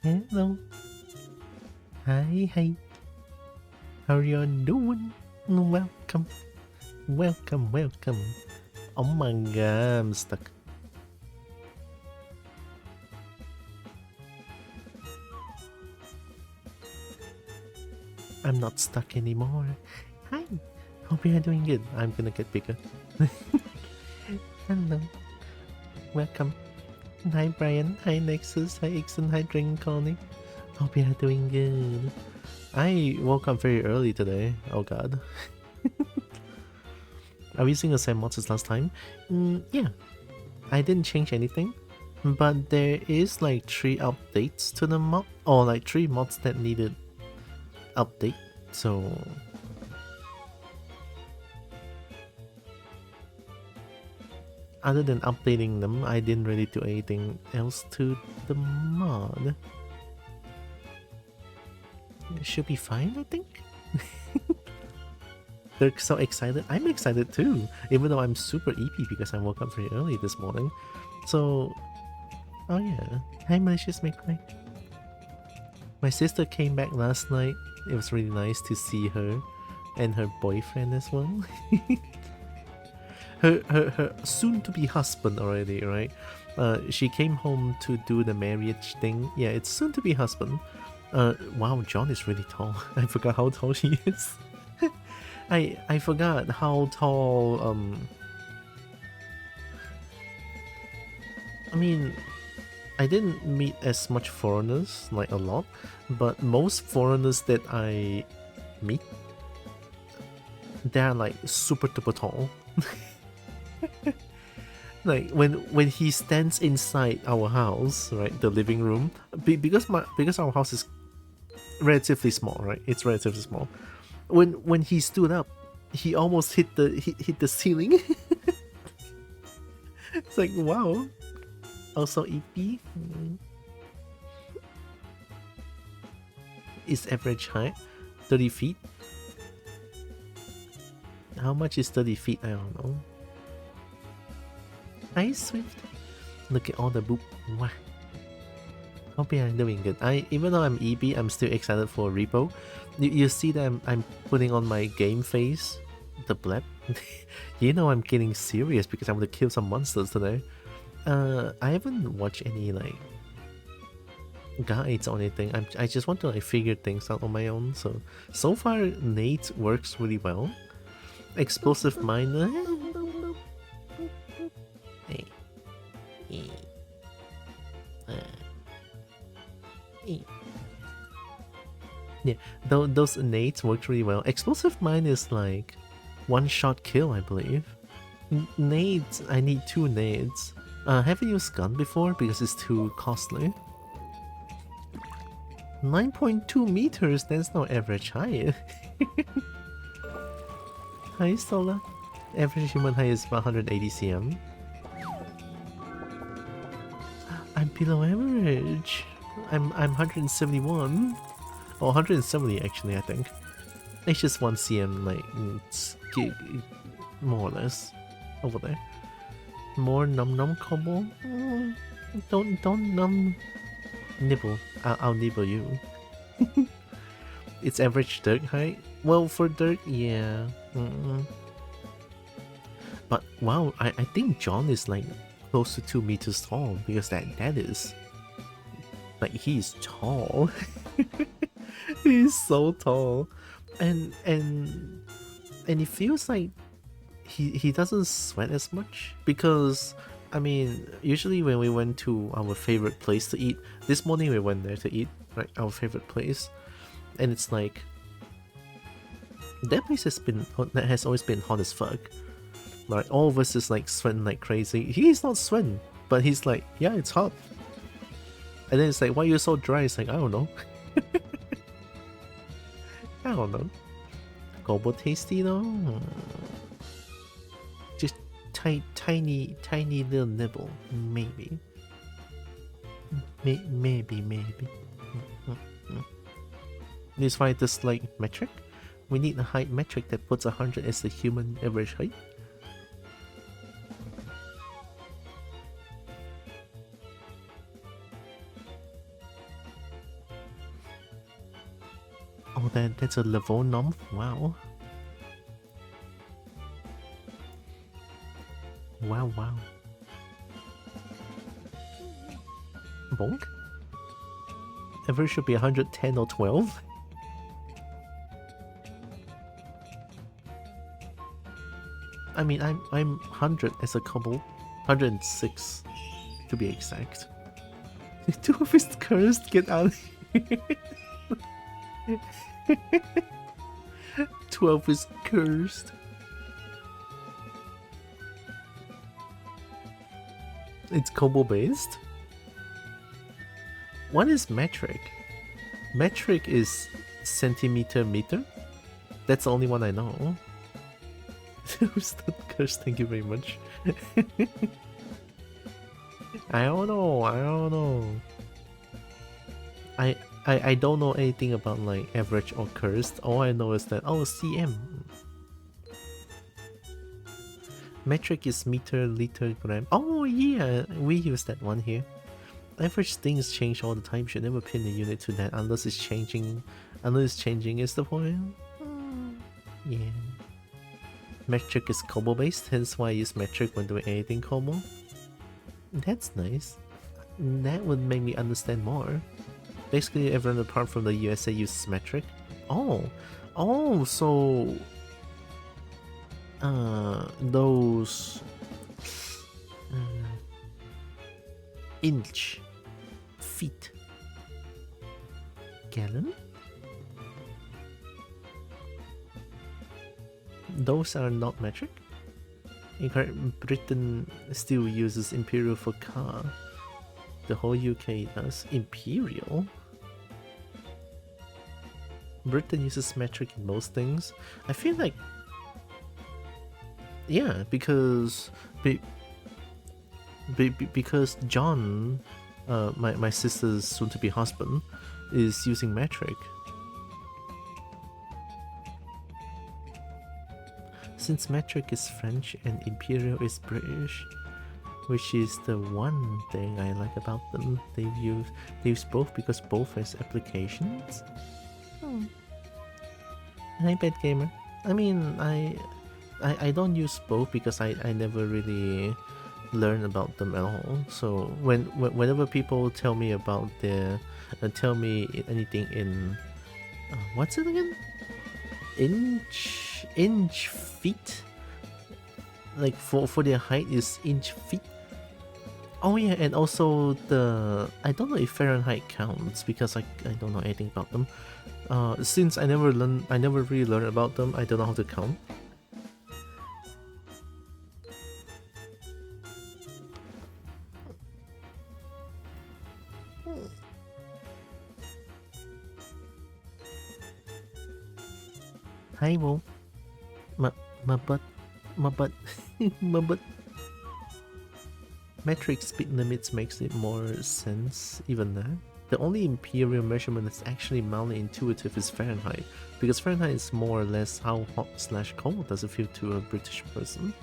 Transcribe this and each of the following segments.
Hello. Hi, hi. How you doing? Welcome. Welcome, welcome. Oh my god, I'm stuck. I'm not stuck anymore. Hi. Hope you're doing good. I'm gonna get bigger. Hello. Welcome. Hi, Brian. Hi, Nexus. Hi, Ixon. Hi, Dragon Colony. Hope you're doing good. I woke up very early today. Oh god. Are we using the same mods as last time? Yeah. I didn't change anything. But there is like 3 updates to the mod. Or like 3 mods that needed update. So other than updating them, I didn't really do anything else to the mod. It should be fine, I think. They're so excited. I'm excited too, even though I'm super EP because I woke up very early this morning. So, oh yeah. Hi, Malicious McCray. My sister came back last night. It was really nice to see her and her boyfriend as well. her soon-to-be husband already, right? She came home to do the marriage thing. Yeah, it's soon-to-be husband. Wow, John is really tall. I forgot how tall he is. I forgot how tall. I mean, I didn't meet as much foreigners, like a lot, but most foreigners that I meet, they're like super duper tall. Like when he stands inside our house, right, the living room, because our house is relatively small, right? It's relatively small. When he stood up, he almost hit the ceiling. It's like wow. Also EP is average height 30 feet. How much is 30 feet? I don't know. Hi Swift. Look at all the boop. Wow. Hope you're doing good. Even though I'm EB, I'm still excited for Repo. You see that I'm putting on my game face, the blep. You know I'm getting serious because I'm gonna kill some monsters today. I haven't watched any like guides or anything. I just want to like figure things out on my own. So far Nate works really well. Explosive miner. Hey. Hey. Yeah, those nades worked really well. Explosive mine is like one-shot kill, I believe. Nades, I need 2 nades. Haven't used gun before because it's too costly. 9.2 meters, that's no average height. Hi Sola. Average human height is about 180 cm. I'm below average. I'm 171. Or 170 actually, I think. It's just 1 cm, like, more or less, over there. More num Kobo? Don't num nibble. I'll nibble you. It's average dirt height? Well, for dirt, yeah. But wow, I think John is like close to 2 meters tall because that is like he's tall. He's so tall, and it feels like he doesn't sweat as much because I mean usually when we went to our favorite place to eat, this morning we went there to eat, right, our favorite place, and it's like that place has always been hot as fuck. Like all of us is like sweating like crazy. He's not sweating, but he's like, yeah, it's hot. And then it's like, why are you so dry? It's like, I don't know. I don't know. Kobo tasty though? Just tiny little nibble. Maybe. Maybe. This is why this like metric. We need a height metric that puts 100 as the human average height. that's a level num. Wow. Wow, wow. Bonk? Average should be 110 or 12. I mean, I'm 100 as a Kobo. 106 to be exact. 12 is cursed, get out of here. 12 is cursed. It's Kobo based? What is metric? Metric is centimeter meter? That's the only one I know. Who's that curse? Thank you very much. I don't know. I don't know anything about like average or cursed. All I know is that CM. Metric is meter, liter, gram. Oh yeah, we use that one here. Average things change all the time. Should never pin a unit to that unless it's changing. Unless changing is the point. Yeah. Metric is Kobo based, hence why I use metric when doing anything Kobo. That's nice. That would make me understand more. Basically, everyone apart from the USA uses metric. So those inch, feet, gallon. Those are not metric. Britain still uses imperial for car. The whole UK does. Imperial? Britain uses metric in most things. I feel like... Yeah, because... because John, my sister's soon-to-be husband, is using metric. Since metric is French and imperial is British, which is the one thing I like about them. They use both because both has applications. Hi, Pet Gamer. I mean, I don't use both because I never really learn about them at all. So whenever people tell me about tell me anything in what's it again? Inch feet, like for their height is inch feet. Oh yeah, and also I don't know if Fahrenheit counts because I don't know anything about them. Since I never really learned about them, I don't know how to count. Hi, Wo. My butt. My butt. Metric speed limits makes it more sense, even that. The only imperial measurement that's actually mildly intuitive is Fahrenheit, because Fahrenheit is more or less how hot/cold does it feel to a British person.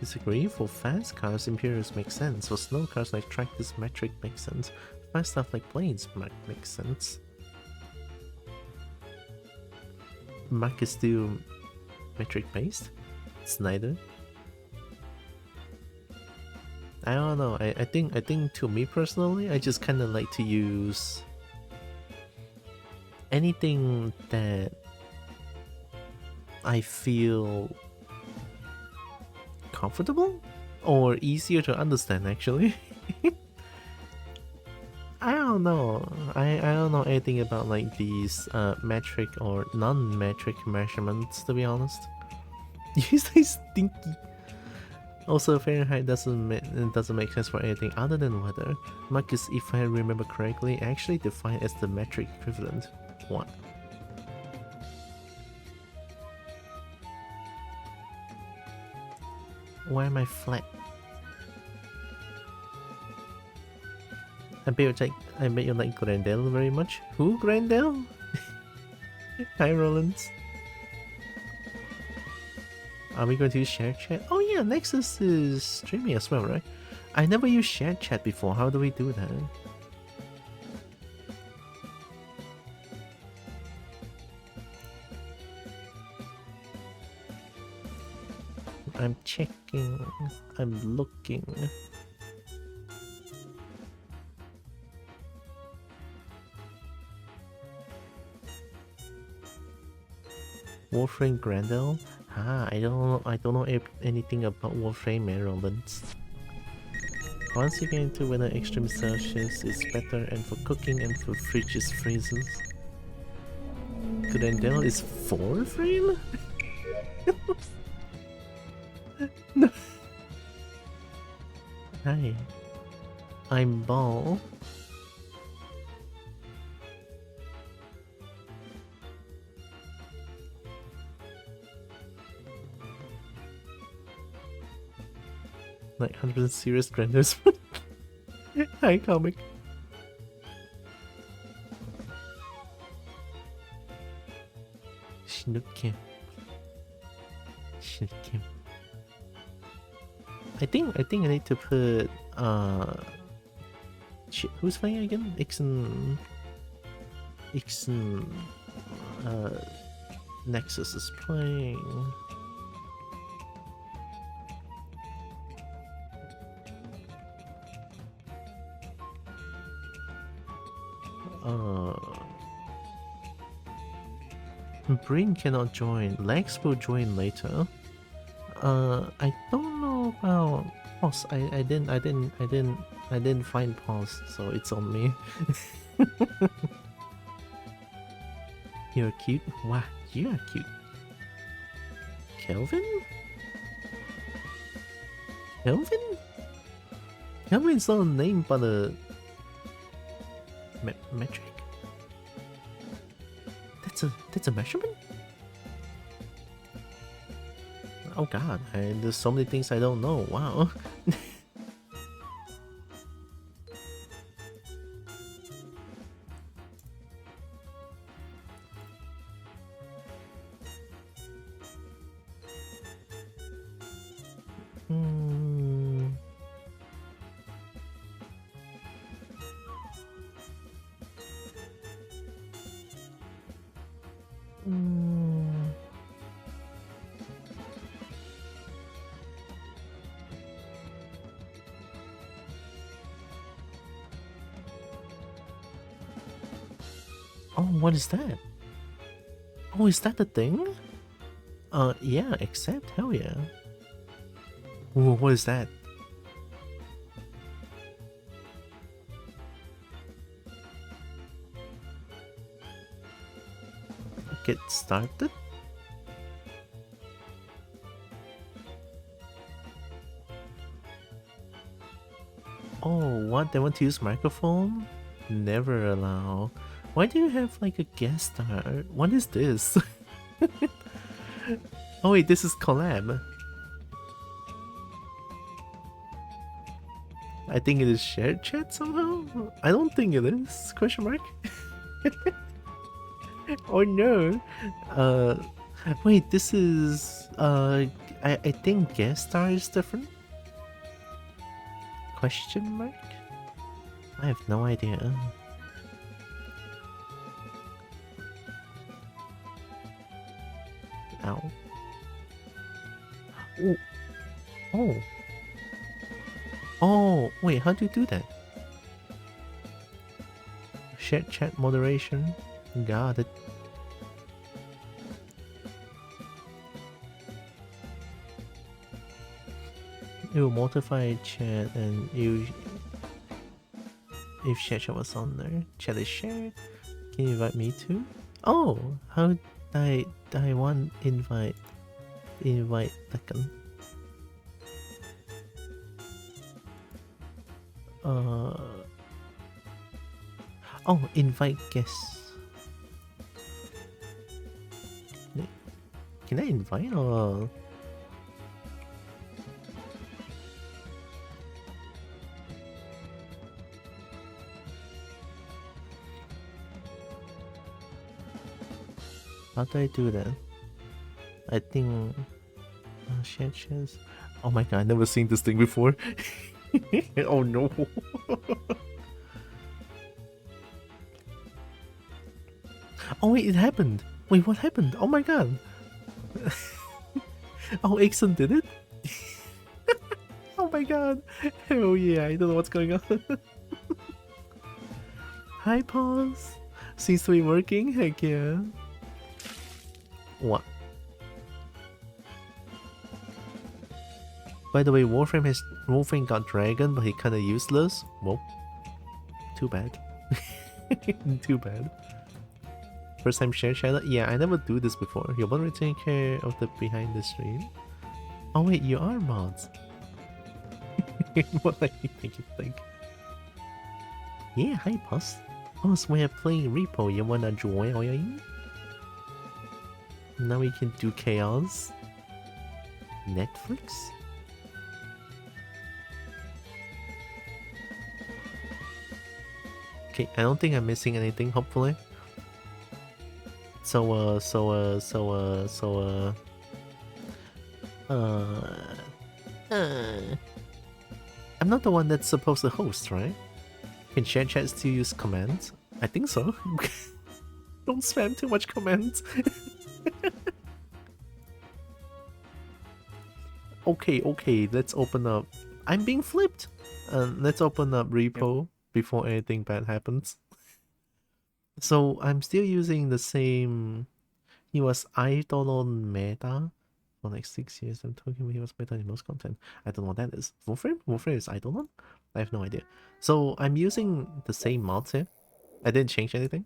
Disagree? For fast cars, imperials make sense. For slow cars like tractors, metric makes sense. Fast stuff like planes makes sense. Mach is still metric based? It's neither. I don't know. I think to me personally, I just kind of like to use anything that I feel comfortable or easier to understand actually. I don't know. I don't know anything about like these metric or non-metric measurements, to be honest. You say stinky. Also, Fahrenheit doesn't make sense for anything other than weather. Mach is, if I remember correctly, actually defined as the metric equivalent. What? Why am I flat? I bet you like Grendel very much. Who, Grendel? Hi, Roland. Are we going to use shared chat? Oh yeah, Nexus is streaming as well, right? I never used shared chat before. How do we do that? I'm checking. I'm looking. Warframe Grendel? Ah, I don't know anything about Warframe Marylands. Once you get into weather extreme Celsius is better and for cooking and for fridges freezes. Grendel is 4 frame? No. Hi. I'm Ball. Like 100 serious Grendels. Hi, comic. Snook-kim. Snook-kim. I think I need to put shit, who's playing again? Ixon Nexus is playing. Breen cannot join. Lex will join later. I don't know about Pause. I didn't find Pause, so it's on me. You're cute. Wow, you are cute. Kelvin? Kelvin? Kelvin's not a name, but a metric. That's a measurement. Oh god, there's so many things I don't know. Wow. Oh, what is that? Oh, is that the thing? Yeah, accept. Hell yeah. Ooh, what is that? Get started? Oh, what? They want to use microphone? Never allow. Why do you have like a guest star? What is this? Oh wait, this is collab. I think it is shared chat somehow? I don't think it is. Question mark? Oh no. Wait, this is I think guest star is different? Question mark? I have no idea. Ow. Oh. Oh. Oh, wait, how do you do that? Shared chat moderation. Got it. It will modify chat and you if shared chat was on there. Chat is shared. Can you invite me too? Oh, how I want invite second. Oh, invite guests. Can I invite or? How do I do that? I think shared shares. Oh my god, I've never seen this thing before. Oh no. Oh wait, it happened. Wait, what happened? Oh my god. Oh, Ixon did it? my god! Hell yeah, I don't know what's going on. Hi, pause. Seems to be working. Heck yeah. What? By the way, Warframe got dragon, but he kinda useless. Well, too bad. Too bad. First time share channel? Yeah, I never do this before. You're both taking care of the behind the stream. Oh wait, you are mods. What do you think? Yeah, hi boss. Oh, so we're playing Repo. You wanna join? Now we can do chaos. Netflix? Okay, I don't think I'm missing anything, hopefully. I'm not the one that's supposed to host, right? Can share chats to use commands? I think so. Don't spam too much commands. Okay, let's open up. I'm being flipped. Let's open up repo before anything bad happens. So I'm still using the same. He was idol on meta for like 6 years. I'm talking about he was meta in most content. I don't know what that is. Warframe? Warframe is idol on? I have no idea. So I'm using the same mods here. I didn't change anything.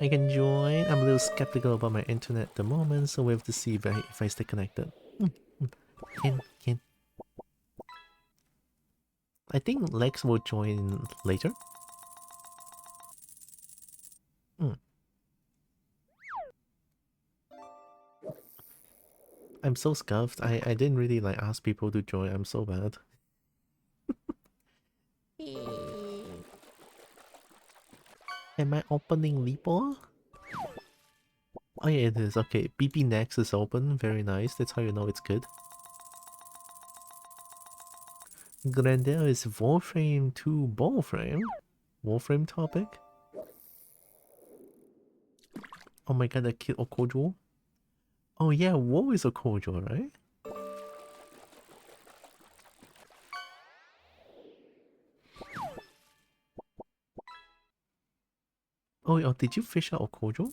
I can join. I'm a little skeptical about my internet at the moment, so we have to see if I stay connected. Can. I think Lex will join later. I'm so scuffed. I didn't really like ask people to join. I'm so bad. Am I opening Lipo? Oh yeah, it is. Okay, BB Next is open. Very nice. That's how you know it's good. Grandel is Warframe to Ballframe. Warframe topic. Oh my god, I killed Okojo. Oh yeah, Woe is Okojo, right? Oh, did you fish out Okojo?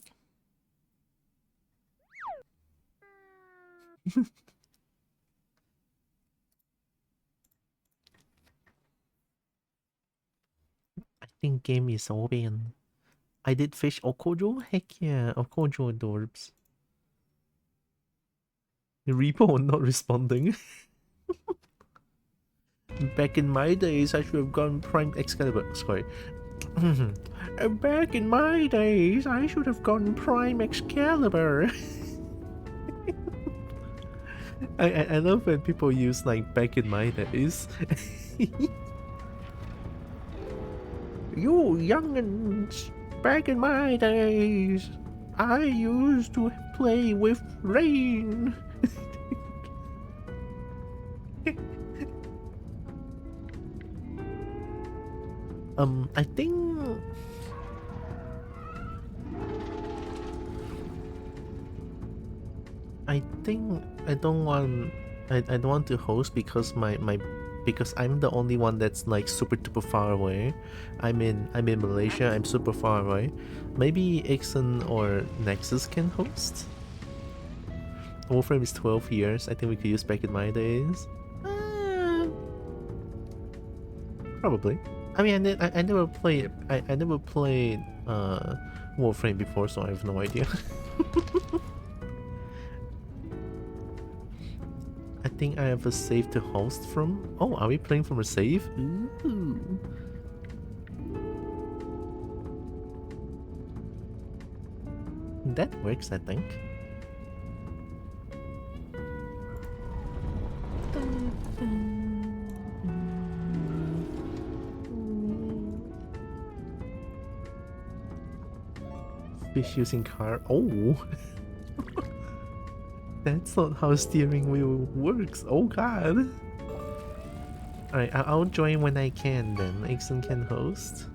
I think game is open. I did fish Okojo? Heck yeah, Okojo adorbs. Repo not responding. Back in my days, I should have gone Prime Excalibur. Sorry. Back in my days, I should have gone Prime Excalibur. I love when people use like back in my days. You youngins, back in my days, I used to play with rain. I think I don't want to host because because I'm the only one that's like super duper far away. I'm in Malaysia. I'm super far away. Maybe Ixon or Nexus can host. Warframe is 12 years. I think we could use back in my days. Probably. I mean, I never played. I never played Warframe before, so I have no idea. I think I have a save to host from. Oh, are we playing from a save? Ooh. That works, I think. Fish using car. Oh! That's not how steering wheel works. Oh god. Alright, I'll join when I can then. Ixon can host.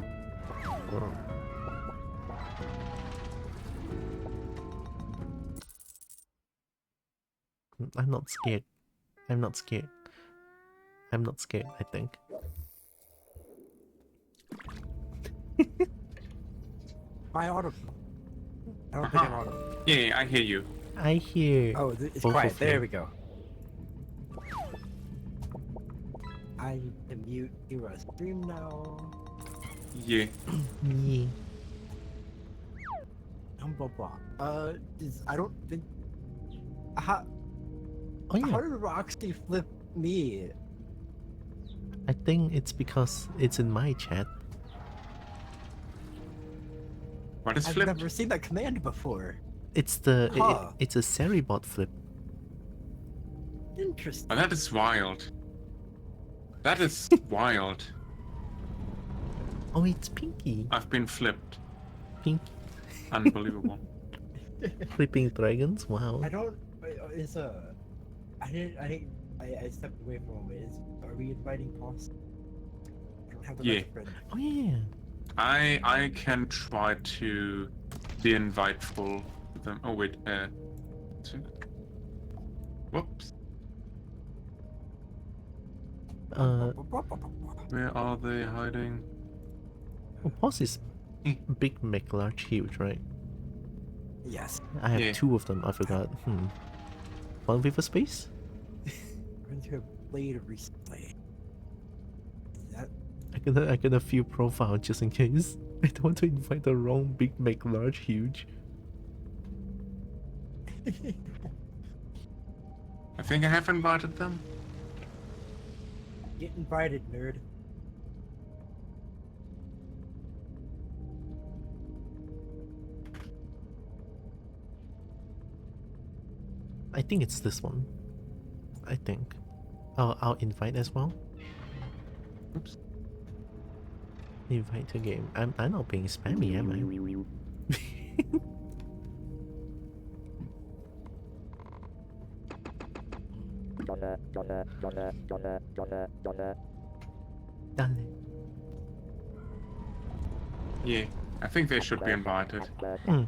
I'm not scared. I'm not scared. I'm not scared, I think. My auto. I don't think I'm auto. Yeah, I hear you. I hear Oh, it's both quiet. of There you. we go. I can mute your stream now. Yeah. Yeah. Blah blah. I don't think. How Oh yeah. how did Roxy flip me? I think it's because it's in my chat. What is I've flipped? never seen that command before. It's the Huh. it's a Seribot flip. Interesting. Oh, that is wild. That is wild. Oh, it's Pinky. I've been flipped. Pinky Unbelievable. flipping dragons. Wow. I don't. It's a. I didn't. I stepped away for a moment. Are we inviting Poss? I don't have the Yeah. right friend. Oh yeah. I can try to be inviteful to them. Oh wait, whoops. Where are they hiding? Oh, Poss is Eh. big, Mac, large, huge, right? Yes. I have Yeah. 2 of them. I forgot. One with a space. We're going to a blade replay. That. I got a few profiles just in case. I don't want to invite the wrong big, Mac, large, huge. I think I have invited them. Get invited, nerd. I think it's this one. I think. I'll invite as well. Oops. Invite to game. I'm not being spammy, am I? Dale. Yeah, I think they should be invited. Nah.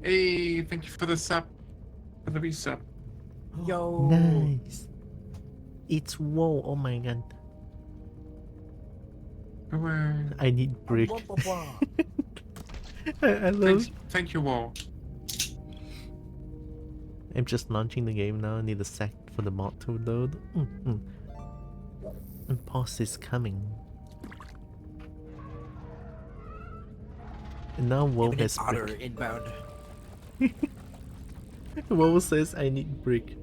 Hey, thank you for the sub. For the resub. Yo. Nice. It's whoa. Oh my god. Hooray. I need brick. Blah, blah, blah. I love. Thank you, Wall. I'm just launching the game now. I need a sec for the mod to load. And Poss is coming. And now Woe Imminent has otter brick. inbound. Woe says I need brick.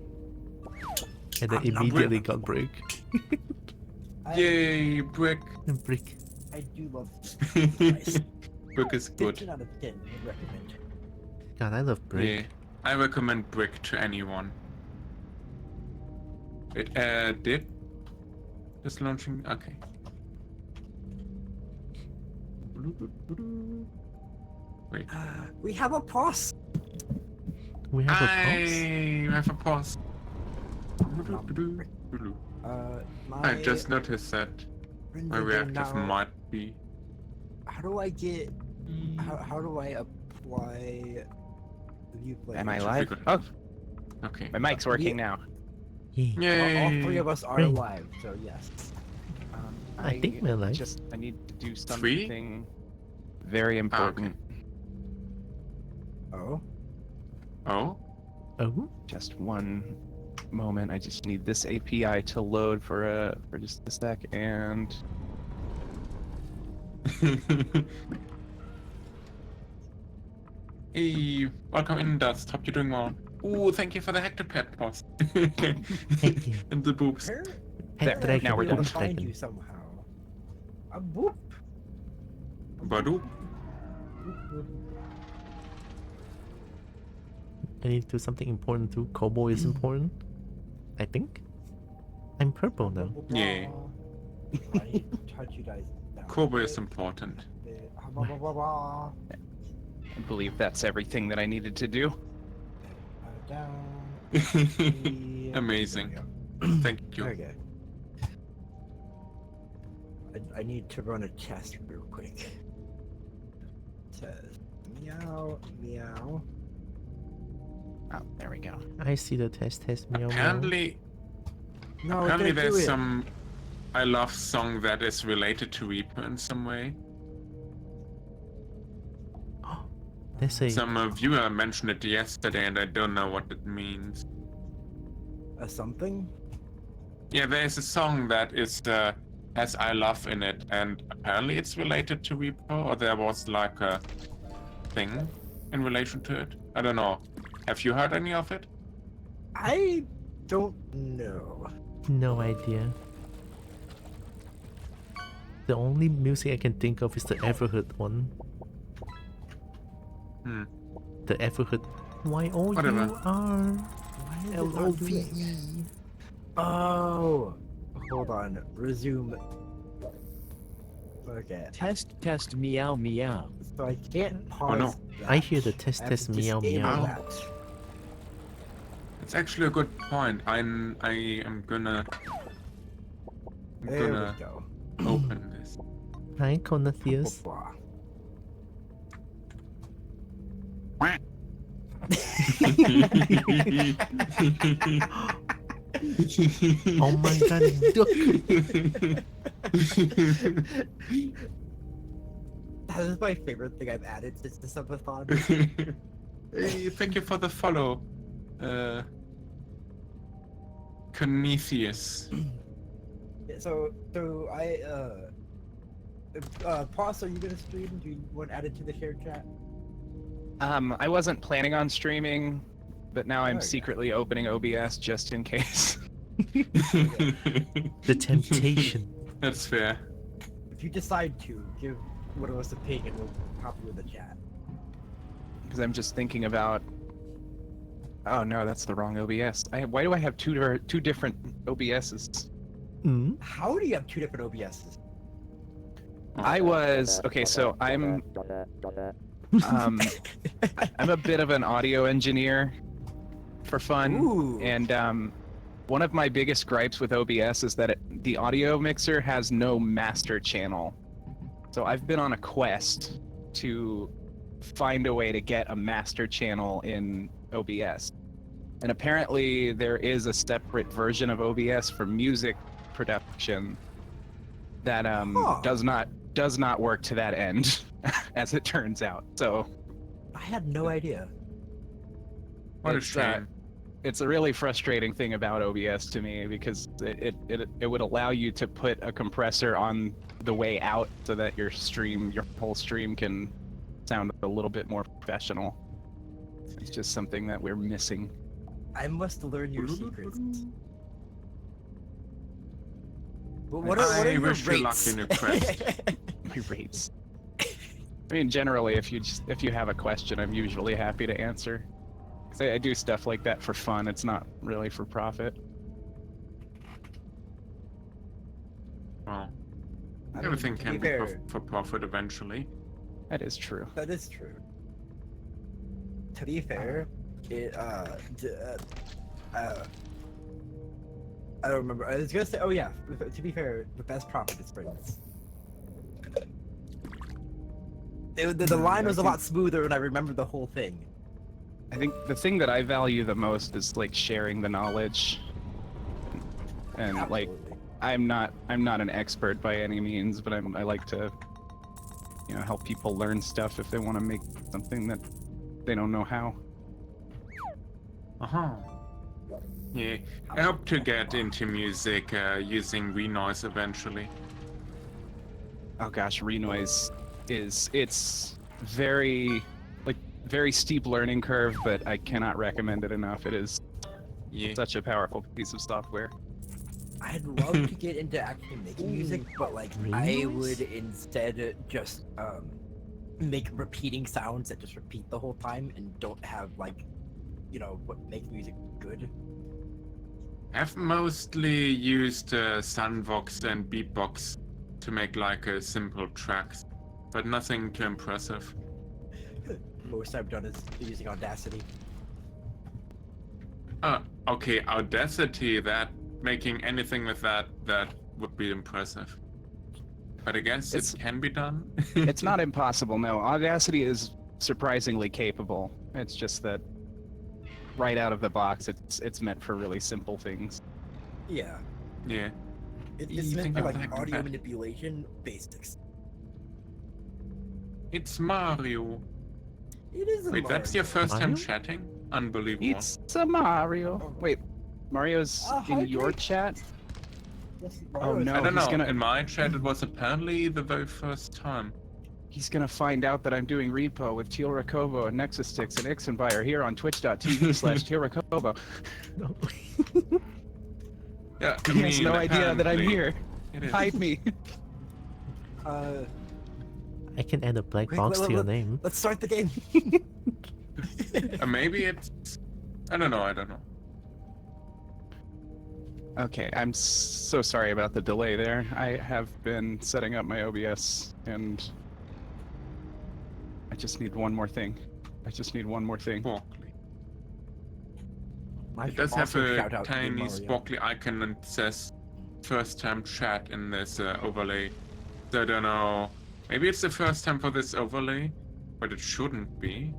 And then I'm not immediately brick. got brick. Yay, brick. And brick. I do love nice. Brick is 15 good. out of 10 would recommend. God, I love brick. Yeah, I recommend brick to anyone. It did. Just launching. Okay. Wait. We have a Poss. We have a Poss? I have a pause. My I just noticed that friends my are there reactive now. might be. How do I get? How do I apply the view player? Am I Should be live? good Oh, enough. Okay. my mic's working now. Yeah. All Yay. 3 of us are Great. live, so yes. I think we're live. I need to do Three? something very important. Oh. Oh. Oh? Just one moment. I just need this API to load for just a sec, and Hey, welcome in, Dust. Hope you're doing well. Ooh, thank you for the hectopet boss. Thank you. And the boobs. Pet There, dragon. now we're I'm gonna done. find you somehow. A boop. Badu. I need to do something important too. Kobo is important. I think. I'm purple now. Yeah. I need to touch you guys down. Kobo is important. Down. I believe that's everything that I needed to do. Amazing. Thank you. Okay. I need to run a test real quick. Test. Meow, meow. Oh, there we go. I see the test meow meow. Apparently, No, apparently don't do there's it. some I Love song that is related to Reaper in some way. There's a Some viewer mentioned it yesterday, and I don't know what it means. Something? Yeah, there's a song that is has I Love in it, and apparently it's related to Reaper, or there was like a thing in relation to it. I don't know. Have you heard any of it? I don't know. no idea. The only music I can think of is the Everhood one. Hmm. The Everhood Whatever. YOUR Why is it not LOVE. doing it? Oh, hold on. Resume. Okay. Test meow meow. So I can't pause. no. that. I hear the I test have test to meow disable meow. that. It's actually a good point. I am gonna There we go. open this. Hi, Conatheus. Hoppa. Oh my god, duck! That is my favorite thing I've added since this subathon. Hey, thank you for the follow, Prometheus. So Pause, are you gonna stream? Do you want added to the shared chat? I wasn't planning on streaming, but now I'm Okay. secretly opening OBS just in case. The temptation. That's fair. If you decide to, give one of us a ping and we'll copy with the chat. Because I'm just thinking about. Oh no, that's the wrong OBS. Why do I have two different OBSs? Mm? How do you have two different OBSs? I was okay. So I'm I'm a bit of an audio engineer for fun, Ooh. and one of my biggest gripes with OBS is that the audio mixer has no master channel. So I've been on a quest to find a way to get a master channel in OBS. And apparently there is a separate version of OBS for music production that Huh. does not work to that end, as it turns out. So I had no idea. What a It's, shame. it's a really frustrating thing about OBS to me, because it would allow you to put a compressor on the way out so that your whole stream can sound a little bit more professional. It's just something that we're missing. I must learn your secrets. What are I your wish you luck rates? in your quest. My rates. I mean, generally, if you have a question, I'm usually happy to answer. 'Cause I do stuff like that for fun. It's not really for profit. Well, I mean, everything to can be fair, for profit eventually. That is true. That is true. To be fair, it I don't remember. I was gonna say, oh yeah. To be fair, the best profit is friends. The line was a lot smoother, and I remember the whole thing. I think the thing that I value the most is like sharing the knowledge. And like Absolutely. I'm not an expert by any means, but I like to help people learn stuff if they want to make something that they don't know how. Uh-huh. Yeah, I hope to get into music using Renoise eventually. Oh gosh, Renoise it's very steep learning curve, but I cannot recommend it enough. It is Yeah. such a powerful piece of software. I'd love to get into actually making music, but like I Really? would instead just make repeating sounds that just repeat the whole time and don't have like what makes music good. I've mostly used Sunvox and Beatbox to make like simple tracks, but nothing too impressive. Most I've done is using Audacity. Okay, Audacity, that making anything with that would be impressive. But I guess It's- it can be done. It's not impossible, no. Audacity is surprisingly capable. It's just that right out of the box, it's meant for really simple things. Yeah. Yeah. You It's meant think for of like like audio that? manipulation basics. It's Mario. It is a Wait, that's your first time Mario? chatting? Unbelievable. It's a Mario. Oh. Wait, Mario's Hi, in your Jake. chat? Yes, Oh, Mario is- no. I don't he's know. gonna- In my chat, it was apparently the very first time. He's gonna find out that I'm doing repo with Teal Kobo and Nexus Sticks and Ixenbuyer here on twitch.tv/Teal No. Yeah, I He has mean, no idea that I'm apparently here. It is. Hide me. I can add a black Quick, box to your let- name. Let's start the game. Maybe it's. I don't know. Okay, I'm so sorry about the delay there. I have been setting up my OBS and I just need one more thing. Sparkly. I It does should have also a shout out to tiny Mario. sparkly icon and says first time chat in this overlay. So I don't know. Maybe it's the first time for this overlay, but it shouldn't be.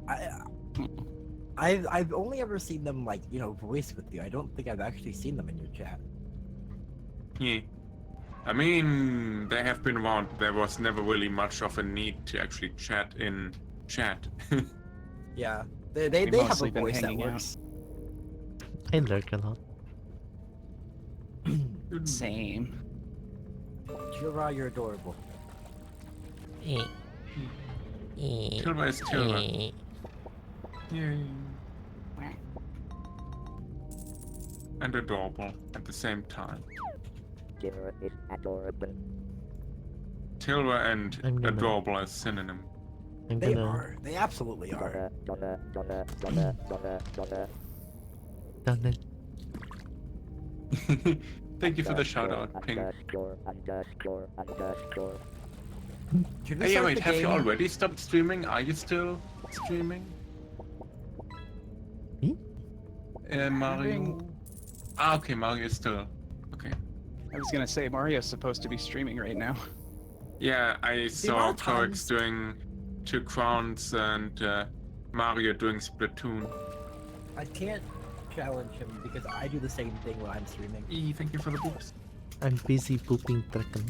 I've only ever seen them like voice with you. I don't think I've actually seen them in your chat. Yeah. I mean, they have been around. There was never really much of a need to actually chat in chat. Yeah, We've they have mostly a been voice that hanging out. works. I lurk a lot. Same. Jura, you're adorable. Tilba is Tilba. Yay. And adorable at the same time. Jira is adorable. Tilba and I'm gonna- adorable as synonym. I'm They gonna are. They absolutely are. Dollar. done it. Thank you for the shout out, Pink. Underscore. Should we Hey, start wait, the have you game? already stopped streaming? Are you still streaming? Me? Mario? Ah, okay, Mario is still. Okay. I was gonna say Mario's supposed to be streaming right now. Yeah, I saw amount of Torx times- doing Two Crowns and Mario doing Splatoon. I can't challenge him because I do the same thing when I'm streaming. Thank you for the books. I'm busy pooping Draken.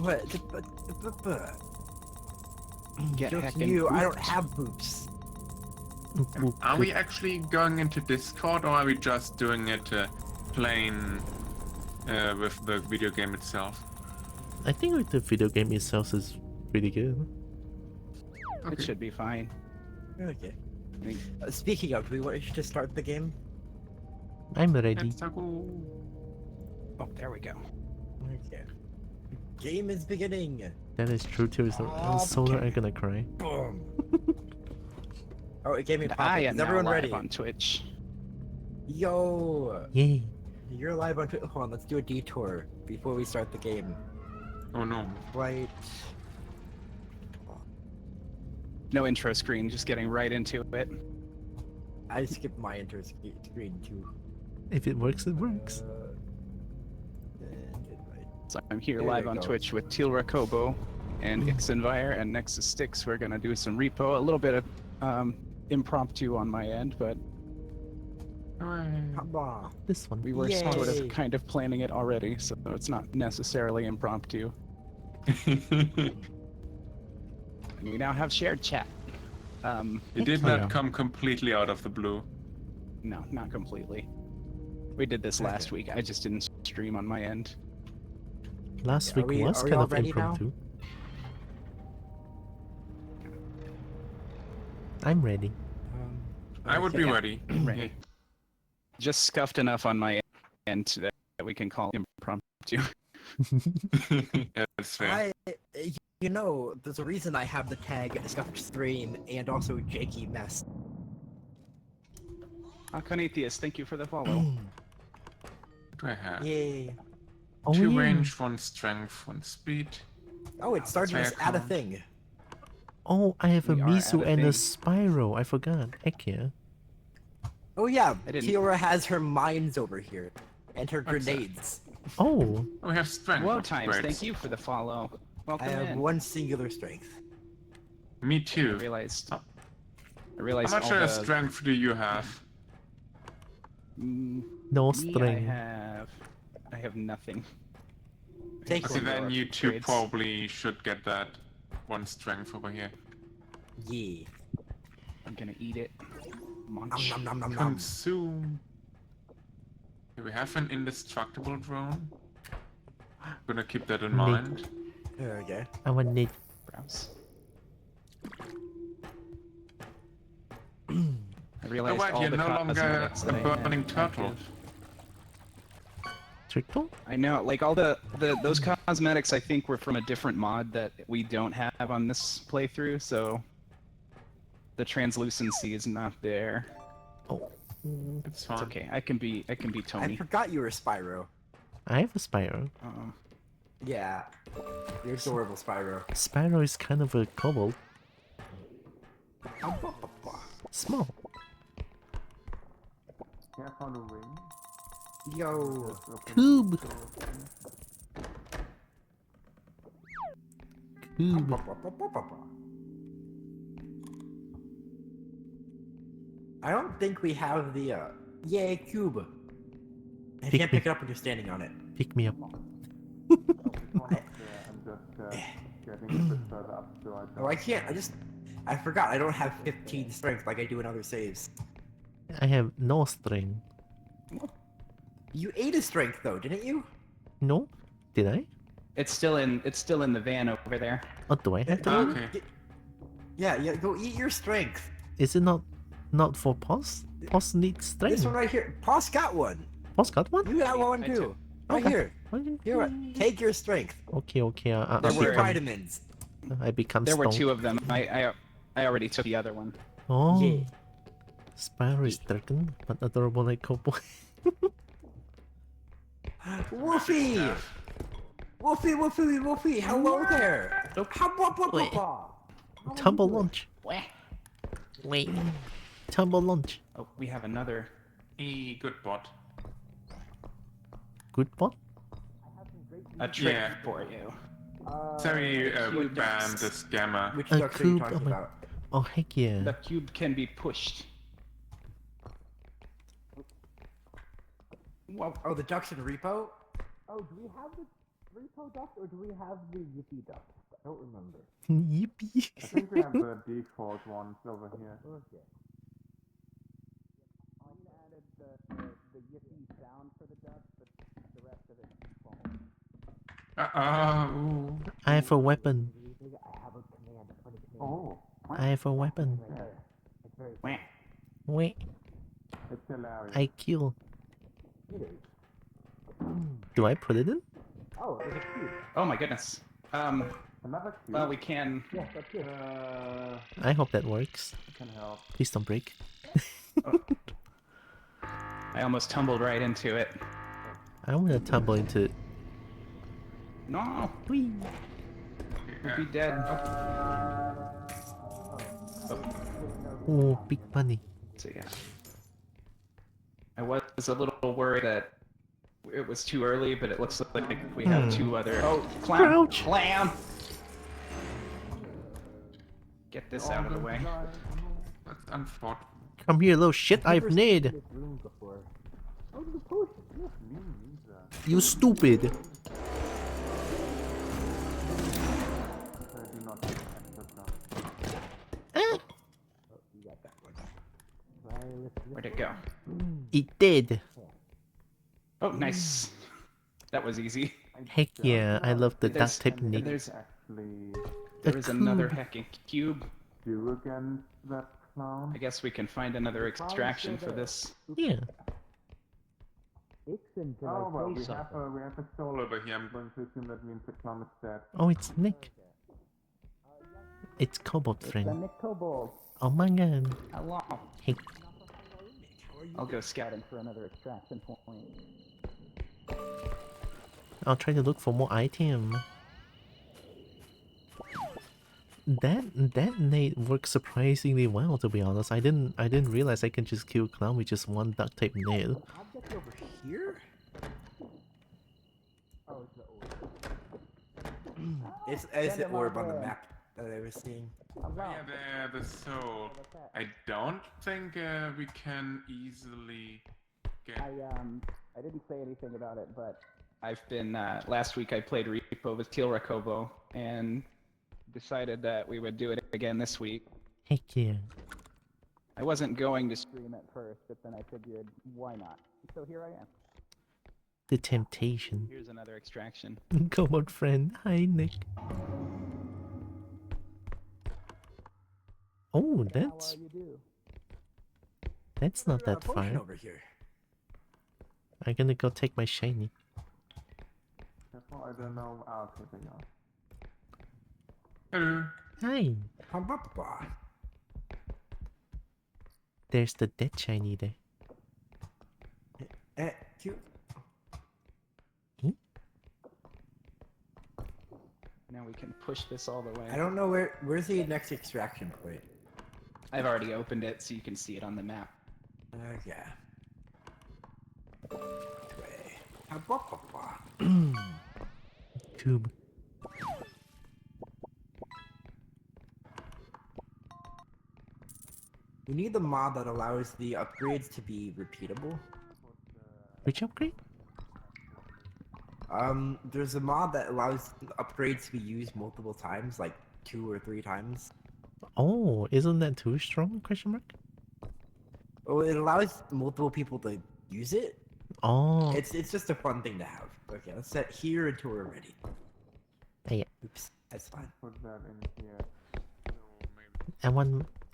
What? Get Joke's heckin' you. I don't pooped. have boops. Are we actually going into Discord or are we just doing it plain with the video game itself? I think with the video game itself is pretty good. It Okay. should be fine. Okay. I think Speaking of, do we want to start the game? I'm ready. Let's go. Oh, there we go. Okay. Game is beginning. That is true too. So Oh, Solar okay. are gonna cry. Boom. Oh, it gave me a pop. I am Is now everyone live ready? on Twitch. Yo, Yay! you're live on Twitch. Hold on, let's do a detour before we start the game. Oh no. Right. No intro screen, just getting right into it. I skipped my enter screen too. If it works, it works. And invite. So I'm here There live we on go. Twitch with Teal Kobo and Ixenbuyer and Nexus Sticks. We're gonna do some repo, a little bit of impromptu on my end, but Haba. This one. we were Yay. sort of kind of planning it already, so it's not necessarily impromptu. We now have shared chat. It did Oh, not yeah. come completely out of the blue. No, not completely. We did this last week. I just didn't stream on my end. Last Are week we- was are we kind all of ready now? impromptu. I'm ready. I would be okay. ready. Ready. Just scuffed enough on my end that we can call impromptu. Yeah, that's fair. There's a reason I have the tag Scuffed Stream and also Jakey Mess. Aconithius, thank you for the follow. What do I have? Yay. Oh, Two yeah. range, one strength, one speed. Oh, it started Fair as add a comment. thing. Oh, I have a We are Misu at a and a thing. Spyro. I forgot. Heck yeah. Oh yeah, I didn't- Tiora has her mines over here. And her What's that? grenades. Oh, Oh, we have strength. Whoa that's times, great. thank you for the follow. I Welcome have in. one singular strength. Me I too. realized Oh. I realize How much all the strength do you have? No me, string. I have nothing. Take Okay, one, then Lord. you two Grades. probably should get that one strength over here. Yeah. I'm gonna eat it. Nom Munch. nom nom nom nom. Consume. Do we have an indestructible drone? Gonna keep that in Nick. mind. Okay. I want Nick. Browse. I Oh realized wait, all you're the no longer cosmetics that I a had burning turtle. active. Turtle? I know, like all those cosmetics I think were from a different mod that we don't have on this playthrough, so the translucency is not there. Oh. It's fine. It's okay. I can be I Tony. forgot you were Spyro. I have a Spyro. Yeah. You're adorable, Spyro. Spyro is kind of a kobold. Small. Yo. Cube. Cube. I don't think we have the yay cube. I Pick can't me. pick it up when you're standing on it. Pick me up. Oh, I can't. I forgot. I don't have 15 strength like I do in other saves. I have no string. You ate a strength though, didn't you? No? Did I? It's still in the van over there. Or do I have to? Okay. Yeah, go eat your strength. Is it not for Pos? Pos needs strength. This one right here. Poss got one. Pos got one? You got one I too. do. Right Okay. here. Here, take your strength. Okay. I There's your were- vitamins. become There were stoned. 2 of them. I already took the other one. Oh. Yeah. Spyro is dragon, but adorable like Kobo. Wolfie! Wolfie! Hello there! Wait. Tumble lunch. Wait. Tumble lunch. Oh, we have another. Good bot. Good bot? A trick Yeah. for you. Sorry, Cube ban ducks. the scammer. Which A ducks are you cube, talking oh my- about? Oh heck yeah. The cube can be pushed. Well, oh, the ducks in Repo? Oh, do we have the Repo duck or do we have the Yippee duck? I don't remember. Yippee. I think we have the default ones over here. Okay. Added the yippee sound for the duck, but the rest of it default. Ooh. I have a weapon. I have a command. A funny command. Oh, I have a weapon. It's very Wah. Wait. it's hilarious. I kill. It is. Do I put it in? Oh, it's a cube. Oh my goodness. Another cube. Well, we can. Yes, that's it. I hope that works. Can help. Please don't break. I almost tumbled right into it. I want to tumble into it. No, Whee! we'll be dead. Oh, big bunny. So yeah. I was a little worried that it was too early, but it looks like we have 2 other. Oh, clam! Crouch. Clam! Get this out of the way. That's unfortunate. Come here, little shit I've made. This room before. Oh, the potion. You stupid. Eh, You got that one. Where'd it go? it did. Oh, nice. That was easy. Heck yeah, I love the There's- duct tape and nick. There's Actually, there's another cube. hecking cube. do against that clown. I guess we can find another extraction for this. Yeah. Ixon, can Oh I well, say we something? have a soul over here. I'm going to assume that means the clown is dead. Oh, it's Nick. It's Cobalt friend. Nick Kobo. Oh my god. Hello. Hey, I'll go scouting for another extraction point. I'll try to look for more item. That nade works surprisingly well, to be honest. I didn't realize I can just kill clown with just one duct tape nail. Object over here? Oh, it's the orb. It's the orb on the map that I was seeing. Yeah, the soul. I don't think we can easily get. I didn't say anything about it, but I've been last week I played Repo with Kobo and decided that we would do it again this week. Heck yeah. I wasn't going to stream at first, but then I figured why not? So here I am. The temptation. Here's another extraction. Come on, friend. Hi, Nick. Oh, that's not that Potion far. over here. I'm gonna go take my shiny. I don't know. Okay, there you are. Hello. Hi. Ba-ba-ba. There's the dead shiny there. Cute. Now we can push this all the way. I don't know where's the next extraction point. I've already opened it so you can see it on the map. Yeah. This way. Ba-ba-ba-ba. Cube. We need the mod that allows the upgrades to be repeatable. Which upgrade? There's a mod that allows upgrades to be used multiple times, like 2 or 3 times. Oh, isn't that too strong? Question mark. Oh, it allows multiple people to use it. Oh. It's just a fun thing to have. Okay, let's set here until we're ready. Yeah. Oops, that's fine. Put that in here. So maybe. I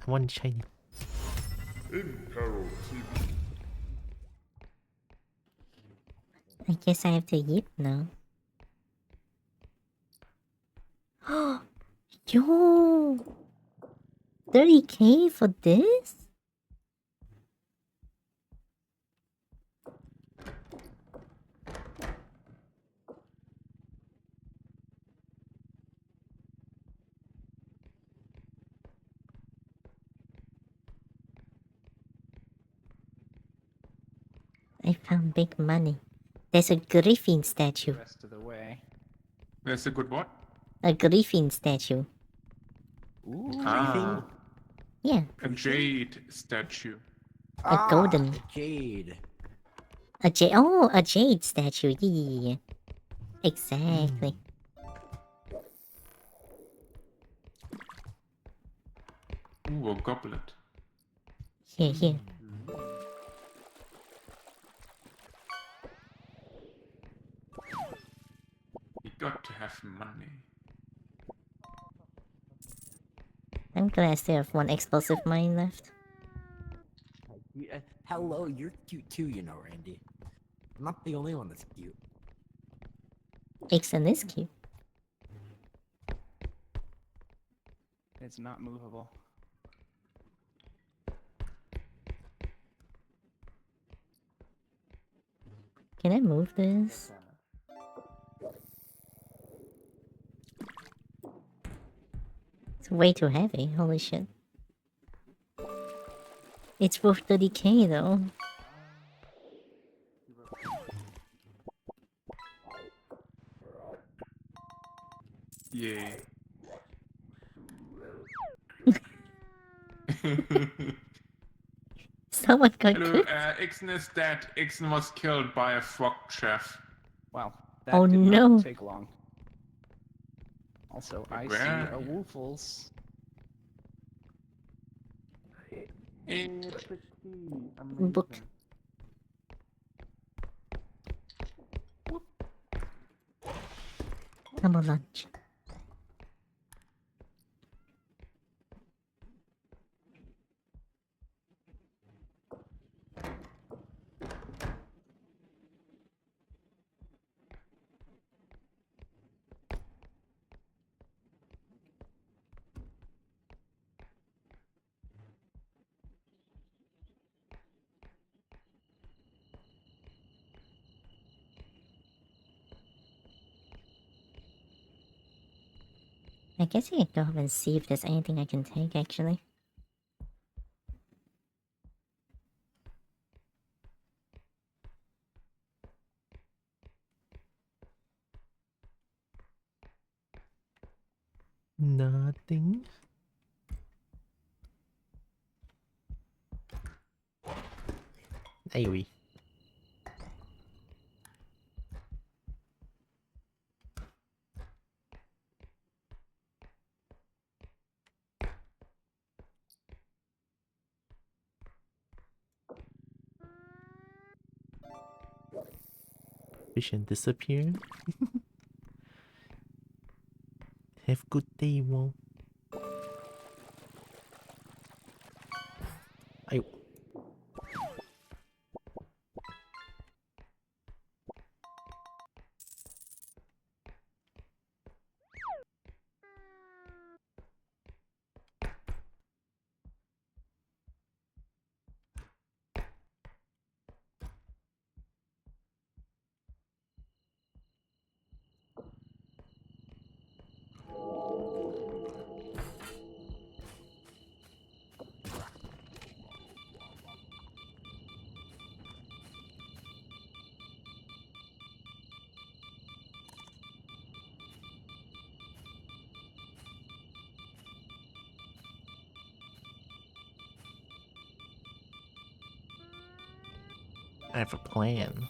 want shiny. I guess I have to yip now. Yo! 30k for this? I found big money. There's a griffin statue. The rest of the way. That's a good what? A griffin statue. Ooh. Ah, Yeah, a jade statue. a golden. The jade. A jade statue. Yeah. Exactly. Ooh, a goblet. Here. You got to have money. I'm glad I still have one explosive mine left. Hello, you're cute too, you know, Randy. I'm not the only one that's cute. Ixon is cute. It's not movable. Can I move this? It's way too heavy, holy shit. It's worth 30k though. Yeah. Someone got Hello, cooked. Ixon is dead. Ixon was killed by a frog chef. Wow. That Oh did no. not take long. Also, I see Where? a Woofles. It's a key. Amazing. Book. Double lunch. I guess I can go up and see if there's anything I can take actually. Nothing. AoE. Vision disappear. Have good day, Wall. I. I have a plan.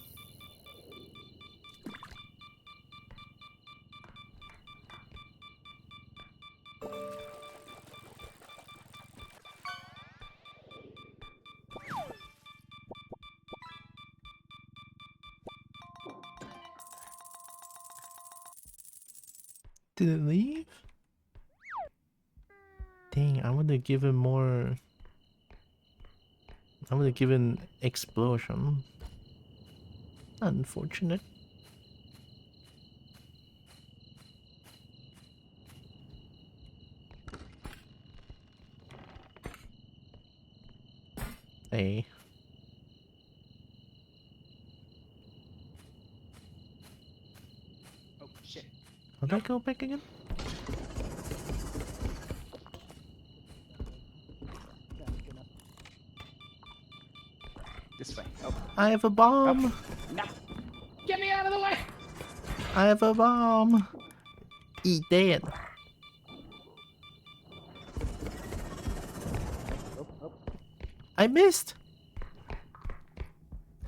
Did it leave? Dang, I would have given more. I would have given explosion. Unfortunate. Hey. Oh shit. How do I go back again? This way. Oh. I have a bomb! No. Get me out of the way! I have a bomb! Eat that! I missed!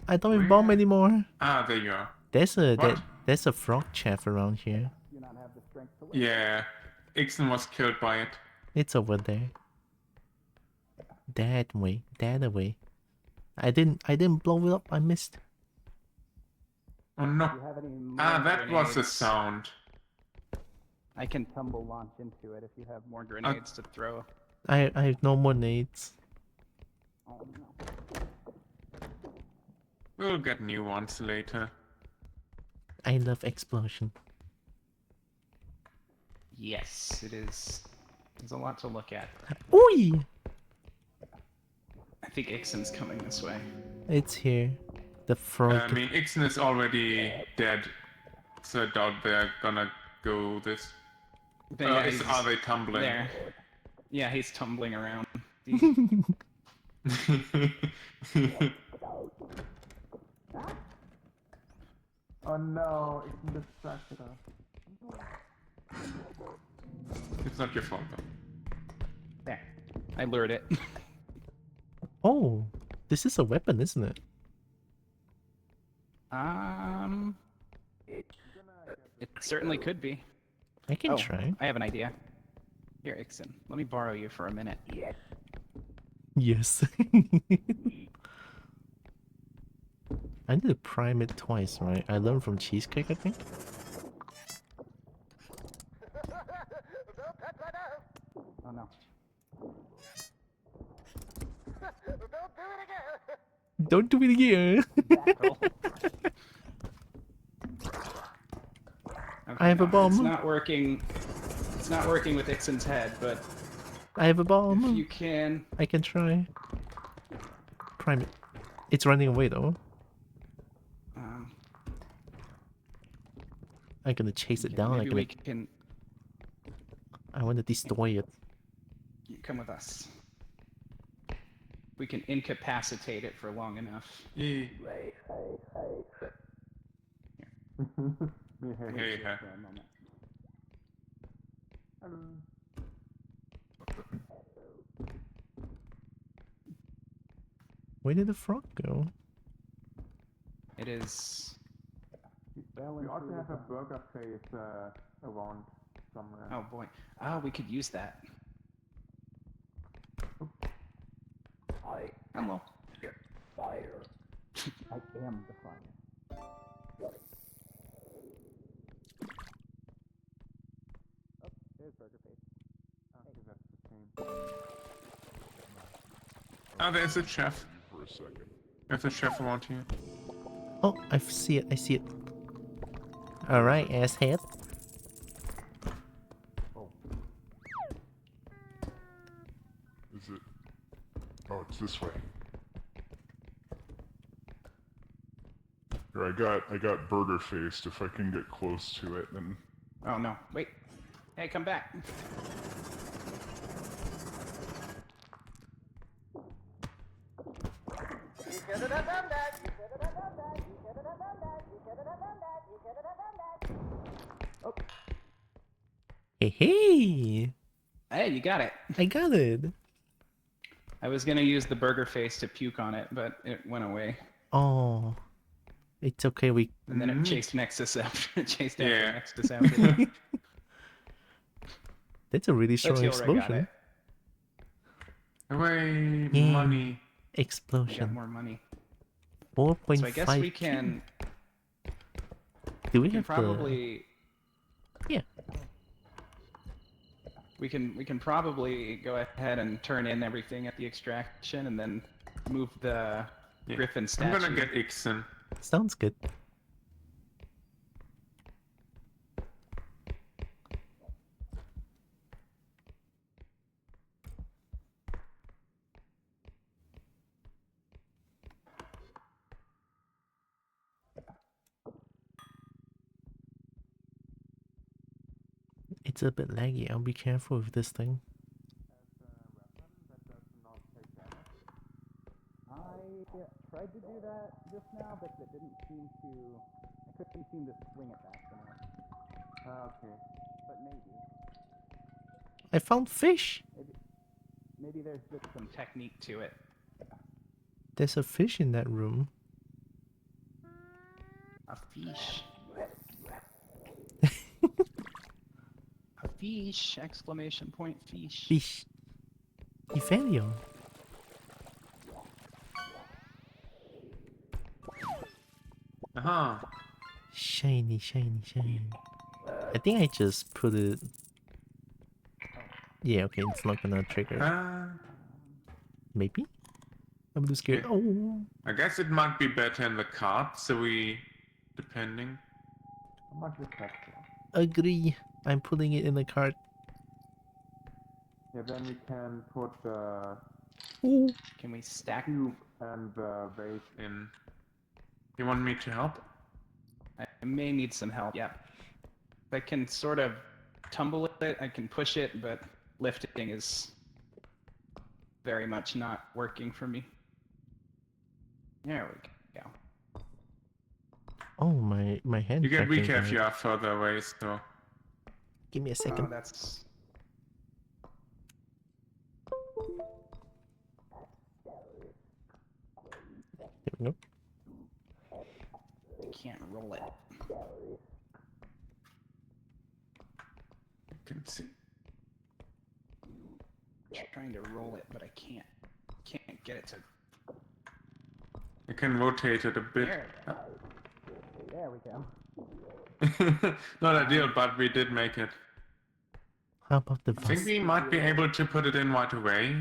I don't have bomb Where? anymore. Ah, there you are. There's What? a frog chef around here. Yeah. Ixon was killed by it. It's over there. That way. That way. I didn't blow it up, I missed. Oh no. Do you have any more Ah, that was the grenades? sound. I can tumble launch into it if you have more grenades to throw. I have no more nades. Oh no. We'll get new ones later. I love explosion. Yes, it is. There's a lot to look at. Oi! I think Ixon's coming this way. It's here. The frog. I mean, Ixon is already dead, so I doubt they're gonna go this. But yeah, Are they tumbling? there. Yeah, he's tumbling around. Oh no, Ixon distracted us. It's not your fault though. There. I lured it. Oh, this is a weapon, isn't it? It certainly could be. I can try. I have an idea. Here, Ixon, let me borrow you for a minute. Yes. I need to prime it twice, right? I learned from Cheesecake, I think. Oh no. Don't do it again. I have a bomb. It's not working. It's not working with Ixon's head, but I have a if bomb. you can. I can try. Prime it. It's running away though. I'm gonna chase it down. Maybe we can. I want to destroy it. You come with us. We can incapacitate it for long enough. Yeah. Here, Hey, huh? for a moment. Where did the frog go? It is. We ought to have a burger face around somewhere. Oh boy. Ah, we could use that. Hello. Fire. I am the fire. Oh, there's Burger Face. Okay, that's the same. Oh, there's a chef. For a second. There's a chef around here. Oh, I see it. I see it. All right, asshead. Is it? Oh, it's this way. Here, I got burger faced. If I can get close to it, then Oh no. Wait. Hey, come back. Hey, hey! Hey, you got it. I got it. I was gonna use the burger face to puke on it, but it went away. Oh, it's okay. We And then it chased Nexus after chased after Yeah. Nexus after that. that's a really strong Let's see where I got explosion. it. Hooray, Yeah. money. We got Explosion. more money. 4.5. So I guess we can Do we we can have probably Yeah. we can probably go ahead and turn in everything at the extraction and then move the Yeah. Griffin I'm statue. gonna get Ixen. the... Sounds good. It's a bit laggy. I'll be careful with this thing. I tried to do that just now, but it didn't seem to. I couldn't seem to swing it fast enough. Okay. But maybe, I found fish. maybe there's just some technique to it. There's a fish in that room. A fish. A fish! Exclamation point! Fish. Fish. Evelio. Aha. Shiny, shiny, shiny. I think I just put it. Yeah, okay, it's not gonna trigger. Maybe? I'm too scared. Yeah. Oh, I guess it might be better in the cart, so we... depending. How much is that for? agree. I'm putting it in the cart. Yeah, then we can put the Ooh. Can we stack? cube and the vase in. You want me to help? I may need some help. Yeah. I can sort of tumble it. I can push it, but lifting is very much not working for me. There we go. Oh, my hand. You get weaker tracking if you are further away, so... Give me a Oh, second. that's. There we go. I can't roll it. You can see. Trying to roll it, but I can't. Can't get it to. You can rotate it a bit. There we go. Not ideal, but we did make it. How about the I think bus? we might be able to put it in right away.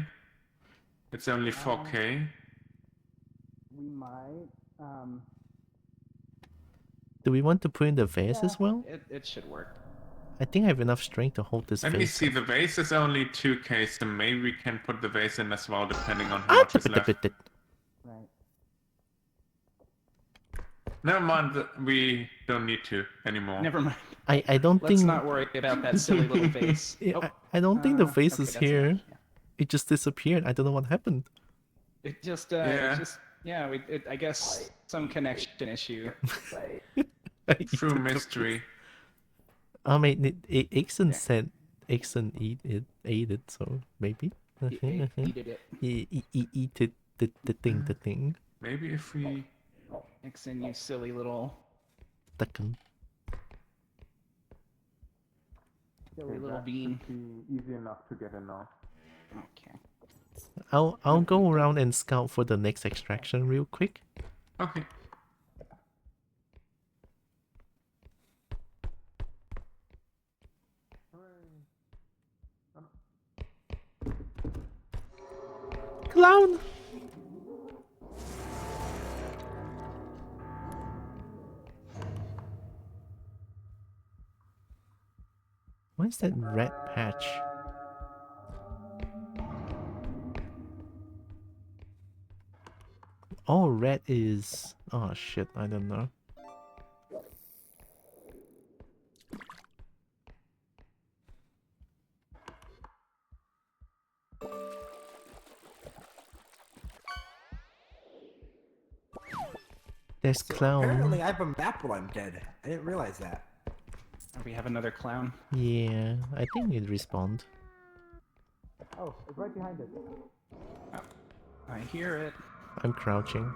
It's only 4K. We might. Do we want to put in the vase as well? It should work. I think I have enough strength to hold this Let me vase. see, the vase is only 2K, so maybe we can put the vase in as well, depending on how Ah, much is left. Right. Never mind, we don't need to anymore. Never mind. I don't Let's think. not worry about that silly little vase. Yeah, Oh, I don't think the okay, vase is that's here. enough, yeah. It just disappeared. I don't know what happened. It just, Yeah. I guess some connection issue. True mystery. I mean, Ixon Yeah. said Ixon ate it, so maybe. He ate it. He eat it, the thing. Maybe if we... Nixon, you silly little Tekken. little bean. Be easy enough to get in now. Okay. I'll go around and scout for the next extraction real quick. Okay. Clown! What is that red patch? Oh, red is... Oh shit, I don't know. There's clown. Apparently, I have a map while I'm dead. I didn't realize that. We have another clown. Yeah, I think it respawned. Oh, it's right behind us. I hear it. I'm crouching.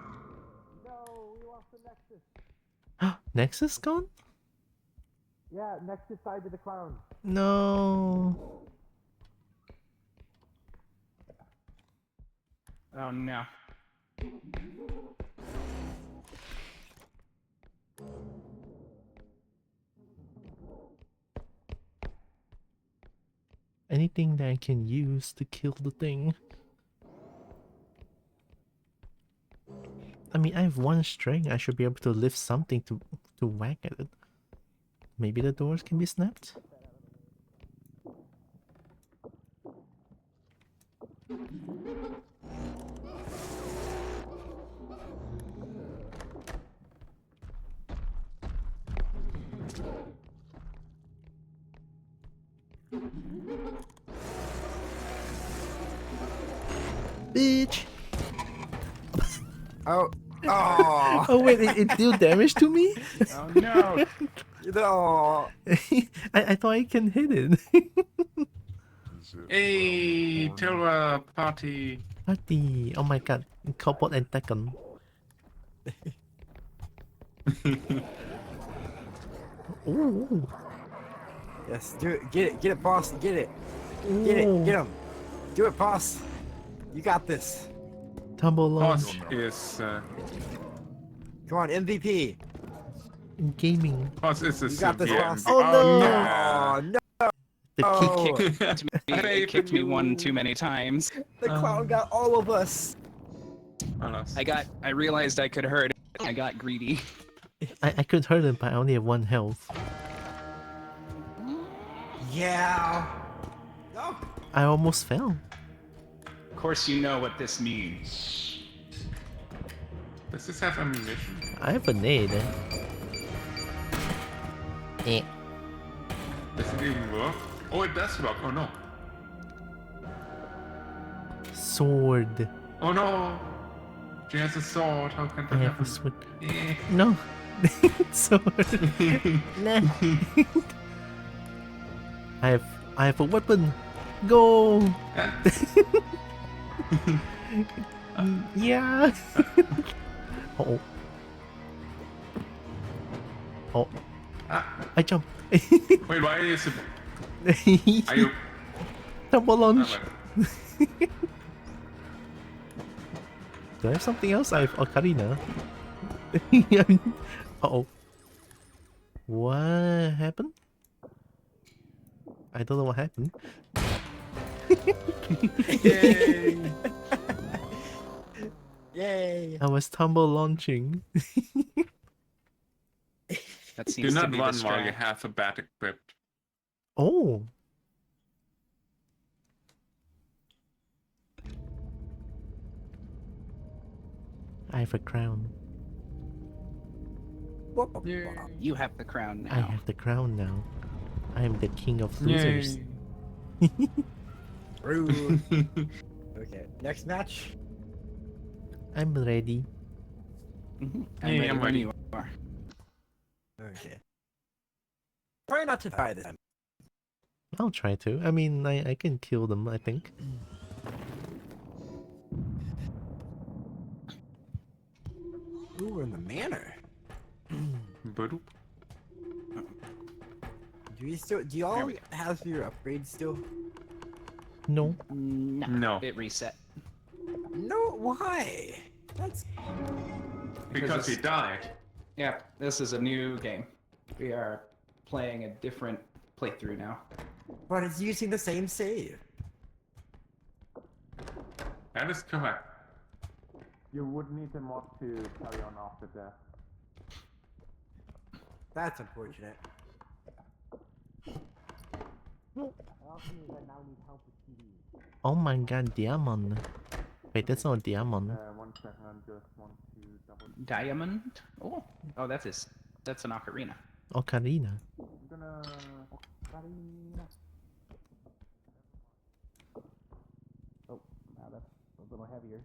No, we lost the Nexus. Nexus gone? Yeah, Nexus side to the clown. No. Oh no. Anything that I can use to kill the thing. I mean, I have one string. I should be able to lift something to whack at it. Maybe the doors can be snapped? Bitch! Oh. Oh. Oh wait, it deal damage to me? Oh no. No. I thought I can hit it. Is it Hey, corn? Tilra party. Party! Oh my god, Kobo and Tekken. Ooh. Yes, do it. Get it, boss. Get it. Get it. Get him. Do it, boss. You got this. Tumble Boss launch. is Come on, MVP. Gaming. boss is a You got this, severe boss. MVP. Oh, no. Oh no! The Oh. kick. It kicked me one too many times. The clown got all of us. Alas. I realized I could hurt it. I got greedy. I could hurt him, but I only have 1 health. Yeah. No. I almost fell. Of course you know what this means. Does this have ammunition? I have a nade. Eh. Does it even work? Oh, it does work. Oh no. Sword. Oh no. She has a sword. How can I that have a happen? sword. Eh. No. Sword. Nah. I have a weapon. Go. Yeah. Oh. Oh. Ah, I jump. wait, why is it? Are you? Tumble launch. Oh, wait. Do I have something else? I have Ocarina. Uh-oh. What happened? I don't know what happened. Yay! Yay. I was tumble launching. That Do seems to not be run the while you strat. have a bat equipped. Oh. I have a crown. You have the crown now. I have the crown now. I am the king of losers. Rude. Okay, next match. I'm ready. Mhm. Yeah, I'm ready I'm when ready. you are. Okay. Try not to die this time. I'll try to. I mean, I can kill them, I think. Ooh, we're in the manor. Badoop. Do y'all have your upgrades still? No. No. No. It reset. No, why? That's Because he it's- died. Yeah, this is a new game. We are playing a different playthrough now. but it's using the same save. That is correct. You would need a mod to carry on after death. That's unfortunate. Oh my god, diamond. Wait, that's not a diamond. 1 second, I just want to double. Diamond? Oh, that's an ocarina. Ocarina. I'm gonna. Oh, wow, that's a little heavier.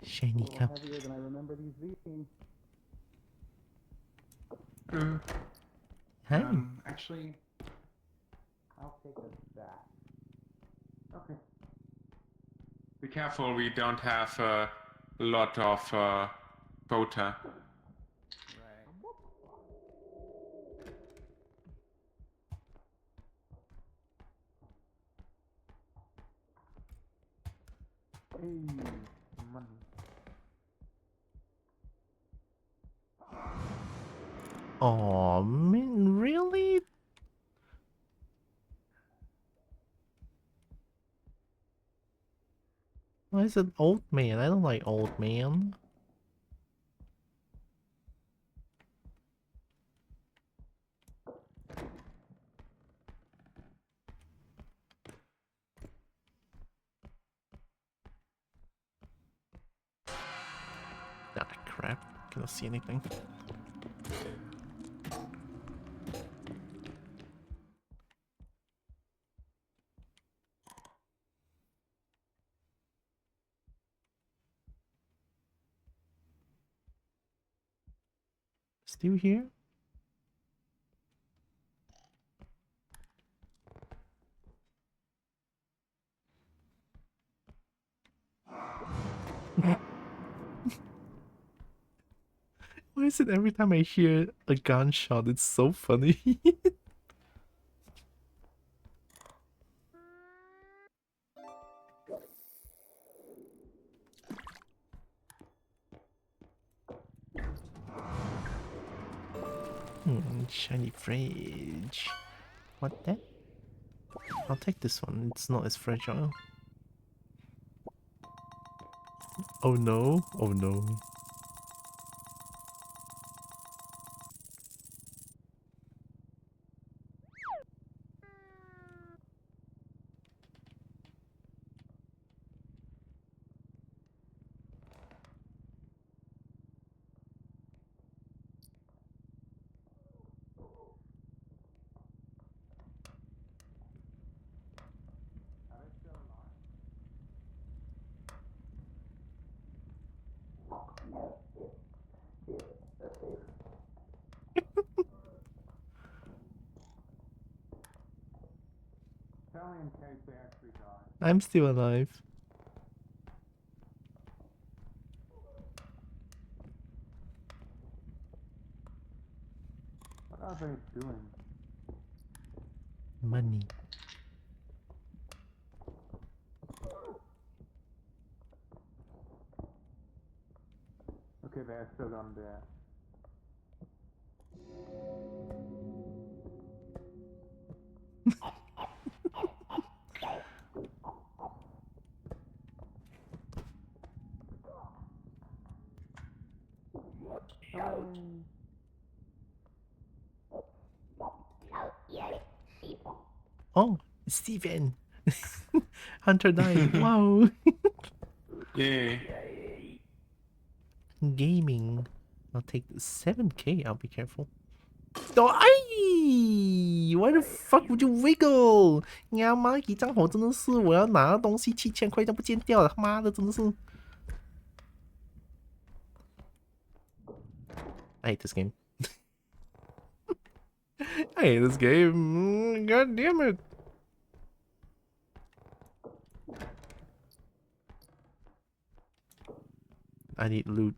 Shiny cup. Heavier than I remember these being. Hey. Actually, I'll take that. Okay. Be careful, we don't have a lot of quota. Right. Hey, money. Oh man, really? Why is it old man? I don't like old man. Ah, crap. Cannot see anything. Still here? Why is it every time I hear a gunshot, it's so funny? Shiny fridge. What that? I'll take this one. It's not as fragile. Oh no. Oh no. Tell me in case they actually die. I'm still alive. What are they doing? Money. Okay, they're still on there. Oh, Steven! Hunter died. Wow. Yay. Gaming. I'll take the 7k. I'll be careful. Oh, ay! Why the fuck would you wiggle? 你他妈一张火真的是，我要拿的东西7000块就不见掉了，他妈的真的是。I hate this game. I hate this game. God damn it. I need loot.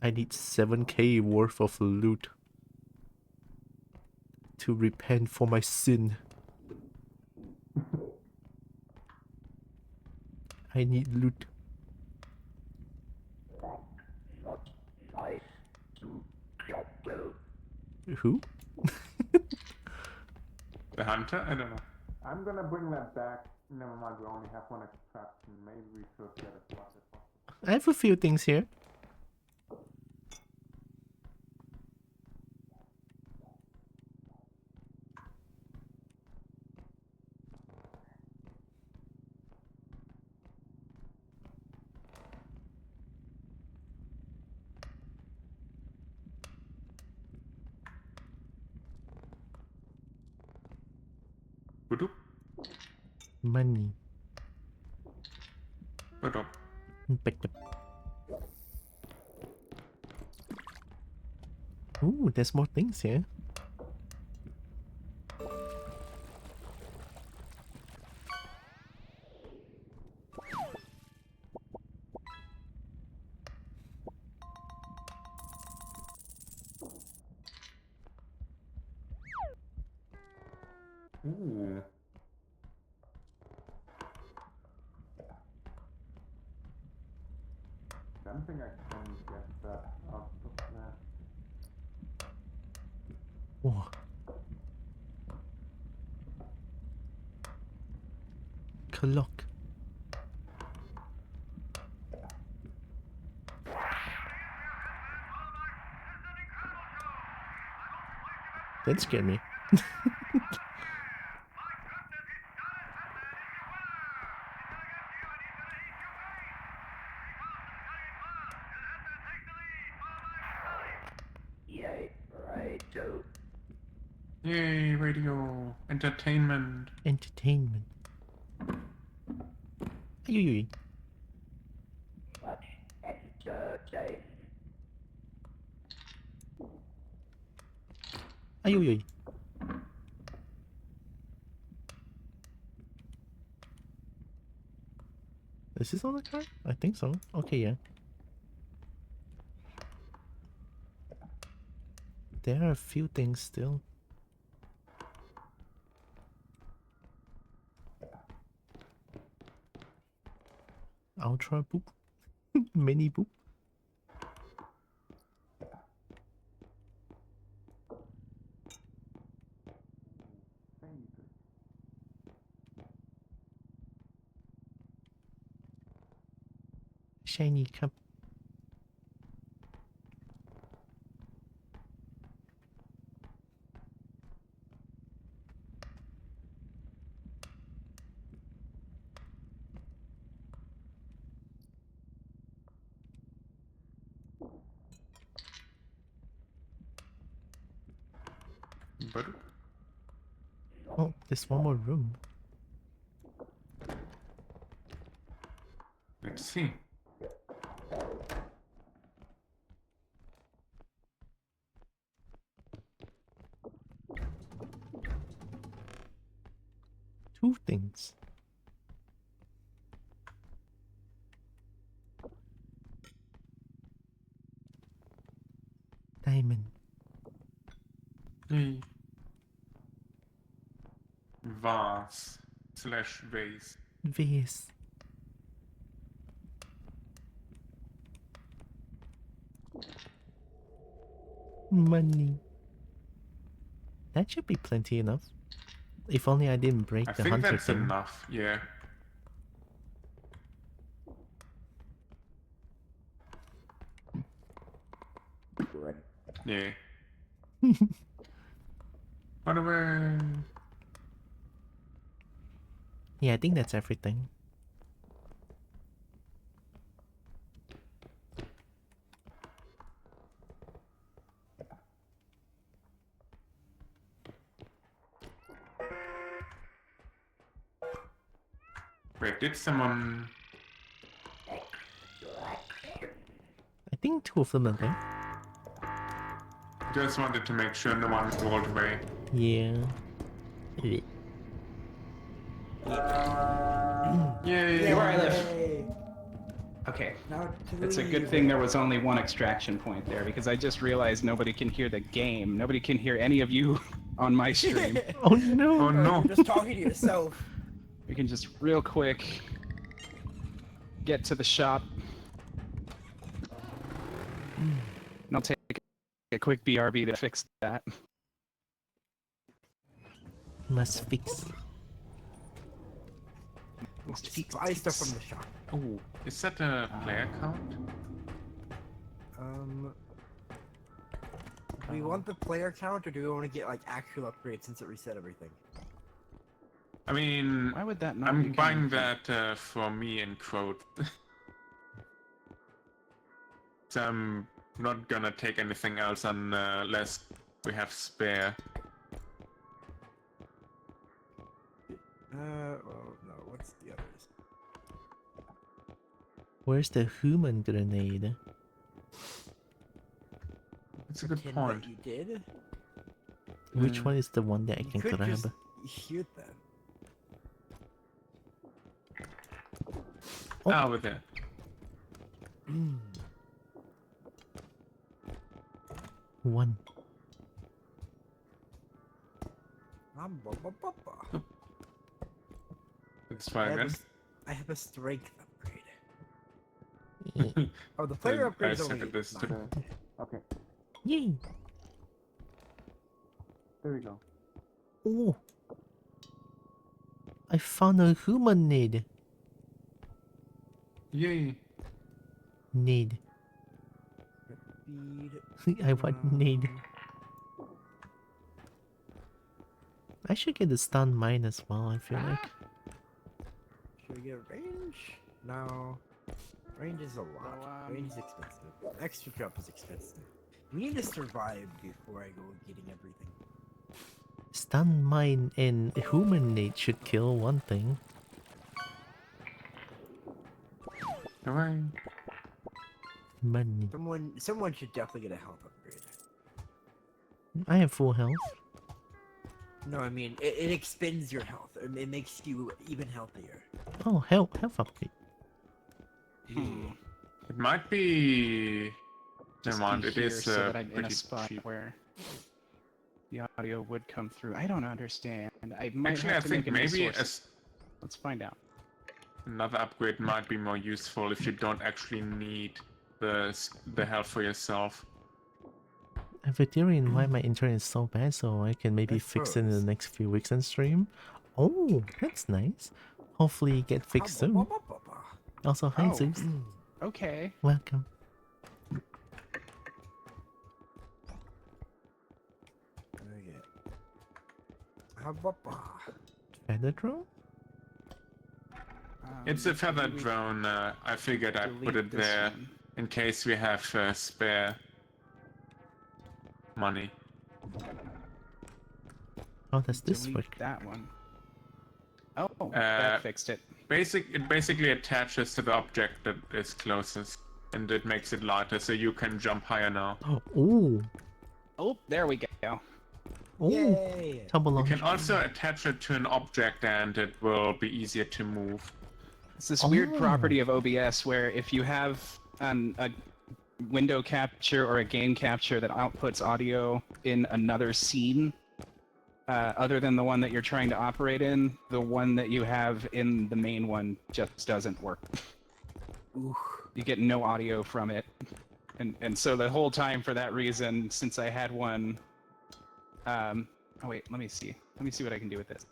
I need 7k worth of loot to repent for my sin. I need loot. Who? The hunter? I don't know. I'm gonna bring that back. Never mind, we only have one extraction. Maybe we should get a slot if possible. I have a few things here. Budu? Money. Budu. Picked up. Ooh, there's more things here. Ooh. I don't think I can get that out of there. Whoa. Clock. That scared me. Yay, radio. Entertainment. Entertainment. Ayuy. Ayuy. Is this on the card? I think so. Okay, yeah. There are a few things still. Ultra boop. Mini boop. Shiny cup. Budu. Oh, there's one more room. Let's see. Two things. Diamond. Yay. Vase slash vase. Vase. Money. That should be plenty enough. If only I didn't break I the think hunter that's thing. enough, yeah. Yeah. Run away. Yeah, I think that's everything. Wait, did someone... I think two of them are there. Just wanted to make sure no one rolled away. Yeah. Yay! Where I live. Okay. Now to It's a good leave. thing there was only one extraction point there, because I just realized nobody can hear the game. Nobody can hear any of you on my stream. Oh no! Oh no! You're just talking to yourself. We can just real quick get to the shop. And I'll take a quick BRB to fix that. Must fix. Buy stuff from the shop. Oh, is that a player count? Do we want the player count, or do we want to get like actual upgrades since it reset everything? I mean, Why would that not I'm be buying coming that for me in quote. So I'm not gonna take anything else unless we have spare. Well, no. What's the others? Where's the human grenade? It's a good Tin point. that you did? Which one is the one that I You can could grab? just shoot them. Oh. Ah, over there. One. Let's try I have, again. I have a strength upgrade. Eh, Oh, the player I upgrade is set only this to 9. Okay. Yay! There we go. Oh! I found a human need. Yay! Need. Speed. I want need. I should get the stun mine as well, I feel like. Should we get range? No. Range is a lot. So, Range is expensive. Extra jump is expensive. We need to survive before I go getting everything. Stun mine and human need should kill one thing. Alright. Money. Someone should definitely get a health upgrade. I have full health. No, I mean it expends your health. It makes you even healthier. Oh, health upgrade. It might be. Never Just mind. be It here is so that I'm in a pretty spot cheap. where the audio would come through. I don't understand. I might Actually, I have to think make a new maybe source. Let's find out. another upgrade might be more useful if you don't actually need the health for yourself. I have a theory in why my internet is so bad, so I can maybe That's fix it in the gross. next few weeks on stream. Oh, that's nice. Hopefully get fixed soon. Also, hi Oh. Zeus. Okay. Welcome. Okay. Hababa. Feather drone? It's a feather maybe we drone. I figured I'd put delete it this there one. in case we have spare money. How does this Delete work? that one. Oh, Uh, that fixed it. It basically attaches to the object that is closest, and it makes it lighter, so you can jump higher now. Oh, Oh, there we go. oh, Yay! tumble You launch. can also attach it to an object, and it will be easier to move. It's this weird Oh. property of OBS where if you have a window capture or a game capture that outputs audio in another scene, other than the one that you're trying to operate in, the one that you have in the main one just doesn't work. Ooh. You get no audio from it. And so the whole time for that reason, since I had one... oh wait, let me see. Let me see what I can do with this.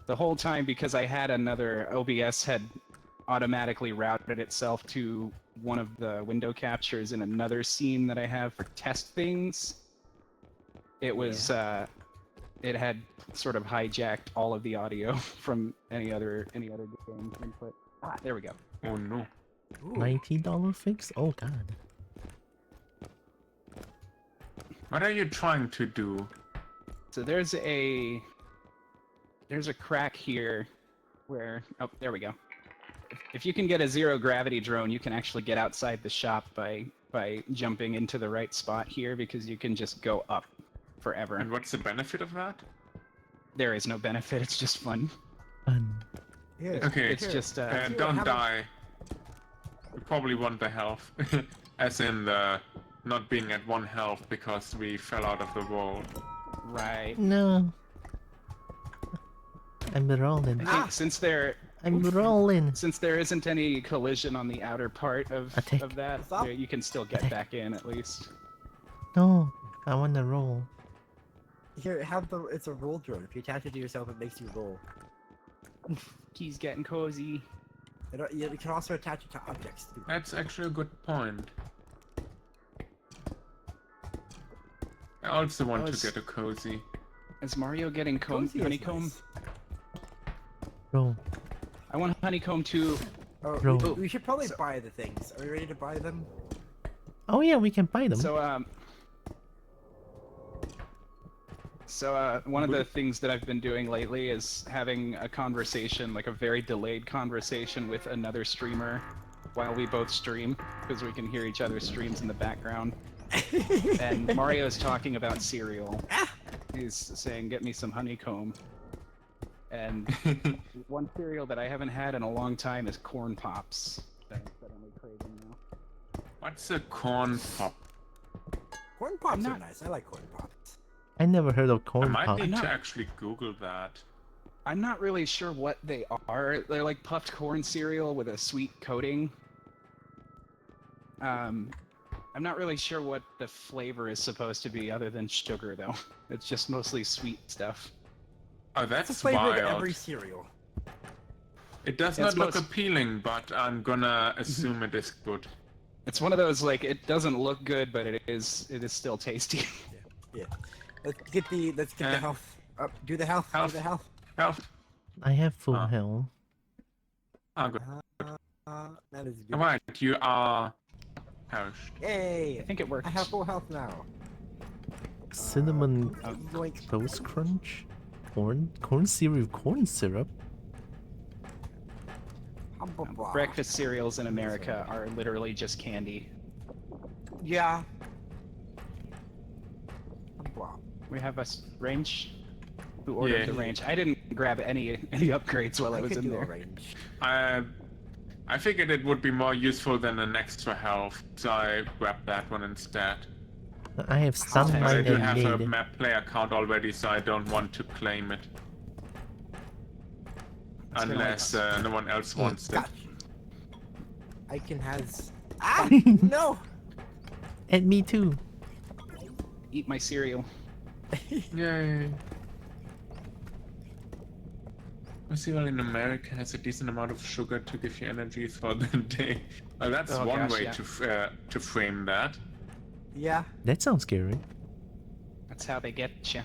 The whole time, because I had another, OBS had automatically routed itself to one of the window captures in another scene that I have for test things. It was, it had sort of hijacked all of the audio from any other game input. Ah, there we go. Oh no. Ooh. $90 fix? Oh god. What are you trying to do? So there's a crack here where, oh, there we go. If you can get a zero gravity drone, you can actually get outside the shop by jumping into the right spot here, because you can just go up forever. And what's the benefit of that? There is no benefit, it's just fun. Fun. Here, Okay. It's just here, Don't have a- die. probably want the health, as in the not being at 1 health because we fell out of the world. Right. No. I'm rolling. I think since there I'm rolling. since there isn't any collision on the outer part of Attack. that, Stop. you can still get Attack. back in at least. No, I wanna roll. Here, have the. It's a roll drone. If you attach it to yourself, it makes you roll. He's getting cozy. You can also attach it to objects too. That's actually a good point. I also want That was- to get a cozy. Is Mario getting Cozy is honeycomb? nice. Roll. I want honeycomb too. Oh, Roll. we should probably buy the things. Are we ready to buy them? Oh yeah, we can buy them. So one of the things that I've been doing lately is having a conversation, like a very delayed conversation with another streamer while we both stream, because we can hear each other's streams in the background. And Mario's talking about cereal. He's saying, "Get me some honeycomb." And one cereal that I haven't had in a long time is corn pops. That I'm suddenly craving now. What's a corn pop? Corn pops not- are nice. I like corn pops. I never heard of I corn might pop. need not- to actually Google that. I'm not really sure what they are. They're like puffed corn cereal with a sweet coating. I'm not really sure what the flavor is supposed to be other than sugar, though. It's just mostly sweet stuff. Oh, It's the that's flavor wild. of every cereal. It does It's not look most- appealing, but I'm gonna assume it is good. It's one of those, like, it doesn't look good, but it is still tasty. Yeah. Let's get the Yeah. health up. Do the health. Health. Do the health. Health. I have full Ah. health. Oh, good. That is good. Alright, you are housed. Yay! I think it works. I have full health now. Cinnamon Yoink. toast crunch? Corn cereal, corn syrup? Breakfast cereals in America are literally just candy. Yeah. We have a range. Who ordered Yeah. the range? I didn't grab any upgrades while I was could in do there. a range. I figured it would be more useful than an extra health, so I grabbed that one instead. I have But sunlight I do and have a mid. map play account already, so I don't want to claim it. It's been Unless no one else wants it. Gotcha. I can has. Ah! No! And me too. Eat my cereal. Yay. My cereal in America has a decent amount of sugar to give you energy for the day. Well, that's Oh, one gosh, way yeah. to frame that. Yeah. That sounds scary. That's how they get you.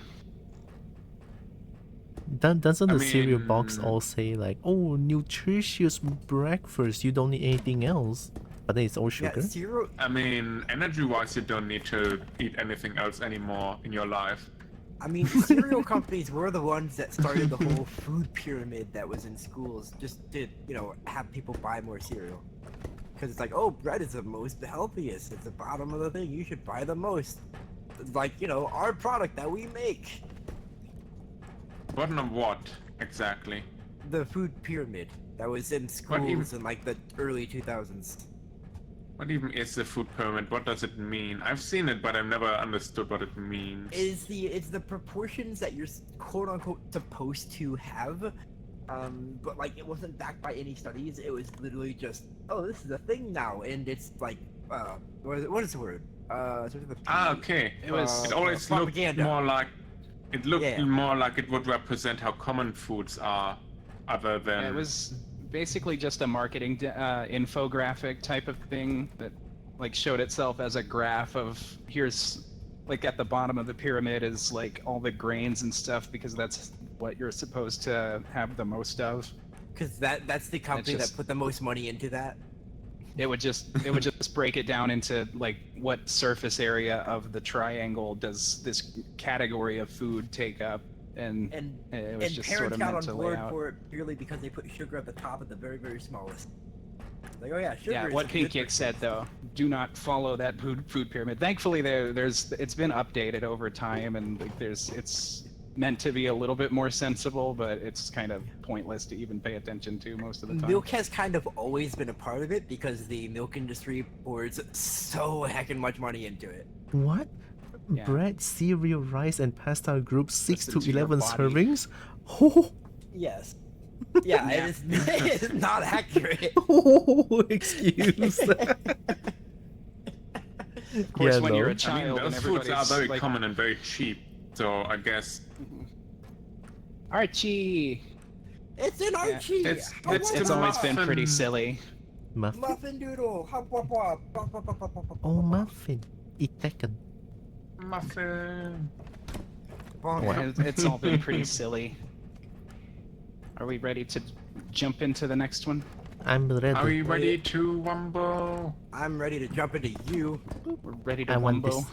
Doesn't I the cereal box mean- all say like, "Oh, nutritious breakfast. You don't need anything else," but then it's all Yeah, sugar. zero. I mean, energy-wise, you don't need to eat anything else anymore in your life. I mean, cereal companies were the ones that started the whole food pyramid that was in schools, just to, have people buy more cereal. Because it's like, oh, bread is the most healthiest. It's the bottom of the thing. You should buy the most. It's like, our product that we make. Bottom of what, exactly? The food pyramid that was in What even- schools in like the early 2000s. What even is the food pyramid? What does it mean? I've seen it, but I've never understood what it means. It's the proportions that you're quote unquote supposed to have, but like it wasn't backed by any studies. It was literally just, oh, this is a thing now, and it's like, what is the word? Starts with a P. Okay. It was- It always looked propaganda. more like it looked Yeah. more like it would represent how common foods are, other than It was basically just a marketing infographic type of thing that like showed itself as a graph of here's like at the bottom of the pyramid is like all the grains and stuff because that's what you're supposed to have the most of. Because that's the company just- that put the most money into that. It would just break it down into like what surface area of the triangle does this category of food take up, and And it was and just parents sort of got meant on to lay board out. for it purely because they put sugar at the top at the very, very smallest. Like, oh yeah, sugar Yeah, is what good Pink for Kick said though, do not follow that food pyramid. Thankfully, it's been updated over time, and like, meant to be a little bit more sensible, but it's kind of pointless to even pay attention to most of the time. Milk has kind of always been a part of it because the milk industry pours so heckin' much money into it. What? Yeah. Bread, cereal, rice, and pasta group 6 Listen to to your 11 body. servings? Oh, Yes. Yeah, Yeah. it is not accurate. oh, excuse. Of course, Yeah, when you're no. a I mean, child and those foods are everybody's very like, common and very cheap, so I guess Archie! It's an Archie. It's- Oh, it's what It's the the- always been pretty muffin. silly. Muffin? Muffin doodle. Hop, wop, wop. Pop, pop, pop, pop, pop, pop, Oh, pop. muffin. Itaken. muffin. Bonk. What? It's all been pretty silly. Are we ready to jump into the next one? I'm ready. Are we ready to wumble? I'm ready to jump into you. We're ready to I want wumbo.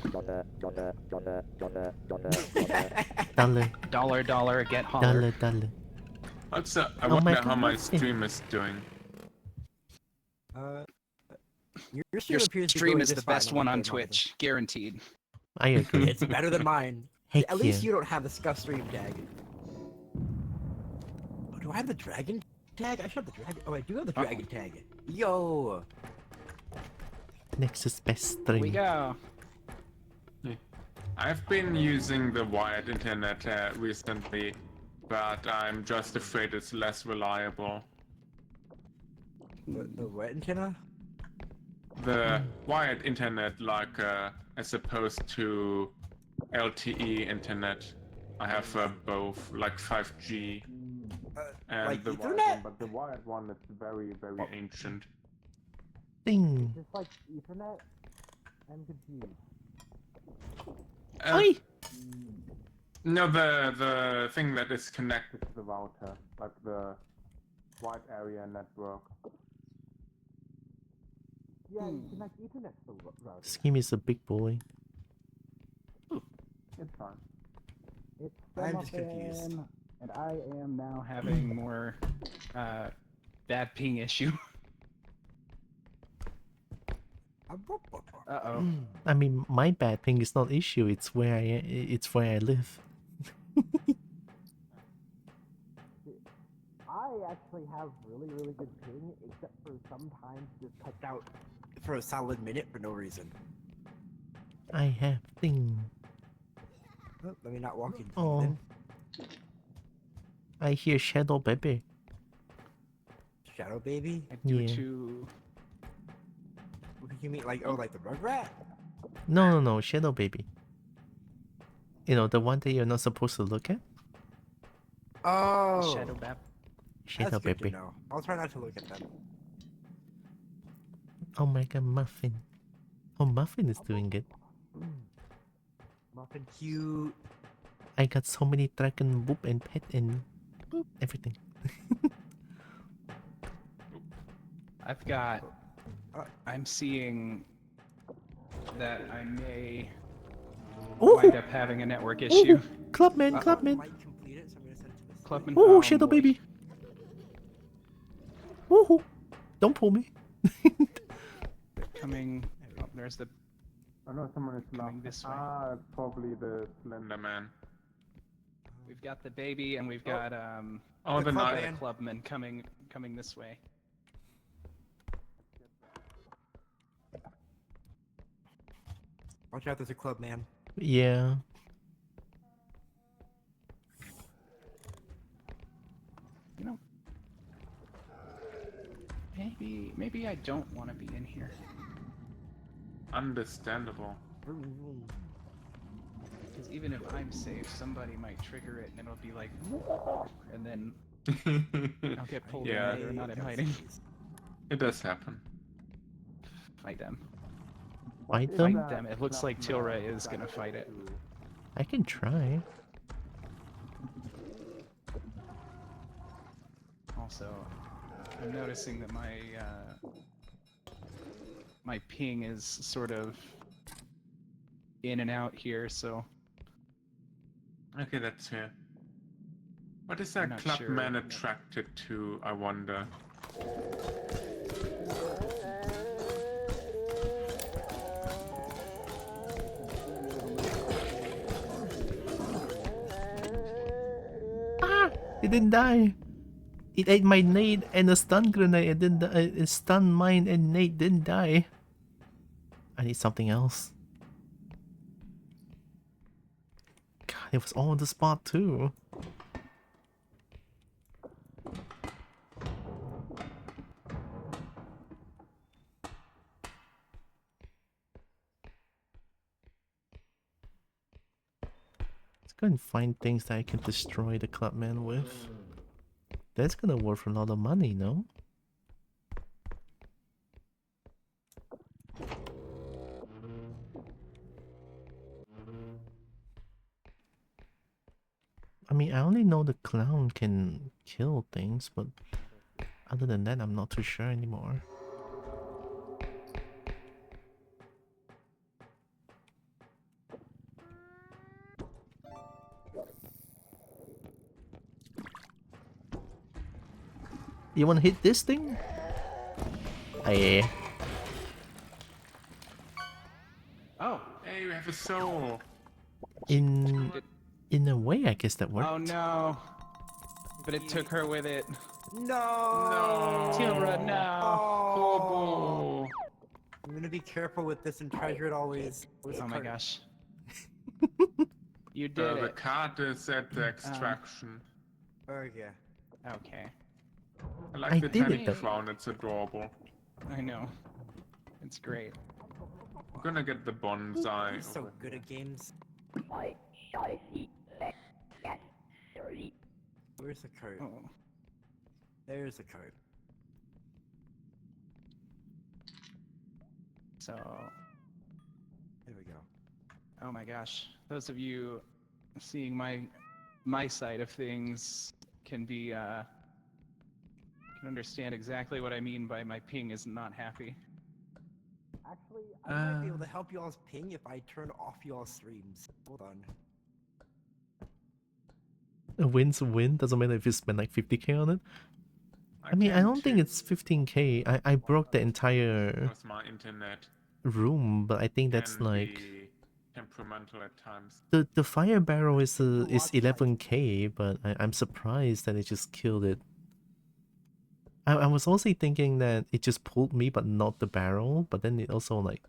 Dollar, Dollar, get holler. dollar. Also, I Oh my wonder how God, my muffin. stream is doing. Your stream Your appears to be stream going is the just fine. best I'm one not on gonna bother. Twitch, guaranteed. I agree. It's better than mine. Heck At least yeah. you don't have the scuff stream tag. Oh, do I have the dragon tag? I should have the dragon. Oh, I do have the dragon tag. Yo. Nexus best Here stream. we go. I've been using the wired internet recently, but I'm just afraid it's less reliable. The what antenna? The wired internet, like as opposed to LTE internet, I have both, like 5G and like the wired Ethernet? one, but the wired one is very, very ancient. Ding. Just like Ethernet? I'm confused. Oi! No, the thing that is connected to the router, like the wide area network. Yeah, you connect Ethernet to the router. Scheme is a big boy. It's fine. I'm just confused. And I am now having more bad ping issue. Uh-oh. I mean, my bad ping is not issue. It's where I live. I actually have really, really good ping, except for sometimes it just cuts out for a solid minute for no reason. I have thing. Oh, let me not walk into Oh. then. I hear Shadow Baby. Shadow baby? Due Yeah. to What do you mean, like, oh, like the Rugrat? No, Shadow Baby. You know, the one that you're not supposed to look at? Oh, Shadow Bap. Shadow that's good to Baby. know. I'll try not to look at them. Oh my god, Muffin. Oh, Muffin is doing good. Muffin cute. I got so many dragon boop and pet and boop, everything. I've got. I'm seeing that I may Ooh, wind up having a network issue. Clubman, I Clubman. might complete it, so I'm gonna send it to the Clubman. Ooh, Oh, Shadow boy. Baby. Woohoo! Don't pull me. Coming. Oh, there's the. Oh no, someone is Coming laughing. this way. Ah, it's probably the Slender Man. We've got the baby, and we've got Oh, The the Club knife. Man. Clubman coming this way. Watch out, there's a club man. Yeah. You know. Maybe I don't want to be in here. Understandable. Because even if I'm safe, somebody might trigger it, and it'll be like, and then I'll get pulled Yeah. in. They're not in hiding. It does happen. Fight them. Fight Fight them? them. It looks like Tilra is gonna fight it. I can try. Also, I'm noticing that my ping is sort of in and out here, so Okay, that's fair. What is I'm that not club sure. man attracted to, I wonder? It didn't die. It ate my nade and a stun grenade. It didn't. It stunned mine and nade didn't die. I need something else. God, it was all on the spot too. Let's go and find things that I can destroy the clubman with. That's gonna worth a lot of money, no? I mean, I only know the clown can kill things, but other than that, I'm not too sure anymore. You wanna hit this thing? Oh, yeah. Oh. Hey, we have a soul. In a way, I guess that worked. Oh no. But it took her with it. No. Tilra, no. Kobo. I'm gonna be careful with this and treasure it always. Where's the Oh my cart? gosh. You did The it. card is at the extraction. Okay. Okay. I like I the did tiny it though. crown, it's adorable. I know. It's great. I'm gonna get the bonsai. I'm so over good here. at games. Where's the cart? Oh. There's the cart. So, There we go. oh my gosh. Those of you seeing my side of things can be can understand exactly what I mean by my ping is not happy. Actually, I might be able to help y'all's ping if I turn off y'all's streams. Hold on. A win's a win, doesn't matter if you spend like 50k on it. I mean, I don't think it's 15k. I broke the entire With my internet room, but I think that's can like be temperamental at times. the fire barrel is watch that. 11k, but I'm surprised that it just killed it. I was also thinking that it just pulled me, but not the barrel. But then it also like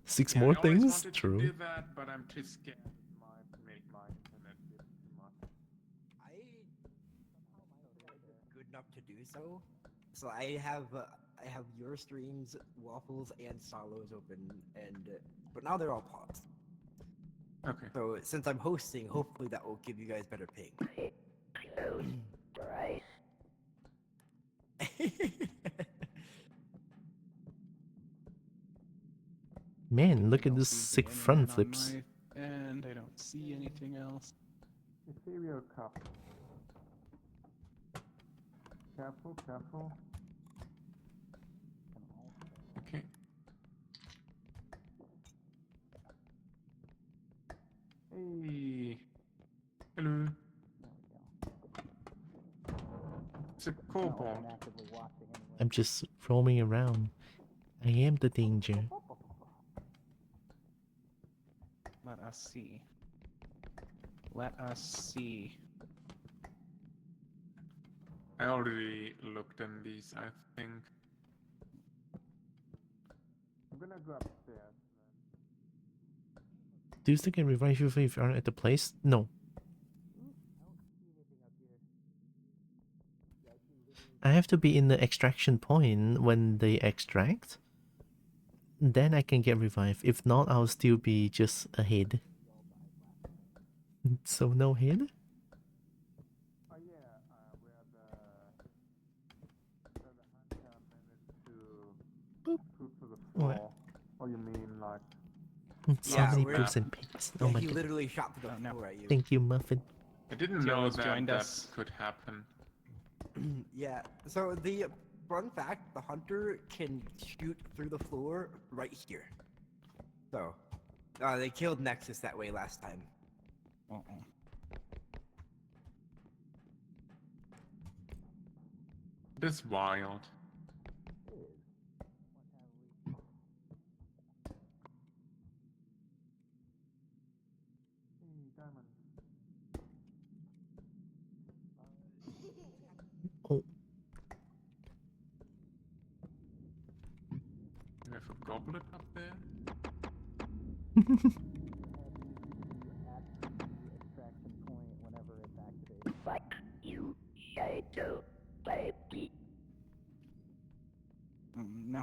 six Yeah, more I always things. wanted True. to do that, but I'm too scared. It might make my internet dip too much. I somehow my internet is good enough to do so. So I have your streams, Waffles, and Solos open, and but now they're all paused. Okay. So since I'm hosting, hopefully that will give you guys better ping. Man, look at Don't this see the sick front internet on flips. my end. I don't see anything else. Ethereal cup. Careful, careful. Okay. Hey. Hello. It's a Kobo. I'm just roaming around. I am the danger. Let us see. Let us see. I already looked in these, I think. I'm gonna go upstairs. Do you still get revive you if you aren't at the place? No. I have to be in the extraction point when they extract. Then I can get revived. If not, I'll still be just ahead. So no head? Oh yeah, where the hunter managed to Boop. poop to the What? floor. Oh, you mean like? So Yeah, many we're- poops and pigs. Yeah, Oh my he god. literally shot to the Oh, no. floor at you. Thank you, Muffin. I didn't Teal know has that joined that us. could happen. Yeah. So the fun fact: the hunter can shoot through the floor right here. So they killed Nexus that way last time. Uh-uh. This wild. we have a goblet up there? No.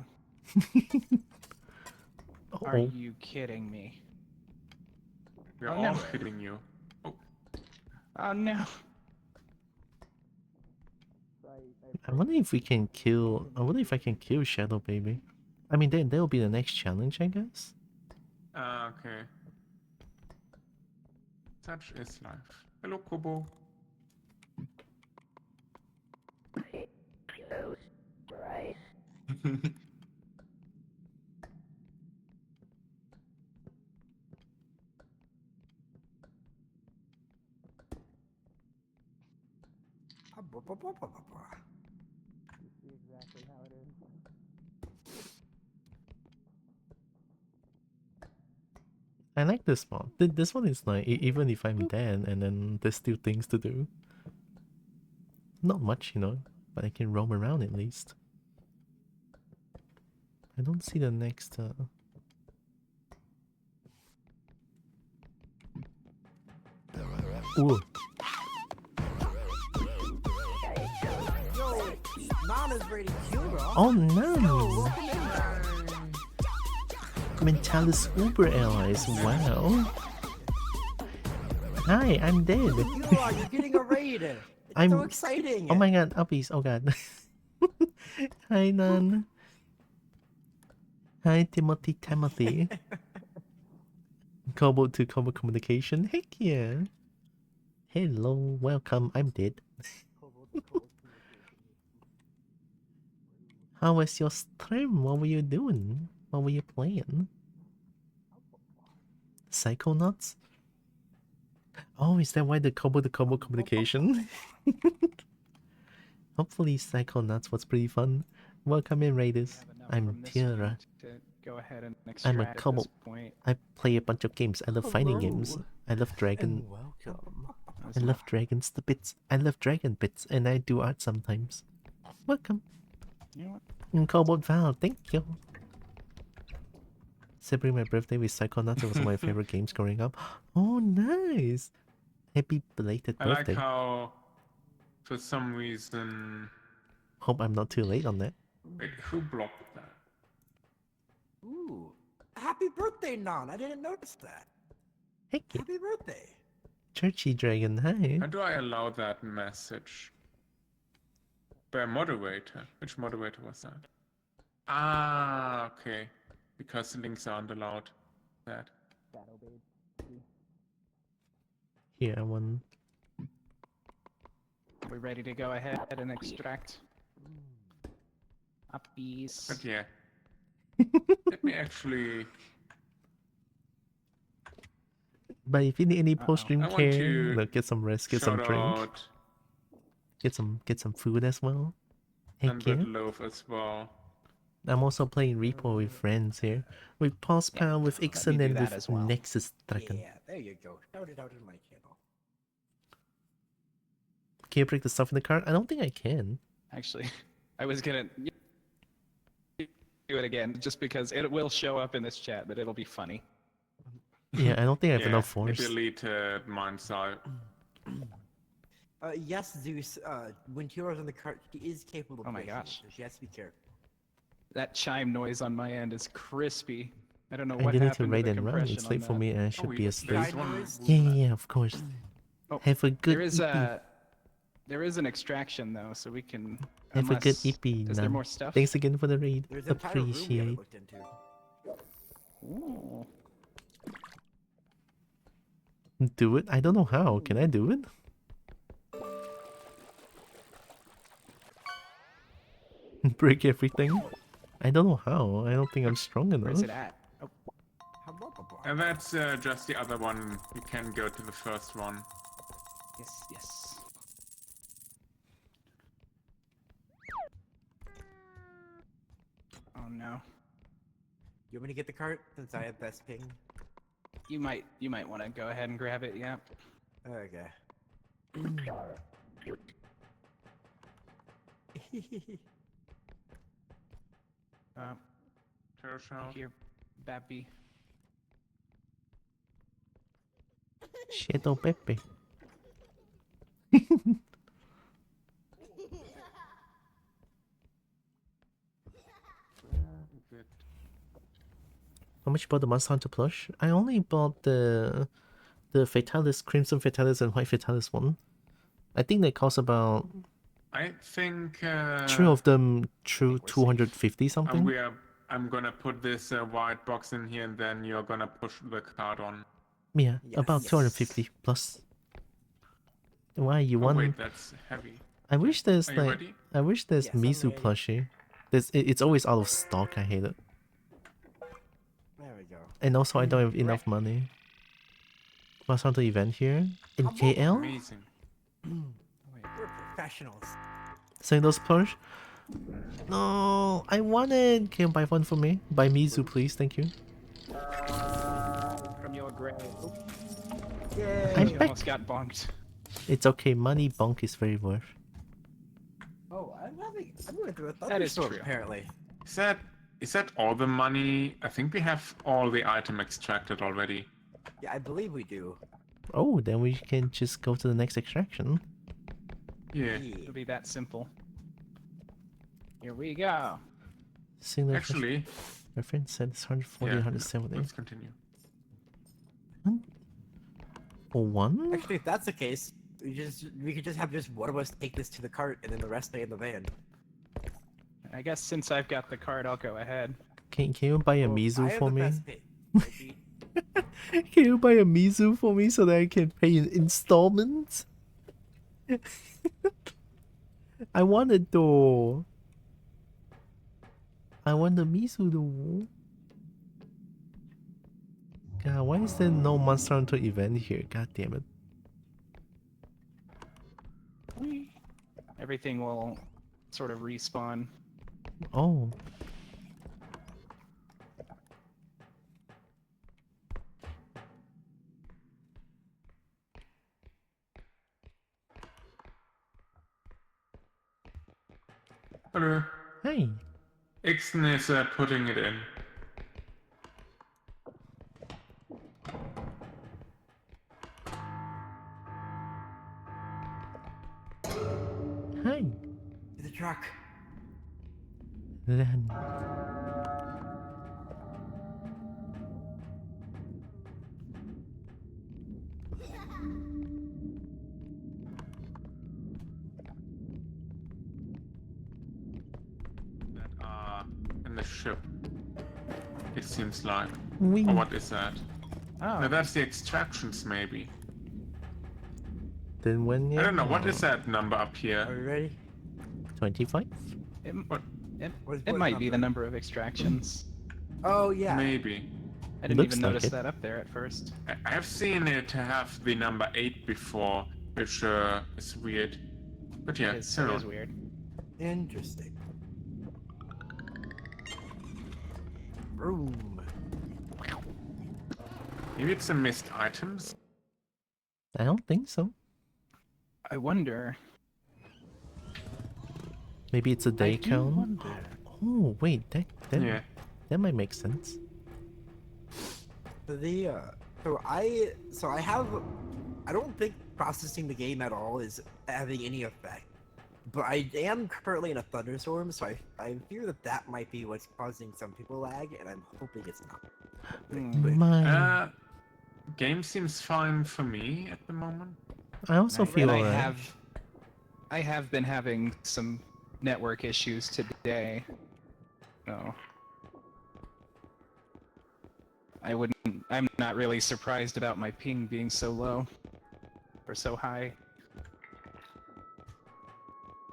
Uh-oh. Are you kidding me? We're Oh, all no. kidding you. Oh, Oh no. I wonder if we can kill. I wonder if I can kill Shadow Baby. I mean, then that'll be the next challenge, I guess. okay. Such is life. Hello, Kobo. I like this one. This one is like, even if I'm dead and then there's still things to do. Not much, you know, but I can roam around at least. I don't see the next. Ooh. Yo, Nana's ready to kill her. Oh no! Welcome in, Nana. Mentalis Uber allies. Wow. Hi, I'm dead. You're getting a raid. It's I'm- so exciting. Oh my god, uppies. Oh god. Hi, Nan. Hi, Timothy. Kobo to Kobo communication. Heck yeah. Hello, welcome. I'm dead. How was your stream? What were you doing? What were you playing? Psychonauts? Oh, is that why the Kobo to Kobo communication? Hopefully Psychonauts was pretty fun. Welcome in, Raiders. Have enough I'm from this Tiara. one to go ahead and I'm a extract at Kobo. this point. I play a bunch of games. I love fighting games. Hello. I love dragon. And welcome. I love dragons to bits. I love dragon bits, and I do art sometimes. Welcome. You know what? And Cobalt Val, thank you. Celebrating my birthday with Psychonauts was one of my favorite games growing up. Oh, nice. Happy belated I like birthday. how, for some reason, Hope I'm not too late on that. wait, who blocked that? Ooh. Happy birthday, Nan. I didn't notice that. Heck yeah. Happy birthday. Churchy Dragon, hi. How do I allow that message? By a moderator. Which moderator was that? Ah, okay. Because links aren't allowed. That. Here, I want. We ready to go ahead and extract? Uppies. But yeah. Let me actually. But if you need any post-stream I want care, to you know, get some rest, get some shout drink, out get some food as well. Heck yeah. Undead Loaf as well. I'm also playing Repo with friends here. With Pulse Yeah, Power, with let me Ixon, do and that with as well. Nexus Dragon. Yeah, there you go. Shout it out in my channel. Can you break the stuff in the cart? I don't think I can. Actually, I was gonna do it again just because it will show up in this chat, but it'll be funny. Yeah, I don't think I have Yeah, enough it force. deleted mine, so Yes, Zeus, when Tiara's on the cart, she is capable of Oh my breaking it, gosh. so she has to be careful. That chime noise on my end is crispy. I don't know I what do need to happened to raid the and run. compression It's on late for that. me and I should be there's asleep. one. Yeah, of course. Oh, Have a good there is EP. there is an extraction though, so we can. Have a good unless- EP, Is there Nan. more stuff? Thanks again for the raid. There's an entire room we haven't Appreciate. looked into. Ooh. Do it? I don't know how. Can I do it? Break everything? I don't know how. I don't think I'm strong Where's enough. it at? Oh, And that's just the other one. You can go to the first one. yes, yes. Oh no. You want me to get the cart since I have best ping? You might want to go ahead and grab it. Yeah. Okay. fair shout. Here, Bappy. Shadow Pepe. How much you bought the Monster Hunter plush? I only bought the Fatalis, Crimson Fatalis and White Fatalis one. I think they cost about I think. three of them through we're safe. 250 something. I'm gonna put this white box in here, and then you're gonna push the card on. Yeah, Yes. about 250 plus. Why you Oh want? wait, that's heavy. I wish there's Are you like ready? I wish there's Yes, I'm Mizu ready. plushie. It's always out of stock. I hate it. There we go. And also I don't have enough Right. money. Monster Hunter event here in Come on. KL. Amazing. We're professionals. Saying those plush. No, I want it. Can you buy one for me? Buy Mizu, please. Thank you. From your grave. Yay! I'm You back. almost got bonked. It's okay. Money bonk is very worth. Oh, I'm going through a That is thunderstorm true. apparently. Is that all the money? I think we have all the item extracted already. Yeah, I believe we do. Oh, then we can just go to the next extraction. Yeah. It'll be that simple. Here we go. Single Actually, my friend said it's 140, yeah, 170. let's continue. For one? Actually, if that's the case, we could just have just one of us take this to the cart and then the rest stay in the van. I guess since I've got the card, I'll go ahead. Can you buy a Well, I Mizu have for the me? best pay. Maybe. Can you buy a Mizu for me so that I can pay in installments? I want it though. I want the Mizu though. God, why is there no Monster Hunter event here? God damn it. Everything will sort of respawn. Oh. Hello. Hey. Ixon is putting it in. Hi. To the truck. Then. That are in the ship. It seems like. Wing. Or what is that? Oh, No, that's the extractions, maybe. Then when you I don't know. What is that number up Are here? we ready? 25? it, What? What it might be the number of extractions. Oh yeah. Maybe. I didn't Looks even like notice it. that up there at first. I have seen it have the number 8 before, which is weird. But yeah, It is weird. Interesting. Room. maybe it's a missed items. I don't think so. I wonder. Maybe it's a day I do count. wonder. Oh wait, that Yeah. that might make sense. The so I don't think processing the game at all is having any effect. But I am currently in a thunderstorm, so I fear that might be what's causing some people lag, and I'm hoping it's not. Hmm. My, Game seems fine for me at the moment. I also Right, feel And alright. I have been having some network issues today. So I'm not really surprised about my ping being so low or so high.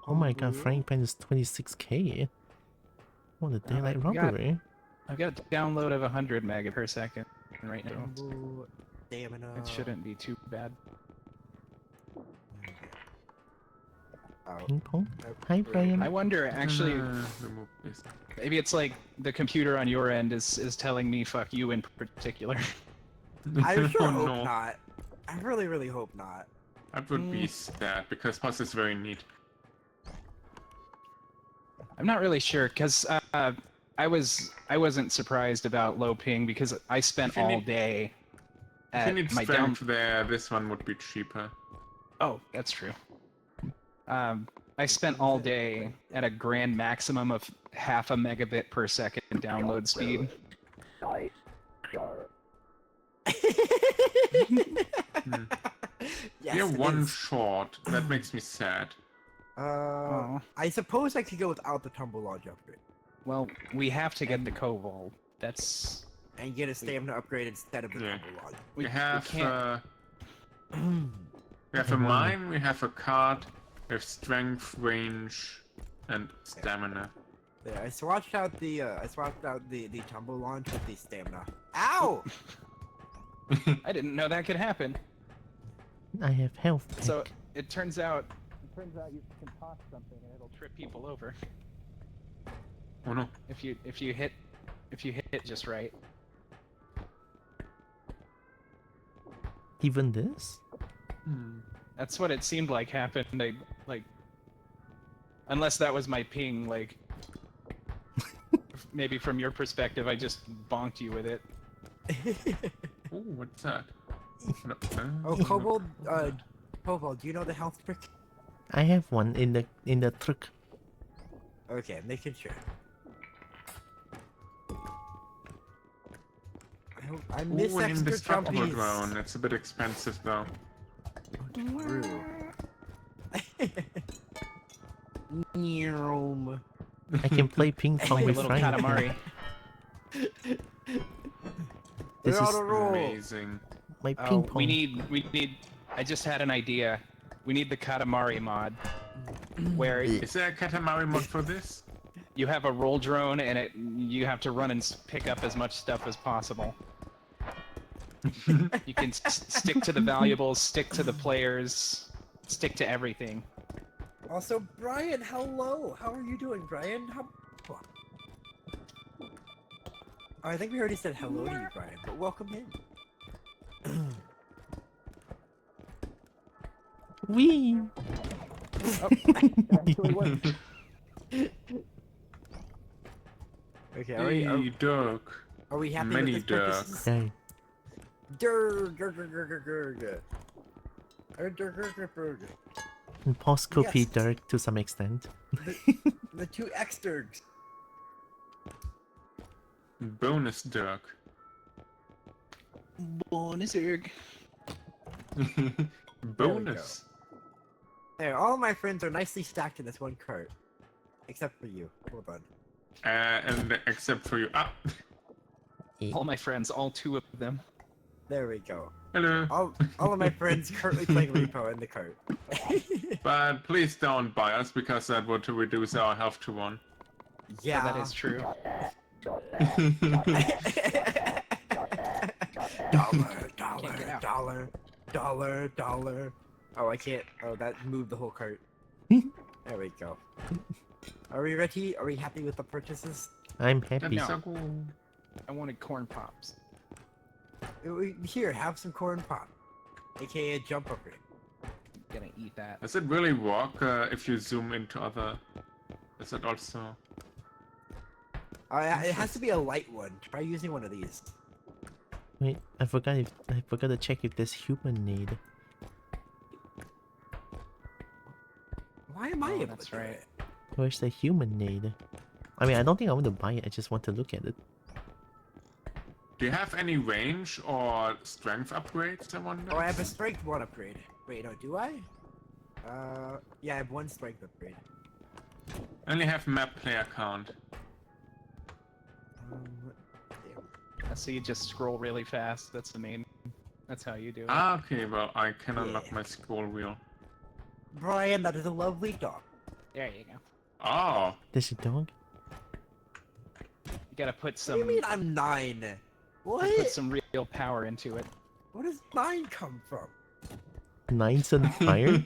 Oh my god, frying pan is 26k. What a daylight I got- robbery. I've got a download of 100 meg per second right now. Ooh, damn it! It shouldn't be too bad. Oh, Ping pong? nope. Hi Brian. I wonder, actually, Remove this. maybe it's like the computer on your end is telling me fuck you in particular. I sure Oh, hope no. not. I really, really hope not. That would be sad because Pus is very neat. I'm not really sure, because I wasn't surprised about low ping because I spent If you all need- day If at you need my down. strength there, this one would be cheaper. Oh, that's true. I spent all day at a grand maximum of half a megabit per second download speed. Nice. Sure. Yes, You're it one is. short. That makes me sad. Oh. I suppose I could go without the tumble launch upgrade Well, we have to get the Kobo. That's and get a stamina upgrade instead of the Yeah. tumble launch. We have can't. we have a mine, we have a card, we have strength, range, and stamina. Yeah, I swapped out the tumble launch with the stamina. Ow! I didn't know that could happen. I have health pack. So it turns out you can toss something and it'll trip people over Oh no. if you hit it just right. Even this? That's what it seemed like happened. Unless that was my ping, like maybe from your perspective, I just bonked you with it. Oh, what's that? No, Oh, Kobo, Kobo, do you know the health trick? I have one in the truck. Okay, making sure. I miss Ooh, an extra indestructible jumpies. drone. It's a bit expensive though. True. Neom. I can play ping pong Like a with little frying pan. Katamari. This We're on is a roll. Amazing. my Oh, ping pong. we need. I just had an idea. We need the Katamari mod, where Is there a Katamari mod for this? you have a roll drone and you have to run and pick up as much stuff as possible. You can stick to the valuables, stick to the players, stick to everything. Also, Brian, hello. How are you doing, Brian? I think we already said hello to you, Brian, but welcome in. Wee! Okay, Hey, duck. are we happy Many with this ducks. purchases? Hey, and pause copy Yes. Dirk to some extent. The two X-Durgs. Bonus duck. Bonus erg. Bonus. There, all of my friends are nicely stacked in this one cart. Except for you. Hold on. And except for you. Ah. All my friends, all two of them. There we go. Hello. All of my friends currently playing Repo in the cart. But please don't buy us because that would reduce our health to 1. Yeah. That is true. Dollar. Oh, I can't. Oh, that moved the whole cart. There we go. Are we ready? Are we happy with the purchases? I'm happy. No. So cool. I wanted corn pops. Here, have some corn pop. AKA a jump upgrade. Gonna eat that. Does it really work if you zoom into other? Is it also? It has to be a light one. Try using one of these. Wait, I forgot to check if there's human need. Why am I Oh, able that's to do right. it? Where's the human need? I mean, I don't think I want to buy it. I just want to look at it. Do you have any range or strength upgrades? I wonder. Oh, I have a strength 1 upgrade. Wait, no, do I? Yeah, I have 1 strength upgrade. I only have map player count. Damn. So you just scroll really fast. That's the main. That's how you do it. Ah, okay. Well, I can unlock Yeah. my scroll wheel. Brian, that is a lovely dog. There you go. Oh, There's a dog? You gotta put What do some. you mean I'm 9? Put What? some real power into it. Where does 9 come from? Nines on fire?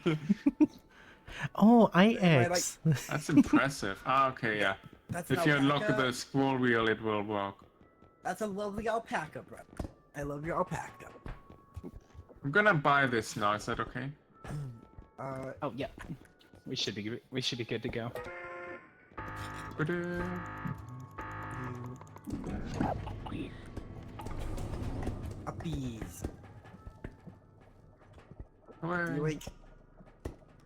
Oh, I IX! that's impressive. Ah, okay, yeah. That's If an you unlock alpaca. the scroll wheel, it will work. That's a lovely alpaca, bro. I love your alpaca. I'm gonna buy this now. Is that okay? Oh yeah. We should be good to go. Ta-da. Uppies. Hooray. Yoink.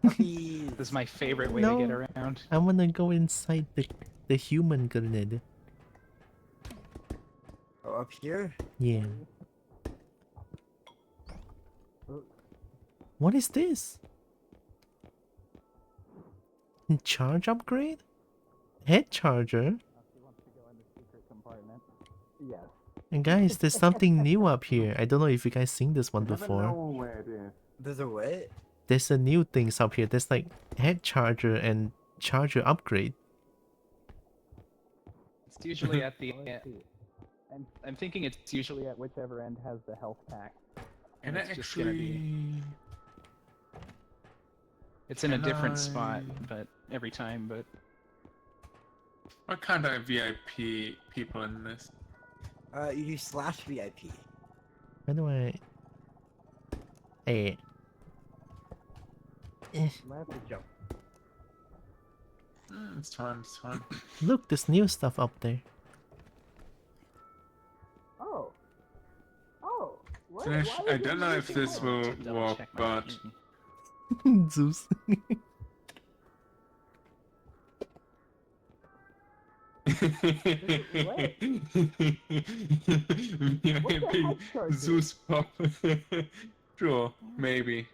Uppies. This is my favorite way to get No. around. I wanna go inside the human grenade. Oh, up here? Yeah. What is this? Charge upgrade? Head charger? Yes. And guys, there's something new up here. I don't know if you guys seen this one before. where it is. There's a what? There's a new things up here. There's like head charger and charger upgrade. It's usually at the end. I'm thinking it's usually at whichever end has the health pack. Can And I it's just gonna be. actually... It's in a Can different spot, I- but every time. But What kind of VIP people in this? You do /VIP. How do I... Hey. Might have to jump. It's fine, it's fine. Look, there's new stuff up there. Oh. Oh. What? Finish. Why I is don't it know if using this that? will double work, check my but machine. Zeus. VIP charger? Zeus pop. Sure, maybe.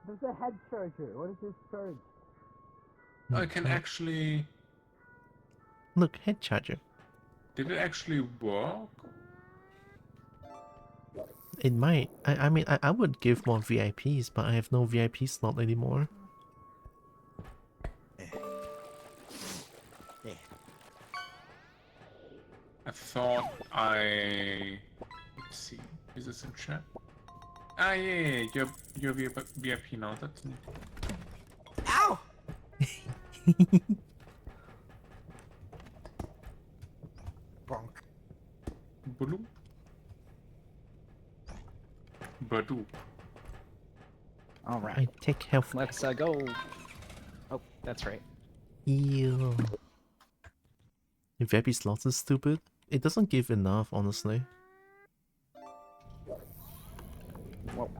There's a head charger. What is this charge? I can actually. Look, head charger. Did it actually work? It might. I mean, I would give more VIPs, but I have no VIP slot anymore. I thought I. Let's see. Is this in chat? Ah, yeah. You're VIP now. That's neat. Ow! Bonk. Bulu. Badu. All right, I take health. let's go. Oh, that's right. Ew. If VIP slots is stupid, it doesn't give enough, honestly. Whoa.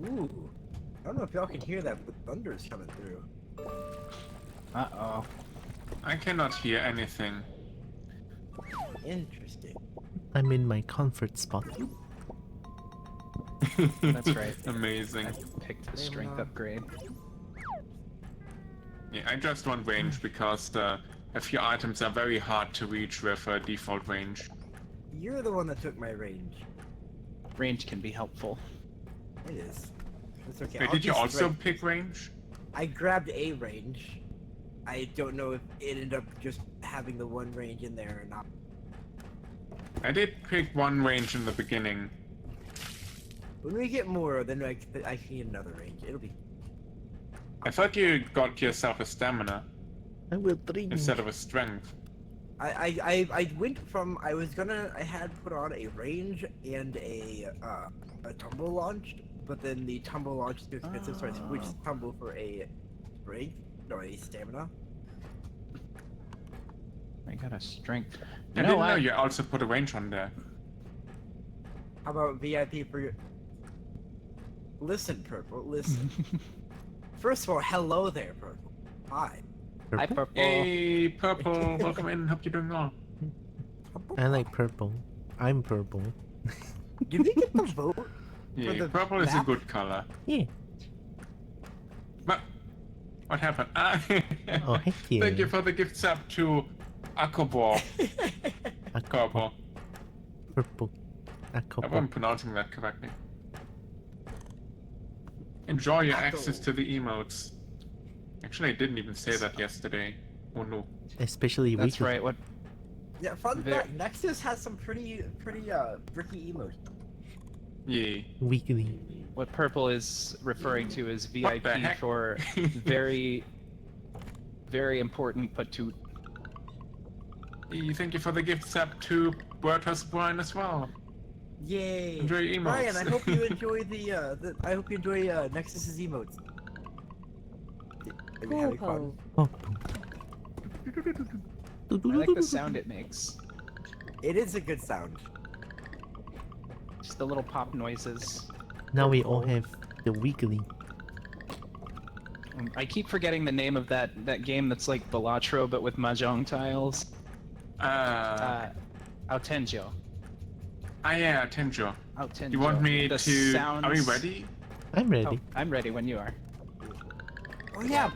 Ooh. I don't know if y'all can hear that, but thunder's coming through. Uh oh. I cannot hear anything. Interesting. I'm in my comfort spot. That's right. Amazing. I picked the strength upgrade. Yeah, I just want range because a few items are very hard to reach with default range. You're the one that took my range. Range can be helpful. It is. It's okay. Wait, I'll did you do also strength. pick range? I grabbed a range. I don't know if it ended up just having the one range in there or not. I did pick one range in the beginning. When we get more, then I can get another range. It'll be. I thought you got yourself a stamina I will drink. instead of a strength. I went from I had put on a range and a tumble launch, but then the tumble launch is too expensive, so I switched tumble for a strength, no, a stamina. I got a strength. I didn't know you also put a range on there. How about VIP for your? Listen, Purple. Listen. First of all, hello there, Purple. Hi. Hi, purple. Hey, Purple, welcome in. Hope you're doing well. I like purple. I'm purple. Did we get the vote? Yeah, the purple is a map? good color. Yeah. But what happened? Ah, Oh, heck yeah. Thank you for the gift sub to Kobo. A Kobo. purple. A I hope I'm couple. pronouncing that correctly. Enjoy your access to the emotes. Actually, I didn't even say that yesterday. Oh no. Especially That's weekly. right. What? Yeah, fun There- fact. Nexus has some pretty bricky emotes. Yay. Weekly. What purple is referring to is What the VIP heck? for very, very important patoot. Thank you for the gift sub to Bertus Brian as well. Yay! Enjoy your emotes. Brian, I hope you enjoy I hope you enjoy Nexus's emotes. Are you having fun? Oh, I like the sound it makes. It is a good sound. Just the little pop noises. Now we all have the wiggly. I keep forgetting the name of that game that's like Balatro but with mahjong tiles. Autenjo. Yeah, Tenjo. Autenjo. You want me The to... sounds... Are we ready? I'm ready. Oh, I'm ready when you are. Oh yeah,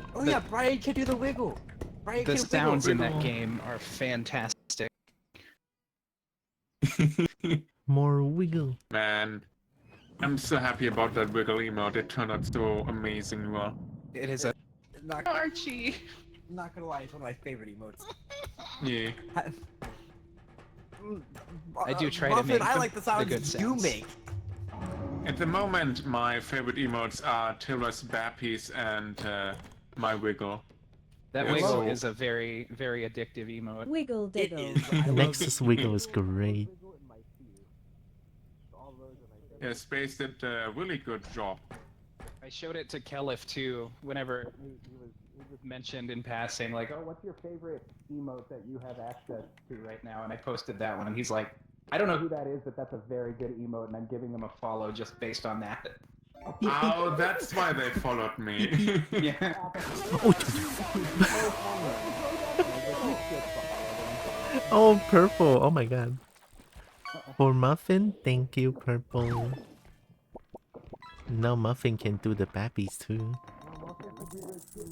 Brian can do the wiggle. Brian The can sounds in wiggle. that game are fantastic. More wiggle. Man, I'm so happy about that wiggle emote. It turned out so amazing well. It is a Not, Archie. not gonna lie, it's one of my favorite emotes. Yeah. I do try to Muffin, make I the- like the the sounds good you sounds. make. At the moment, my favorite emotes are Tilra's Bappies and my wiggle. That Yeah, wiggle so- is a very, very addictive emote. Wiggle It diggle. is. I love Nexus wiggle is great. Yeah, Space did a really good job. I showed it to Kelif too, whenever he was mentioned in passing, like, oh, what's your favorite emote that you have access to right now? And I posted that one, and he's like, I don't know who that is, but that's a very good emote, and I'm giving them a follow just based on that. Oh, that's why they followed me. Yeah. Oh, purple. Oh my god. For Muffin, thank you, purple. Now Muffin can do the babbies too.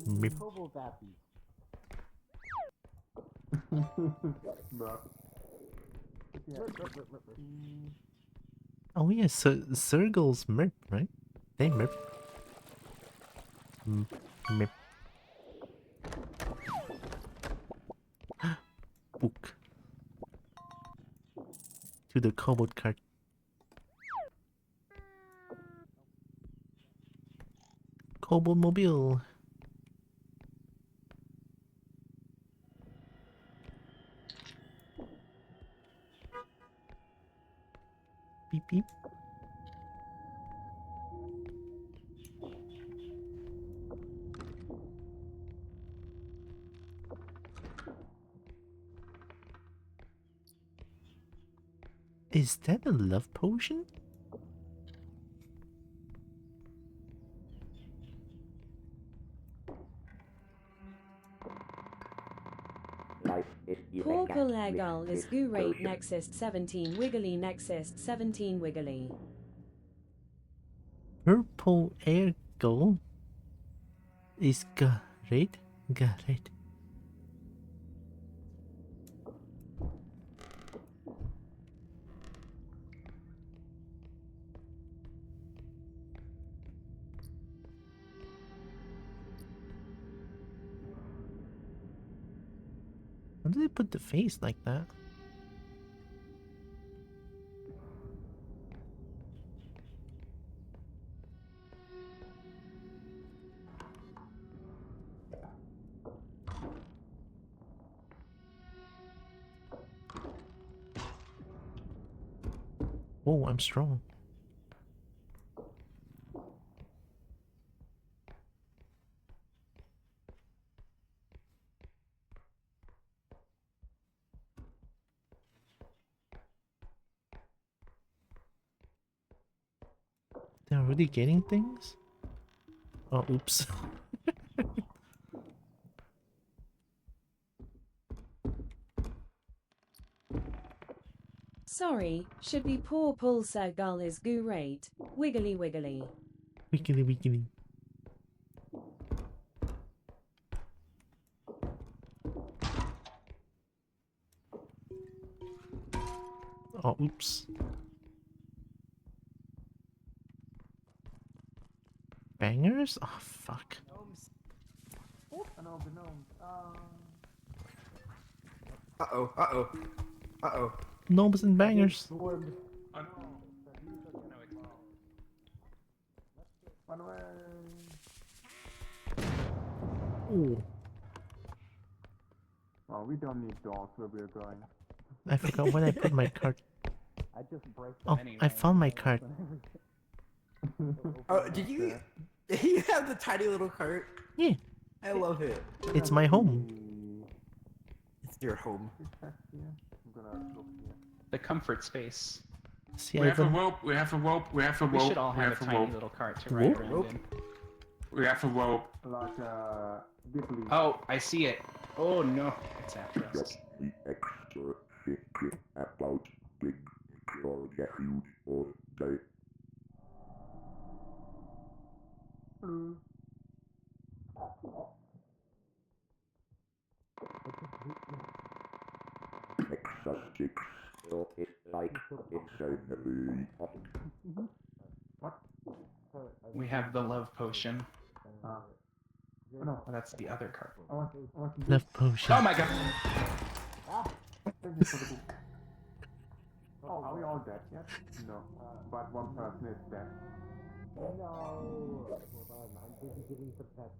Mip. Oh yeah, Circle's Mip, right? They Mip. Mip. Book. To the Kobo card. Kobo Mobile. Beep beep. Is that a love potion? Purple Legal is Gurate Nexus 17 Wiggly Nexus 17 Wiggly. Purple air goal is great. Great. How do they put the face like that? Oh, I'm strong. They're already getting things? Oh, oops. Sorry, should be Purple Legal is Gurate. Wiggly Wiggly. Wiggly wiggly. Oh, oops. Bangers? Oh, fuck. Uh-oh, uh-oh, uh-oh. Gnomes and bangers. Oh, Oh, we don't need doors where we're going. I forgot when I put my card. I just break them Oh, anyway. I found my card. Oh, did you... You have the tiny little cart? Yeah, I love it. it's my home. your home. I'm gonna look here. The comfort space. See, We have a Ivan. rope. We have a rope. We have a rope. We should all we have a have tiny rope. little cart to ride around Rope? in. We have a rope. Like a Ghibli. Oh, I see it. Oh no, it's after us. The extra thinking about things you'll get used all day. Extra sticks, so it's like insanely hot. We have the love potion. No, that's the other cart. Left potion. Oh my god! Oh, are we all dead yet? No. But one person is dead. No. Hold on, I'm busy giving some pets.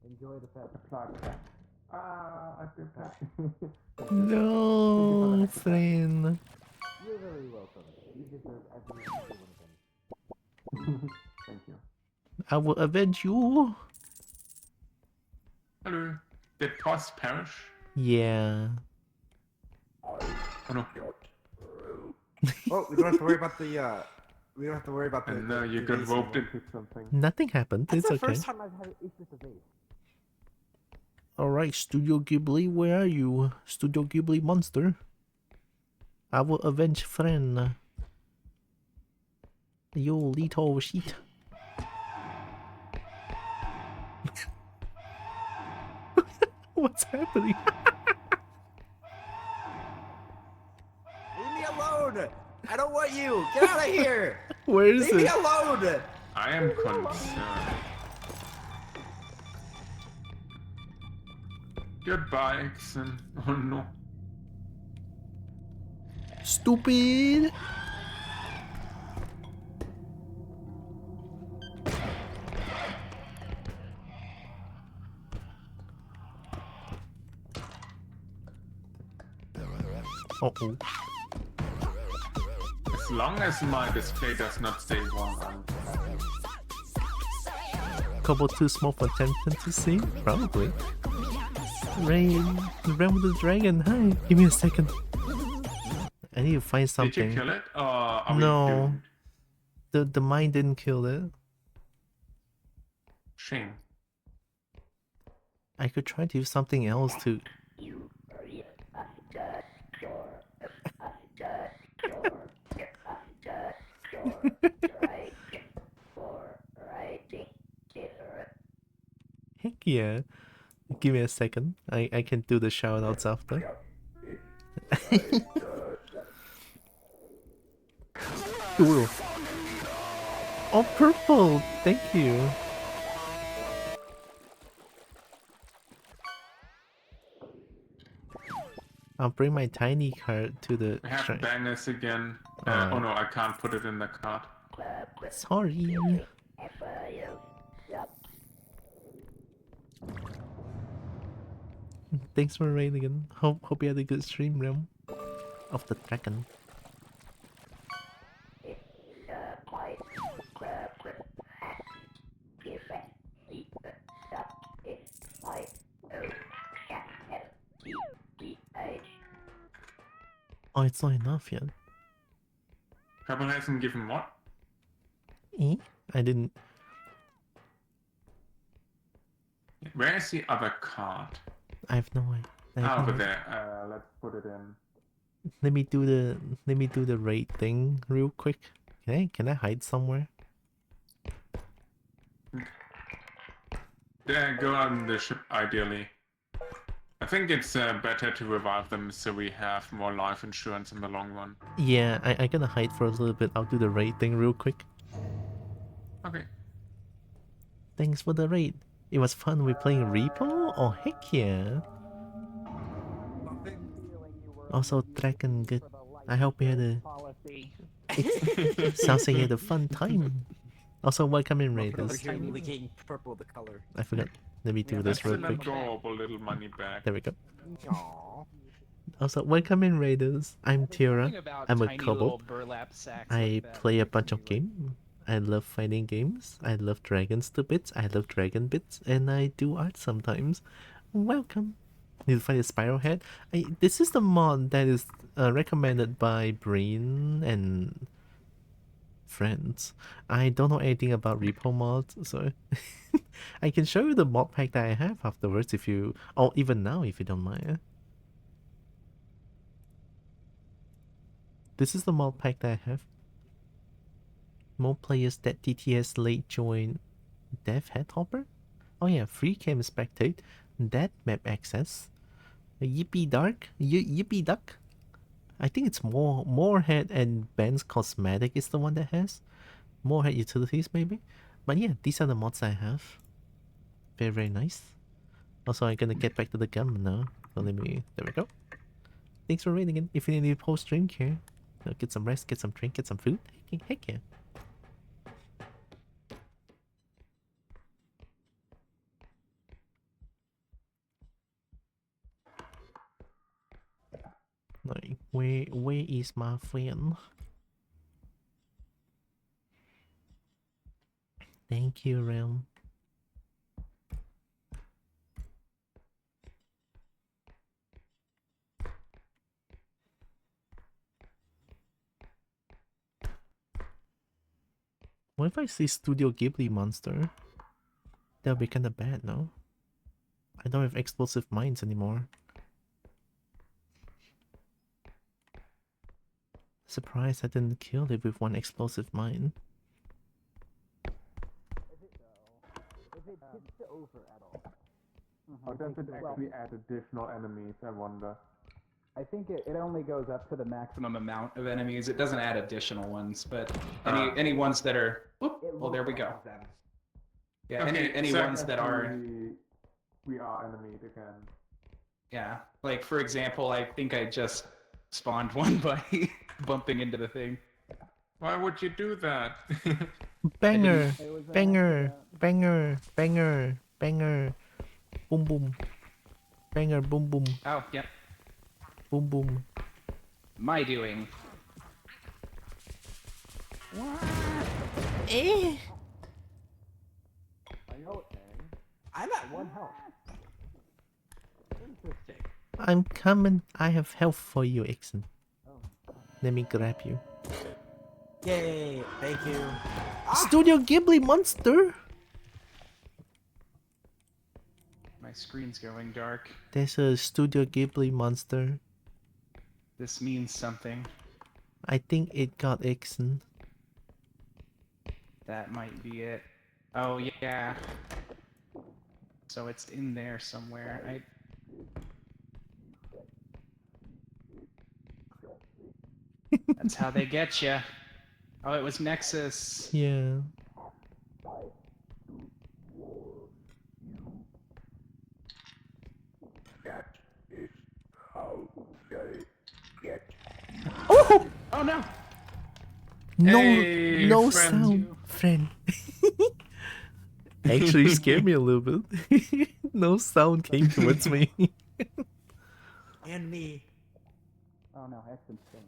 Enjoy the pet. Apply. I feel bad. No, friend. You're very welcome. You deserve every single one of them. Thank you. I will avenge you. Hello. Did Poss perish? Yeah. Oh no. Oh, we don't have to worry about the. We don't have to worry about the. And now you the got vase roped anymore. into something. Nothing happened. That's It's the okay. first time I've had issues with vase. Alright, Studio Ghibli, where are you? Studio Ghibli monster. I will avenge friend. You little shit. What's happening? Leave me alone! I don't want you! Get out of here! Where is Leave me it? alone! I am concerned. Goodbye, Ixen. Oh no. Stupid! Uh-oh. As long as my display does not say wrong, I'm happy. Kobo too small for Tempton to see? Probably. Rain, the realm of the dragon. Hi, give me a second. I need to find Did something. you kill it, or are we No, doomed? the mine didn't kill it. Shame. I could try to use something else to. Heck yeah. Give me a second. I can do the shout outs after. Ooh. Oh, purple! Thank you. I'll bring my tiny card to the We have shrine. bangers again. Alright. Oh no, I can't put it in the cart. Sorry. Thanks for raiding again. Hope you had a good stream, Realm of the Dragon. Oh, it's not enough yet. Purple hasn't given what? Eh? I didn't. Where is the other card? I have no idea. I have no Over idea. there. Let's put it in. Let me do the raid thing real quick. Can I hide somewhere? There, go on the ship ideally. I think it's better to revive them so we have more life insurance in the long run. Yeah, I gonna hide for a little bit. I'll do the raid thing real quick. Okay. Thanks for the raid. It was fun. We playing Repo? Oh heck yeah! Also, Dragon good. I hope you had a. Sounds like you had a fun time. Also, welcome in Over raiders. here licking purple the color. I forgot. Let me do Yeah, this that's real an quick. adorable little money bag. There we go. Aww. Also, welcome in raiders. I'm Tira. Something about I'm a tiny Kobo. little burlap sacks I like that. play a bunch of games. I love fighting games. I love dragons to bits. I love dragon bits, and I do art sometimes. Welcome. Need to find a spiral head. This is the mod that is recommended by Breen and friends. I don't know anything about repo mods, so I can show you the mod pack that I have afterwards if you, or even now if you don't mind. This is the mod pack that I have. More players that TTS late join Dev Headhopper. Oh yeah, free cam spectate, that map access, Yippee Dark, Yippee Duck. I think it's Morehead and Ben's Cosmetic is the one that has. Morehead Utilities maybe. But yeah, these are the mods I have. Very, very nice. Also, I'm gonna get back to the gun now. So let me, there we go. Thanks for raiding in. If you need post stream care, get some rest, get some drink, get some food. Heck yeah. Like, where is my friend? Thank you, Realm. What if I say Studio Ghibli monster? That'll be kinda bad, no? I don't have explosive mines anymore. Surprised I didn't kill it with one explosive mine. If it gets to over at all. Or does it actually add additional enemies, I wonder? I think it only goes up to the maximum amount of enemies. It doesn't add additional ones, but any ones that are... Whoop, well, there we go. Yeah, Okay, any so ones that are... We are enemies again. Yeah, like for example, I think I just spawned one by bumping into the thing. Why would you do that? Banger! Banger! Banger! Banger! Banger! Boom boom. Banger boom boom. Oh, yep. Boom boom. My doing. Eh! I'm at 1 health. Interesting. I'm coming. I have health for you, Ixen. Let me grab you. Yay! Thank you. Studio Ghibli monster! My screen's going dark. There's a Studio Ghibli monster. This means something. I think it got Ixen. That might be it. Oh, yeah. So it's in there somewhere. That's how they get you. Oh, it was Nexus. Yeah. Oh! Oh no! No, Hey, no friend. sound, friend. Actually scared me a little bit. No sound came towards me. And me. Oh no, Exon's still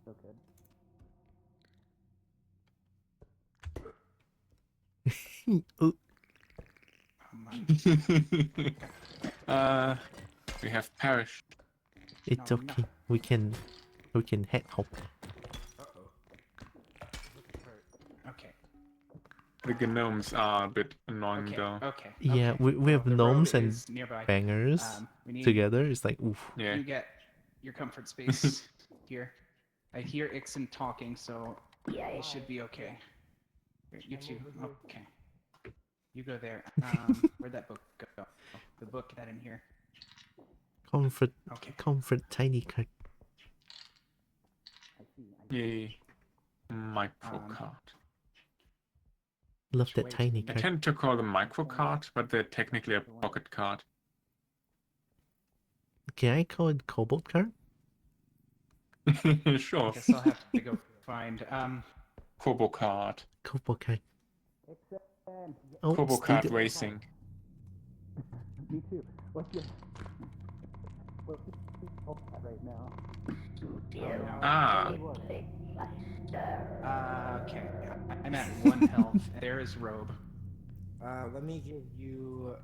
good. Oh, We have perished. it's No, okay. We can head hop. Okay. The gnomes are a bit annoying Okay. though. Okay. Yeah, okay. we have The road gnomes and is nearby. bangers We need together. It's like oof. Yeah. You get your comfort space here. I hear Ixen talking, so it should be okay. Here, you two. Okay. You go there. Where'd that book go? The book, get that in here. Comfort, Okay. comfort, tiny cut. Yay. Micro card. Love that Wait. tiny I cut. tend to call them micro card, but they're technically a pocket card. Can I call it cobalt card? Sure. Guess I'll have to go find. Kobo card. Cobalt card. Oh, Kobo card Studio- racing. Me too. What's your right now? Ah. Okay. I'm at 1 health. There is Robe. Let me give you.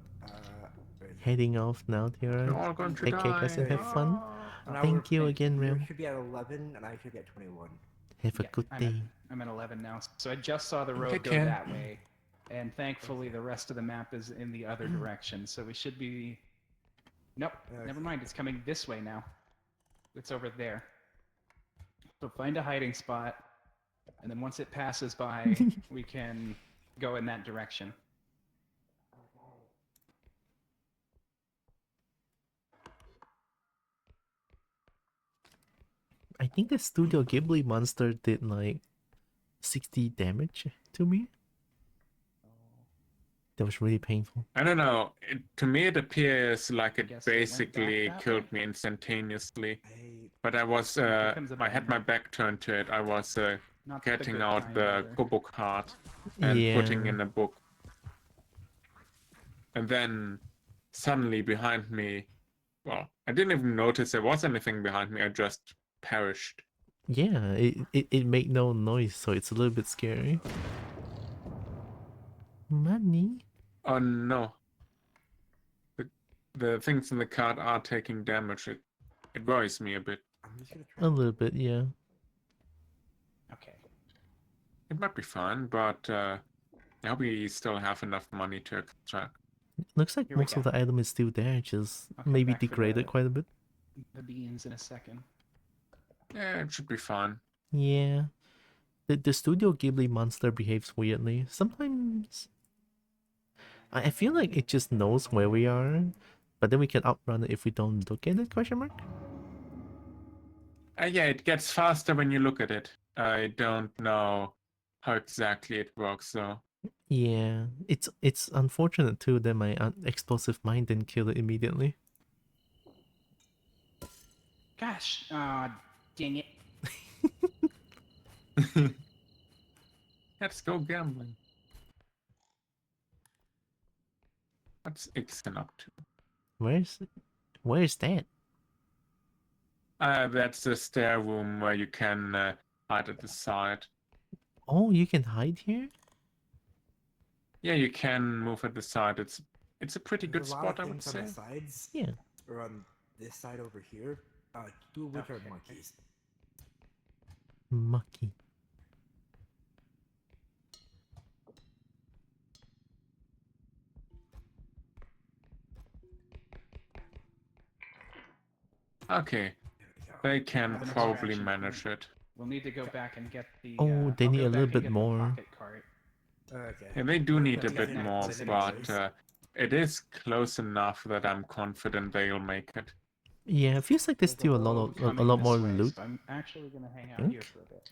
Where heading off now, We're Tara. all going to Take care, guys, and die. have fun. Now Thank you we're- again, You Ram. should be at 11, and I should be at 21. Have a Yeah, good I'm day. I'm at 11 now, so I just saw the road Take go care. that way, and thankfully the rest of the map is in the other direction, so we should be. Nope, never mind. It's coming this way now. It's over there. So find a hiding spot, and then once it passes by, we can go in that direction. I think the Studio Ghibli monster did like 60 damage to me. That was really painful. I don't know. To me, it appears like it Guess it went basically back that killed way? me instantaneously. I But I was, Here comes a I had button. my back turned to it. I was Not the getting good out kind the either. Kobo card and putting Yeah. in a book. And then suddenly behind me, well, I didn't even notice there was anything behind me. I just perished. Yeah, it made no noise, so it's a little bit scary. Money? Oh no. The things in the card are taking damage. It worries me a bit. I'm just gonna A try. little bit, yeah. Okay. It might be fun, but I hope we still have enough money to extract. Looks like Here we most of go. the item is still there, just I'll come maybe back for degraded the- quite a bit. The beans in a second. Yeah, it should be fun. Yeah. The Studio Ghibli monster behaves weirdly. Sometimes I feel like it just knows where we are, but then we can outrun it if we don't look at it, question mark? Yeah, it gets faster when you look at it. I don't know how exactly it works, though. Yeah, it's unfortunate too that my explosive mind didn't kill it immediately. Gosh, dang it. Let's go gambling. What's Ixon up to? Where's that? That's the stair room where you can hide at the side. Oh, you can hide here? Yeah, you can move at the side. It's a pretty good There's a lot of spot, I would things on say. the sides, Yeah. or on this side over here. Two of which are Okay. monkeys. Mucky. Okay, There we go. they can Have an probably extraction manage point. it. We'll need to go back and get the. Oh, they I'll need go a little back and bit get the more. pocket cart. Okay. Yeah, they do need a That's bit next, more, that's but next. it is close enough that I'm confident they'll make it. Yeah, it feels like there's still a lot road of a coming lot this more way, loot. so I'm actually gonna hang out Think? here for a bit.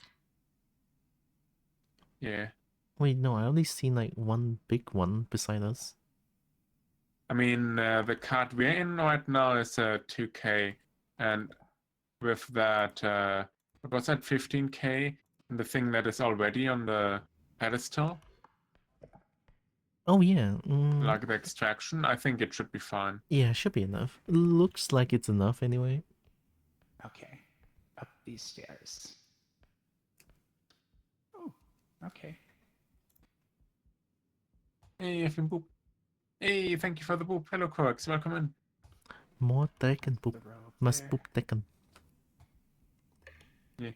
Yeah. Wait, no, I only seen like one big one beside us. I mean, the card we're in right now is 2K, and with that, what was that, 15K? And the thing that is already on the pedestal, Oh yeah, like the extraction, I think it should be fine. yeah, should be enough. Looks like it's enough anyway. Okay, up these stairs. Oh, okay. Hey, effing boop. Hey, thank you for the boop. Hello, Corks. Welcome in. More Tekken The boop. road Must there. boop Tekken. Yeah.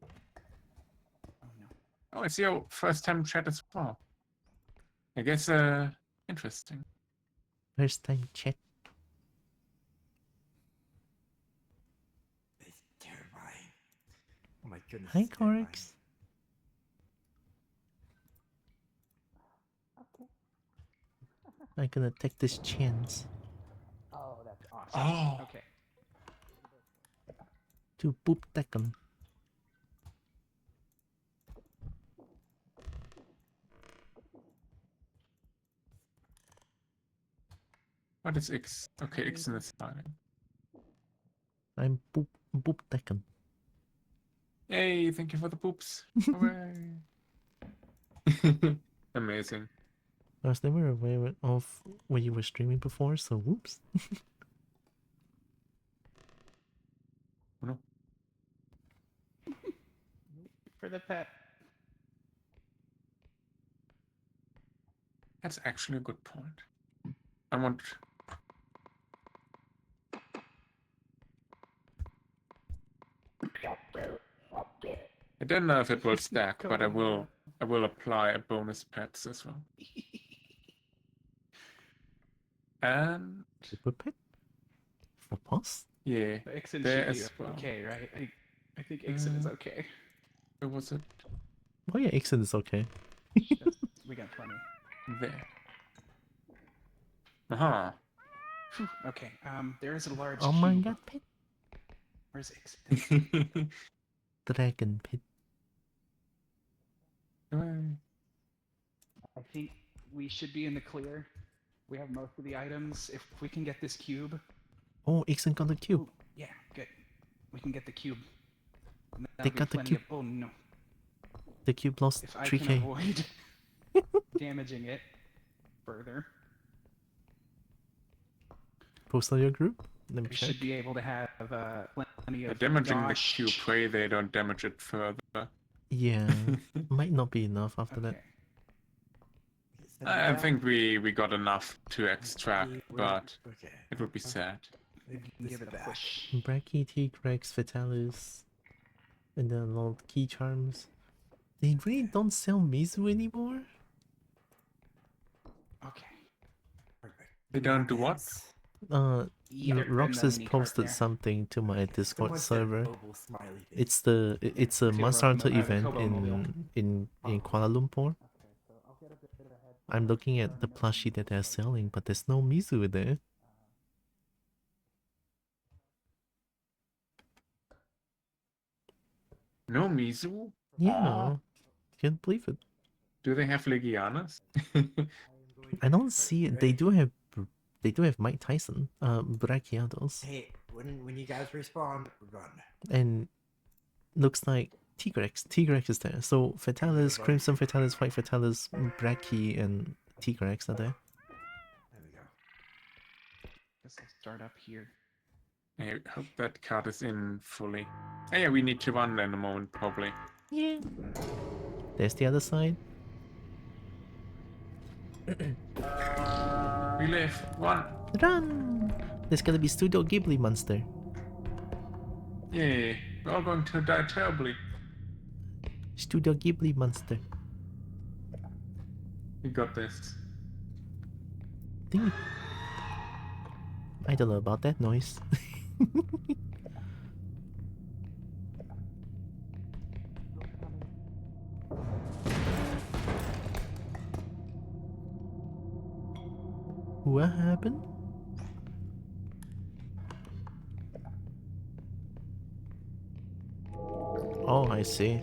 Oh no. Oh, it's your first time chat as well. I guess, interesting. First time chat. It's terrifying. Oh my goodness. Hi, it's terrifying. Corix. I'm gonna take this chance Oh, that's awesome. Oh. Okay. to boop Tekken. What is X? Okay, X in the side. I'm boop Tekken. Yay, thank you for the boops. Hooray. Amazing. I was never aware of when you were streaming before, so whoops. No. For the pet. That's actually a good point. I want. I don't know if it will stack, but I will. I will apply a bonus pets as well. And Super pet? For pus? yeah, Ixen there should be as well. okay, right? I think Ixen is okay. Where was it? Oh yeah, Ixen is okay. We got plenty. There. Uh-huh. Phew, okay, there is a large Oh my cube. god, pet. Where's Ixen? Dragon pet. I think we should be in the clear. We have most of the items. If we can get this cube. Oh, Ixen got the cube. Ooh, yeah, good. We can get the cube. And They that'll be got the plenty cube. Of, oh no. The cube lost If I can 3k. avoid damaging it further, Post on your group. Let me we check. should be able to have plenty of Damaging the dodge. cube, pray they don't damage it further. Yeah, might not be enough after that. Okay. I think we got enough to extract, but Okay. it would be sad. Maybe Give it a back. push. Brachy, T-Rex, Vitalis, and then a lot of key charms. They really don't sell Mizu anymore? Okay. Perfect. They don't do what? Either in the Roxas mini cart posted there. something to my Discord Someone said server. Kobo smiley face. It's a Kobo Monster Hunter Mobile- event Kobo Mobile. in Kuala Lumpur. I'm looking at the plushie that they're selling, but there's no Mizu there. No Mizu? Yeah, can't believe it. Do they have Legianas? I don't see it. They do have Mike Tyson, Brachiotos, Hey, when you guys respawn, we're gone. and looks like Tigrex. Tigrex is there. So Fatalis, Crimson Fatalis, White Fatalis, Brachy, and Tigrex are there. There we go. Guess I'll start up here. I hope that card is in fully. Oh, yeah, we need to run in a moment, probably. Yeah. There's the other side. We live. Run! Run! There's gonna be Studio Ghibli monster. Yay. We're all going to die terribly. Studio Ghibli monster. We got this. Ding. I don't know about that noise. What happened? Oh, I see.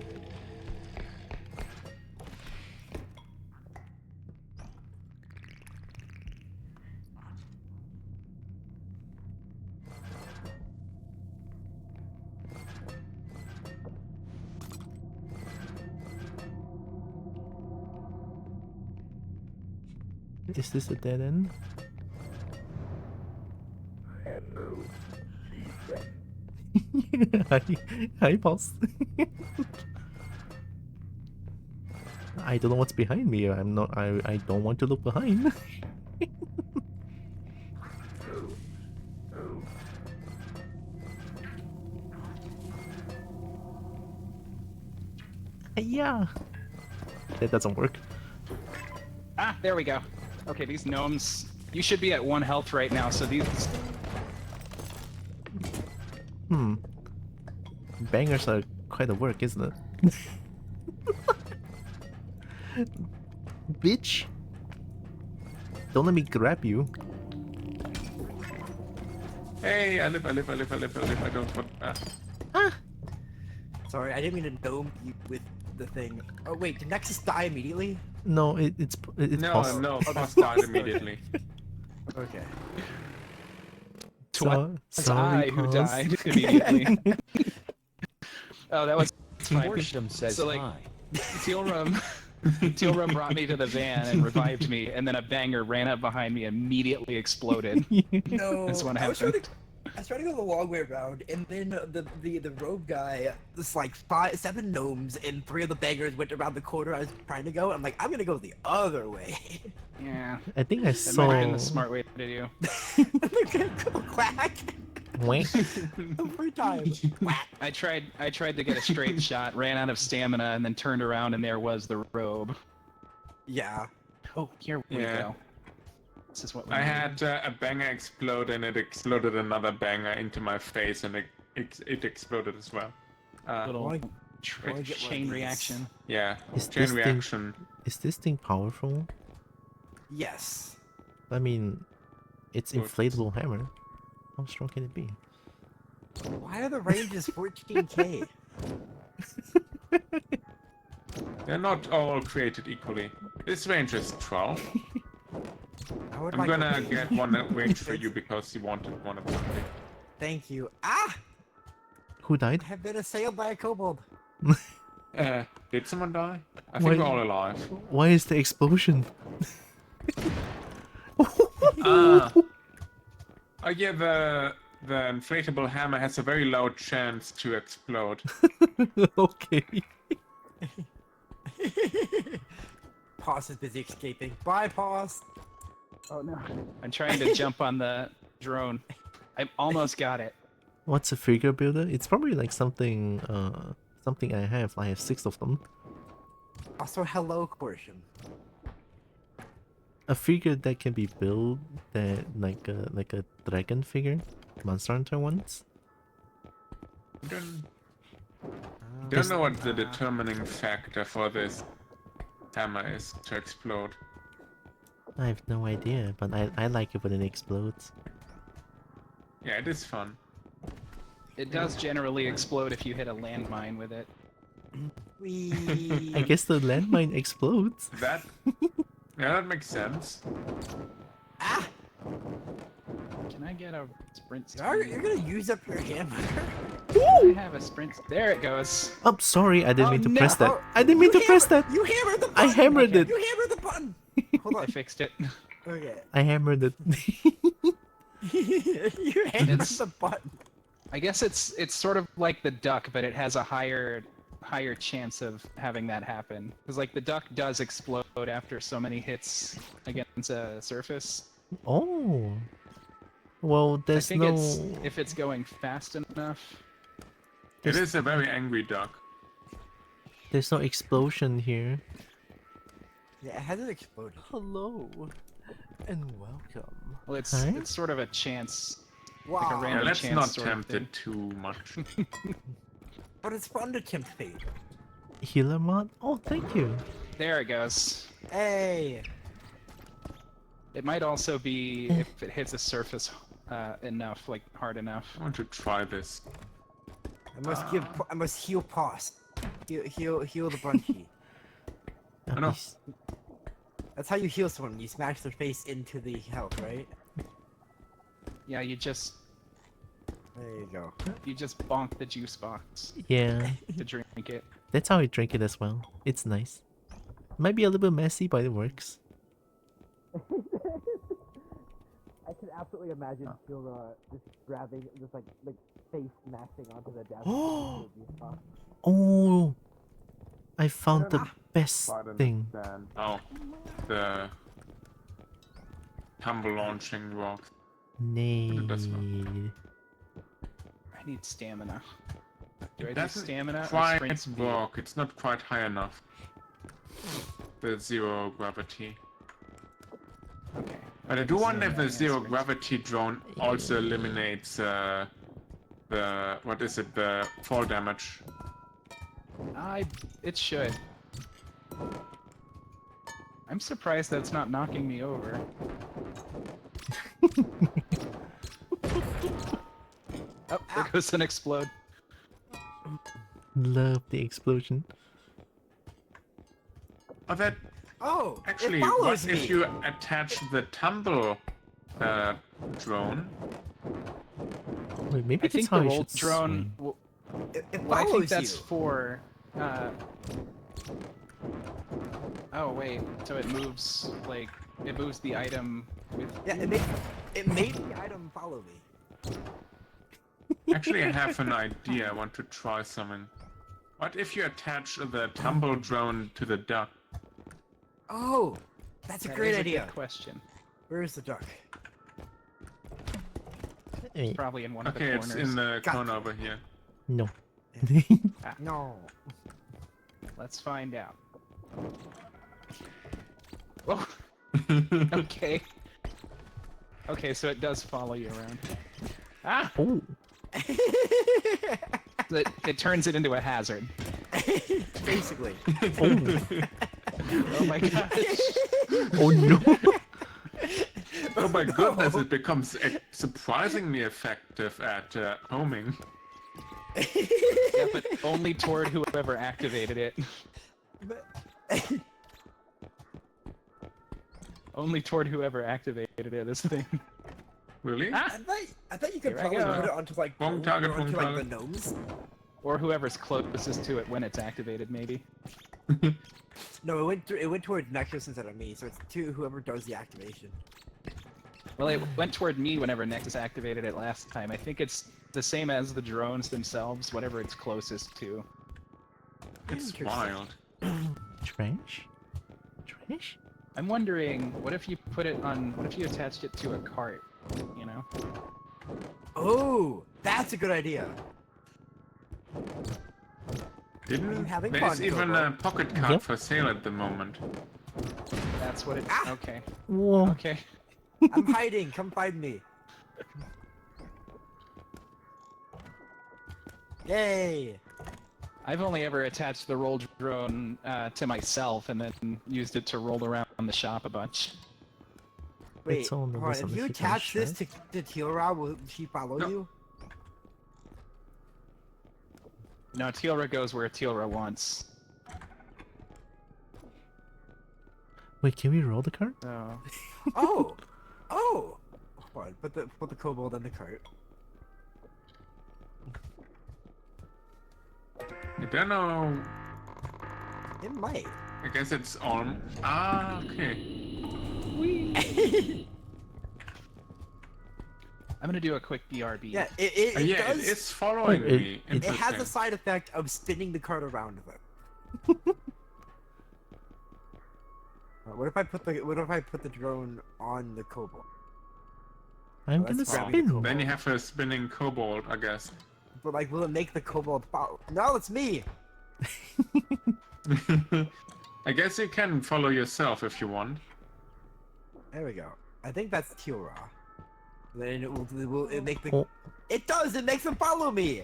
Is this a dead end? Hi, boss. I don't know what's behind me. I'm not. I don't want to look behind. Yeah. That doesn't work. Ah, there we go. Okay, these gnomes. You should be at 1 health right now, so these. Bangers are quite a work, isn't it? Bitch! Don't let me grab you. Hey, I live. I don't want Sorry, I didn't mean to dome you with the thing. Oh wait, did Nexus die immediately? No, it's No, pos- no, Post died immediately. Okay. It's I who Pos. died immediately. Oh, that was fine. Boredom says So, like, hi. Tealrum brought me to the van and revived me, and then a banger ran up behind me and immediately exploded. No, That's what I was trying happened. to I was trying to go the long way around, and then the rogue guy, this like 7 gnomes and 3 of the beggars went around the corner I was trying to go. I'm like, I'm gonna go the other way. Yeah. I think I That might have been saw. the smart way to do. Quack! Wait. Every time. Quack! I tried to get a straight shot, ran out of stamina, and then turned around and there was the robe. Yeah. Oh, here we Yeah. go. This is what we I need. had a banger explode and it exploded another banger into my face and it exploded as well. Little Wanna- trick wanna get one of chain these? reaction. Yeah, Is chain this thing- reaction. Is this thing powerful? Yes. I mean, it's Good. inflatable hammer. How strong can it be? Why are the ranges 14k? They're not all created equally. This range is 12. I would I'm like gonna to- get one range for you because you wanted one of them. Thank you. Ah! Who died? I have been assailed by a kobold. Did someone die? I think Why- we're all alive. Why is the explosion? Ah. Oh yeah, the inflatable hammer has a very low chance to explode. Okay. Pause is busy escaping. Bye, Pause. Oh no. I'm trying to jump on the drone. I almost got it. What's a figure builder? It's probably like something something I have. I have 6 of them. Also, hello, Corsham. A figure that can be built that like a dragon figure. Monster Hunter ones. Don't know what the determining factor for this hammer is to explode. I have no idea, but I like it when it explodes. Yeah, it is fun. It does generally explode if you hit a landmine with it. Wee. I guess the landmine explodes. That yeah, that makes sense. Ah! Can I get a sprint You're speed? gonna use up your hammer. I have a sprint. There it goes. Oh, sorry, I didn't Oh, mean to no. press that. I didn't mean to press that. You hammered the I button. hammered it. You hammered the button. Hold I on. fixed it. Okay. I hammered it. You hammered It's- the button. I guess it's sort of like the duck, but it has a higher chance of having that happen. Because like the duck does explode after so many hits against a surface. Oh. Well, I there's think no. it's if it's going fast enough. It is a very angry duck. There's no explosion here. Yeah, it hasn't exploded. Hello, and welcome. Well, it's Huh? it's sort of a chance. Wow. Like a Yeah, random let's chance not sort of tempt thing. it too much. But it's fun to tempt fate. Healer mod? Oh, thank you. There it goes. Hey. It might also be if it hits a surface enough, like hard enough. I want to try this. I must heal Pause. Heal the Bunchy. At know. least- That's how you heal someone. You smash their face into the health, right? Yeah, you just There you go. bonk the juice box Yeah, to drink it. that's how I drink it as well. It's nice. Might be a little bit messy, but it works. I can absolutely imagine Phil just grabbing, just like face smashing onto the desk. Oh, I found the best Quite thing. understand. Oh, the tumble launching rock. That's Nay. I need stamina. Do I It do doesn't stamina or quite sprint speed? work. It's not quite high enough. The zero gravity. Okay. But I do wonder if the Yeah, zero sprint. gravity drone also eliminates the what is it, the fall damage. It should. I'm surprised that's not knocking me over. Oh, there goes an explode. Love the explosion. Oh, that Oh, actually, it what follows me. if you attach the tumble drone? Wait, maybe I that's think how the I roll should drone. swing. It Well, I follows think that's you. for. Oh wait, so it moves like it moves the item with. Yeah, it made the item follow me. Actually, I have an idea. I want to try something. What if you attach the tumble drone to the duck? Oh, that's a That great is idea. good question. Where is the duck? Eh, Probably in one of the Okay, corners. it's in the Got corner you. over here. no. No. Let's find out. Oh, okay. Okay, so it does follow you around. Ah! Oh. It turns it into a hazard. Basically. Oh. Oh my gosh. Oh no. Oh my goodness, it becomes surprisingly effective at homing. Yeah, but only toward whoever activated it. Only toward whoever activated it, this thing. Really? Ah! I thought you could Here I probably go. put it onto like Wrong gold target, or onto wrong like the target. gnomes. Or whoever's closest to it when it's activated, maybe. No, it went towards Nexus instead of me, so it's to whoever does the activation. Well, it went toward me whenever Nexus activated it last time. I think it's the same as the drones themselves, whatever it's closest to. It's Interesting. wild. Trash? Trash? I'm wondering, what if you put it on, what if you attached it to a cart, you know? Oh, that's a good idea. Didn't having there's fun, even Kobo? a pocket card Yep. for sale at the moment. That's what it, Ah! okay. Whoa. Okay. I'm hiding. Come find me. Yay! I've only ever attached the roll drone to myself and then used it to roll around the shop a bunch. Wait, It's all in the hold on, list if on you the attach this shirt. to Teal'ra, will she follow No. you? No, Teal'ra goes where Teal'ra wants. Wait, can we roll the card? So, Oh! Oh! Hold on, put the kobold in the cart. I don't know. It might. I guess it's on. Ah, okay. I'm gonna do a quick BRB. Yeah, it Yeah, does. it is following Oh, it- me. it- It has the Interesting. side effect of spinning the cart around with it. What if I put the drone on the kobold? I'm Oh, gonna that's grabbing the spin. kobold. Then you have a spinning kobold, I guess. But like, will it make the kobold follow? No, it's me. I guess you can follow yourself if you want. There we go. I think that's Teal'ra. Then it will make the. Oh. It does. It makes him follow me.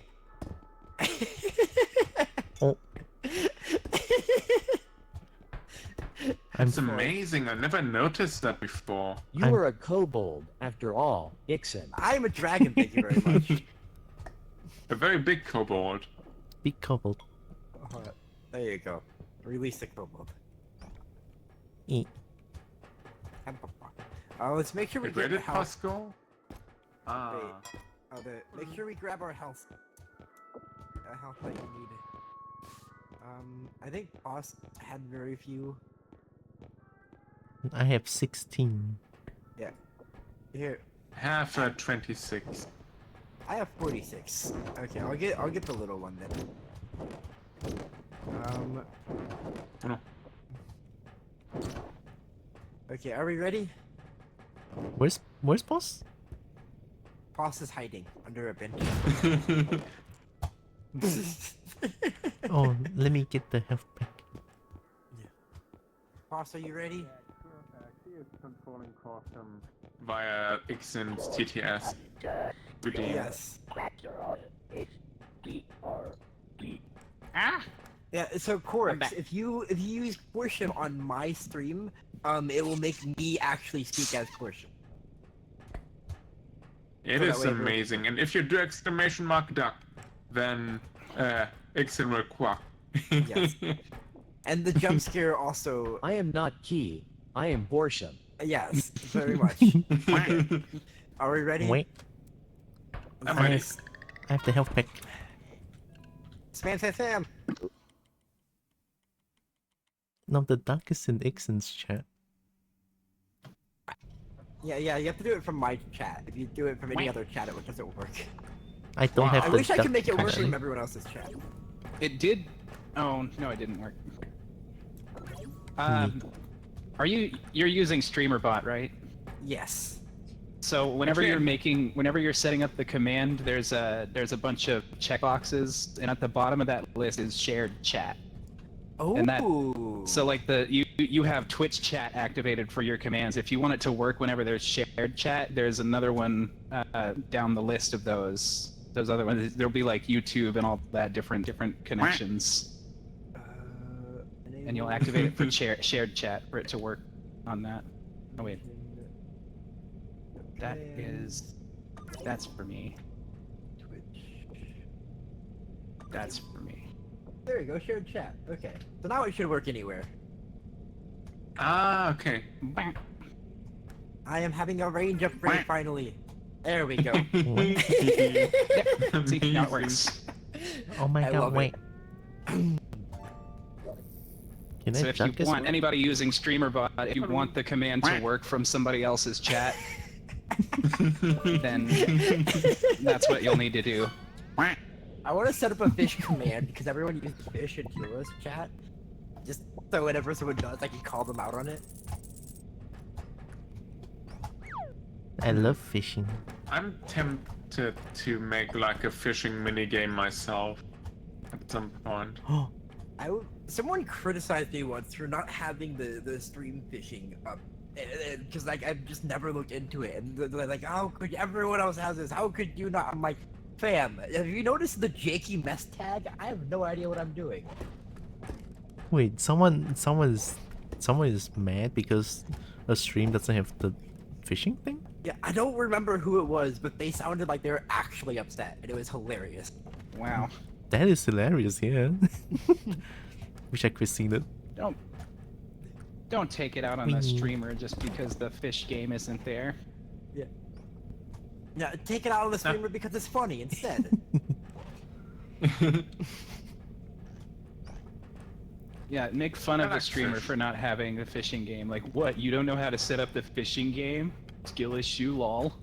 Oh. I'm It's amazing. I never noticed that before. You I'm- are a kobold, after all, Ixen. I'm a dragon. Thank you very much. A very big kobold. big kobold. There you go. Release the kobold. Eh. Let's make sure we Where get the did health. Puss go? Ah. Make sure we grab our health. Health that you need. I think Boss had very few. I have 16. Here, Have 26. I have 46. Okay, I'll get the little one then. No. Okay, are we ready? Where's boss? Boss is hiding under a bench. Oh, let me get the health pack. Boss, are you ready? Controlling caution via Ixen's TTS. Redeem. Yes. Ah! Yeah, so I'm Corix, back. if you use Portia on my stream, it will make me actually speak as Portia. It So that is way amazing. And if you do exclamation mark duck, then Ixen will quack. Yes. And the jump scare also, I am not Key. I am Borsham. yes, very much. Are we ready? Wait, I'm ready. I have the health pack. Sam. No, the duck is in Ixen's chat. Yeah, you have to do it from my chat. If you do it from any other chat, it doesn't work. I don't Wow. have I the wish I could make it work actually. from everyone else's chat. It did. Oh no, it didn't work. You're using StreamerBot, right? Yes. So whenever Okay. whenever you're setting up the command, there's a bunch of checkboxes, and at the bottom of that list is shared chat. Oh. And that, so like you have Twitch chat activated for your commands. If you want it to work whenever there's shared chat, there's another one down the list of those other ones. There'll be like YouTube and all that different connections, and you'll activate it for shared chat for it to work on that. Oh wait, that's for me. Twitch. That's for me. There you go, shared chat. Okay. So now it should work anywhere. Ah, okay. I am having a range upgrade finally. There we go. See, now it works. Oh my I god, love wait. Can So I if you jump this want one? anybody using StreamerBot, if you want the command to work from somebody else's chat, then that's what you'll need to do. I want to set up a fish command because everyone uses fish in Heroes chat. Just so whenever someone does, I can call them out on it. I love fishing. I'm tempted to make like a fishing mini game myself at some point. Oh, Someone criticized me once for not having the stream fishing up. Because like I've just never looked into it, and they're like, "How could everyone else have this? How could you not?" I'm like, "Fam, have you noticed the Jakey mess tag? I have no idea what I'm doing." wait, someone is mad because a stream doesn't have the fishing thing? Yeah, I don't remember who it was, but they sounded like they were actually upset, and it was hilarious. Wow. That is hilarious, yeah. Wish I could seen it. Don't take it out on the streamer just because the fish game isn't there. Yeah, take it out on the streamer because it's funny instead. Yeah, make fun of the streamer for not having the fishing game. Like, what? You don't know how to set up the fishing game? Skill issue, lol.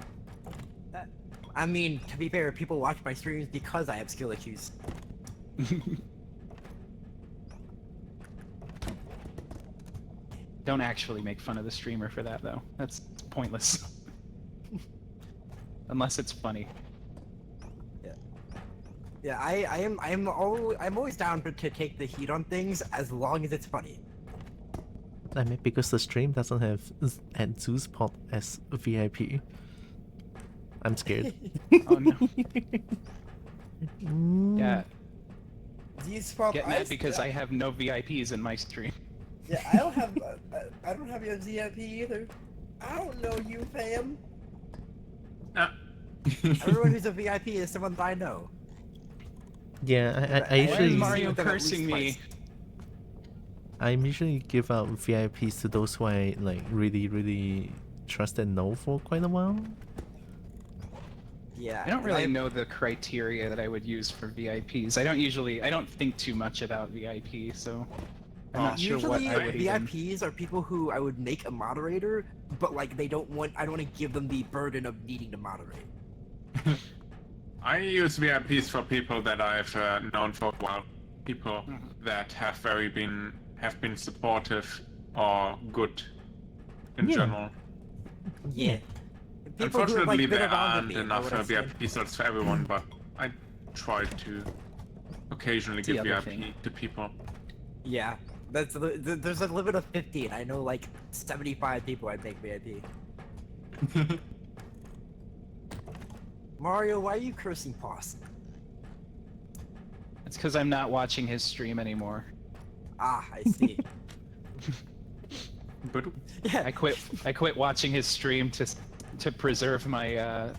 I mean, to be fair, people watch my streams because I have skill issues. Don't actually make fun of the streamer for that, though. That's pointless. Unless it's funny. Yeah, I'm always down to take the heat on things as long as it's funny. I mean, because the stream doesn't have at Zeus Pod as a VIP. I'm scared. Oh no. Yeah. Get mad because I have no VIPs in my stream. Yeah, I don't have a VIP either. I don't know you, fam. Everyone who's a VIP is someone that I know. Yeah, I Why is usually Mario cursing me? I usually give out VIPs to those who I like really trust and know for quite a while. Yeah. I don't really know the criteria that I would use for VIPs. I don't think too much about VIP, so I'm not sure what I would even... VIPs are people who I would make a moderator, but like I don't want to give them the burden of needing to moderate. I use VIPs for people that I've known for a while. People that have been supportive or good in general. Yeah. People who have, Unfortunately, like, been there around aren't me, you know enough what I'm saying? VIP slots for everyone, but I try to occasionally It's the give other VIP thing. to people. Yeah. There's a limit of 50, and I know like 75 people I'd make VIP. Mario, why are you cursing Poss? It's because I'm not watching his stream anymore. Ah, I see. But Yeah. I quit watching his stream to preserve my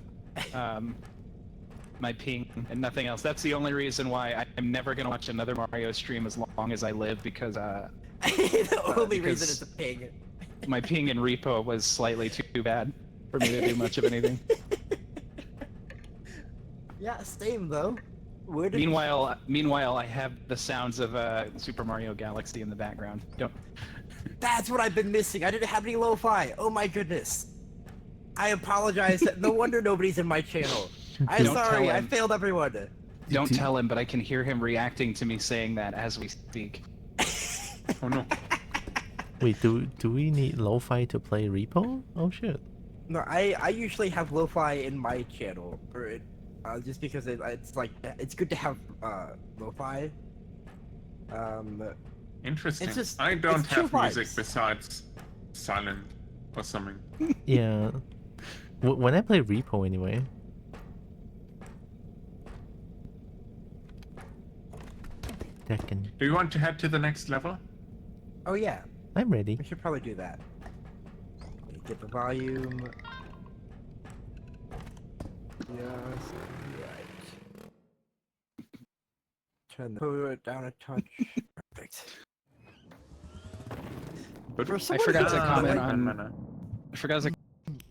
my ping and nothing else. That's the only reason why I'm never gonna watch another Mario stream as long as I live, because The only reason it's a ping. my ping in Repo was slightly too bad for me to do much of anything. Yeah, same though. Meanwhile, I have the sounds of Super Mario Galaxy in the background. That's what I've been missing. I didn't have any lo-fi. Oh my goodness. I apologize. No wonder nobody's in my channel. I'm Don't sorry, tell I him. failed everyone. Don't tell him, but I can hear him reacting to me saying that as we speak. Oh no. Wait, do we need lo-fi to play Repo? Oh shit. No, I usually have lo-fi in my channel, just because it's like it's good to have lo-fi. Interesting. just- I don't it's two have music vibes. besides silent or something. Yeah. When I play Repo anyway. Second. Do you want to head to the next level? Oh yeah, I'm ready. we should probably do that. Get the volume. Yes, right. Turn the power down a touch. Perfect. But For I someone forgot who- to comment wait a on. minute. I forgot to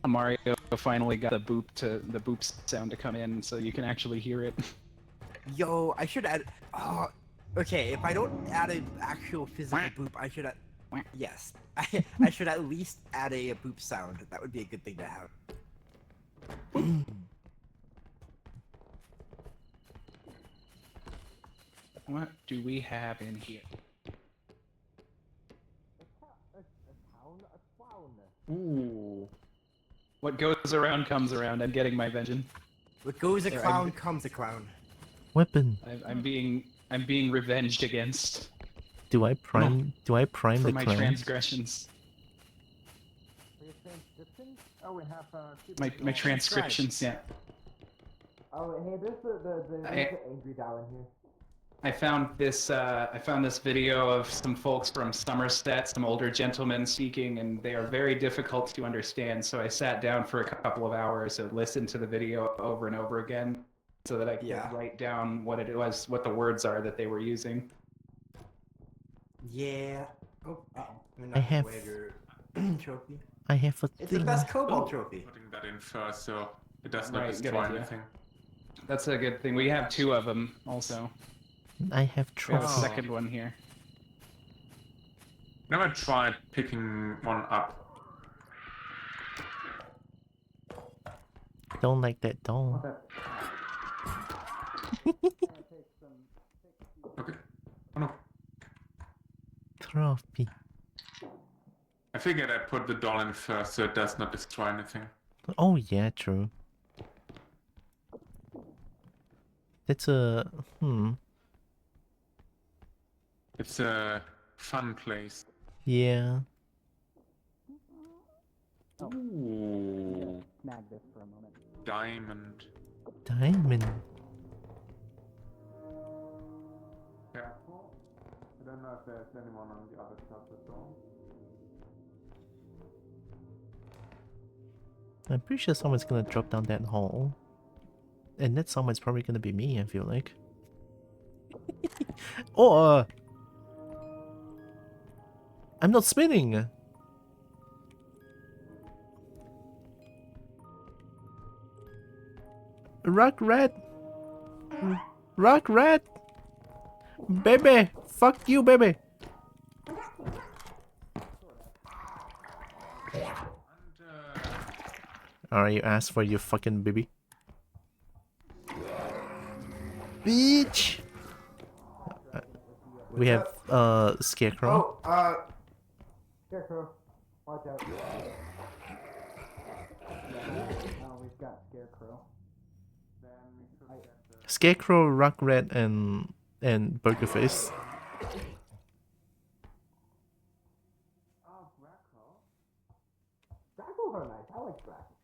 Mario finally got the boop sound to come in, so you can actually hear it. Yo, I should add. Oh, okay. If I don't add an actual physical boop, I should add. Yes, I should at least add a boop sound. That would be a good thing to have. What do we have in here? Ooh. What goes around comes around. I'm getting my vengeance. What goes a There, clown comes a clown. Weapon. I'm being revenged against Do I prime for the my clown? transgressions. Oh, we have My transcriptions, yeah. Oh, hey, there's the angry doll in here. I found this video of some folks from Somerset, some older gentlemen speaking, and they are very difficult to understand. So I sat down for a couple of hours and listened to the video over and over again, so that I could write down what it was, what the words are that they were using. Yeah. Oh, I have- trophy. I have a It's the thing. best Kobo trophy. putting that in first, so it does not Right, good destroy idea. anything. That's a good thing. We have two of them also. I have We have a trophy. second one here. Never tried picking one up. Don't like that doll. Okay. Oh no. Trophy. I figured I'd put the doll in first, so it does not destroy anything. Oh yeah, true. That's a It's a fun place. yeah. Ooh. Snag this for a moment. Diamond. Diamond. Careful. I don't know if there's anyone on the other side of the door. I'm pretty sure someone's gonna drop down that hole. And that someone's probably gonna be me, I feel like. Oh, I'm not spinning! Rock rat! Rock rat! Baby! Fuck you, baby! Alright, you asked for your fucking baby. Bitch! We have, Scarecrow. Oh, Scarecrow, watch out. Oh, we've got Scarecrow. Scarecrow, Rock Rat, and Burgerface. Grackles are nice. I like grackles.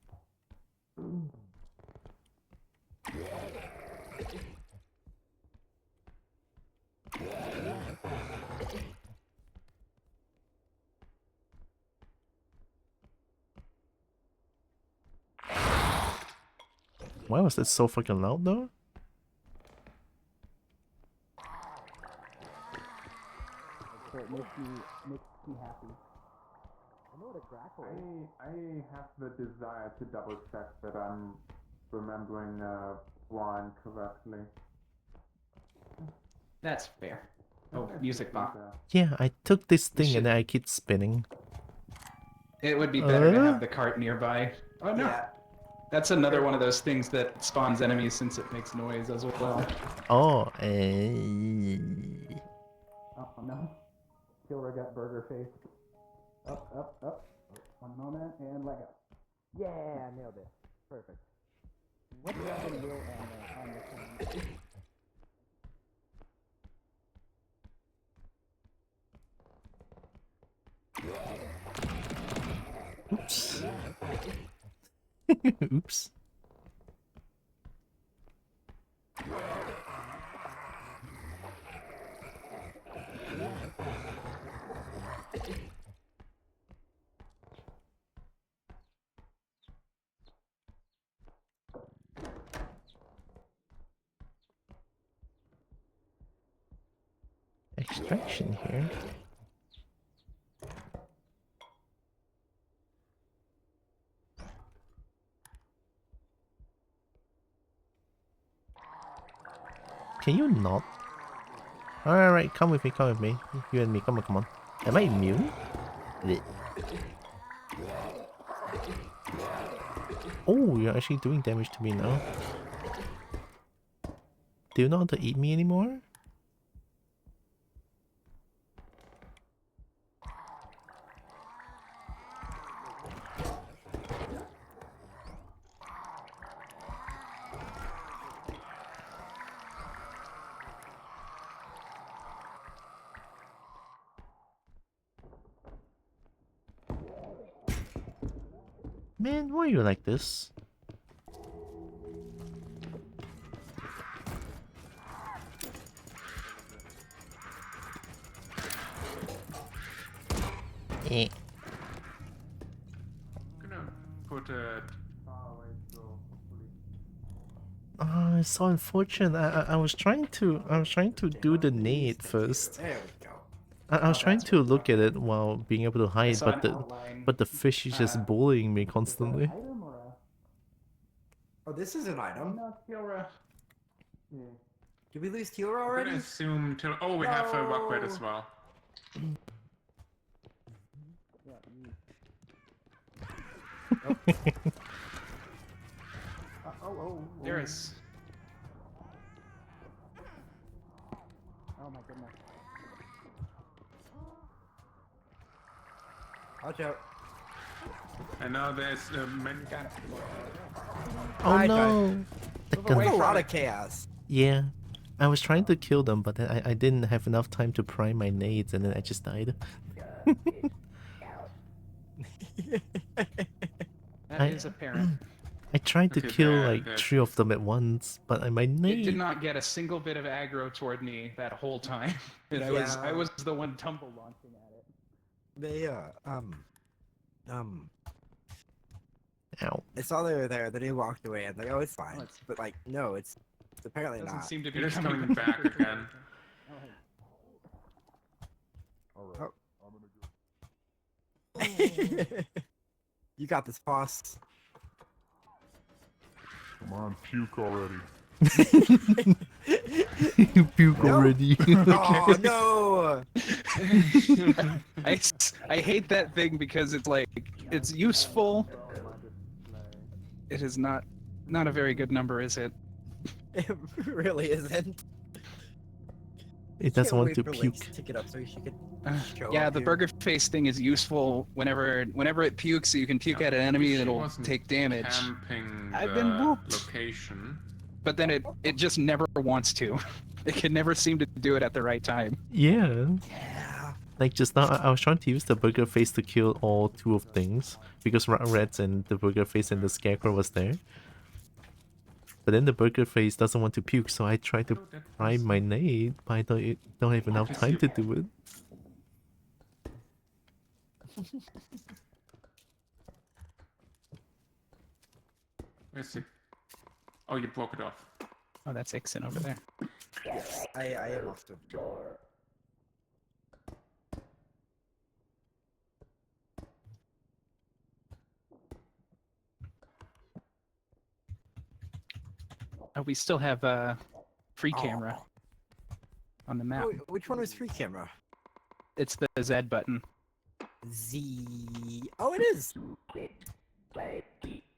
Why was that so fucking loud though? So it makes you happy. I know what a grackle is. I have the desire to double check that I'm remembering one correctly. That's fair. Oh, music box. Yeah, I took this thing should- and then I keep spinning. It would be better to have the cart nearby. Oh no. Yeah. That's another one of those things that spawns enemies since it makes noise as well. Oh, Oh no. Killer got burger face. Up. One moment and let go. Yeah, I nailed it. Perfect. What weapon will on the phone? oops. Oops. Extraction here. Can you not? Alright, come with me. You and me, come on. Am I immune? Blech. Oh, you're actually doing damage to me now. Do you not want to eat me anymore? Man, why are you like this? Eh. Gonna put it. Oh, it's so unfortunate. I was trying to do the nade first. There we go. I was trying to look at it while being able to hide, saw but an outline. the fish is just bullying me constantly. Oh, this is an item. No, Kira. Did we lose Kira I'm already? gonna assume till. Oh, we have a buckwheat as well. There is. Oh my goodness. Watch out. And now there's many. Oh I no! There's a lot of chaos. Yeah, I was trying to kill them, but then I didn't have enough time to prime my nades, and then I just died. That is apparent. I tried to Okay, kill there- like there's 3 of them at once, but my It nade. did not get a single bit of aggro toward me that whole time. And I Yeah. was the one tumble launching at it. They Ow. I saw they were there, then he walked away and like, oh, it's fine. Oh, it's- But like, no, it's apparently Doesn't not. seem to be It is coming coming back again. Alright, I'm gonna go. You got this, boss. Come on, puke already. You puke No. already. Oh no! I hate that thing because it's like it's useful. It is not a very good number, is it? It really isn't. It doesn't Can't want wait to for puke. Lynx to tick it up so she could show Yeah, up the here. burger face thing is useful whenever it pukes. You can puke at an enemy She and it'll wasn't take damage. Camping I've the been whooped. location. But then it just never wants to. It can never seem to do it at the right time. Yeah. Yeah. Like just now, I was trying to use the burger face to kill all 2 of things because rats and the burger face and the scarecrow was there. But then the burger face doesn't want to puke, so I tried to prime my nade, but I don't have enough time to do it. Where's it? Oh, you broke it off. Oh, that's Ixen over there. Yes, I am off to. Oh, we still have free Oh. camera on the map. Oh, which one was free camera? It's the Z button. Z. Oh, it is. Play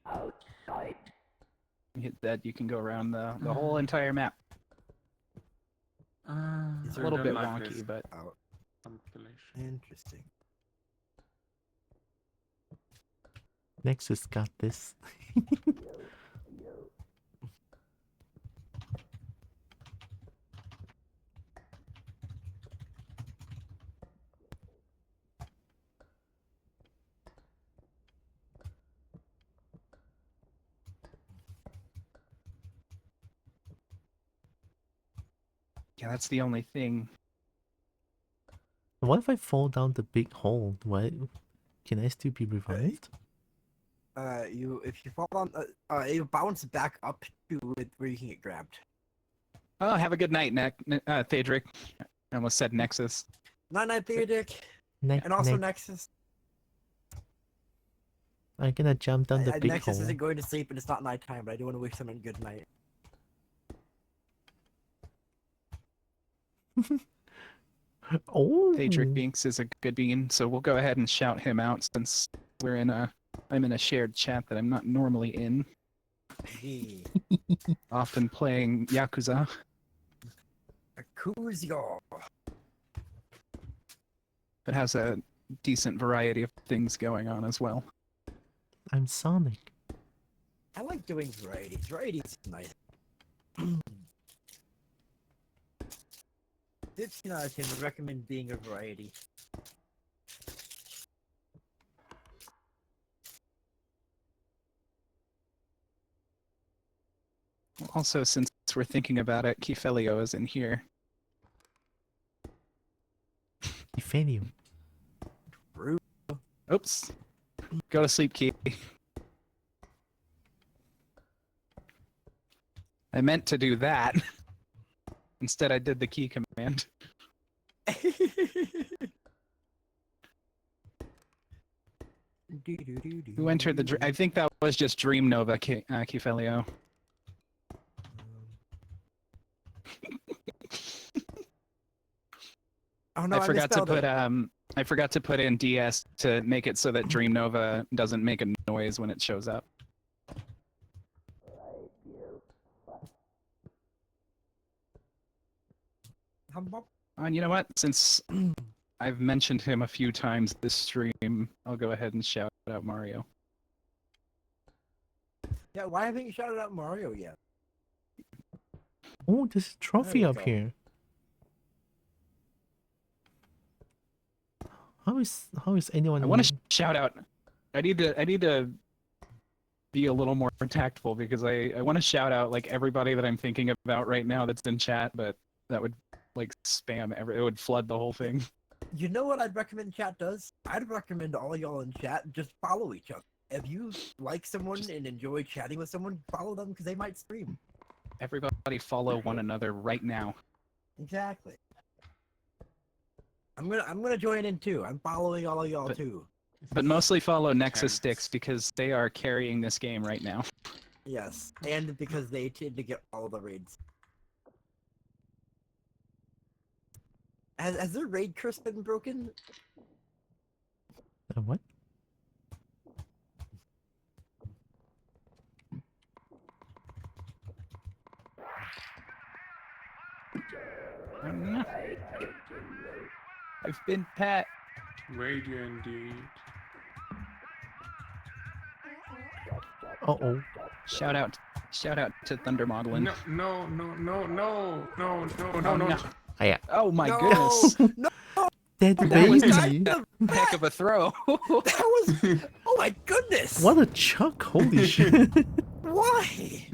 outside that you can go around the whole entire map. Is A there little don't bit like wonky, this. but Oh, Compilation. interesting. Nexus got this. yeah, that's the only thing. What if I fall down the big hole? What? Can I still be revived? If you fall on, you bounce back up to it where you can get grabbed. Oh, have a good night, Thadric. I almost said Nexus. Night, Theodic, Neck, and also neck. Nexus. I'm gonna jump down the big Nexus hole. isn't going to sleep, and it's not nighttime, but I do want to wish someone good night. Oh. Thadric Binks is a good bean, so we'll go ahead and shout him out since I'm in a shared chat that I'm not normally in, Yeah. often playing Yakuza. Kuzio. It has a decent variety of things going on as well. I'm Sonic. I like doing variety. Variety is nice. 15 out of 10 would recommend being a variety. Also, since we're thinking about it, Kifelio is in here. Ephanium. Oops. Go to sleep, Key. I meant to do that. Instead, I did the key command. Who entered the... I think that was just Dream Nova, Kifelio. Oh no, I forgot to misspelled put it. I forgot to put in DS to make it so that Dream Nova doesn't make a noise when it shows up. And you know what? Since I've mentioned him a few times this stream, I'll go ahead and shout out Mario. Yeah, why haven't you shouted out Mario yet? Oh, there's a trophy you up go. here. How is anyone? I want to shout out. I need to be a little more tactful because I want to shout out like everybody that I'm thinking about right now that's in chat, but that would like spam it would flood the whole thing. You know what I'd recommend chat does? I'd recommend all y'all in chat just follow each other. If you like someone and enjoy chatting with someone, follow them because they might stream. Everybody follow one another right now. Exactly. I'm gonna join in too. I'm following all of y'all too. But mostly follow Nexus Sticks because they are carrying this game right now. Yes, and because they tend to get all the raids. Has their raid curse been broken? What? I've been Pat. Radio indeed. Uh-oh. Shout out to Thunder Modeling. No. Yeah. Oh my No! goodness. No! Dead That was baby. Heck of a throw. That was... Oh my goodness! What a chuck! Holy shit! Why?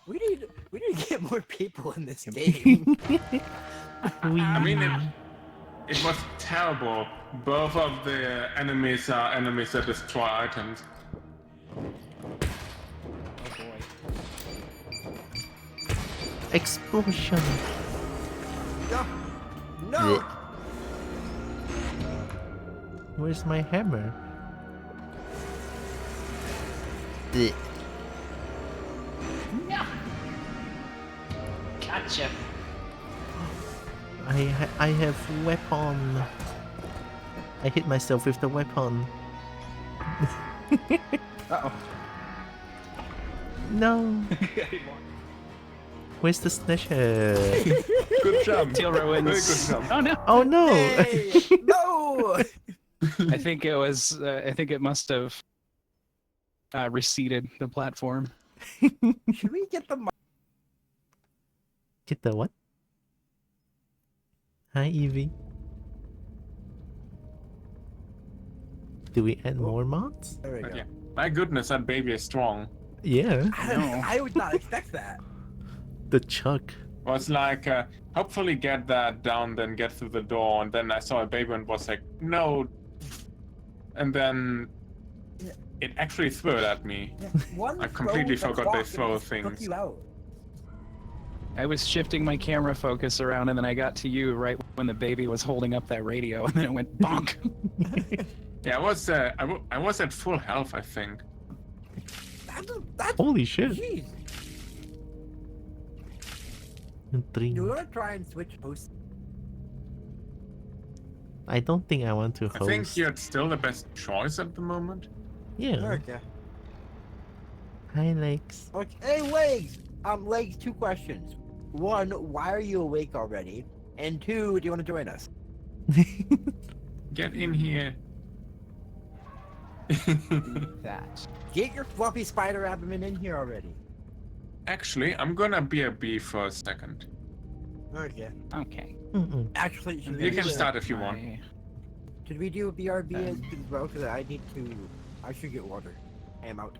We need to get more people in this game. I mean, it was terrible. Both of the enemies are enemies that destroy items. Oh boy. Explosion. No! No! Where's my hammer? Blech. No. Gotcha. I have weapon. I hit myself with the weapon. Uh-oh. No. Where's the slash head? Good job. Teal Very good ruins. job. Oh no! Oh no! Yay! No! I think it was. I think it must have receded the platform. Should we get the Get the what? Hi, Evie. Do we add more mods? There we go. But yeah. My goodness, that baby is strong. Yeah. I would not expect that. The Chuck. Was like, hopefully get that down, then get through the door, and then I saw a baby and was like, no. And then it actually threw it at me. One I completely throw forgot they the throw clock and it took things. you out. I was shifting my camera focus around, and then I got to you right when the baby was holding up that radio, and then it went bonk. Yeah, I was at full health, I think. That's Holy shit. jeez. Three. Do we want to try and switch hosts? I don't think I want to host. I think you're still the best choice at the moment. Yeah. Okay. Hi, Legs. Okay. Hey, Legs! Legs, 2 questions. 1, why are you awake already? And 2, do you want to join us? Get in here. That. Get your fluffy spider abdomen in here already. Actually, I'm gonna be a bee for a second. Okay. Okay. Mm-mm. Actually, should we You do can a- start if you want. Should we do a BRB as well? Because I should get water. I am out.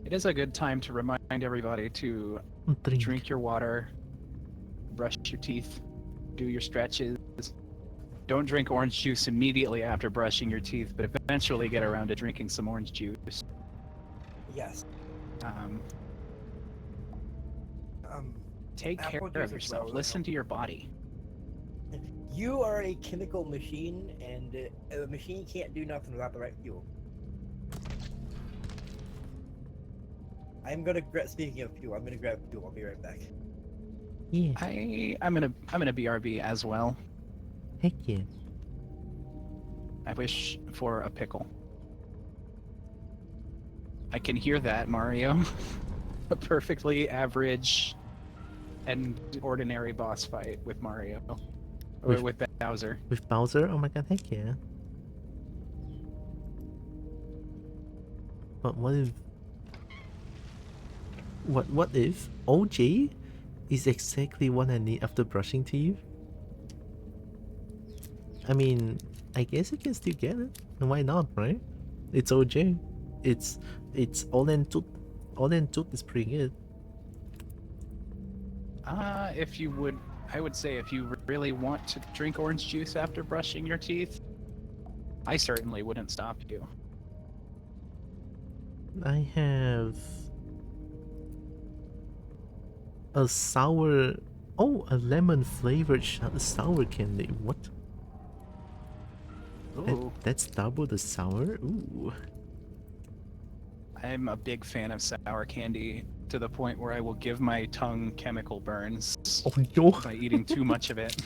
It is a good time to remind everybody to Drink. drink your water, brush your teeth, do your stretches. Don't drink orange juice immediately after brushing your teeth, but eventually get around to drinking some orange juice. Yes. Um, Um, take care Apple of juice as yourself. well, Listen to your body. you are a chemical machine, and a machine can't do nothing without the right fuel. I'm gonna speaking of fuel, I'm gonna grab fuel. I'll be right back. Yeah. I'm gonna BRB as well. Heck yeah. I wish for a pickle. I can hear that, Mario. A perfectly average and ordinary boss fight with Mario. Or With- with Bowser. With Bowser? Oh my god, heck yeah. But what if... What if OJ is exactly what I need after brushing teeth? I mean, I guess I can still get it. And why not, right? It's OJ. It's Olen Tut. Olen Tut is pretty good. If you would, I would say if you really want to drink orange juice after brushing your teeth, I certainly wouldn't stop you. I have a sour... Oh, a lemon flavored sour candy. What? Ooh. That's double the sour? Ooh. I'm a big fan of sour candy to the point where I will give my tongue chemical burns Oh no. by eating too much of it.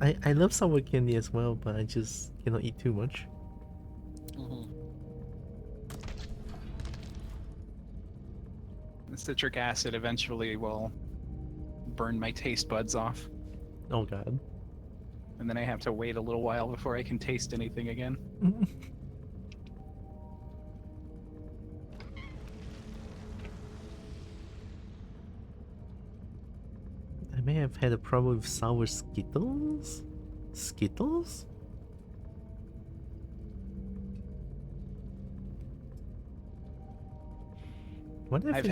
I love sour candy as well, but I just cannot eat too much. The citric acid eventually will burn my taste buds off, Oh god. and then I have to wait a little while before I can taste anything again. I may have had a problem with sour Skittles? Skittles? What if I've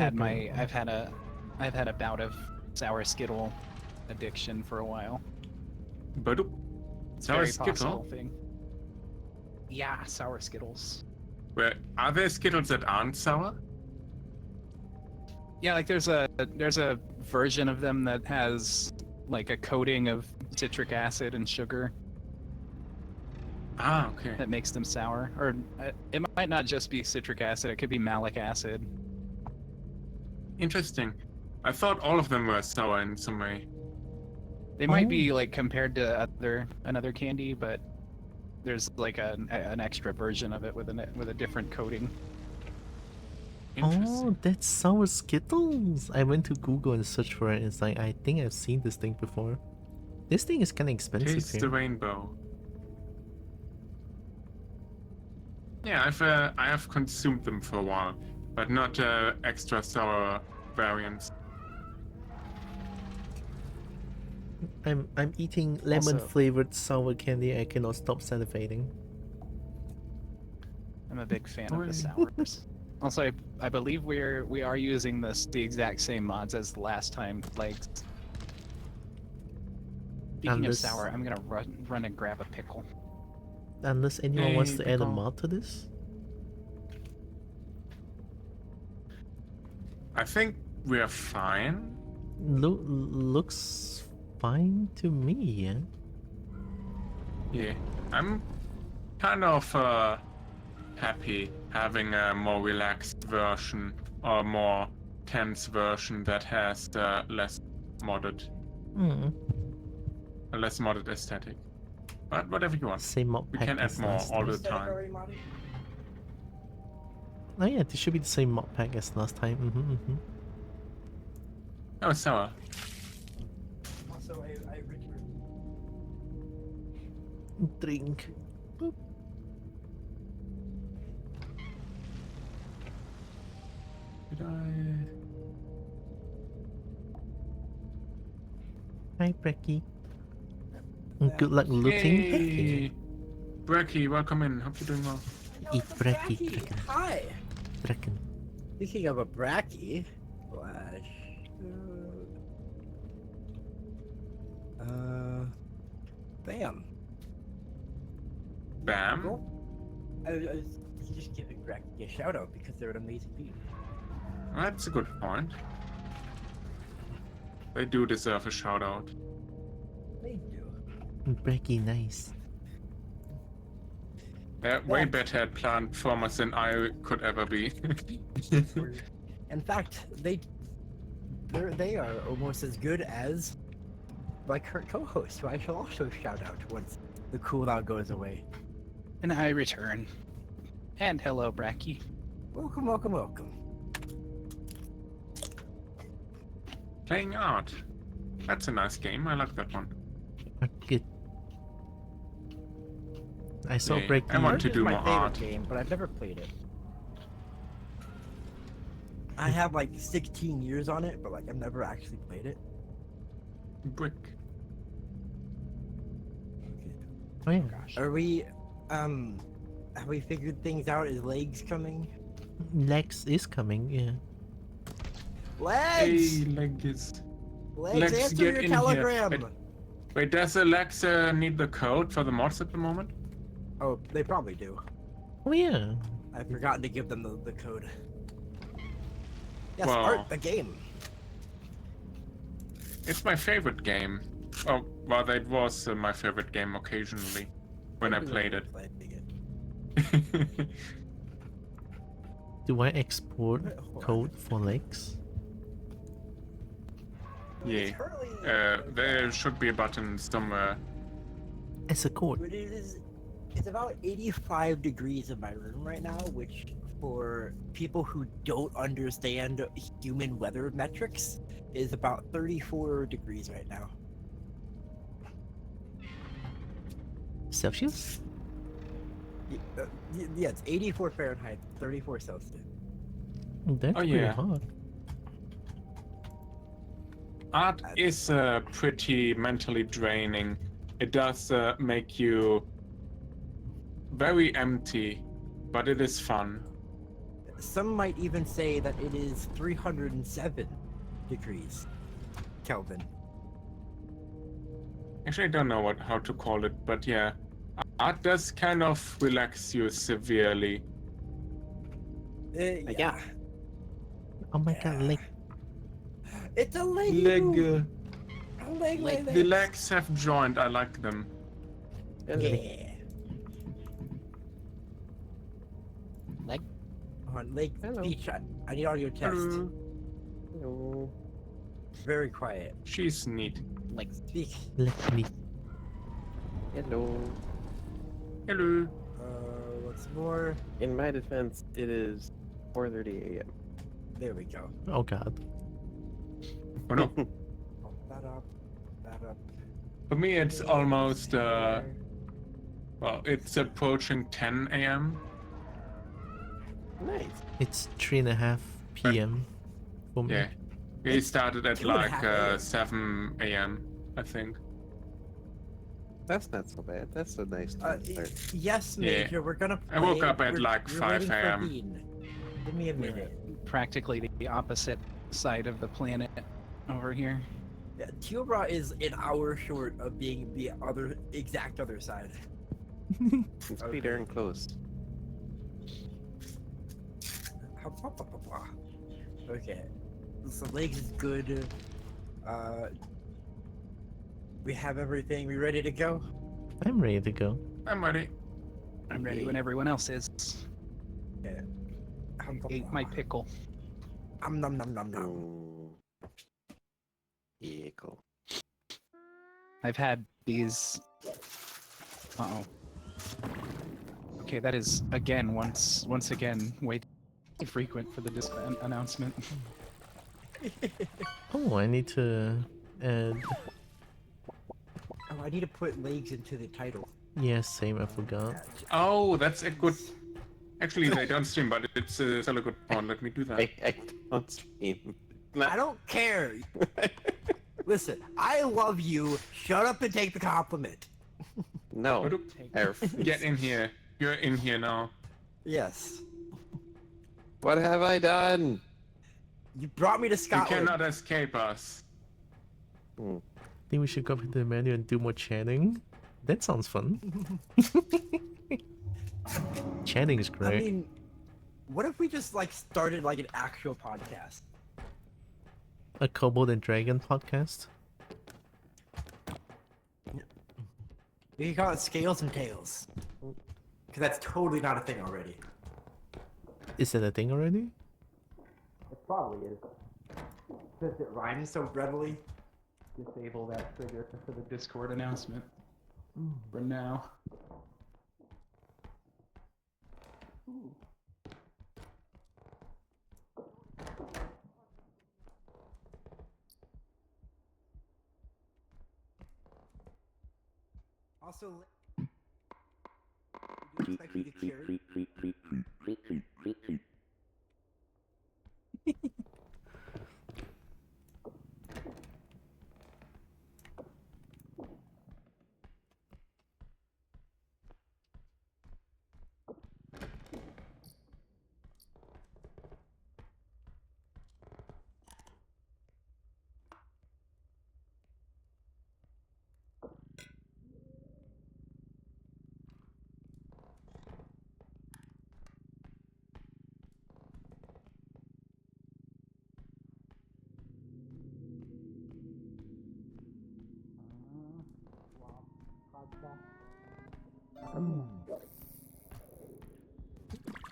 had a bout of sour Skittle addiction for a while. But It's a sour very possible Skittle? thing. Yeah, sour Skittles. Where are there Skittles that aren't sour? Yeah, like there's a version of them that has like a coating of citric acid and sugar Ah, okay. that makes them sour. Or it might not just be citric acid; it could be malic acid. Interesting. I thought all of them were sour in some way. They might be like compared to another candy, but there's like an extra version of it with a different coating. Interesting. Oh, that's sour Skittles. I went to Google and searched for it. It's like I think I've seen this thing before. This thing is kind of expensive Taste the here. rainbow. Yeah, I have consumed them for a while, but not extra sour variants. I'm eating lemon Also- flavored sour candy. I cannot stop salivating. I'm a big fan of the Hooray. sours. Also, I believe we are using the exact same mods as the last time. Like, speaking Unless- of sour, I'm gonna run and grab a pickle. Unless anyone wants Hey, to add a pickle. mod to this. I think we're fine. Looks fine to me, yeah. Yeah, I'm kind of happy having a more relaxed version or more tense version that has less modded, Hmm. a less modded aesthetic. But whatever you want. Same mod We pack can add as more last all time. the Aesthetic time. already modded? Oh yeah, this should be the same mod pack as last time. Oh, sour. Also, I returned. Drink. Boop. Did I? Hi, Brecky. Good luck looting. Hey, Brecky, welcome in. Hope you're doing well. Eat it's a Brecky. Bracky. Dragon. Hi. Dragon. Speaking of a Bracky, flash. Bam. Bam. Cool. I was just giving Bracky a shout out because they're an amazing team. That's a good point. They do deserve a shout out. They do. Brecky, nice. They're way better at plant farmers than I could ever be. In fact, they are almost as good as my current co-host, who I shall also shout out once the cooldown goes away. And I return. And hello, Bracky. Welcome, welcome, welcome. Playing art. That's a nice game. I like that one. Good. I saw Yeah, Brecky. I want to It's do my more favorite art. game, but I've never played it. I have like 16 years on it, but like I've never actually played it. Brick. Oh yeah. Are we, have we figured things out? Is legs coming? Lex is coming, yeah. Legs! Hey, Legs. Legs, Legs, answer get your in here. telegram! Wait, does Alexa need the code for the mods at the moment? Oh, they probably do. Oh yeah. I've forgotten to give them the code. Yes, Wow. Art, the game. It's my favorite game. Oh, well, that was my favorite game occasionally when I played it. Do I export Hold on. code for Lex? Yeah. There should be a button somewhere. As a code. But it's about 85 degrees in my room right now, which for people who don't understand human weather metrics is about 34 degrees right now. Celsius? Yeah, it's 84 Fahrenheit, 34 Celsius. That's Oh, pretty yeah. hot. Art is pretty mentally draining. It does make you very empty, but it is fun. Some might even say that it is 307 degrees Kelvin. Actually, I don't know how to call it, but yeah. Art does kind of relax you severely. Yeah. Oh my god, Lex. It's a leg. Leg. Leg. The legs have joined. I like them. Yeah. Leg. On leg. Hello. Speech. I need audio test. Hello. Hello. Very quiet. She's neat. Like speak. Let me. Hello. Hello. What's more? In my defense, it is 4:30 a.m. There we go. Oh god. Oh no. Pump that up. That up. For me, it's There, almost, there. well, it's approaching 10 a.m. Nice. It's 3:30 p.m. for me. Yeah. We It's started at 2:30 like a.m. 7 a.m., I think. That's not so bad. That's a nice time start. Yes, Yeah. Major, we're gonna play. I woke up at We're- like we're 5 waiting for a.m. Bean. Give me a minute. Practically the opposite side of the planet over here. Yeah, Teobra is an hour short of being the exact other side. It's pretty darn close. Okay. So legs is good. We have everything. We ready to go? I'm ready to go. I'm ready. I'm ready when everyone else is. Yeah. Ate my pickle. Nom nom nom nom. Mm. Yeah, cool. I've had these. Uh-oh. Okay, that is once again way too frequent for the announcement. Oh, I need to add. Oh, I need to put legs into the title. Yes, same. I forgot. Oh, that's a good. Actually, they don't stream, but it's still a good point. Let me do that. I don't stream. I don't care. Listen, I love you. Shut up and take the compliment. No. Erf. Get in here. You're in here now. Yes. What have I done? You brought me to You Scotland. cannot escape us. Hmm. Think we should go into the menu and do more chatting. That sounds fun. Chatting is I great. mean, what if we just like started like an actual podcast? A Kobo and Dragon podcast. We can call it Scales and Tails. Because that's totally not a thing already. Is that a thing already? It probably is. Since it rhymes so readily. Disable that trigger for the Discord announcement. For now. Also, do you expect me to carry?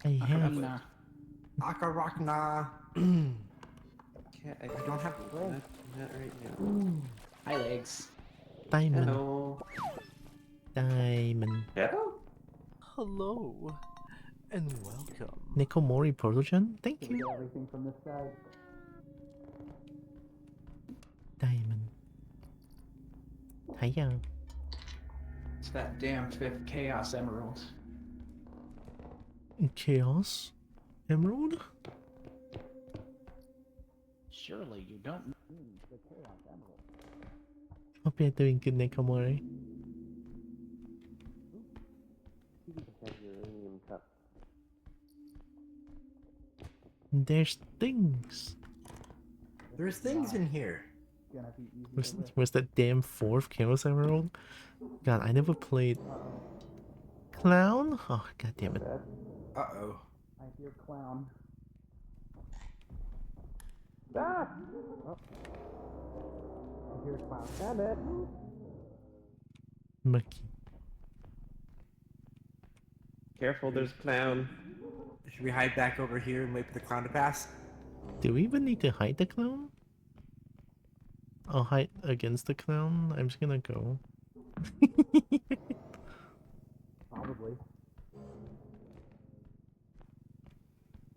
I have. Nah. Akarakna. Can't, I don't have not right now. Hi, legs. Diamond. Hello. Diamond. Hello? Hello, and welcome. Nikomori Protogen? Thank Can we you. get everything from this side? Diamond. Hiya. It's that damn fifth Chaos Emerald. Chaos? Emerald? Surely you don't need the Chaos Emerald. Hope you're doing good, Nikomori. Have uranium cup. There's things. There's things in here. Gonna be easy. Where's that damn fourth Chaos Emerald? God, I never played. Clown? Oh, god damn it. Uh-oh. I hear clown. Ah! I hear clown. Damn it. Mucky. Careful, there's clown. Should we hide back over here and wait for the clown to pass? Do we even need to hide the clown? I'll hide against the clown. I'm just gonna go. Probably.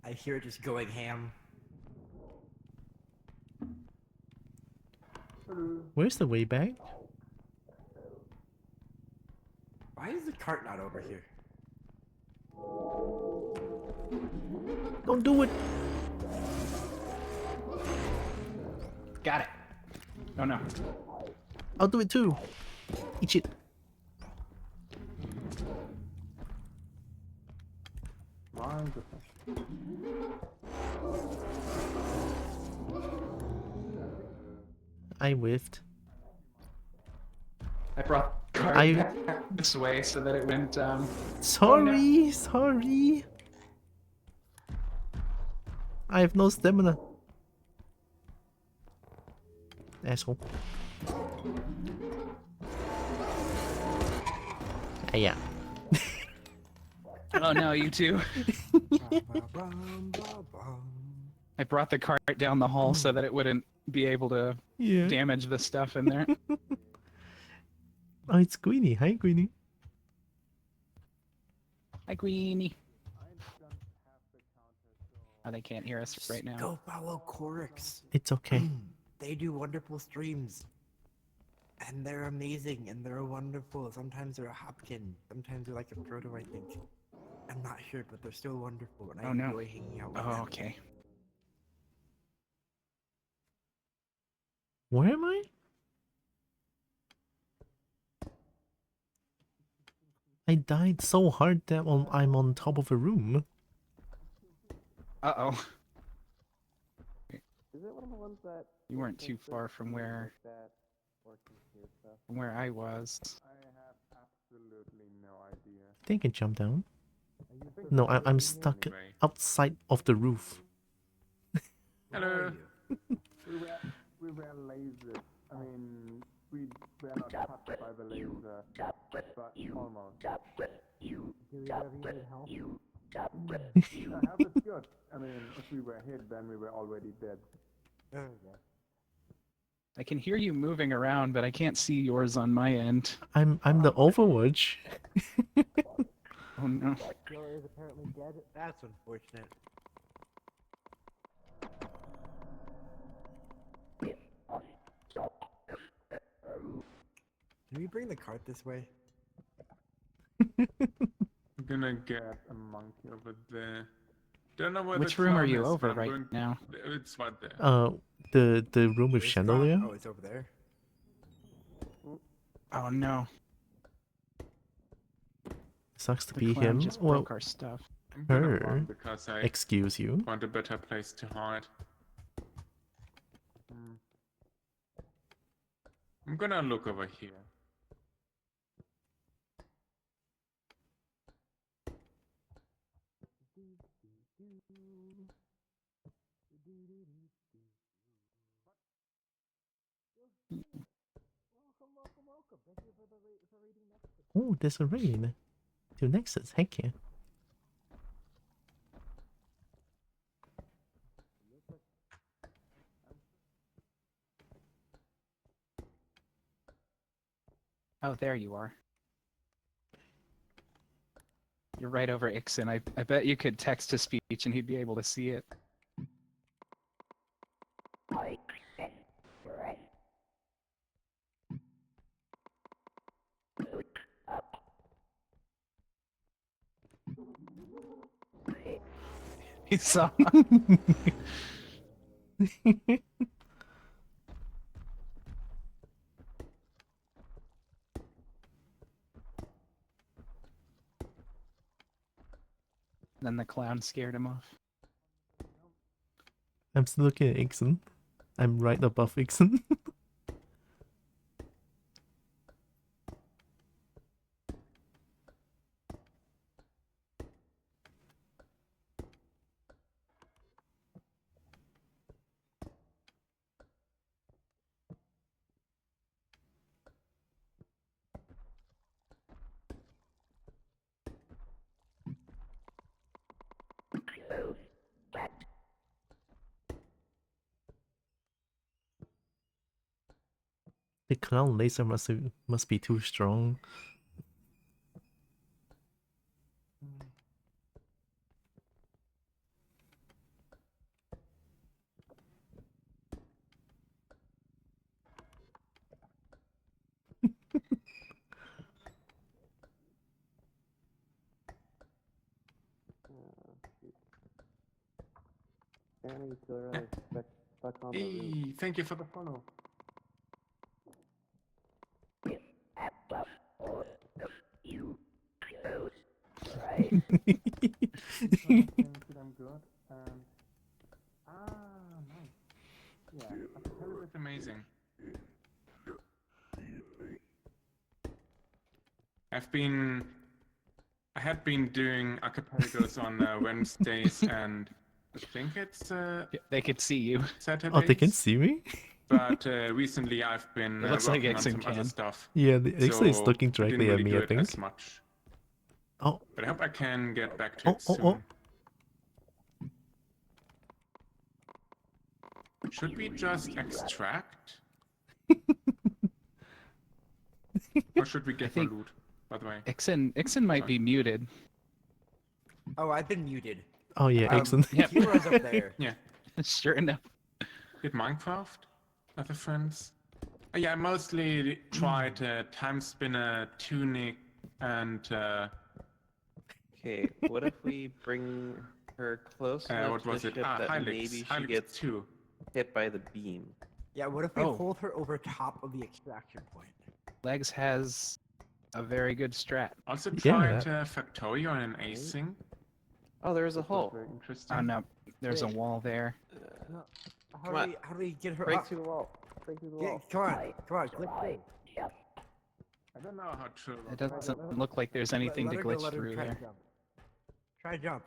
I hear it just going ham. Where's the way back? Why is the cart not over here? Don't do it! Got it. Oh no. I'll do it too. Eat it. I whiffed. I brought the card I- back this way so that it went. Sorry, sorry. I have no stamina. Asshole. Yeah. Oh no, you too. Ba-bum, ba-bum. I brought the cart down the hall so that it wouldn't be able to Yeah. damage the stuff in there. Oh, it's Queenie. Hi, Queenie. Hi, Queenie. Oh, they can't hear us right now. Go follow Corix. It's okay. They do wonderful streams. And they're amazing and they're wonderful. Sometimes they're a Hopkin. Sometimes they're like a Proto, I think. I'm not sure, but they're still wonderful and I Oh, no. enjoy hanging out with Oh, them. okay. Where am I? I died so hard that I'm on top of a room. Uh-oh. Is it one of the ones that You weren't too far from where I was. I have absolutely no idea. I think I can jump down. No, I'm stuck Anyway. outside of the roof. Hello. We were lasers. I mean, we were not touched by the laser, but almost. do we have any help? Health is good. I mean, if we were hit, then we were already dead. Oh, yeah. I can hear you moving around, but I can't see yours on my end. I'm the Overwatch. Oh no. Killer is apparently dead. That's unfortunate. Can we bring the cart this way? I'm gonna get a monkey over there. Don't know where Which the room are clown you is, over but I'm right going- now? It's right there. The room with Where's the cart? chandelier. Oh, it's over there. Oh no. Sucks to The be clown him. just Well, broke our stuff. I'm gonna her. run because I excuse you. want a better place to hide. I'm gonna look over here. Oh, there's a raid. To Nexus. Heck yeah. Oh, there you are. You're right over Ixon. I bet you could text to speech and he'd be able to see it. He saw. Then the clown scared him off. I'm still looking at Ixon. I'm right above Ixon. The clown laser must be too strong. Danny, still stuck on the roof. Hey, thank you for the follow. I'm good. Nice. Yeah, It's amazing. I had been doing acapellas on Wednesdays and I think it's They could see you. Saturdays. Oh, they can see me? But recently I've been It looks like working on Ixen some other can. stuff. Yeah, the Ixen is so looking I directly didn't at really me, do I it think. as much. Oh, But I hope I can get back to it oh, soon. oh. Should we just extract? Or should we get more think- loot, by the way? Ixen might be muted. Oh, I've been muted. Oh yeah, Ixen. Yep. Hero's up there. Yeah. Sure enough. Did Minecraft? Other friends? Yeah, I mostly tried Time Spinner, Tunic, and Okay, what if we bring her close enough what to was the it? ship that Helix. maybe she Helix gets 2. hit by the beam? Yeah, what if we Oh. hold her over top of the extraction point? Legs has a very good strat. Also Yeah. tried Factorio and an async. Oh, there's a hole. Very interesting. Oh no, there's a Wait. wall there. No. Come on. How do we get her Break up? through the wall. Break through the Yeah, wall. come on, click thing. I don't know how true It doesn't look like there's anything Let to her go, glitch let her through try there. jump. Try jump.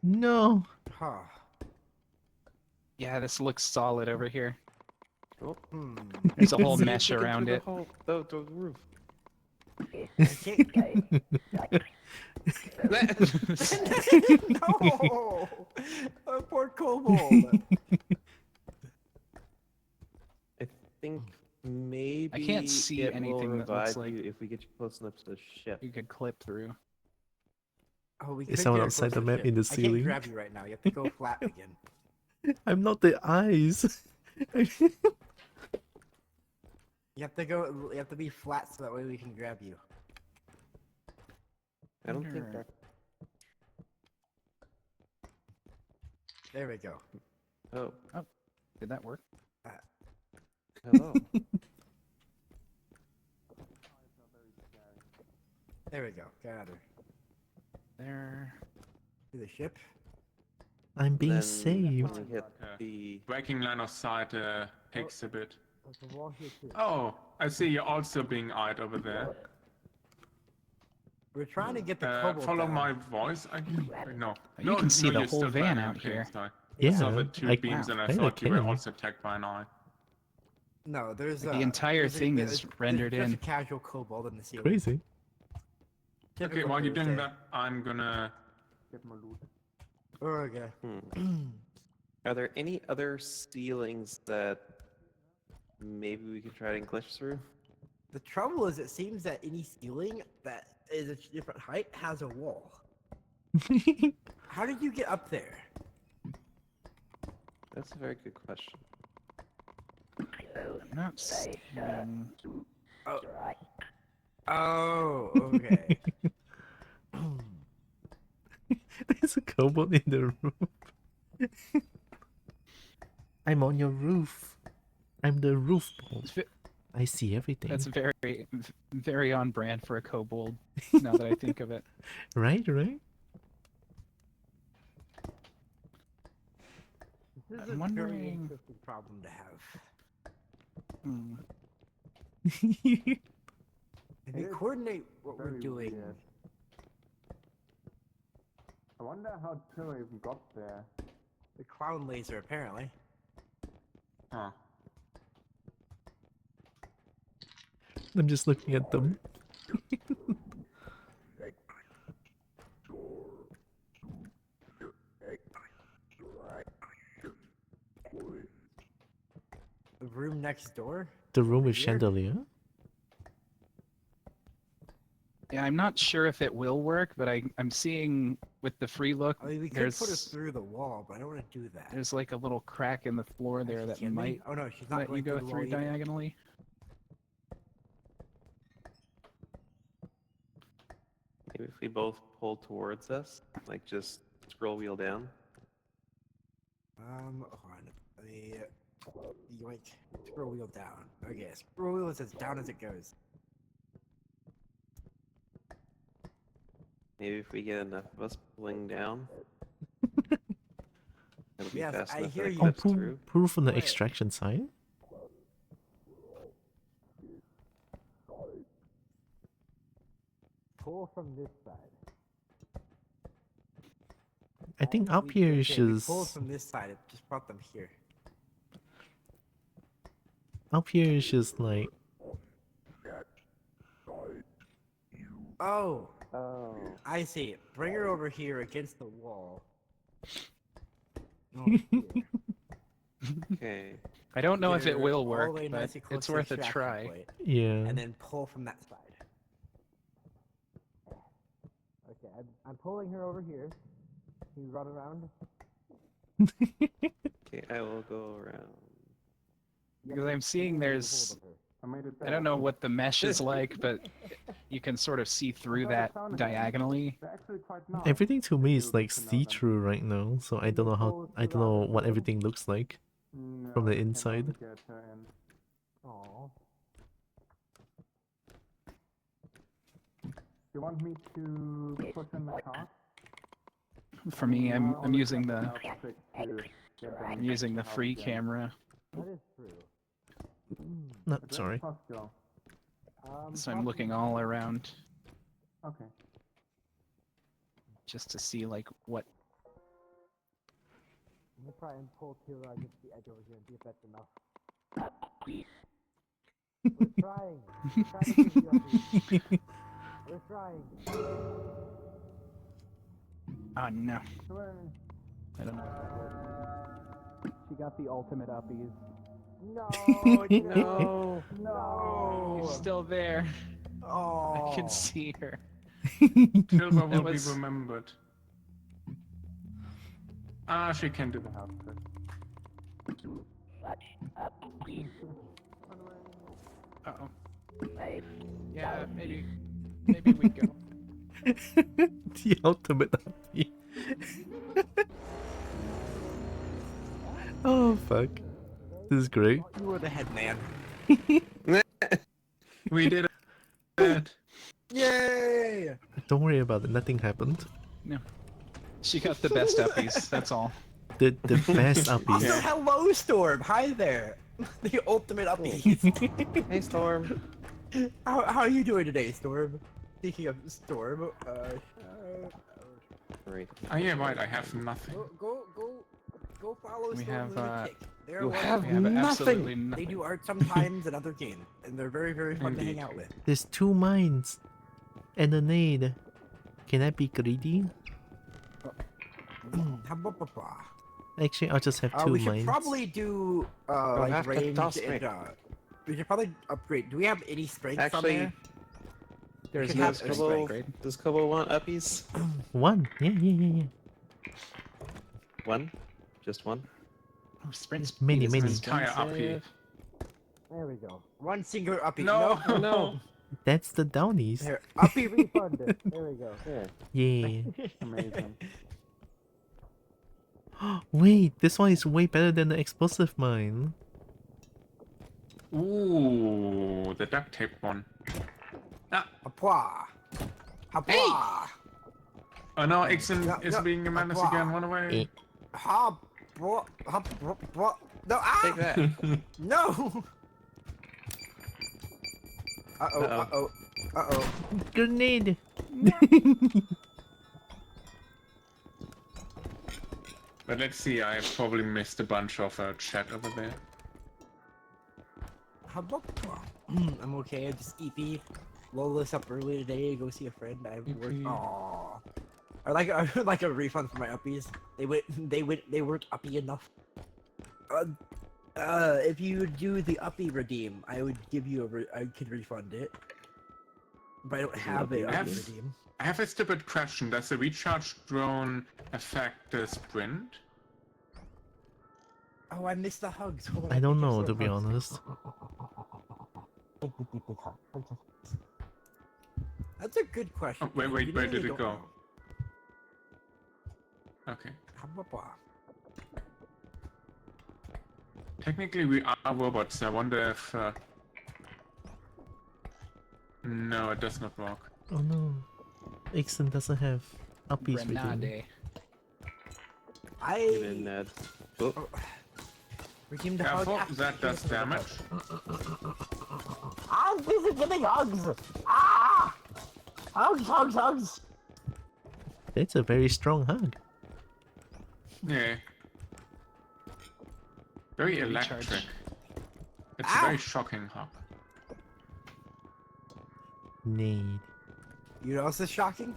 No. Huh. Yeah, this looks solid over here. Hmm. There's a whole See if mesh we can around through it. The, hole, the roof. I can't. No! Oh, poor Kobo. I think maybe I can't see it will anything that looks revive like- you if we get you close enough to the ship. You could clip through. Oh, we Is could someone get her outside close the to map ship. in the I ceiling? can't grab you right now. You have to go flat again. I'm not the eyes. You have to go. You have to be flat so that way we can grab you. I don't think Wonder- that. There we go. Oh, Did that work? hello. There we go. Got her. There. To the ship. I'm being Then saved. when we hit the Breaking line of sight takes a bit. There's a wall here too. Oh, I see you're also being eyed over there. We're trying to get the Kobo Follow down. my voice. No. You can see the you're whole still van flying. out Okay, here. sorry. I Yeah, saw the two I- beams and I kinda thought you were can. also attacked by an eye. No, there's The entire there's thing there's- is there's rendered just in. a casual kobold in the ceiling. Crazy. Okay, Typical while you're doing Thursday. that, I'm gonna get more loot. Okay. Are there any other ceilings that maybe we could try and glitch through? The trouble is, it seems that any ceiling that is a different height has a wall. How did you get up there? That's a very good question. I'm not seeing... Oh, okay. There's a kobold in the room. I'm on your roof. I'm the roof ball. I see everything. That's very on brand for a kobold, now that I think of it. Right? This is I'm a very wondering- interesting problem to have. Hmm. If we It is coordinate what we're very doing, weird. I wonder how Turo even got there. the clown laser apparently. Huh. I'm just looking at them. The room next door. The room with Here? chandelier? Yeah, I'm not sure if it will work, but I'm seeing with the free look, I mean, we could put her through the wall, but I don't want to do that. there's like a little crack in the floor there you that kidding me? might Oh no, she's not let you going go through the through wall either. diagonally. Maybe if we both pull towards us, like just scroll wheel down. Hold on. Let me yoink. Scroll wheel down. Okay, scroll wheel is as down as it goes. Maybe if we get enough of us pulling down, it'll be Yes, fast I enough hear that it you. Oh, clips pull, through. pull from the Wait. extraction side? Pull from this side. I think up here is Okay, we pulled just... from this side. It just brought them here. Up here is just like... Oh, Oh. I see. Bring her over here against the wall. Oh, here. Okay. I don't know Get if it her will all the work, way but nicely close it's to the worth a extraction try. point, Yeah. and then pull from that side. Okay, I'm pulling her over here. Can you run around? Okay, I will go around. Because I'm seeing there's... I made it I don't know what the mesh is like, but you can sort of see through that diagonally. They're actually quite nice. Everything to me is You'll like get to know them. see-through right now, so I don't know how... I don't know what everything looks like No, from the you can inside. only get her in. Aww. You want me to push in the car? For me, I'm Only using got the enough tricks to get them I'm using the out free again. camera, That is true. No, But where sorry. does Puff go? so I'm looking all around Okay. just to see like what. I'm gonna try and pull Kira against the edge over here and see if that's enough. We're trying. We're trying to give you a We're trying. Oh no, Hooray. I don't know if that worked. She got the ultimate uppies. No, No. no. She's still there. Oh. I can see her. Silver will was- be remembered. Ah, she can do the half trick. Uh oh. Yeah, maybe we go. The ultimate happy. Oh fuck. This is great. You were the head man. We did it. Yay! Don't worry about it, nothing happened. No, she got the best uppies. That's all. The best Also, uppies. hello, Storm. Hi there. The ultimate upbeat. Hey, Storm. How are you doing today, Storm? Speaking of Storm, Great. Oh yeah, right. I have nothing. go follow We Storm have, Lunatic. They're You wonderful. have We have absolutely They nothing. do art sometimes and other games, and they're very, very fun to hang Indeed. out with. There's 2 mines and a nade. Can I be greedy? Actually, I'll just have 2 We should mines. probably do have like to range toss and me. we should probably upgrade. Do we have any strength Actually, on there? There's could no have strength Kobo, upgrade. does Kobo want uppies? 1. Yeah. 1? Just 1? Oh, sprint There's many, speed is many. Entire uppie. expensive. There we go. One singular uppie. No. Oh no. That's the downies. Here, uppie refund. There we go. Yeah. Yeah. Amazing. Wait, this one is way better than the explosive mine. Ooh, the duct tape one. Applause. Applause. Oh no, Ixen No, is no, being a menace applause. again. Run away. Ha, bro, ha, bro. No, ah! Take that. No! Uh-oh, Uh-oh. uh-oh. Grenade! But let's see. I probably missed a bunch of chat over there. I'm okay, I just EP. Roll this up early today, go see a friend. I work. EP. Aww. I would like a refund for my uppies. They weren't uppy enough. If you do the uppy redeem, I would give you I could refund it. But I don't have a uppy redeem. I have a stupid question. Does the recharge drone affect the sprint? Oh, I missed the hugs. Hold on, I don't think know, there's to be hugs. honest. That's a good question. Oh, wait, You where really did it don't go? know. Okay. Technically, we are robots. I wonder if. No, it does not work. Oh no. Ixon doesn't have uppies with him. Grenade. Even Redeem the Careful, hug. that does damage. I'm busy giving hugs! Ah! Hugs! That's a very strong hug. Yeah. Very Recharge. electric. It's a very shocking hug. Need. You know what's shocking?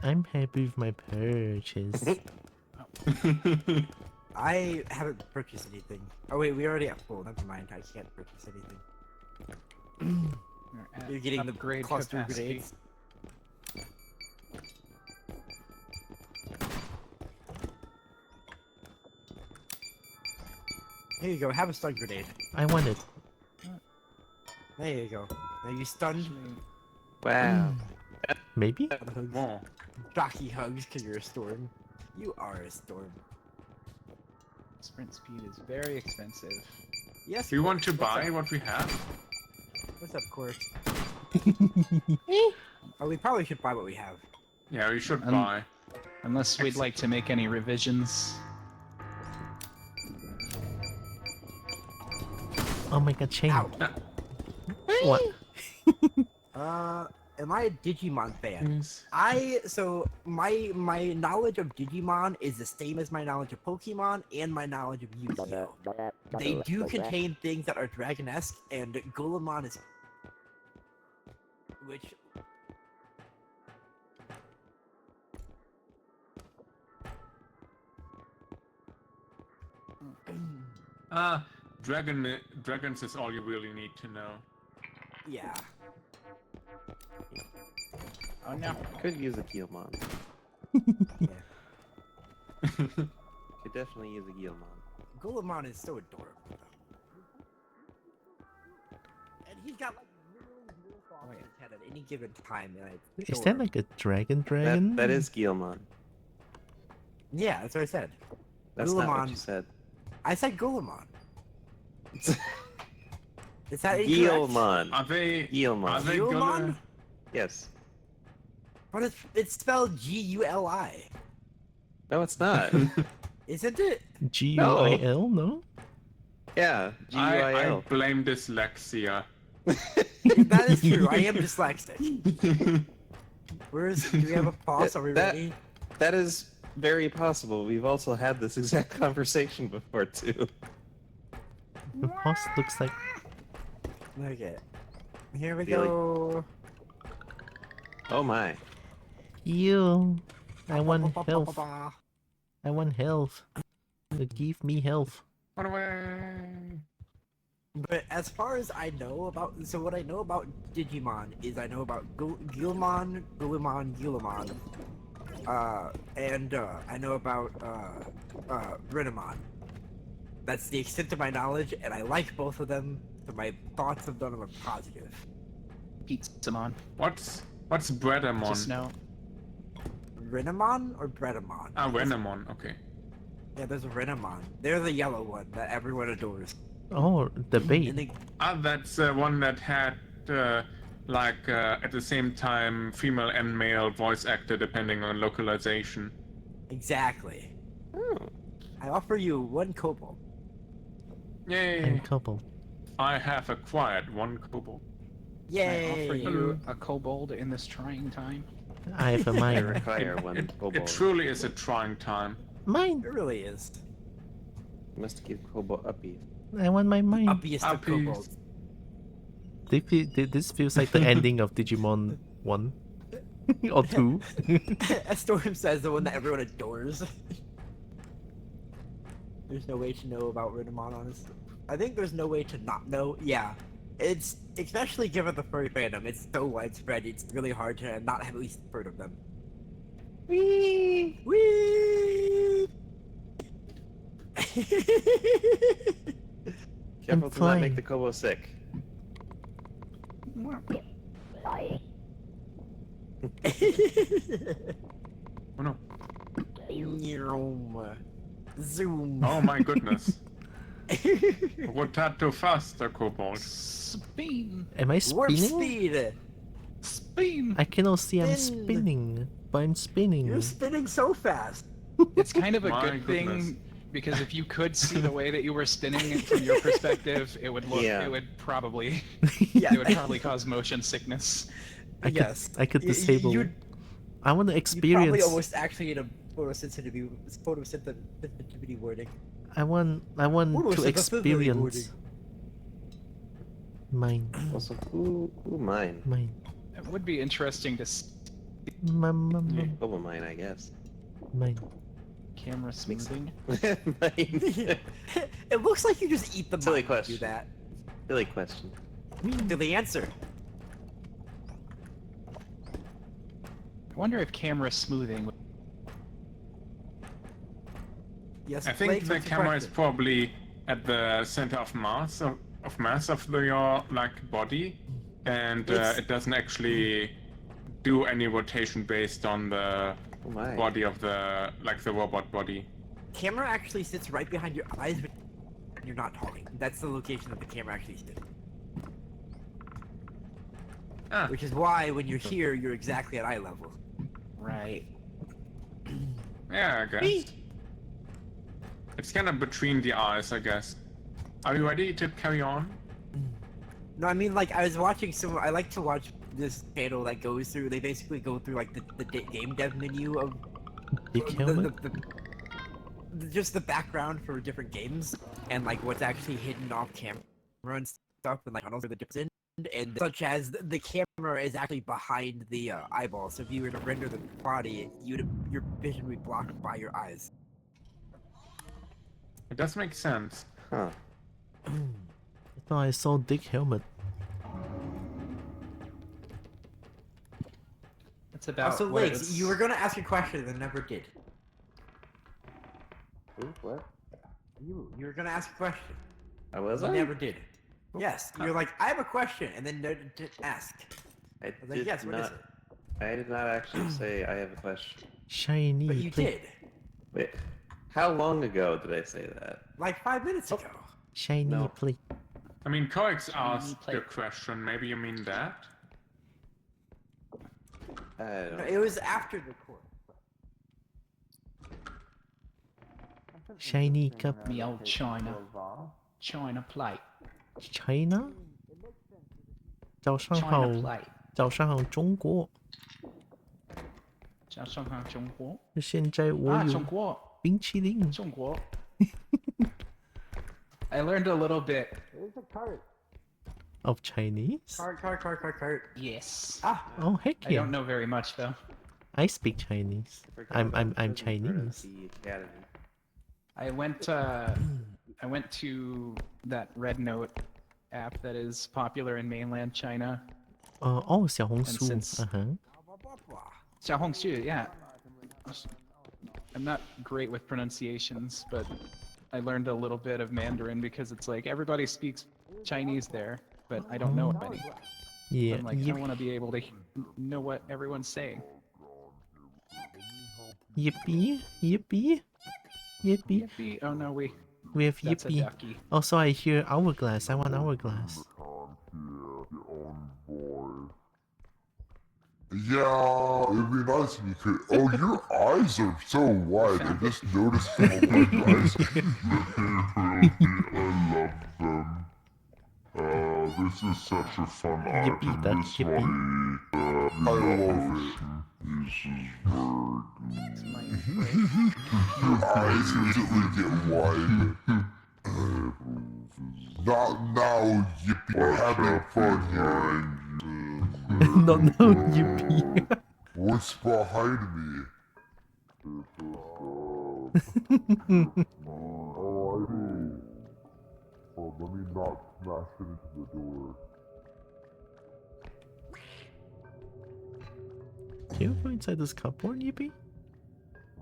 I'm happy with my purchase. I haven't purchased anything. Oh wait, we already have full. Never mind, I can't purchase anything. You're getting the upgrade cluster capacity. grenades. Here you go, have a stun grenade. I want it. There you go. Now you stunned. wow. Maybe? Whoa. Jockey hugs because you're a storm. You are a storm. Sprint speed is very expensive. Yes. Do you want to What's buy up? what we have? What's up, Court? Oh, we probably should buy what we have. Yeah, we should Um, buy. Unless we'd like to make any revisions. Oh my god, chain. Ow. What? Am I a Digimon fan? Yes. My knowledge of Digimon is the same as my knowledge of Pokemon and my knowledge of Yu-Gi-Oh. They do contain things that are Dragon-esque, and Golemon is... Which... Dragons is all you really need to know. Yeah. Oh no. Could use a Guilmon. Yeah. Could definitely use a Guilmon. Golemon is so adorable, though. And he's got, like, little thoughts in his head at any given time, and it's Is that like a dragon? That is Guilmon. Yeah, that's what I said. That's not what Guilmon. you said. I said Golemon. Is that incorrect? Guilmon. Are they? Guilmon. Are they Guilmon? gonna? Yes. But it's spelled G-U-L-I. No, it's not. Isn't it? G-U-I-L, no? Yeah. I G-U-I-L. blame dyslexia. That is true. I am dyslexic. Do we have a pause? Are we ready? That is very possible. We've also had this exact conversation before, too. The boss looks like... Okay. Here we Really? go. Oh my. You. I want health. I want health. Give me health. Run away. But as far as I know about, so what I know about Digimon is I know about Guilmon, Guilmon, and I know about Renamon. That's the extent of my knowledge, and I like both of them, so my thoughts of them are positive. Pizzamon. What's Breadamon? Just know. Renamon or Breadamon? Ah, Renamon. Okay. Yeah, there's a Renamon. They're the yellow one that everyone adores. Oh, the bait. And they, That's one that had at the same time female and male voice actor depending on localization. exactly. Oh. I offer you one Kobo. Yay! I'm couple. I have acquired one Kobo. I offer Yay! you a kobold in this trying time. I have a I mine. require one It Kobo. truly is a trying time. Mine. It really is. Must give Kobo uppies. I want my mine. Uppiest of Uppies. Kobos. This feels like the ending of Digimon 1 or 2. As Storm says, the one that everyone adores. There's no way to know about Renamon, honestly. I think there's no way to not know. Yeah. It's, especially given the furry fandom, it's so widespread, it's really hard to not have at least heard of them. Whee! Whee! Careful to not flying. make the Kobo sick. Oh no. Zoom. Oh my goodness. Rotato faster, Kobo. Spin. Am I Warp spinning? speed. I cannot see I'm Spin. spinning, but I'm spinning. You're spinning so fast. It's kind of a My good goodness. thing because if you could see the way that you were spinning from your perspective, it would look. Yeah. It would probably. Yeah. It would probably cause motion sickness. I could disable. You'd I want to probably experience. almost actually in a photosensitivity wording. I want to experience. Mine. Also, who mine? Mine. It would be interesting to see Kobo mine, I guess. Mine. camera smoothing. Mine. It looks like you just eat the Silly mine when you question. do that. Silly question. To the answer. I wonder if camera smoothing. Yes. I think Blake, the what's your camera is question? probably at the center of mass of your like body, and It's- it doesn't actually do any rotation based on the Oh my. body of the the robot body. Camera actually sits right behind your eyes when you're not talking. That's the location that the camera actually sits. Ah, Which is why when you're here, you're exactly at eye level. Right. yeah, I guess. It's kind of between the eyes, I guess. Are you ready to carry on? No, I mean like I was watching some. I like to watch this channel that goes through. They basically go through like the game dev menu of Big helmet. just the background for different games and like what's actually hidden off camera and stuff and like tunnels where the dips in. And such as the camera is actually behind the eyeball, so if you were to render the body, your vision would be blocked by your eyes. It does make sense. Huh. I thought I saw Dick helmet. It's about. Also, what Legs, it's- you were gonna ask a question and never did. Who? What? You were gonna ask a question. I was You I? never did. Yes, you're like, I have a question, and then no, didn't ask. I I was like, did yes, what is not. it? I did not actually say I have a question. Shiny. But you plate. did, Wait, how long ago did I say that? like 5 minutes ago. Shiny No. plate. I mean, Coix asked plate. your question. Maybe you mean that? I don't No, it was after the course. Shiny cup. Me old China. China plate. China. 早上 China 好， plate. 早上好，中国。早上好，中国。现在我有中国。冰淇淋。中国. I learned a little bit. There's a cart. Of Chinese? Cart. Yes. Ah, Oh heck I yeah! don't know very much though. I speak Chinese. Forgot I'm about I'm the part of Chinese. the academy. I went to that Red Note app that is popular in mainland China. 哦，小红书。 since- 嗯哼。 Xiaohongshu, yeah. I'm not great with pronunciations, but I learned a little bit of Mandarin because it's like everybody speaks Chinese there, but I don't know any. Yeah. I'm like, I want to be able to know what everyone's saying. Yippee! Yippee! Yippee! Yippee. Oh no, We have that's a yippee. ducky. Also, I hear hourglass. I want hourglass. Yeah, it'd be nice if you could. Oh, your eyes are so wide. I just noticed them on my eyes. I love them. This is such a fun Yippee, item. duck, This yippee. one, I love it. This is very good. Your eyes immediately get wide. Not now, yippee. We're having fun here. No, yippee. What's behind me? Oh, I do. Well, let me not smash it into the door. Can you go inside this cupboard, yippee?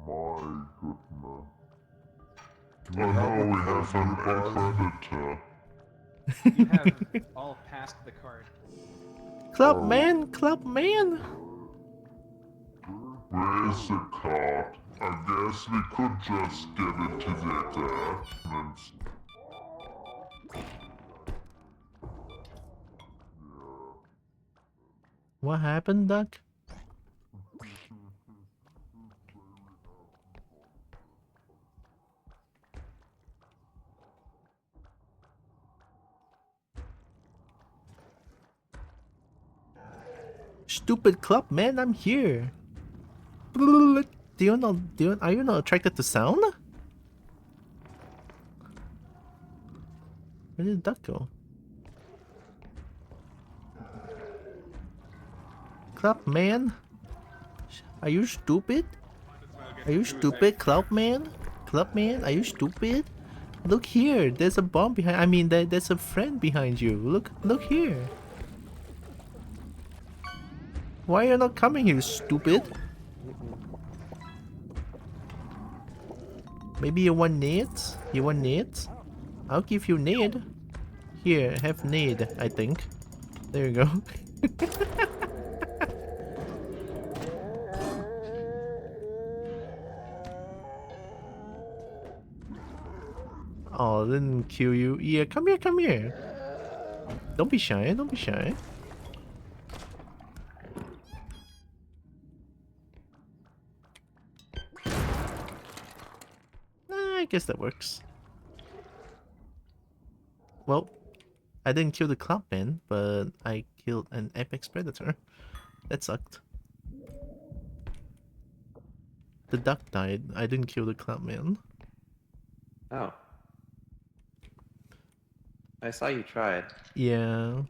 My goodness. Do we have a predator? You have all passed the card. Clubman, Clubman. Where's the card? I guess we could just give it to the attachments. What happened, Duck? Stupid Clubman, I'm here. Do you not? Are you not attracted to sound? Where did Duck go? Clubman? Are you stupid? Are you stupid, Clubman? Clubman, are you stupid? Look here, there's a bomb behind. I mean, there's a friend behind you. Look here. Why are you not coming here, stupid? Maybe you want nades? You want nades? I'll give you nade. Here, have nade, I think. There you go. Oh, didn't kill you. Yeah, come here, come here. Don't be shy, don't be shy. I guess that works. Well, I didn't kill the Clubman, but I killed an apex predator. That sucked. The duck died. I didn't kill the Clubman. Oh. I saw you tried. Yeah.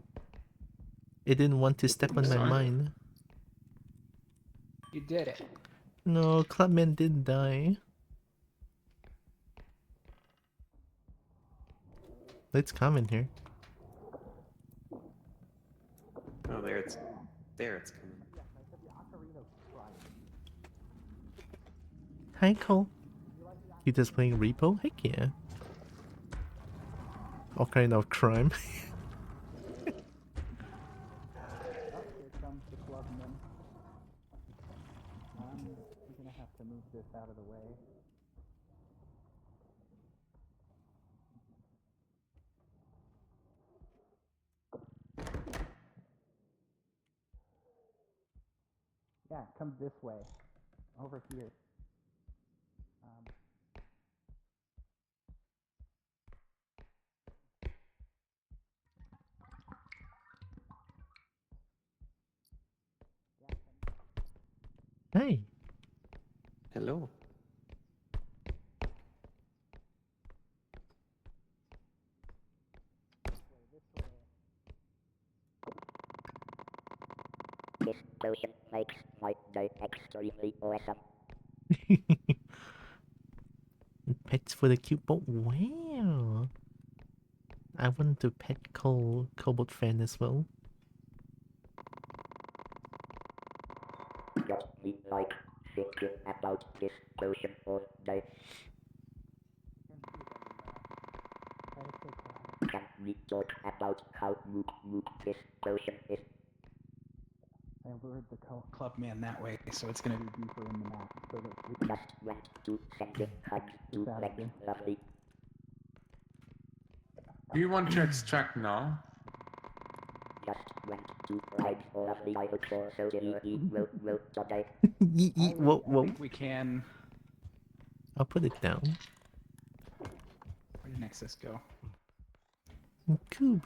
It didn't want to step on my Sorry. mine. You did it. No, Clubman didn't die. Let's come in here. Oh, there it's coming. Hi, Cole. You just playing Repo? Heck yeah. All kind of crime. Here comes the clubman. We're gonna have to move this out of the way. Yeah, come this way. Over here. Hey. Hello. This potion makes my day extremely awesome. Pets for the cute boat. Wow. I want to pet Kobold fan as well. Just me like thinking about this potion all day. Can we talk about how mook this potion is? I lured the clubman that way, so it's gonna be deeper in the map. So that we just went to sending hugs to Lex Lovely. Do you want to extract now? Just went to Lex Lovely. I look for so will today. Whoa, whoa. I think we can. I'll put it down. Where did Nexus go? Cool.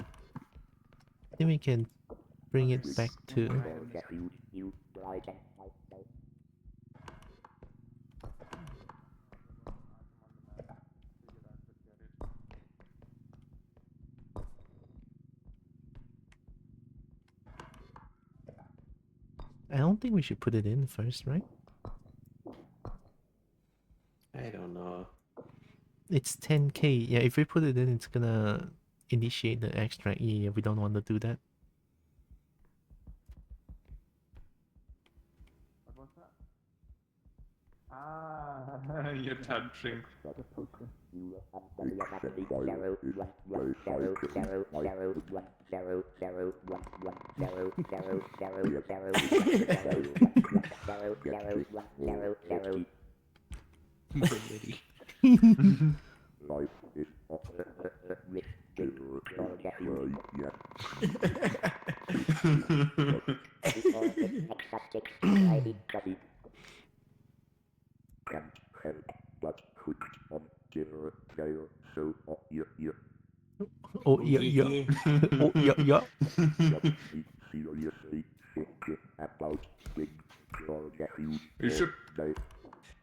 Then we can bring it back to... I don't think we should put it in first, right? I don't know. It's 10k. Yeah, if we put it in, it's gonna initiate the extract. Yeah, we don't want to do that. What was that? Ah, You're touching. Oh yeah, yeah. Oh yeah, yeah. We should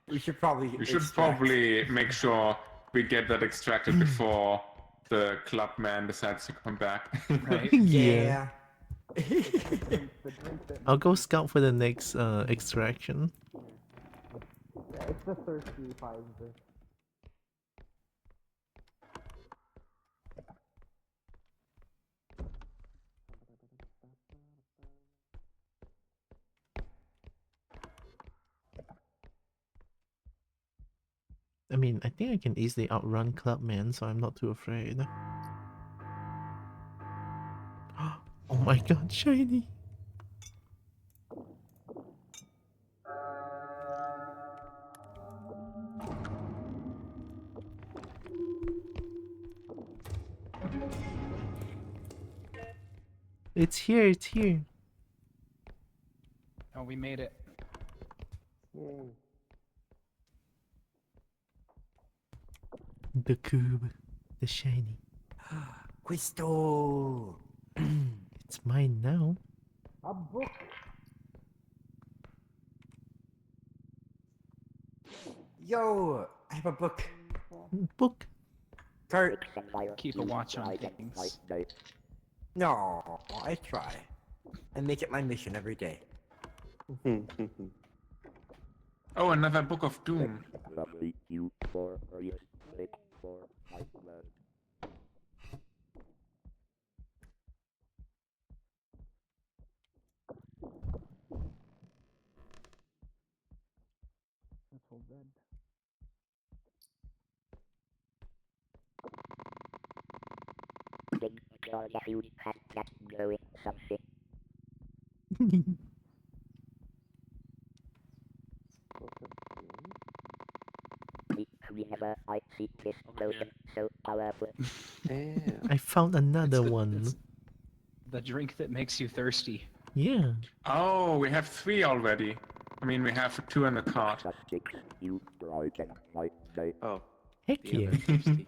We should probably. we should extract. probably make sure we get that extracted before the club man decides to come back. Right? Yeah. the drink that I'll go scout for the next extraction. Yeah, it's the thirsty Pfizer. I mean, I think I can easily outrun Clubman, so I'm not too afraid. Oh my god, shiny! It's here, it's here. Oh, we made it. The cube, the shiny. Questo. It's mine now. A book. Yo, I have a book. Book. Kurt. Keep a watch on things. No, I try. I make it my mission every day. Oh, another Book of Doom. That's all dead. Your nephew has that knowing something. Whenever I see this motion so powerful. I found another one. It's the drink that makes you thirsty. Yeah. Oh, we have 3 already. I mean, we have 2 in the cart. Oh. Heck the yeah. other thirsty.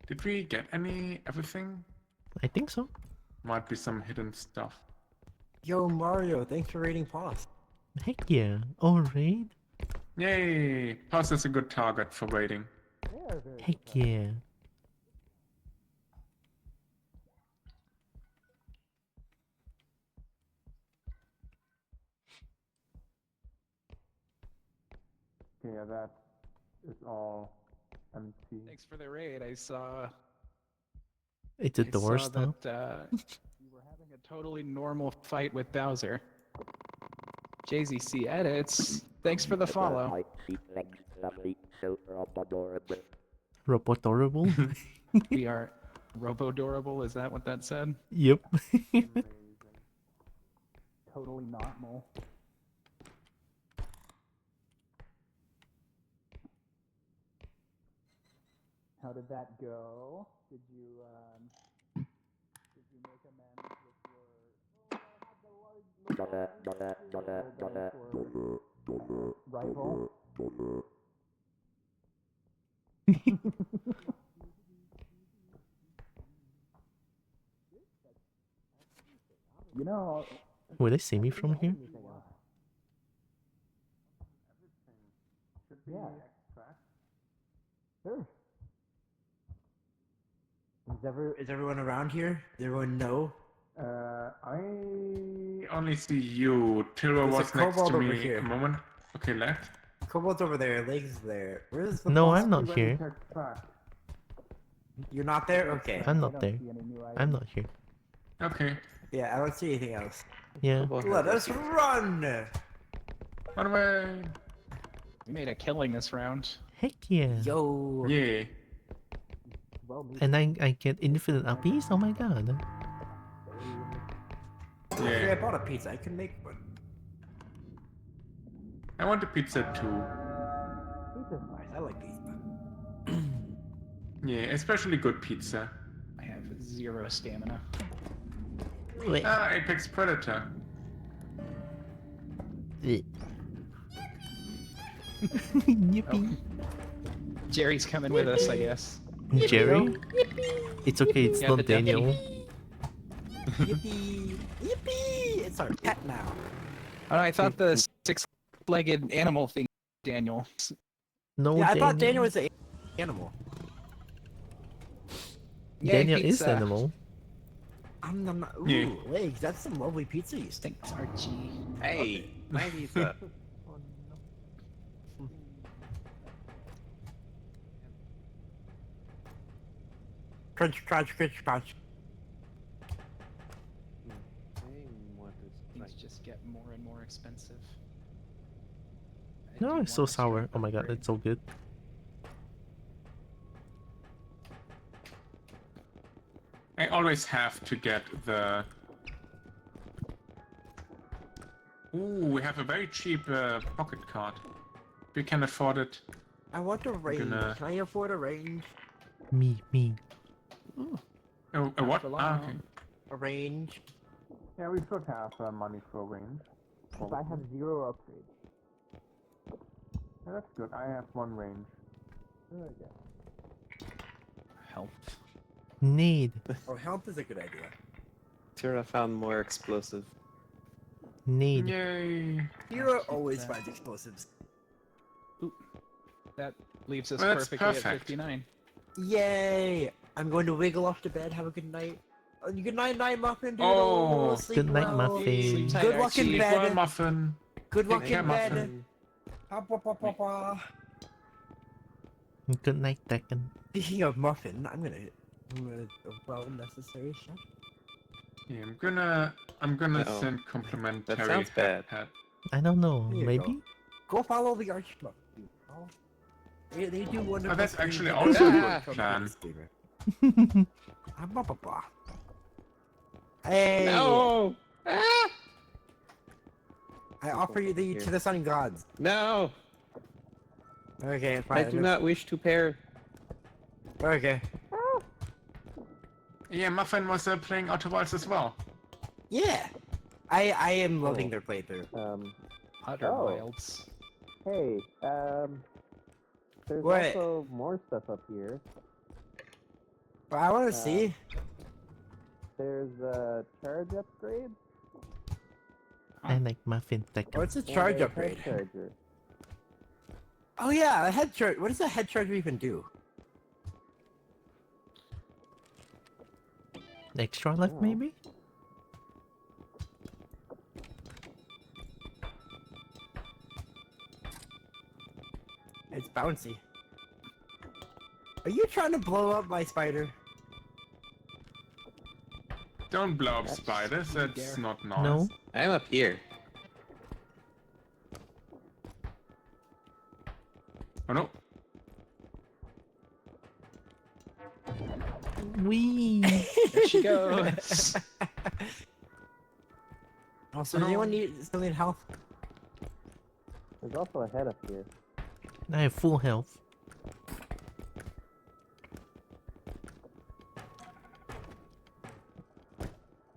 Did we get everything? I think so. Might be some hidden stuff. Yo, Mario, thanks for raiding Pause. Heck yeah. Alright. Yay! Pause is a good target for waiting. Heck yeah. Okay, yeah, that is all empty. Thanks for the raid. I saw. It's a I door saw stop. that you were having a totally normal fight with Bowser. JZC edits. Thanks for the follow. Robotorable? We are Robodorable. Is that what that said? Yep. Totally normal. How did that go? Did you make amends with your rival? You know, Will they see me from here? should be Yeah. extract. Sure. Is everyone around here? Does everyone know? I only see you. Tilra There's a was next kobold to over me here. a moment. Okay, left. Kobold's over there, Legs there. Where's the No, boss? I'm not Ready here. to extract. You're not there? Okay. I'm I not don't there. see any new I'm items. not here. Okay. Yeah, I don't see anything else. Yeah. Let us run! Run away! We made a killing this round. Heck yeah. Yo. Yeah. Well, maybe. And I get infinite uppies? Oh my god. Actually, Yeah. I bought a pizza. I can make one. I want a pizza too. Pizza's nice. I like pizza. Yeah, especially good pizza. I have 0 stamina. Wait. Ah, Apex Predator. Yippee. Jerry's coming with us, I guess. Jerry? It's okay, it's Yeah, not the deputy. Daniel. Yippee! Yippee! It's our pet now. Oh, I thought the 6-legged animal thing, Daniel. No, Yeah, I Daniel. thought Daniel was an animal. Yay, Daniel is pizza. animal. Ooh, Yeah. legs. That's some lovely pizza you stick. Thanks, Archie. Hey, my pizza. Crunch, crunch, crunch, crunch. Things just get more and more expensive. No, it's so sour. Oh my god, it's so good. I always have to get the... Ooh, we have a very cheap pocket card. If you can afford it. I want a range. gonna- Can I afford a range? Me. Oh, a what? for Ah, long. okay. A range? Yeah, we should have money for range. If I have 0 upgrades. Yeah, that's good. I have 1 range. Health. Need. Oh, health is a good idea. Sure, I found more explosive. Need. Yay! 0 always finds explosives. That leaves us Well, that's perfectly at perfect. 59. Yay! I'm going to wiggle off to bed. Have a good night. Good night, Muffin. Dude. Oh, sleep good night, well. Muffin. Sleep tight, Good luck in Archie. bed. Well, Muffin. Good luck Take care, in bed. Muffin. Good night, Tekken. Speaking of Muffin, I'm gonna well necessary shot. Yeah, I'm gonna Uh-oh. send complimentary That sounds bad. hat. I don't know. There you Maybe? Go follow the Arch Muffin. They do wonderful. Oh, that's things. actually They also a do good from plan. this gamer. Hey! No! Ah! I offer you Here. to the sun gods. No! Okay, fine. I do not wish to pair. Okay. Yeah, Muffin was playing Outer Wilds as well. Yeah. I am loving their playthrough. Outer Oh. Wilds. Hey, there's What? also more stuff up here. But I want to see. There's a charge upgrade. I like Muffin Tekken. What's a and charge a upgrade? head charger. Oh yeah, a head charge. What does a head charger even do? Extra life, Oh. maybe? It's bouncy. Are you trying to blow up my spider? Don't blow up That's spiders, that's not nice. No. I'm up here. Oh no. Wee. There she goes. Also, does anyone still need health? There's also a head up here. I have full health.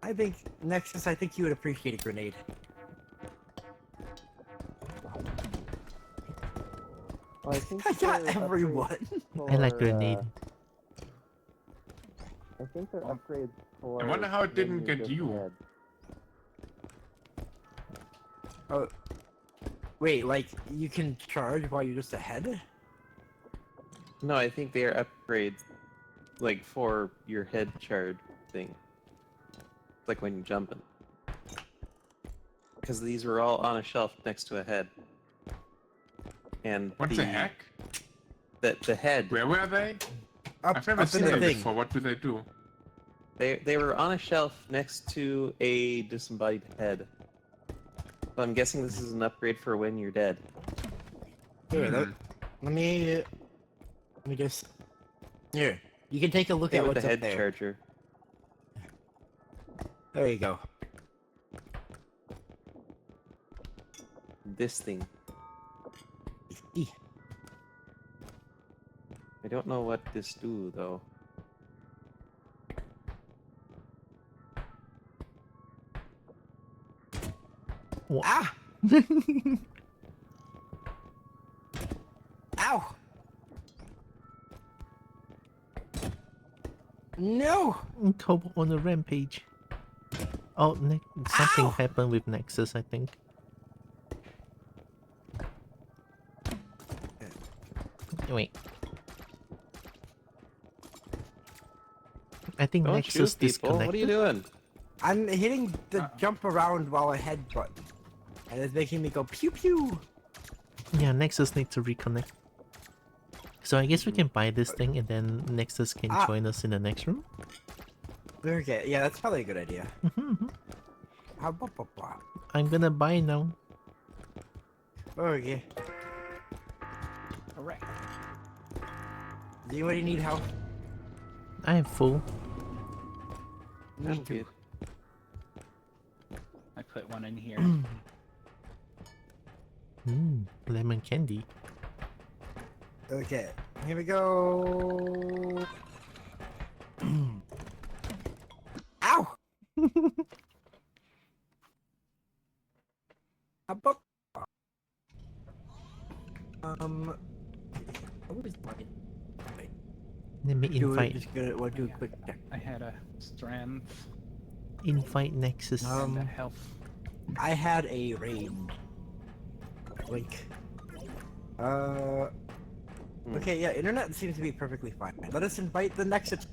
I think, Nexus, I think you would appreciate a grenade. Well, I think Not they're everyone. upgrades I like for, grenade. I think they're upgrades for. I wonder how it when didn't you're get just you. dead. Oh, wait, like you can charge while you're just ahead? No, I think they are upgrades, like for your head charge thing. Like when you're jumping. Because these were all on a shelf next to a head. And What the heck? The head. Where were they? Up, I've never up in seen the them thing. before. What do they do? They were on a shelf next to a disembodied head. So I'm guessing this is an upgrade for when you're dead. Here, let me just. Here, you can take a look Stay at with the what's up head there. charger. There you go. This thing. I don't know what this do though. Ah! Ow! No! Kobo on a rampage. Oh, something Ow! happened with Nexus, I think. Wait. I think Don't Nexus shoot people. disconnected. What are you doing? I'm hitting the jump around while I head button. And it's making me go pew pew! Yeah, Nexus needs to reconnect. So I guess we can buy this thing and then Nexus can join us in the next room? Okay, yeah, that's probably a good idea. I'm gonna buy now. Okay. Alright. Does anybody need help? I am full. Me too. I put one in here. Lemon candy. Okay, here we go. Ow! What is mine? Wait. Let me invite. Just gonna do a quick check. I had a strength. Invite Nexus. And a health. I had a range. Link. Okay, yeah, internet seems to be perfectly fine. Let us invite the Nexus.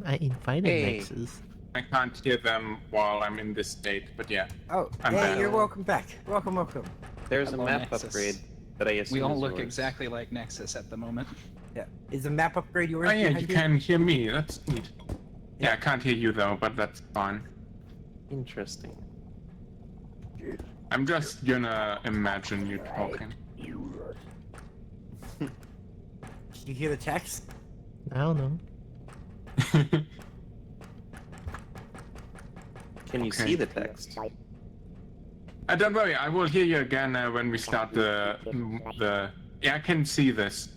I invited Hey. Nexus. I can't hear them while I'm in this state, but yeah. Oh, I'm hey, back. you're welcome back. Welcome. There's a Hello, map Nexus. upgrade that I assume We all is look yours. exactly like Nexus at the moment. Yeah. Is the map upgrade yours? Oh yeah, behind you can hear me. That's neat. Yeah. Yeah, I can't hear you though, but that's fine. Interesting. I'm just gonna imagine you talking. You hear the text? I don't know. Can you Okay. see the text? Don't worry, I will hear you again when we start the. Yeah, I can see this,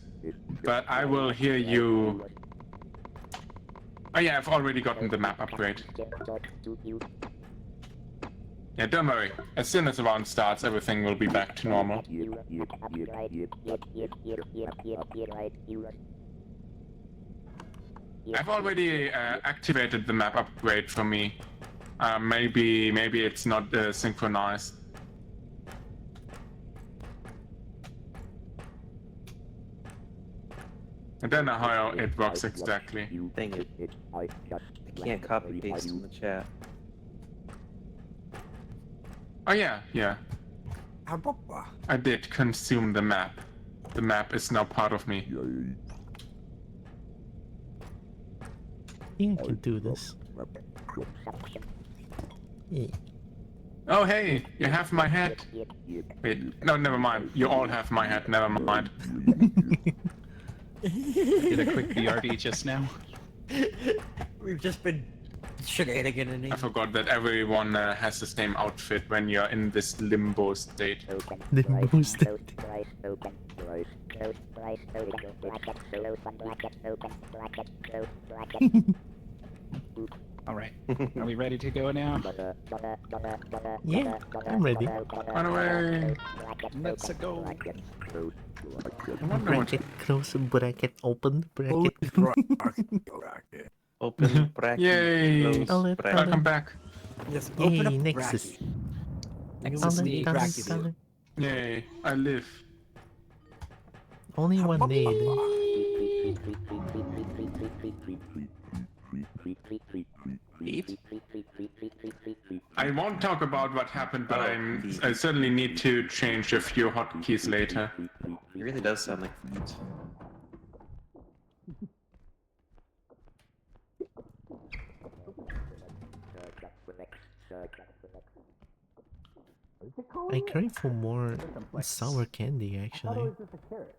but I will hear you. Oh yeah, I've already gotten the map upgrade. Yeah, don't worry. As soon as the round starts, everything will be back to normal. I've already activated the map upgrade for me. Maybe it's not synchronized. I don't know how it works exactly. Dang it. I can't copy paste in the chat. Oh yeah. I did consume the map. The map is now part of me. I think we can do this. Yeah. Oh hey, you have my hat. Wait, no, never mind. You all have my hat. Never mind. Did a quick BRB just now. We've just been shenaniganing. I forgot that everyone has the same outfit when you're in this limbo state. Limbo state. All right. Are we ready to go now? Yeah, I'm ready. On the way. Let's go. Bracket close, bracket open, bracket. Open bracket. Yay! Close bracket. Welcome back. Just Yay, open up the Nexus. bracket. Nexus Dollar, needs. dollar, bracket. dollar. Yay! I live. Only one need. Eat? I won't talk about what happened, but I certainly need to change a few hotkeys later. It really does sound like feet. I crave for more Circumflex. sour candy I thought it actually. was just a carrot.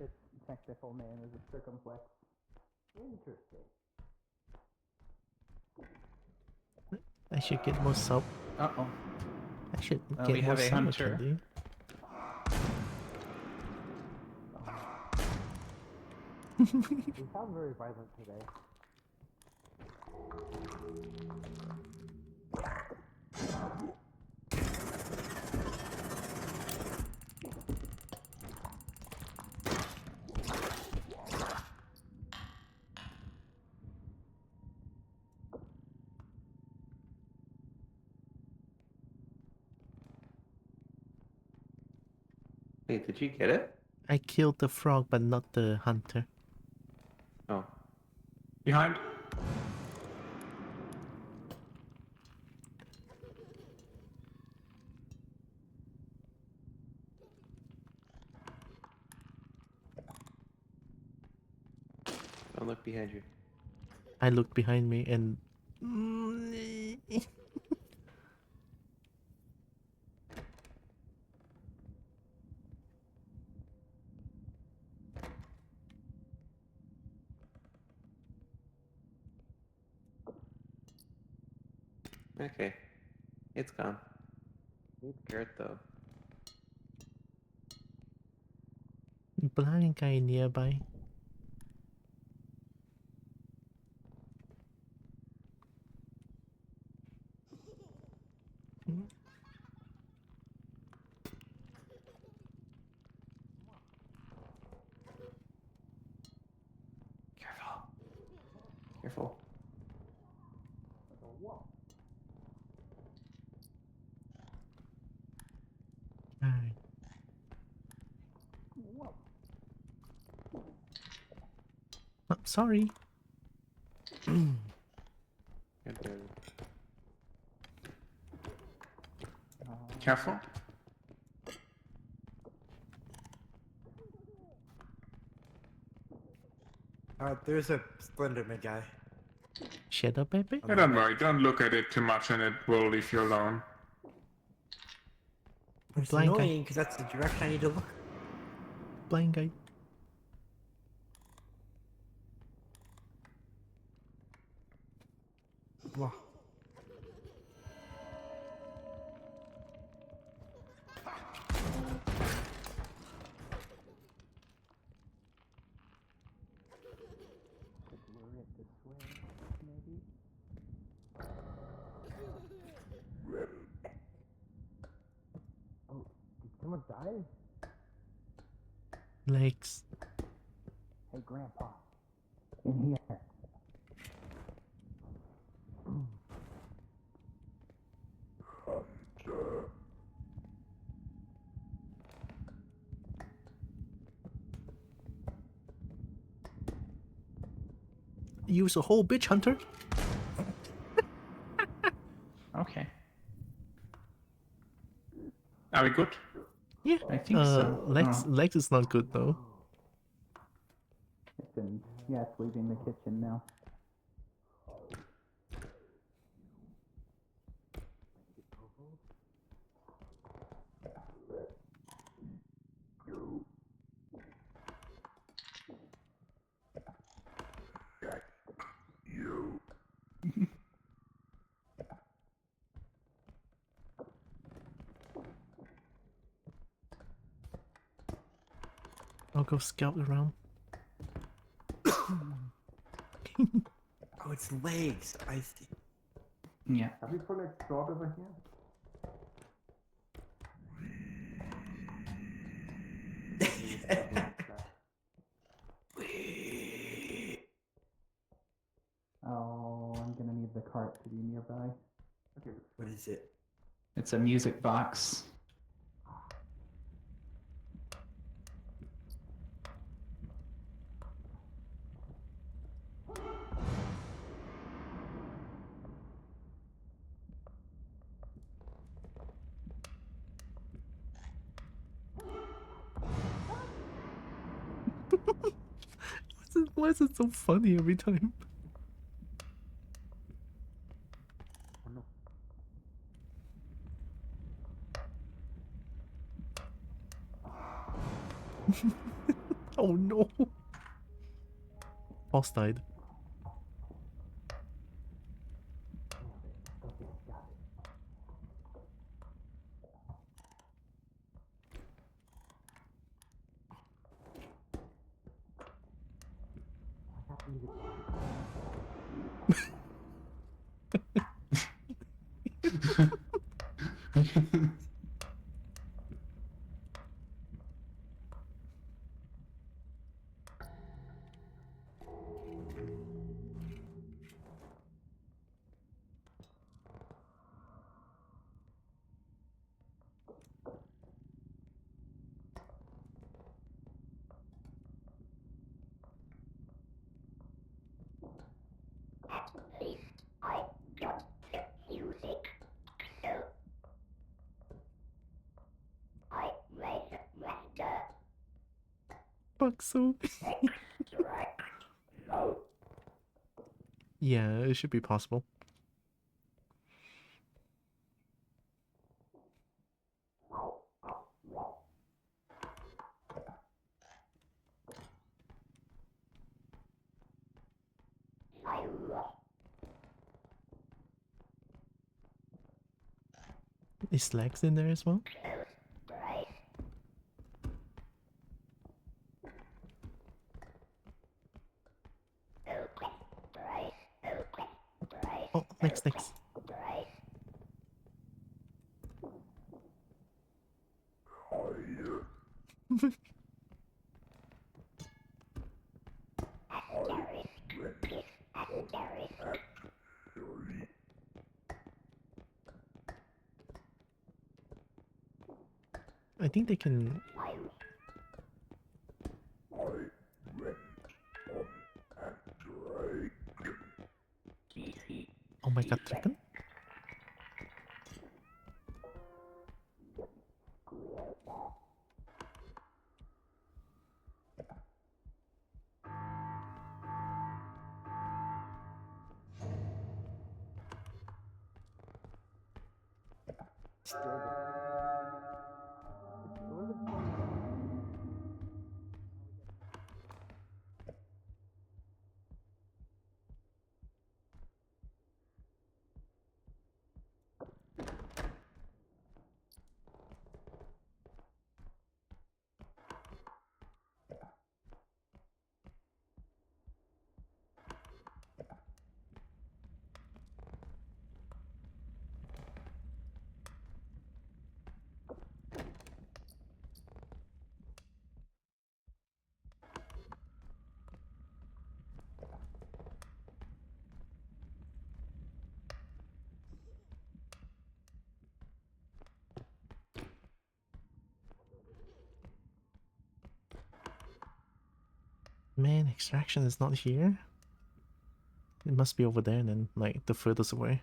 Its technical name is a circumflex. Interesting. I should get more soap. Uh-oh. I should Well, get we more have a sour hunter. candy. We sound very violent today. Wait, did you get it? I killed the frog, but not the hunter. Oh. Behind. Don't look behind you. I looked behind me and. Okay. It's gone. Need the carrot though. Blind guy nearby. Careful. Careful. Alright. Oh, sorry. Careful. There's a Slenderman guy. Shadow baby? I don't worry, don't look at it too much and it will leave you alone. It's Blind guy. annoying because that's the direction I need to look. Blind guy. Wow. Oh, did someone die? Legs. Hey, Grandpa. In here. Use a whole bitch hunter. Okay. Are we good? Yeah. I think so. Legs, Oh. legs is not good though. Yeah, it's leaving the kitchen now. I'll go scout around. Oh, it's legs. I see. Yeah. Have you put like sword over here? Oh, I'm gonna need the cart to be nearby. Okay, what is it? It's a music box. Why is it so funny every time? Oh no. Boss died. Fuck so. Yeah, it should be possible. Is Legs in there as well? Oh, next. I think they can... Oh my god, chicken? Man, extraction is not here. It must be over there and then, like, the furthest away.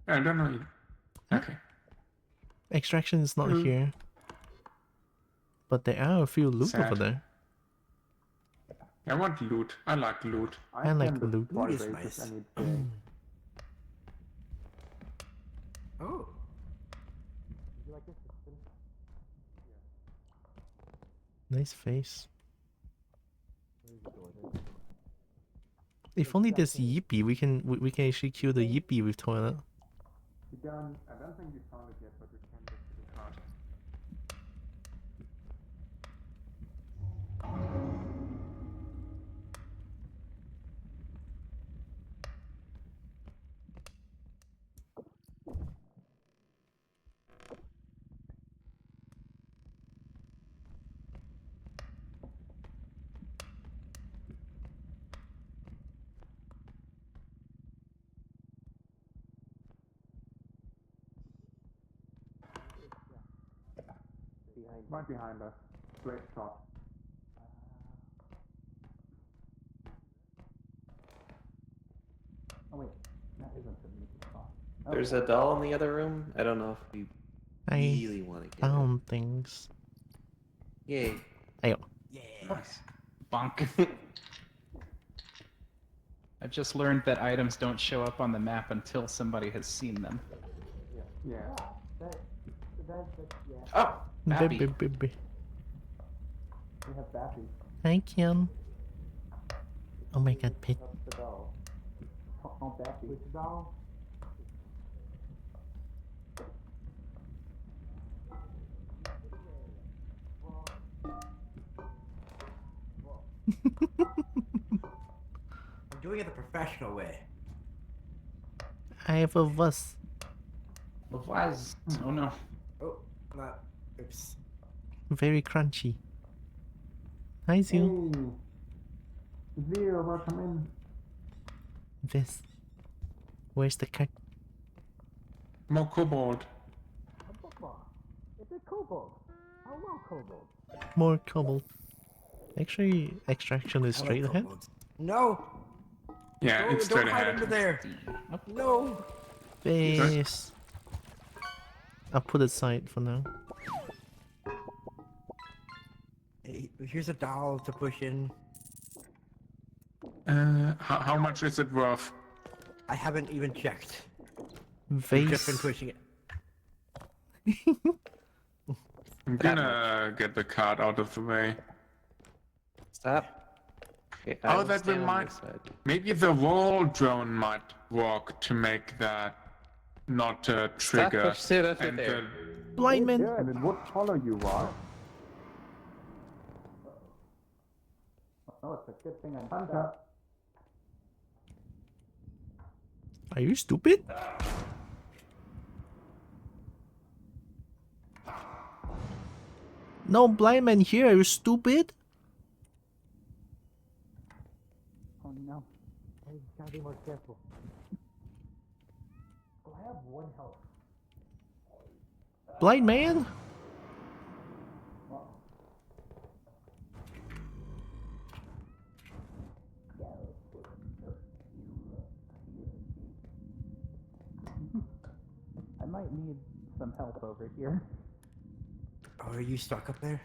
I don't know. Okay. Extraction is not here. But there are a few loot Sad. over there. I want loot. I like loot. I like can loot. deploy Loot is bases nice. any day. Oh. Nice face. If only there's Yippee, we can actually kill the Yippee with toilet. I don't think we found it yet, but we can get to the card. Right behind us. Great shot. Oh wait, that isn't the meat spot. There's a doll in the other room. I don't know if we I really want to get it. found things. Yay. Ayo. Yeah. Bonk. I've just learned that items don't show up on the map until somebody has seen them. Yeah. Oh, Bappy. Baby. We have Bappy. Hi, Kim. Oh my god, pet. That's the doll. Oh, Bappy. Which doll? I'm doing it the professional way. I have a bus. Was. Oh no. Oh, not. Oops. Very crunchy. Hi, Zio. Hey. Zio, welcome in. This. Where's the cat? More kobold. It's a Kobo. Hello, Kobo. More cobalt. Actually, extraction is I like straight ahead. kobolds. No! Yeah, Don't, it's don't straight hide ahead. under there! No! Base. I'll put it aside for now. Hey, here's a doll to push in. How much is it worth? I haven't even checked. We've just been Vase. pushing it. I'm gonna get the card out of the way. Stop. Okay, I Oh, will that stay on reminds. this side. Maybe the wall drone might work to make that not a trigger. Stop, sit up and there. Blind man. And it would follow you, right? Oh, it's a good thing I'm Hunter. Are you stupid? No blind man here, are you stupid? Oh no. Hey, you gotta be more careful. Oh, I have one health. Blind man? I might need some help over here. Oh, are you stuck up there?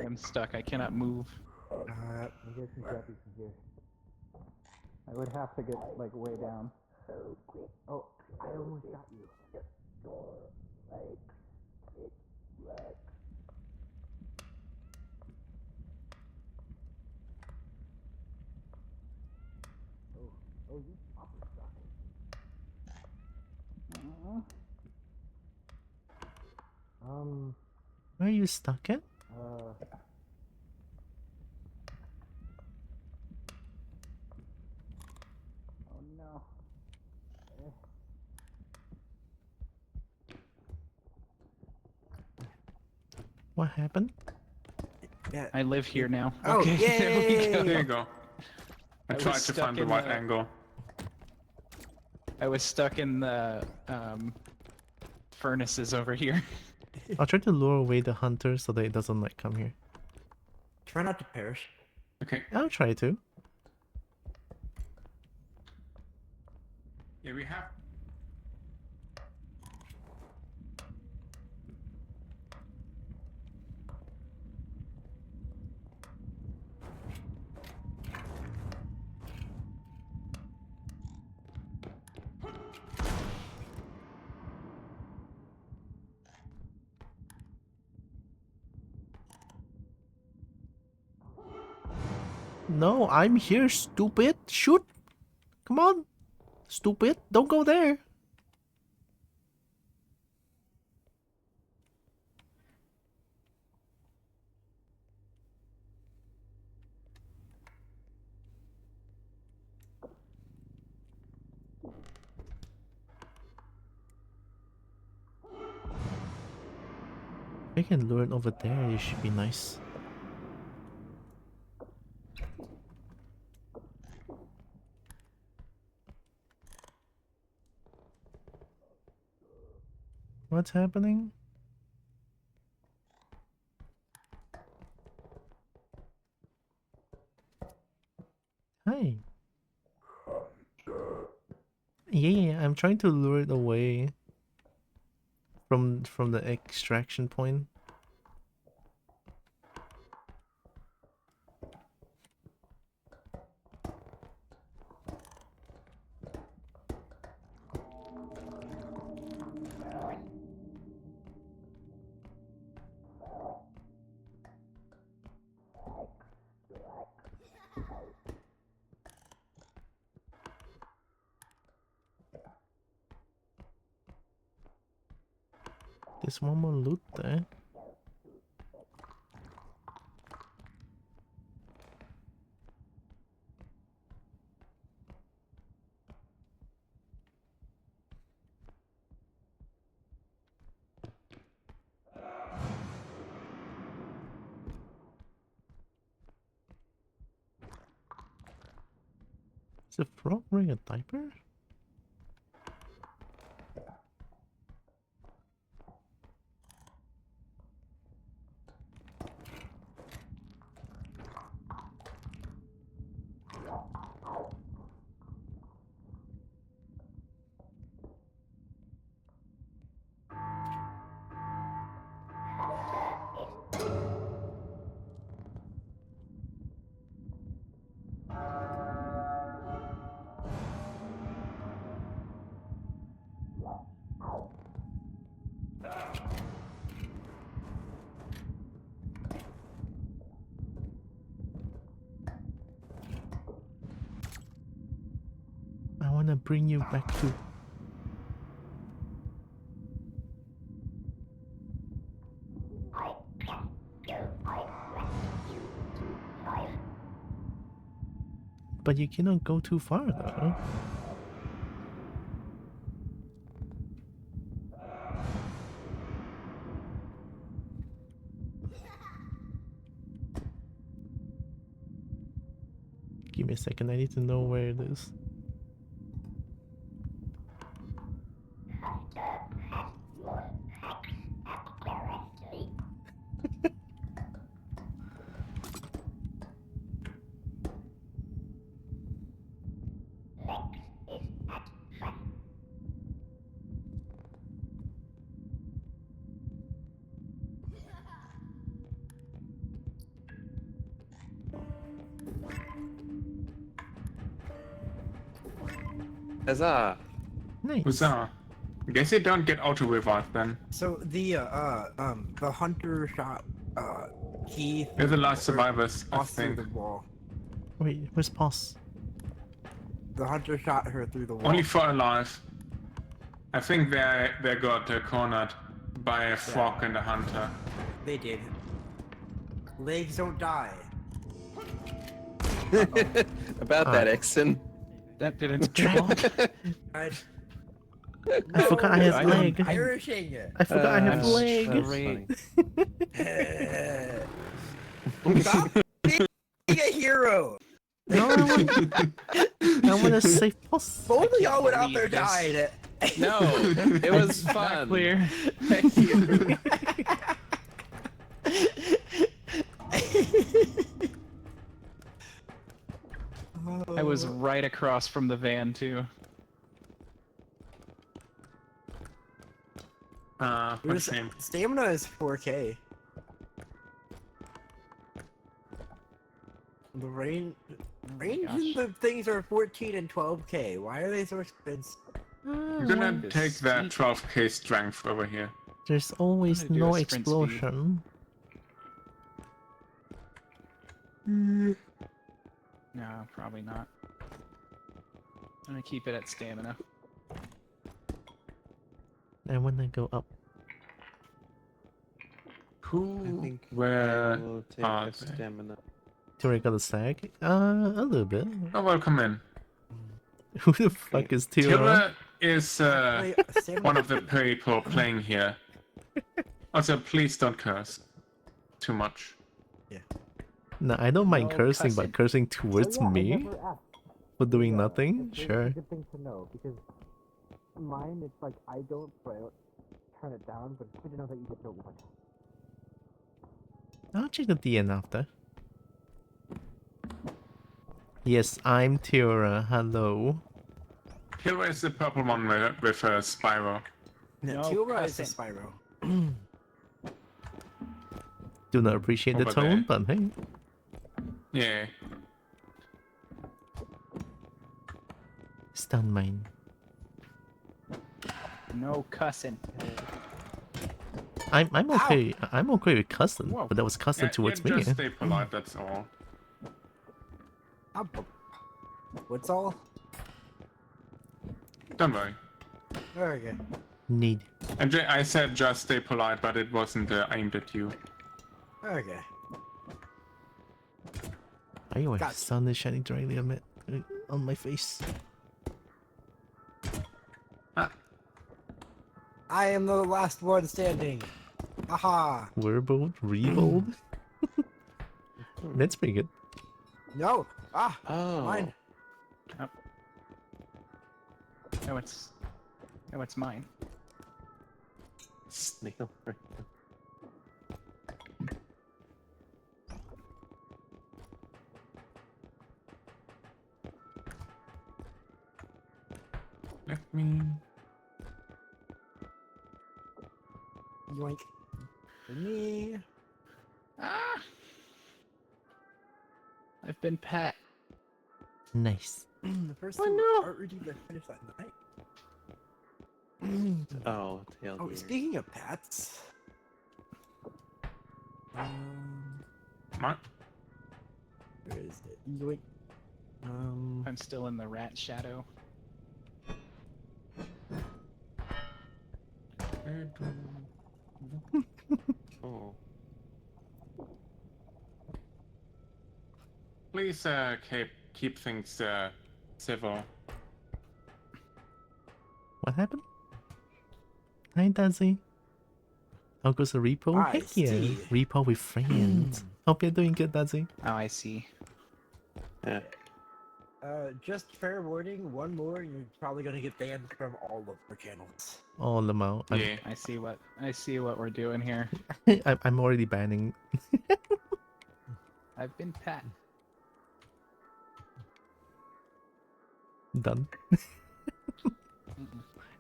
I'm stuck. I cannot move. Uh, You guys can grab these from here. I would have to get like way down. Oh, I almost got you. Oh, you proper stuck. Where are you stuck at? Oh no. What happened? yeah. I live here now. Oh, Okay, there we yay! go. There you go. I I was tried to stuck find the in right the- angle. I was stuck in the furnaces over here. I'll try to lure away the hunter so that it doesn't like come here. Try not to perish. Okay. I'll try to. Yeah, we have. No, I'm here, stupid. Shoot. Come on. Stupid. Don't go there. If I can lure it over there, it should be nice. What's happening? Hi. Yeah, I'm trying to lure it away from the extraction point. There's one more loot there. Is a frog wearing a diaper? I wanna bring you back to. But you cannot go too far though. Give me a second, I need to know where it is. Huzzah! Nice. Huzzah. I guess you don't get auto revive then. So the hunter shot key. They're the last survivors, I Off through think. the wall. Wait, where's Poss? The hunter shot her through the wall. Only 4 alive. I think they got cornered by a frog and a hunter. They did. Legs don't die. About that, Exon. That didn't I forgot I have leg. Irishing. I forgot I have I'm leg. Stop being a hero. No, I want to save Poss. Both of y'all went out there died. No, it was fun. Clear. Thank you. I was right across from the van too. What a shame. Stamina is 4K. The range in the things are 14 and 12K. Why are they so expensive? I'm gonna take that 12k strength over here. There's always I'm gonna do no a sprint speed. explosion. No, probably not. I'm gonna keep it at stamina. And when I go up, Who? I think Where I will take are a they? stamina. do I got a sag? A little bit. Oh, welcome in. Who the fuck is Tira? Tira is Wait, one of the people playing here. Also, please don't curse too much. No, I don't mind No cursing, cussing. but cursing towards Oh, yeah, I me never asked. for doing Yeah, nothing? it's a Sure. good thing to know because mine, it's like I don't turn it down, but it's good to know that you get to one. I'll check the DN after. Yes, I'm Tira. Hello. Tira is the purple one with a spiral. No, No Tilra is a cussing. Spyro. Do not appreciate the Over tone, there. but hey. Yeah. Stun mine. No cussing. I'm okay. I'm okay with cussing, Whoa. but that was cussing Yeah, towards yeah, me. just stay polite, that's all. What's all? Don't worry. Okay. Need. And I said just stay polite, but it wasn't aimed at you. Okay. I know the Gotcha. sun is shining directly on my face. I am the last one standing. Aha. Werebold? Rebold? That's pretty good. No. Ah. Oh. Mine. Oh. No, it's mine. Snail. Let me. Yoink. For me. Ah! I've been pet. Nice. The first Oh, two no. art reading that finished that night. Oh, tail Oh, deer. speaking of pets. What? Where is it? Yoink. I'm still in the rat shadow. Oh. Please keep things civil. What happened? Hi, Dazzy. How goes the repo? I Heck yeah. see. Repo with friends. Hope you're doing good, Dazzy. Oh, I see. Yeah. Just fair warning, one more, you're probably gonna get banned from all of our channels. Oh, Lamau. Yeah. I see what we're doing here. I'm already banning. I've been pet. Done.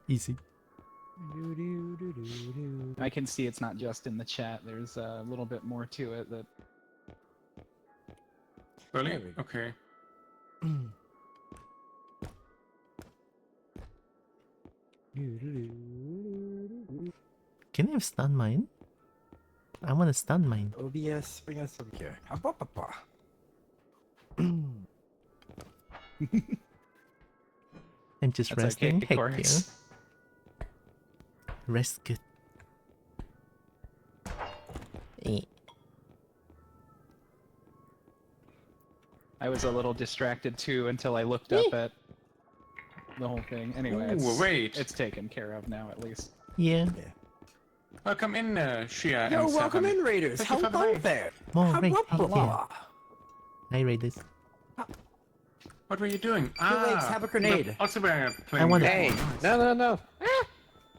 Easy. I can see it's not just in the chat. There's a little bit more to it that. Really? Okay. Can I have stun mine? I want to stun mine. OBS, bring us over here. Apapapa. And just That's resting. okay, Heck Chorus. yeah. Rest good. Eh. I was a little distracted too until I looked up at the whole thing. Anyway, Ooh, wait. it's taken care of now at least. Yeah. Welcome in, Shia. Yo, M7. welcome in, Raiders. Thank you for the Hello raid. there. Oh, right. Heck yeah. Blah. Hi, Raiders. What were you doing? Two legs, have a grenade. Also, we're playing. I want to. Hey, Repo. no.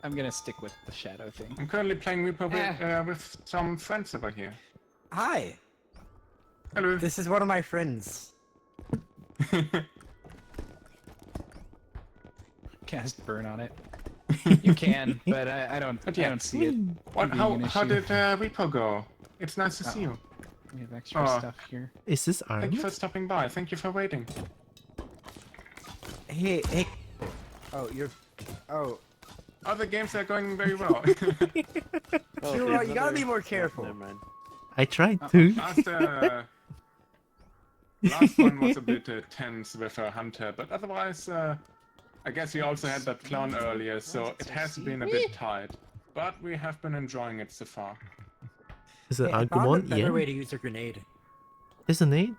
I'm gonna stick with the shadow thing. I'm currently playing Repo with some friends over here. Hi. Hello. This is one of my friends. Cast burn on it. You can, but I don't. But I yeah. don't see it. What? being an How issue. did Repo go? It's nice to see you. We have extra Oh. stuff here. Is this Thank armed? you for stopping by. Thank you for waiting. Hey. Oh, you're. Oh. Other games are going very well. Oh, You're there's right, you gotta another- be more careful. Never mind. I tried to. Last one was a bit tense with a hunter, but otherwise, I guess we also had that clown earlier, so it has been a bit tight. But we have been enjoying it so far. Is it Hey, I found a Agumon? better Yeah. way to use a grenade. There's a nade?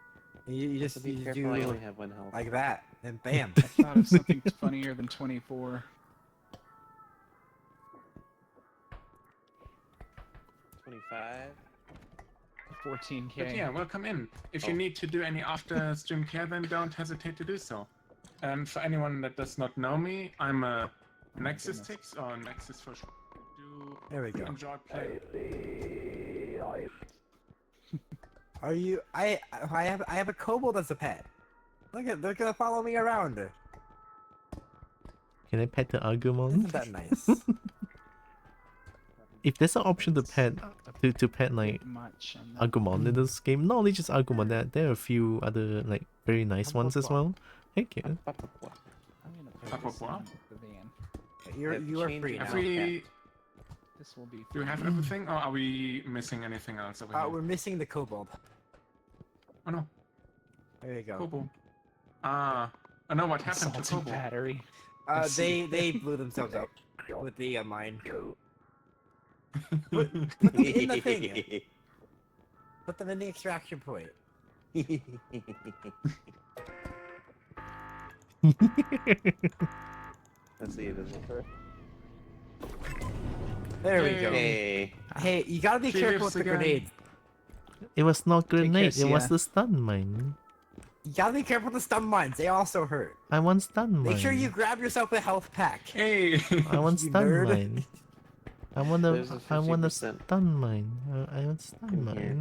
You just So be you careful, I do only have one health. like that, and bam. I thought of something funnier than 24. 25. 14k. But yeah, welcome in. If you Oh. need to do any after stream care, then don't hesitate to do so. And for anyone that does not know me, I'm a Nexus Tix, or Nexus for short. Do There we go. enjoy playing. Are you? I have a Kobo that's a pet. They're gonna follow me around. Can I pet the Agumon? Isn't that nice? If there's an option to pet like Much. on that. Agumon in this game, not only just Agumon, there are a few other like very nice ones as well. Heck yeah. I'm gonna put this What? in the van. You are free Have now. we? This will be. Do we have everything, or are we missing anything else over here? We're missing the kobold. Oh no, There you go. Kobo. Ah, I know what happened to Salty Kobo. battery. They blew themselves up. with the mine. Put them in the thing. Put them in the extraction point. Let's see, does it hurt? There we go. Hey. Hey, you gotta be She careful lives with the again. grenades. It was not grenade, it was yeah. the stun mine. You gotta be careful with the stun mines. They also hurt. I want stun mine. Make sure you grab yourself a health pack. Hey. I want You stun nerd. mine. I want a, There's a I want a 50% stun mine. I want stun in here.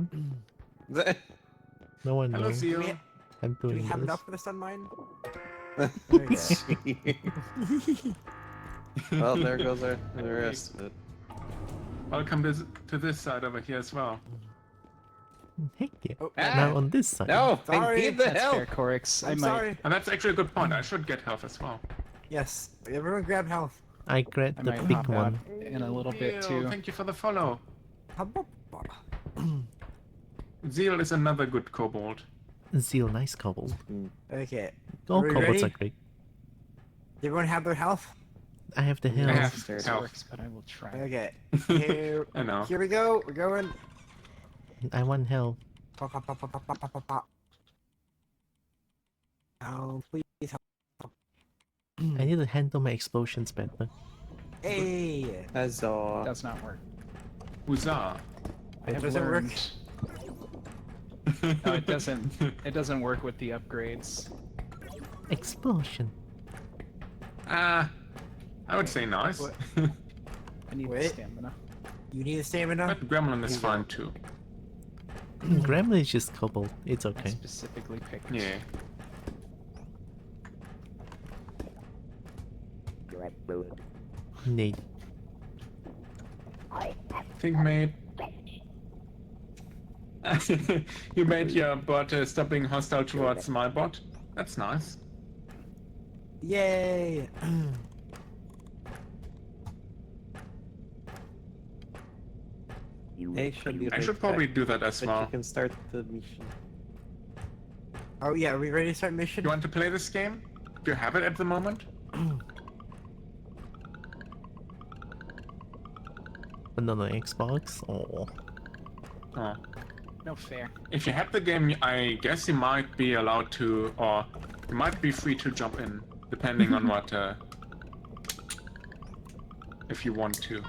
mine. No one Hello, knows. Zio. I'm Do we doing have this. enough for the stun mine? Well, there goes the rest of it. Welcome to this side over here as well. Heck yeah. Oh, Now on this side. No, I Sorry. need the That's help. fair, Corix. I I'm might. sorry. And that's actually a good point. I should get health as well. Yes, everyone grab health. I grabbed I the might big hop one. out in a little bit Zeal, too. thank you for the follow. Hubba. Zeal is another good kobold. Zeal, nice kobold. Okay. All Are we kobolds ready? are great. Does everyone have their health? I have the I health. have This health. works, but I will try. Okay. Here, I know. here we go. We're going. I want health. Pop, pop, pop, pop, pop, pop, pop, pop. Oh, please help. I need to handle my explosions better. Hey. Huzzah. Does not work. Huzzah. I have doesn't work. learned. No, it doesn't. It doesn't work with the upgrades. Explosion. I would say nice. What? I need the Wait. stamina. You need a stamina? But Gremlin is fine too. Gremlin is just kobold. It's I okay. specifically picked. Yeah. Nate. Think, mate. You made your bot stop being hostile towards my bot. That's nice. Yay. Hey, should be I right should probably back, do that as but well. you can start the mission. Oh yeah, are we ready to start mission? You want to play this game? Do you have it at the moment? But not on Xbox? Oh. Oh. No fair. If you have the game, I guess you might be allowed to, or you might be free to jump in, depending on what, if you want to.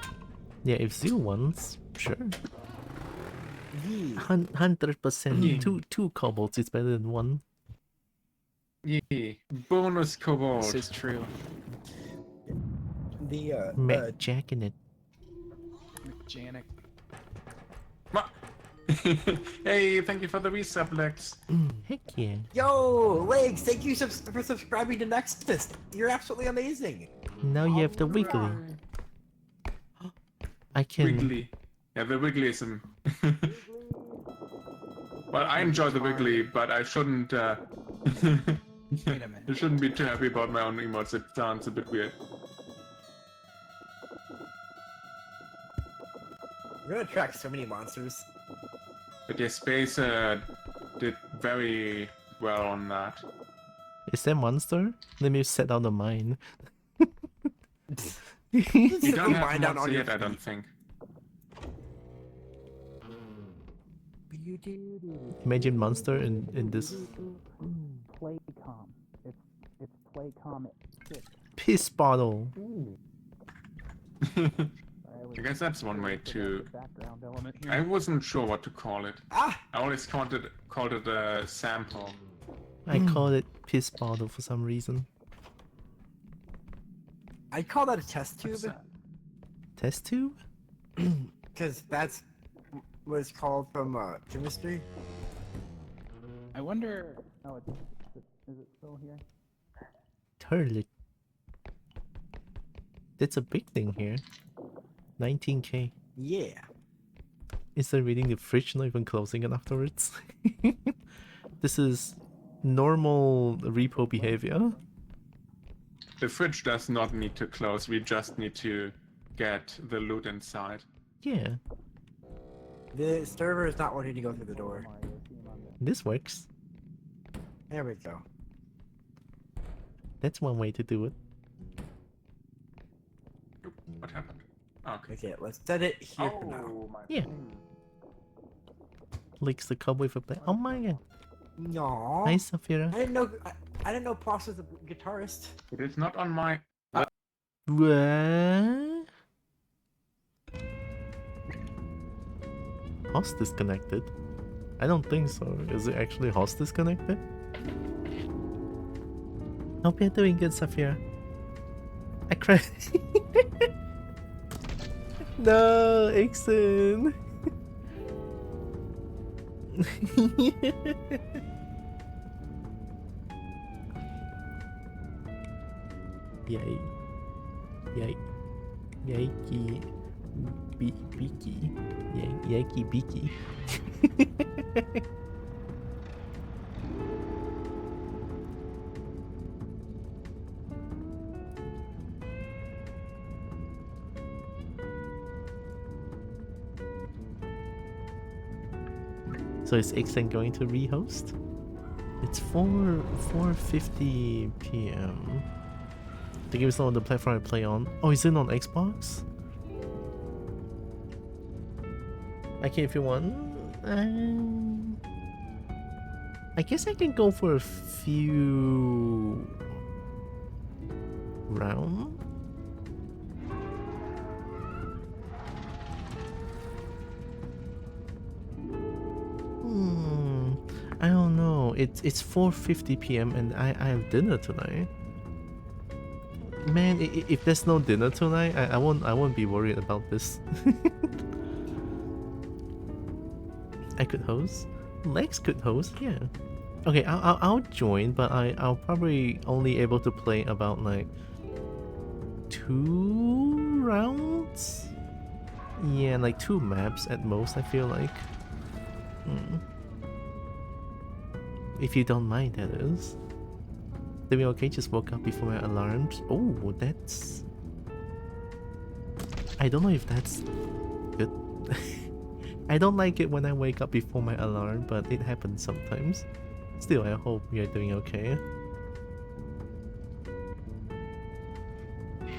Yeah, if Zeal wants, sure. Yeah. 100%. Two kobolds is better than one. Yeah. Bonus kobold. This is true. The Mac Jack in it. Janik. Hey, thank you for the resub, Lex. Heck yeah. Yo, Legs, thank you for subscribing to Nexus. You're absolutely amazing. Now you have the Wiggly. I can. Wiggly. Yeah, the Wigglyism. Well, I enjoy the Wiggly, but I shouldn't, Wait a minute. I shouldn't be too happy about my own emotes. It sounds a bit weird. We're gonna attract so many monsters. But yeah, Space did very well on that. Is there monster? Let me set down the mine. You don't have Mine down mods on your yet, I don't think. Imagine monster in this Playcom. It's Playcom at 6. piss bottle. I guess that's one way to. Background element here. I wasn't sure what to call it. Ah! I always called it a sample. I call it piss bottle for some reason. I'd call that a test tube. What's that? Test tube? Because that's what it's called from chemistry. I wonder. Oh, is it still here? Turlet. That's a big thing here. 19k. Yeah. Instead of reading the fridge, not even closing it afterwards. This is normal repo behavior. The fridge does not need to close. We just need to get the loot inside. Yeah, The server is not wanting to go through the door. this works. There we go. That's one way to do it. What happened? Okay. Okay, let's set it here for now. Oh, my Yeah. Licks the Kobo with a play. Oh my god. No. Hi, Safira. I didn't know Poss was a guitarist. It is not on my. What? Host disconnected? I don't think so. Is it actually host disconnected? Hope you're doing good, Safira. I cried. No, Ixon. Yay. Yay. Yikey. Beaky. Yikey beaky. So is Ixen going to rehost? It's 4:50 p.m. The game is not on the platform I play on. Oh, is it on Xbox? Okay, if you want. I guess I can go for a few rounds. I don't know. It's 4:50 p.m. and I have dinner tonight. Man, if there's no dinner tonight, I won't be worried about this. I could host. Lex could host, yeah. Okay, I'll join, but I'll probably only able to play about like 2 rounds. Yeah, like 2 maps at most. I feel like. If you don't mind, that is. Doing okay, just woke up before my alarms. Oh, that's... I don't know if that's good. I don't like it when I wake up before my alarm, but it happens sometimes. Still, I hope you're doing okay.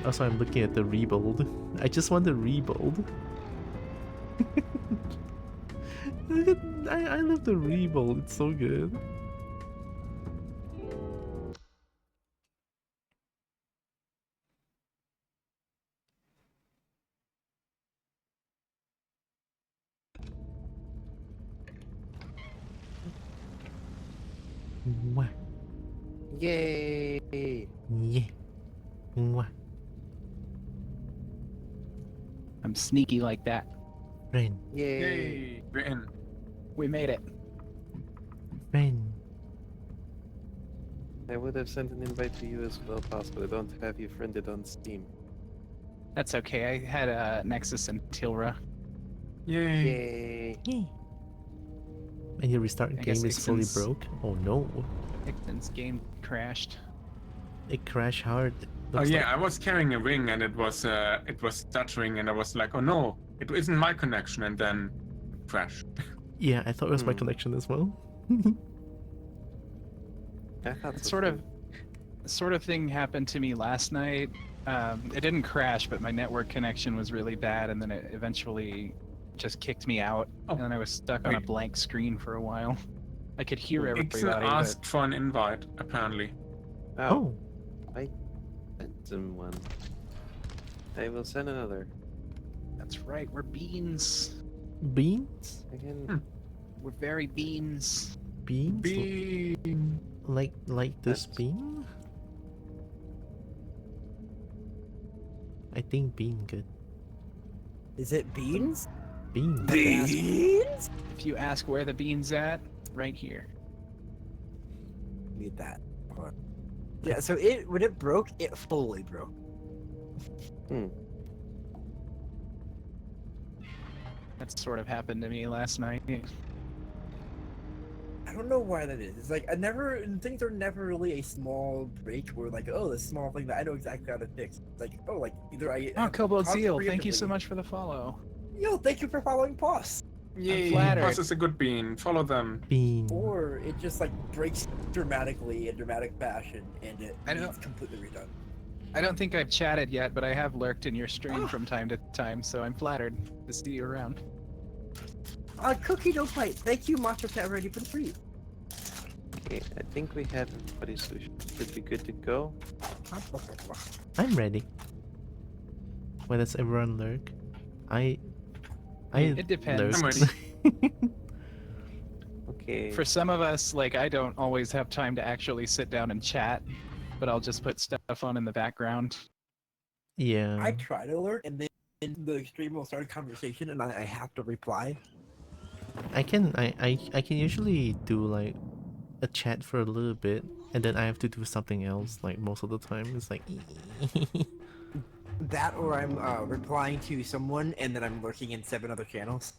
Also, I'm looking at the rebuild. I just want the rebuild. I love the rebuild, it's so good. Mwah. Yay! Yeah. Mwah. I'm sneaky like that. Friend. Yay! We're in. We made it. Friend. I would have sent an invite to you as well, Boss, but I don't have you friended on Steam. That's okay. I had Nexus and Tilra. Yay. Yay! Yay. And your restart I game guess is fully Ixon's- broke? Oh no. Ixon's game crashed. It crashed hard. Oh Looks yeah, like- I was carrying a ring and it was stuttering and I was like, oh no, it isn't my connection, and then crashed. Yeah, I thought it was my connection as well. I thought That so sort of thing happened to me last night. It didn't crash, but my network connection was really bad, and then it eventually just kicked me out, and then I was stuck on a wait. blank screen for a while. I could hear Ixon everybody, asked for an invite, apparently. Oh. I sent him one. I will send another. That's right, we're beans. Beans? Again. We're very beans. Beans? Bean. Like this bean? I think bean good. Is it beans? Beans. Beans? If you ask where the beans at, right here. Need that. Hold on. Yeah, so when it broke, it fully broke. That sort of happened to me last night. I don't know why that is. It's like things are never really a small break or like, oh, this small thing that I know exactly how to fix. It's like, oh, like either I. Oh, Kobo Zeal, thank you preemptively- so much for the follow. Yo, thank you for following Poss. Yay, flattered. Boss is a good bean. Follow them. Bean. Or it just like breaks dramatically in dramatic fashion and it I know. needs completely redone. I don't think I've chatted yet, but I have lurked in your stream from time to time, so I'm flattered to see you around. Cookie no fight. Thank you, Monster Cat Ready for the free. Okay, I think we have everybody, so we should be good to go. I'm ready. Why does everyone lurk? It depends. I'm lurk. ready. Okay. For some of us, like, I don't always have time to actually sit down and chat, but I'll just put stuff on in the background. Yeah. I try to alert, and then the stream will start a conversation, and I have to reply. I can usually do like a chat for a little bit, and then I have to do something else. Like most of the time, it's like That, or I'm replying to someone, and then I'm lurking in 7 other channels.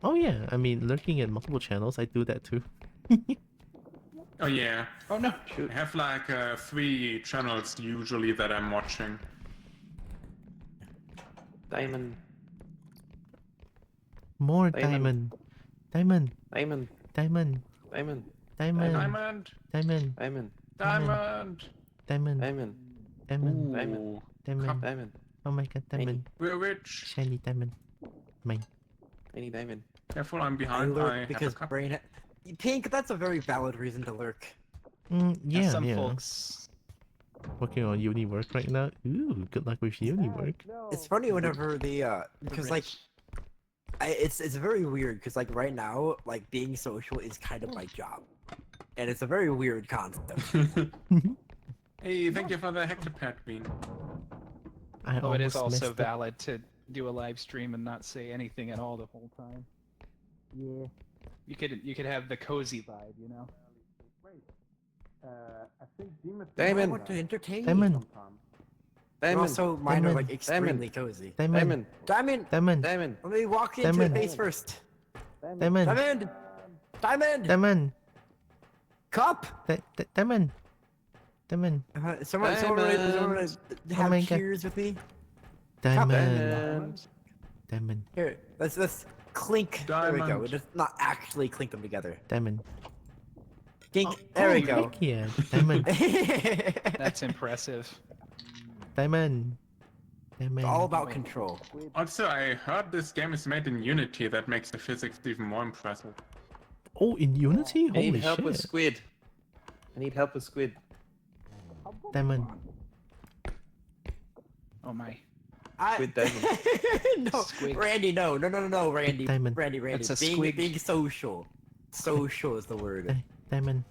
oh yeah. I mean, lurking at multiple channels, I do that too. Oh yeah. Oh no. I have like 3 channels usually that I'm watching. Diamond. More Diamond. diamond, Diamond. diamond, Diamond. diamond, Diamond. diamond, Diamond. Diamond. diamond, Diamond. diamond, Diamond. diamond. Diamond. Oh my god, diamond, We're rich. shiny diamond, mine. Any diamond. Careful, I'm I behind. lurk I have because a cup. brain. Pink, that's a very valid reason to lurk. Yeah, Some yeah. folks. Working on uni work right now. Ooh, good luck with uni work. It's funny whenever the because like, it's very weird because like right now like being social is kind of my job, and it's a very weird concept. Hey, thank you for the hectopad bean. Although it is almost also messed up. valid to do a live stream and not say anything at all the whole time. Yeah. You could have the cozy vibe, you know. I think Demas. I Diamond. want to entertain. Diamond, And Diamond. also, mine are Diamond. like extremely cozy. diamond, Diamond. Diamond, diamond, Diamond. let me walk into Diamond. the base first. diamond, Diamond, diamond, diamond, cup. diamond, diamond, Someone Diamond. have my God. cheers with me. diamond, Diamond. diamond, Here, let's clink. There we go. Diamond. We just not actually clink them together. diamond. Dink. There we Oh, go. heck yeah, diamond, That's impressive. diamond, diamond. It's all about control. Also, I heard this game is made in Unity. That makes the physics even more impressive. Oh, in Unity? I need Holy help shit. with squid. I need help with squid. Diamond. Oh my. Squid diamond. No, Squig. Randy, no, Randy, Diamond. Randy. That's a being, squig. being social. Social is the word. Diamond.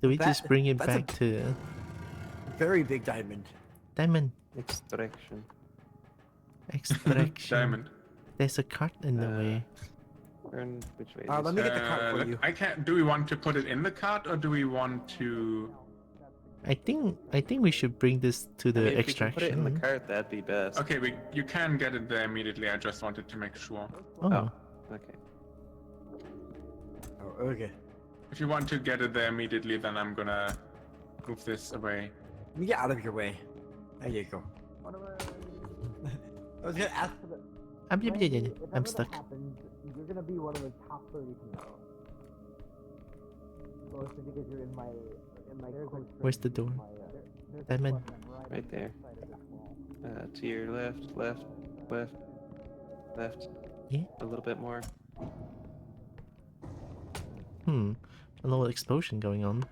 Do we just bring it that's a- back to Very big diamond. diamond Extraction. extraction? Diamond. There's a cart in the way. Turn which way? Let me get the card for you. I can't. Do we want to put it in the cart or do we want to? I think we should bring this to the If we can put it in the extraction. cart, that'd be best. Okay, you can get it there immediately. I just wanted to make sure. Oh, Okay. Oh, okay. If you want to get it there immediately, then I'm gonna move this away. Let me get out of your way. There you go. I was gonna ask for the. I'm stuck. Happens, you're gonna be one of the top 30 tomorrow. Mostly because you're in my close Where's the door? there's a Diamond. button right Right there. To your left. Yeah. A little bit more. A little explosion going on.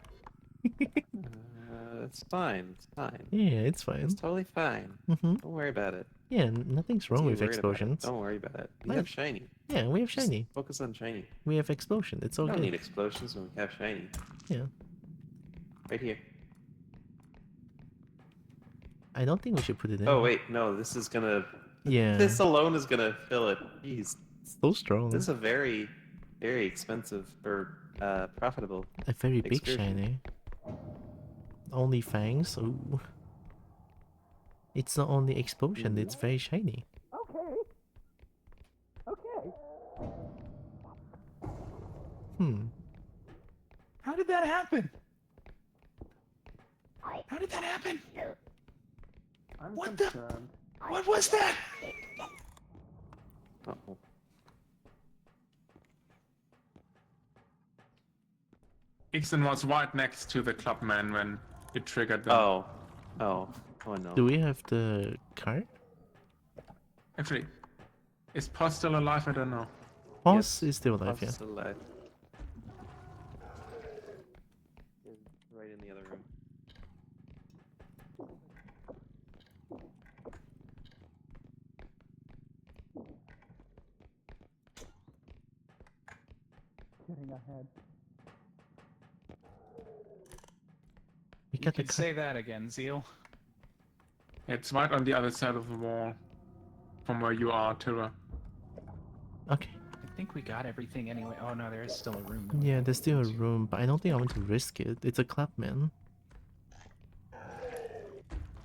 It's fine. It's fine. Yeah, it's fine. It's totally fine. Mm-hmm. Don't worry about it. Yeah, nothing's wrong What's with you worried about it? explosions. Don't worry about it. We Fine. have shiny. Yeah, we have Just shiny. Focus on shiny. We have explosion. It's all We don't need good. explosions when we have shiny. Yeah. Right here. I don't think we should put it in. Oh wait, no. This is gonna. Yeah. This alone is gonna fill it. Jeez. So strong. This is a very, very expensive or profitable. A very big excursion. shiny. Only fangs? Ooh. It's not only explosion, it's very shiny. Okay. How did that happen? How did that happen? I'm What concerned. What was that? Uh-oh. Ixon was right next to the clubman when It triggered them. Oh. Oh. Oh no. Do we have the card? Actually, is Pos still alive? I don't know. Pos is still alive, Pos yeah. is still alive. Is right in the other room. Getting ahead. We You got the could card. say that again, Zeal. It's right on the other side of the wall, from where you are, Tira. Okay. I think we got everything anyway. Oh no, there is still a room. Yeah, there's still a room, but I don't think I want to risk it. It's a club, man.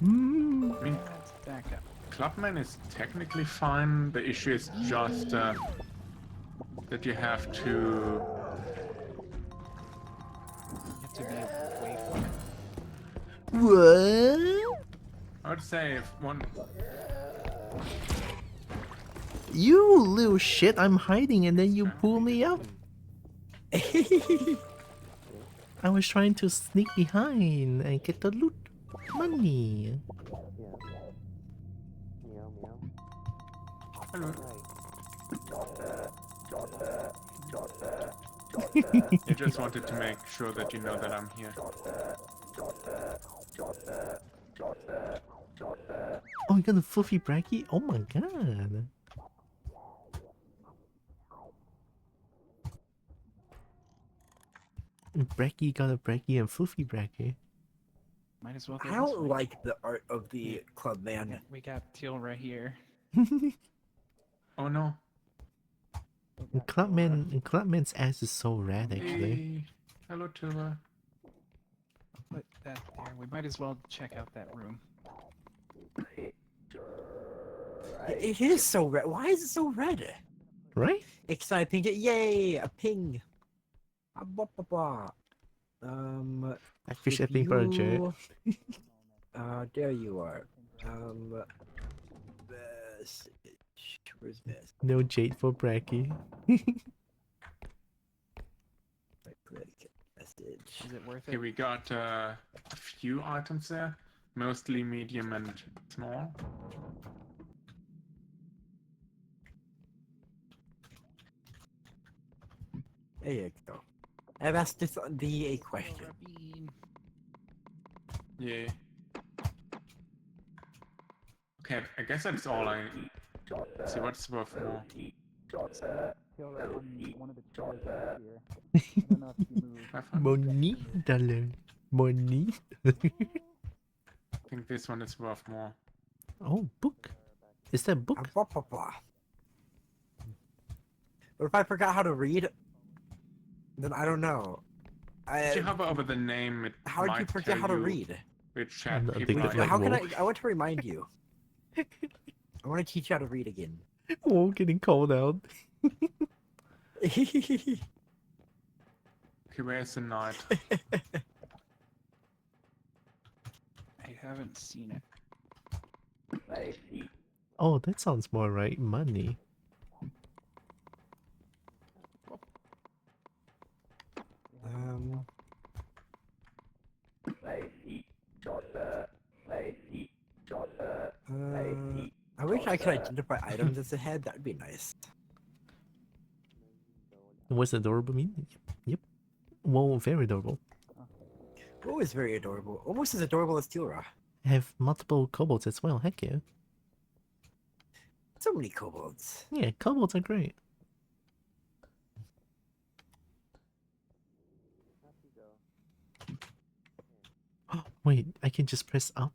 I mean, Let's back up. Clubman is technically fine. The issue is just that you have to. You have to be away from it. What? I would say if one. You little shit, I'm hiding and then you pull me up. I was trying to sneak behind and get the loot money. Meow meow. Hello. Right. I just wanted to make sure that you know that I'm here. Oh, you got a fluffy braggy? Oh my god. Braggy got a braggy and fluffy braggy. Might as well go I this don't way. like the art of the club man. Yeah, we got Teal right here. Oh no. Clubman's ass is so rad actually. Hey. Hello, Tira. Put that there. We might as well check out that room. It is so red. Why is it so red? Right? Exciting! Yay! A ping. I fish if that thing for a jet. There you are. Message. Where's message? No jade for braggy. Click message. Is it worth Okay, it? we got a few items there, mostly medium and small. There you go. I've asked this the a question. Yeah. Okay, I guess that's all I. Let's see what's worth more. Teal right on one of the chairs right here. I don't know if you move. 500? Money dollar. Money. I think this one is worth more. Oh, book. Is that book? But if I forgot how to read, then I don't know. If you hover over the name, it How did you might forget tell how to you read? which chat I'm not people addicted are like How can woke. I want to remind you. I want to teach you how to read again. Oh, getting called out. Okay, where's the knight? I haven't seen it. Oh, that sounds more right. Money. I wish I could identify items as a head. That'd be nice. What's adorable mean? Yep. Whoa, very adorable. Oh, is very adorable. Almost as adorable as Tilra. Have multiple kobolds as well. Heck yeah. So many kobolds. Yeah, kobolds are great. Wait, I can just press up.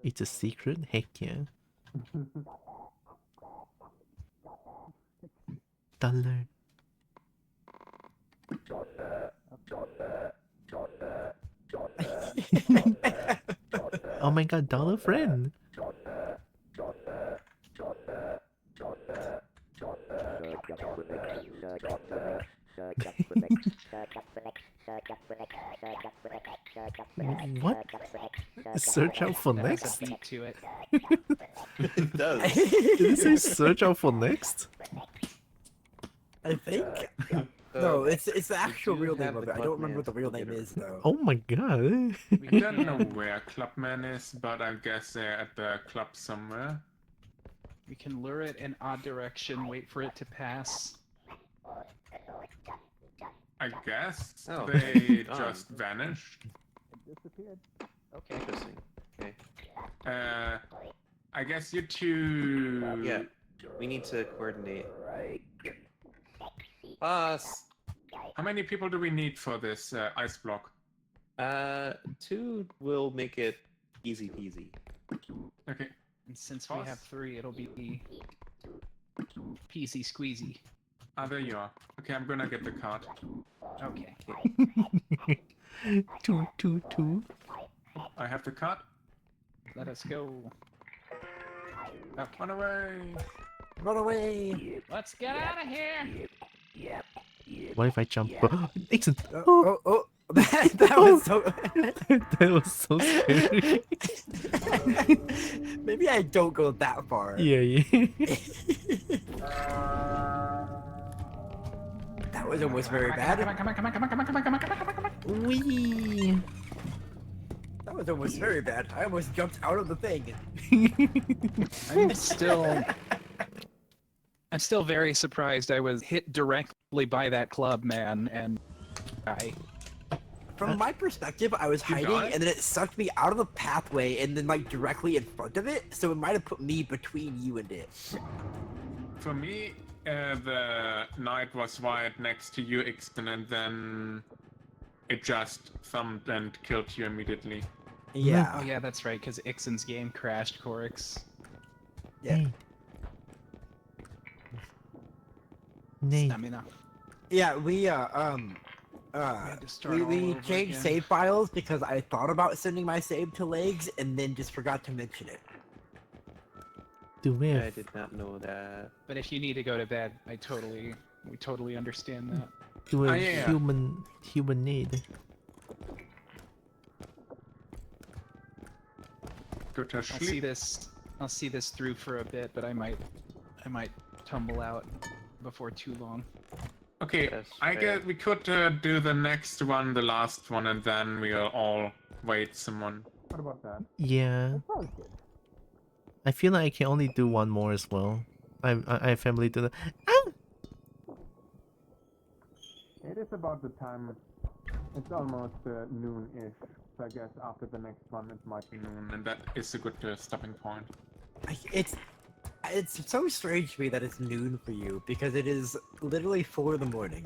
It's a secret? Heck yeah. Dollar. Oh my god, dollar friend. What? Search out for That has next? a beat to it. It does. Did it say search out for next? I think. No, it's the actual real name of it. I don't remember what the real name is though. Oh my god. We don't know where Clubman is, but I guess they're at the club somewhere. We can lure it in odd direction, wait for it to pass. I guess Oh, they gone. just vanished. Disappeared. Okay. Interesting. Okay. I guess you two. Yeah. We need to coordinate. Us. How many people do we need for this ice block? 2 will make it easy peasy. Okay. And since we have 3, it'll be peasy squeezy. Ah, there you are. Okay, I'm gonna get the card. Okay. Two. I have the card. Let us go. Okay. Run away! Run away! Let's get out of here! What if I jump? Ixon! Oh! That was so. That was so scary. Maybe I don't go that far. Yeah. That was almost very bad. Wee. That was almost very bad. I almost jumped out of the thing. I'm still very surprised I was hit directly by that club man and From my perspective, I was You hiding got it? and then it sucked me out of the pathway and then like directly in front of it, so it might have put me between you and it. For me, the knight was right next to you, Ixton, and then it just thumped and killed you immediately. Yeah. Oh yeah, that's right, because Ixon's game crashed, Corix. Yeah. Nay. Stamina. Yeah, we to start all we over changed again. save files because I thought about sending my save to Legs and then just forgot to mention it. Do we I have, did not know that. But if you need to go to bed, we totally understand that. do we have yeah. human need? Go to I'll see sleep. this through for a bit, but I might tumble out before too long. Okay, That's I fair. guess we could do the next one, the last one, and then we'll all wait someone. What about that? Yeah. I feel like I can only do one more as well. I family do that. Ah! It is about the time. It's almost noon-ish. So I guess after the next one it might be noon, and that is a good stopping point. It's so strange to me that it's noon for you because it is literally 4 in the morning.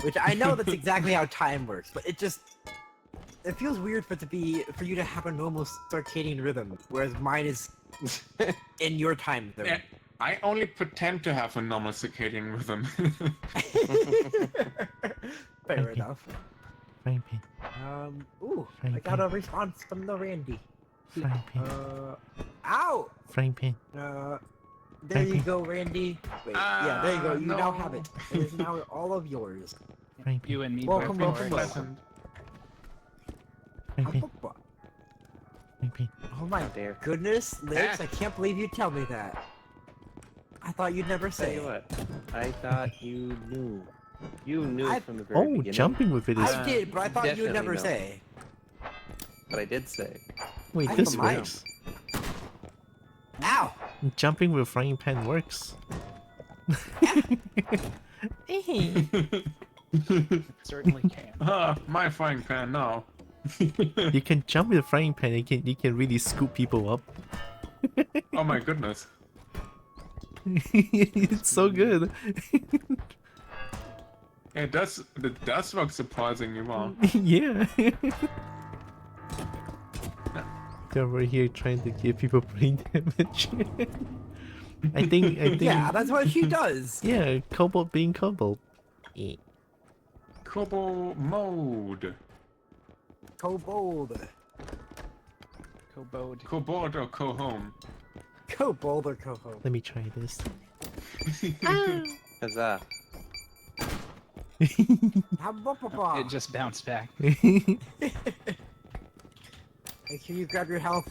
Which I know that's exactly how time works, but it feels weird for you to have a normal circadian rhythm, whereas mine is in your time zone. Yeah, I only pretend to have a normal circadian rhythm. Fair enough. Frying pan. Ooh, Frying I got pan. a response from the Randy. Frying pan. Ow! Frying pan. There you go, Randy. Wait, yeah, there you go. You now have it. It is now all of yours. Frying pan. You and me Welcome, both. welcome, Corix. welcome. Frying pan. Frying pan. Oh my There. goodness, Liz, I can't believe you tell me that. I thought you'd never Tell say you it. what, I thought you knew. You knew I- from the very Oh, beginning. jumping with it is. I did, but I thought you would never Definitely say. But I did say. Wait, I this have a mic. works. Ow! Jumping with frying pan works. Certainly can. Ah, my frying pan now. You can jump with a frying pan. You can really scoop people up. Oh my goodness. It's so good. It does work surprisingly well. Yeah. They're over here trying to give people brain damage. I think. Yeah, that's what she does. Yeah, Kobo being Kobo. Kobo mode. Kobold. Kobold. Kobold or ko-home. Kobold or Koho. Let me try this. Huzzah. It just bounced back. Make sure you grab your health.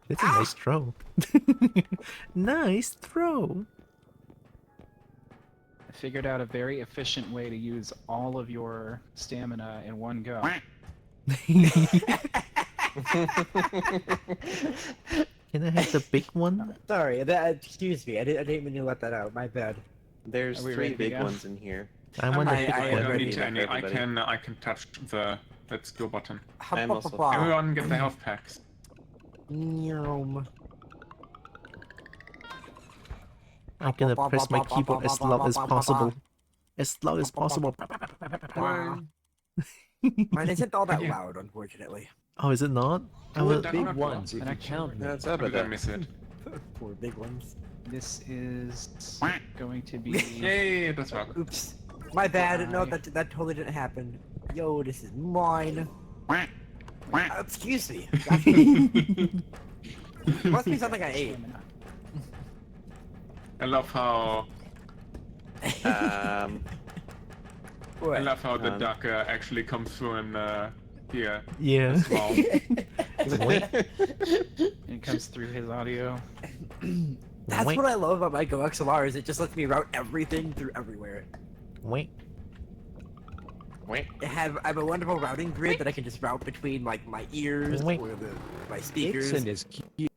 That's a nice throw. Nice throw. I figured out a very efficient way to use all of your stamina in one go. Can I have the big one? Sorry, excuse me. I didn't mean to let that out. My bad. There's Are we 3 ready to big go? ones in here. I want the I- big I- I one. don't ready need for any. I everybody. can touch the let's go button. I'm also Everyone get the health packs. Nyom. I'm gonna press my keyboard as loud as possible. As loud as possible. Mine isn't all that loud, unfortunately. Oh, is it not? I Four will... big ones if you count me. That's How up did I there. miss it? 4 big ones. This is going to be. Yay, that's right. Oops. My bad. No, that totally didn't happen. Yo, this is mine. Excuse me. Must be something I ate. I love how I What? love how the duck actually comes through and here. Yeah. as well. It comes through his audio. That's Wait. what I love about my Go XLR is it just lets me route everything through everywhere. Wait. Wait. I have a wonderful routing grid that I can just route between like my ears Wait. or my speakers. Ixon is cute.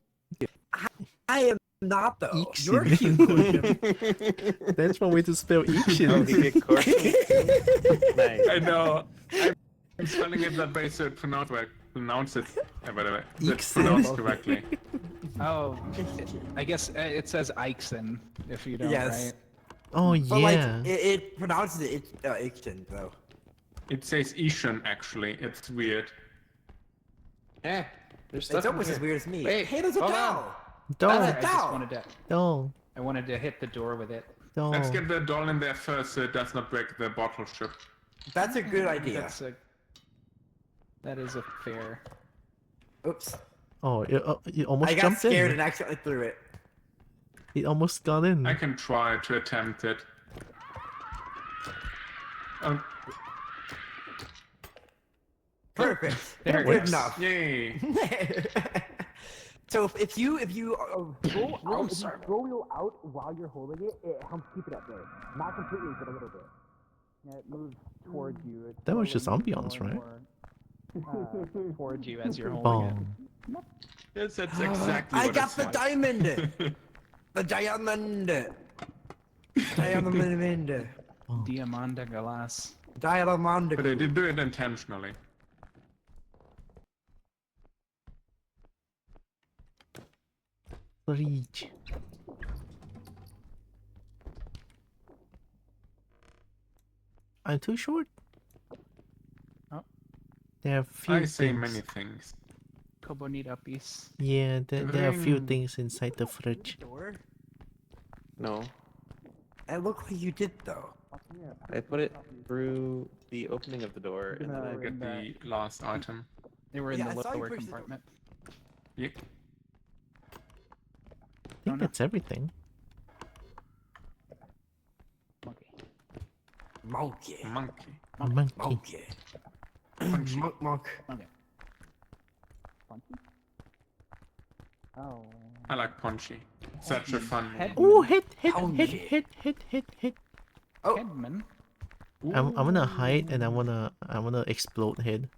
I am not though. Ixon. You're cute. William. That's one way to spell Oh, Ikshin. you get course. Nice. I know. I'm spelling it that way so it pronounce it. By the way, it's pronounced correctly. Oh, I guess it says Ixon if you don't, Yes. right? Oh But like yeah. it pronounces it Ixon though. It says Ishan actually. It's weird. Eh, there's stuff It's in almost here. as weird as me. Wait, Hey, there's a hold doll. Doll. I just Doll. wanted to. Doll. I wanted to hit the door with it. Doll. Let's get the doll in there first so it does not break the bottle ship. That's a good idea. That is a fair. Oops. Oh, it almost I got jumped scared in. and accidentally threw it. It almost got in. I can try to attempt it. Perfect. There it Good is. enough. Yay! So if you roll you out while you're holding it, it helps keep it up there. Not completely, but a little bit. Yeah, it moves towards you. It That was just slowly ambiance, moves right? more, towards you as you're holding it. Bong. Yes, that's exactly I what got it's the like. diamond. The diamond. Diamond. Diamanda Galas. Diamond. But I did do it intentionally. Reach. I'm too short. Oh. There are few I say things. many things. Kobo need uppies. Yeah, there are a few Ring. things inside the fridge. Door? No, It looked like you did though. I put it through the opening of the door, and then I Get the last item. They were in Yeah, I the saw you lower push the- compartment. Yep. I think that's everything. Monkey. Monkey. Monkey. Monkey. Monkey. Punchy. Monk. Monkey. Punchy? Oh. I like Punchy. Such a fun name. Oh, hit. Monkey. Oh, Headman. I'm gonna hide and I wanna explode head.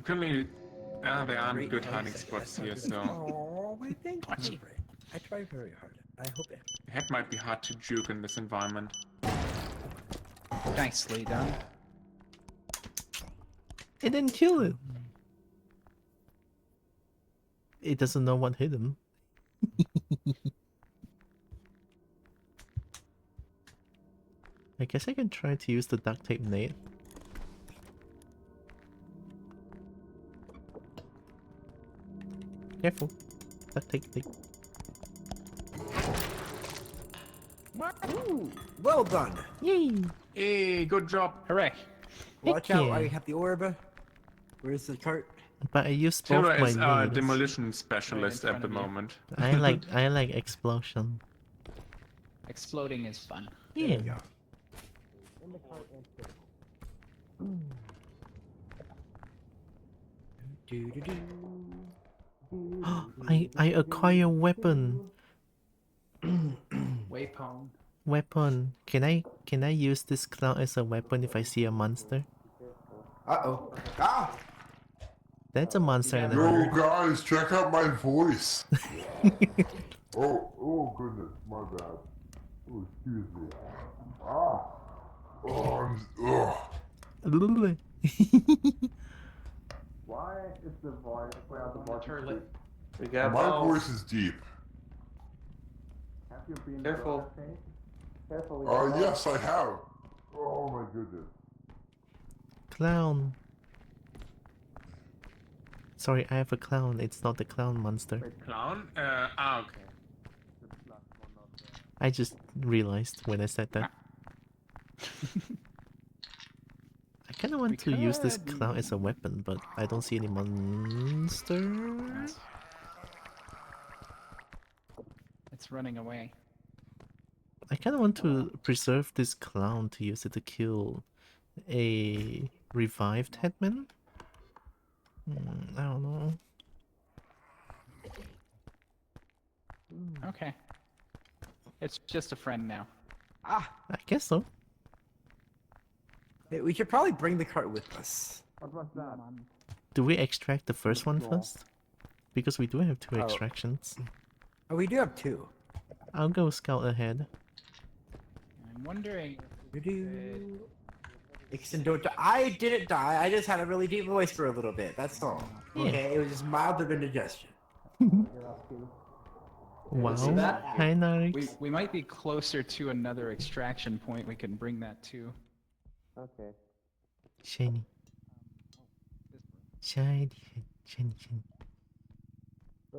Currently, there aren't great good place. hiding spots here, so Oh, I think I try very hard. I hope it. head might be hard to juke in this environment. Nicely done. It didn't kill it. It doesn't know what hit him. I guess I can try to use the duct tape nade. Careful. Duct tape. Ooh, well done. Yay! Hey, good job. Hooray. Watch Heck out! yeah. I have the orb. Where's the cart? But I used both Tira my is our nades. demolition specialist front at the of you. moment. I like explosion. Exploding is fun. Yeah. I acquire a weapon. Waypong. Weapon. Can I use this clown as a weapon if I see a monster? Uh-oh. Ah! That's a monster in a Yo, herd. guys, check out my voice. Oh goodness, my bad. Oh, excuse me. Ah. Why is the voice? Where the voice? Turlet. We got. My voice is deep. Have you been Careful. Careful. Yes, I have. Oh my goodness. Clown. Sorry, I have a clown. It's not the clown monster. Wait, clown? Okay. I just realized when I said that. I kind of want to use this clown as a weapon, but I don't see any monsters. It's running away. I kind of want to preserve this clown to use it to kill a revived headman. I don't know. Okay. It's just a friend now. Ah! I guess so. Hey, we should probably bring the cart with us. What was that? Do we extract the first one first? Because we do have two Oh. extractions. Oh, we do have two. I'll go scout ahead. I'm wondering. Nixon, don't die. I didn't die. I just had a really deep voice for a little bit. That's all. Okay, it was just mild of indigestion. Wow. See that? Hi, Narix. We might be closer to another extraction point. We can bring that to. Okay. Shiny. Shiny. Shiny.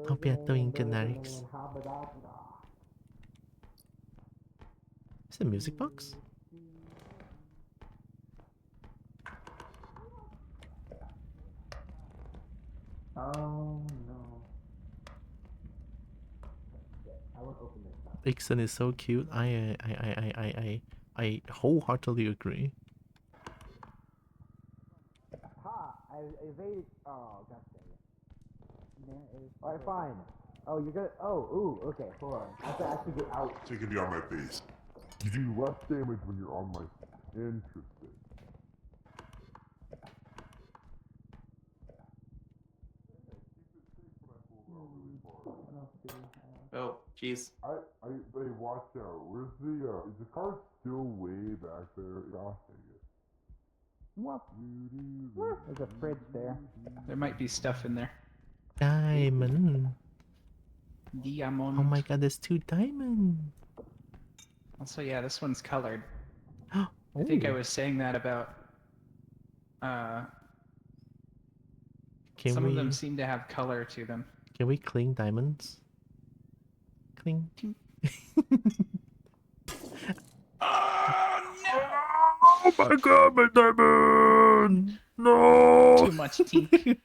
Hope you're doing good, Narix. Is it a music box? Oh no. Ixon is so cute. I wholeheartedly agree. Ha! I evaded. Oh, god dang it. Alright, fine. Oh, you're gonna. Oh, ooh, okay, hold on. I have to actually get out. Take it beyond my base. You do less damage when you're on my. Interesting. Oh, jeez. Hey, watch out. Where's is the car still way back there? Gosh dang it. What? There's a fridge there. There might be stuff in there. Diamond. Diamond. Oh my god, there's 2 diamonds. Also, yeah, this one's colored. I think I was saying that about. Some of them seem to have color to them. Can we cling diamonds? Cling. Oh my god, my diamond! No! Too much teak.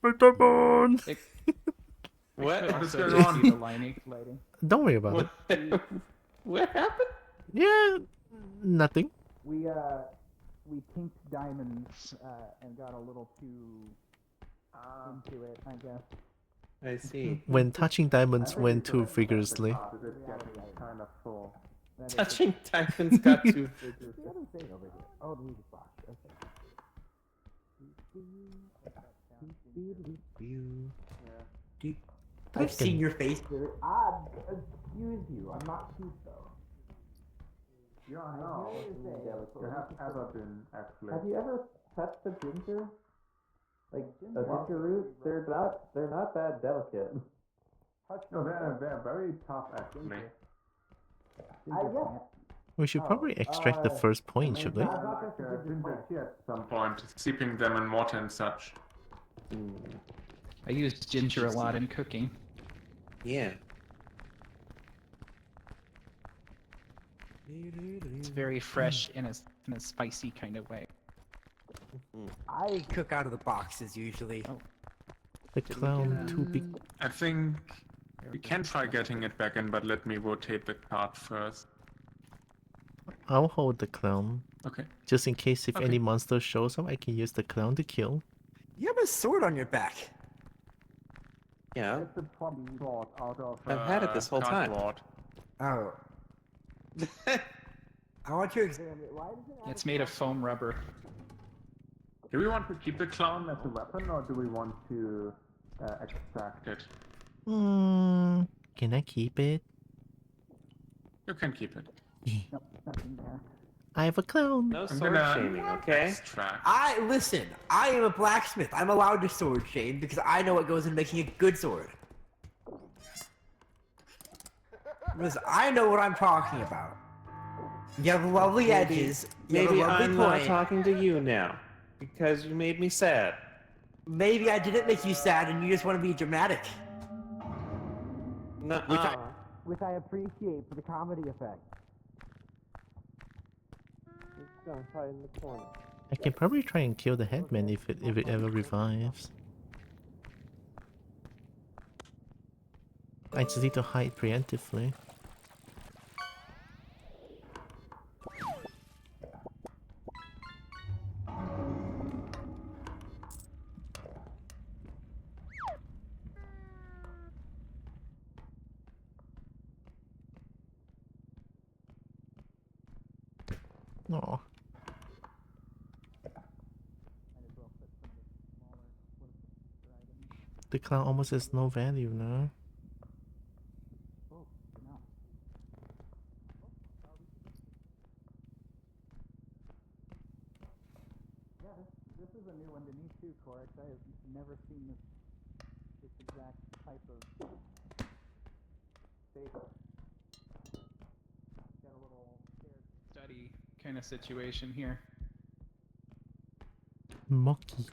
My diamond! What is Also, going on? see the lighting. Don't worry about it. What happened? Yeah, nothing. We tinked diamonds and got a little too into it, I guess. I see. When touching diamonds went too vigorously. It's getting kind of full. Touching diamonds got too vigorous. The other thing over here. Oh, the music box. Okay. I've seen your face. Excuse you. I'm not cute though. You don't know. You have ever been actually. Have you ever touched a ginger? Like a ginger root? They're not that delicate. No, they're very tough actually. We should probably extract the first point, should we? Ginger tea at some Point steeping them in water and such. I use ginger a lot in cooking. Yeah. It's very fresh in a spicy kind of way. I cook out of the boxes usually. The clown too big. I think we can try getting it back in, but let me rotate the card first. I'll hold the clown. Okay. Just in case if Okay. any monster shows up, I can use the clown to kill. You have a sword on your back. Yeah. It's a prop sword out of. I've had it this whole time. Cardboard. Oh. I want to examine it. Why does it It's made of foam rubber. Do we want to keep the clown as a weapon? Weapon, or do we want to extract it? Can I keep it? You can keep it. Nope, nothing there. I have a clown. No I'm sword gonna shaming, okay? extract. Listen, I am a blacksmith. I'm allowed to sword shame because I know what goes into making a good sword. Because I know what I'm talking about. You have lovely edges. You have a Maybe lovely I'm not point. talking to you now. Because you made me sad. Maybe I didn't make you sad and you just want to be dramatic. No, Which I appreciate for the comedy effect. It's gonna hide in the corner. I can probably try and kill the headman if it ever revives. I just need to hide preemptively. Oh. The clown almost has no value now. Yeah, this is a new one to me too, Corix. I have never seen this exact type of shape. Got a little Study kind of situation here. Monkey.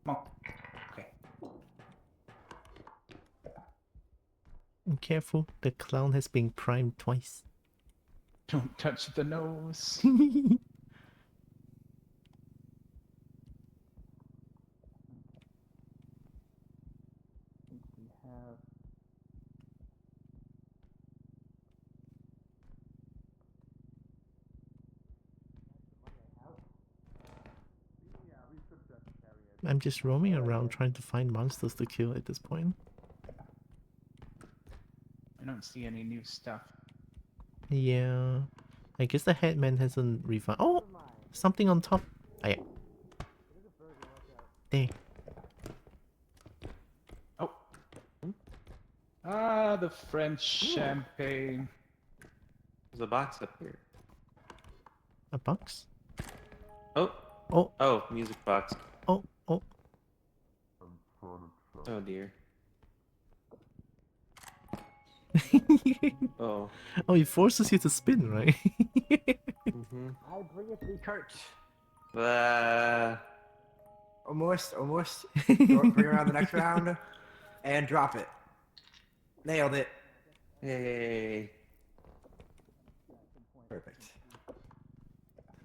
Okay. Careful, the clown has been primed twice. Don't touch the nose. we have. I'm just roaming around trying to find monsters to kill at this point. I don't see any new stuff. Yeah. I guess the headman hasn't revived. Oh! Something on top. Oh, yeah. There. Oh. Ah, the French champagne. There's a box up here. A box? Oh. Oh. Oh, music box. Oh. Oh. Oh dear. Oh. Oh, it forces you to spin, right? I bring it to the cart. Almost. Bring around the next round and drop it. Nailed it. Hey. Perfect.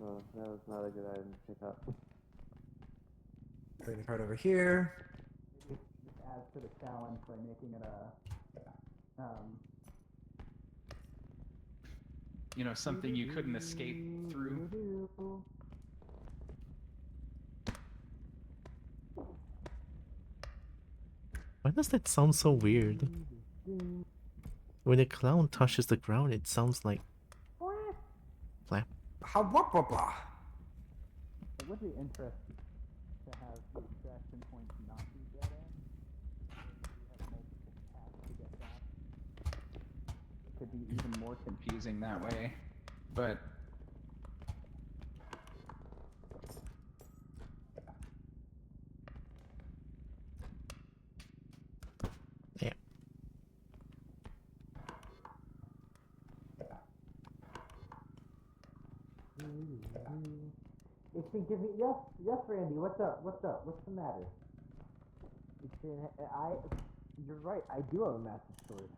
Oh, that was not a good item to pick up. Bring the card over here. This adds to the challenge by making it You know, something you couldn't escape through. Why does that sound so weird? When a clown touches the ground, it sounds like flap. It would be interesting to have the extraction points not be dead end. You have multiple paths to get back. It could be even more confusing that way. But yeah. Give me yes, Randy. What's up? What's the matter? You're right. I do have a massive sword.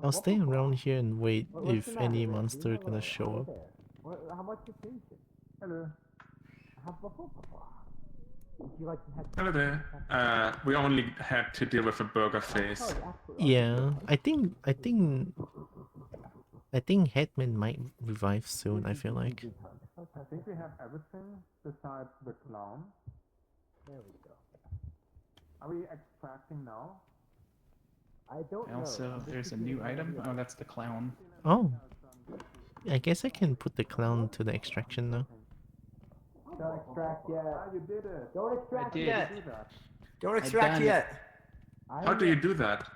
I'll stay around here and wait What's if the matter, any Randy? monster Hello. gonna show Hi up. there. How much attention? Hello. Would you like to have? Hello there. We only had to deal with a burger face. Yeah, I think Headman might revive soon, I feel like. we have everything besides the clown. There we go. Are we extracting now? I don't know. Also, there's a new item. Oh, that's the clown. Oh. I guess I can put the clown to the extraction now. Don't extract yet. Ah, you did it. Don't extract did. yet. Do that. Don't I extract done yet. How do you do that?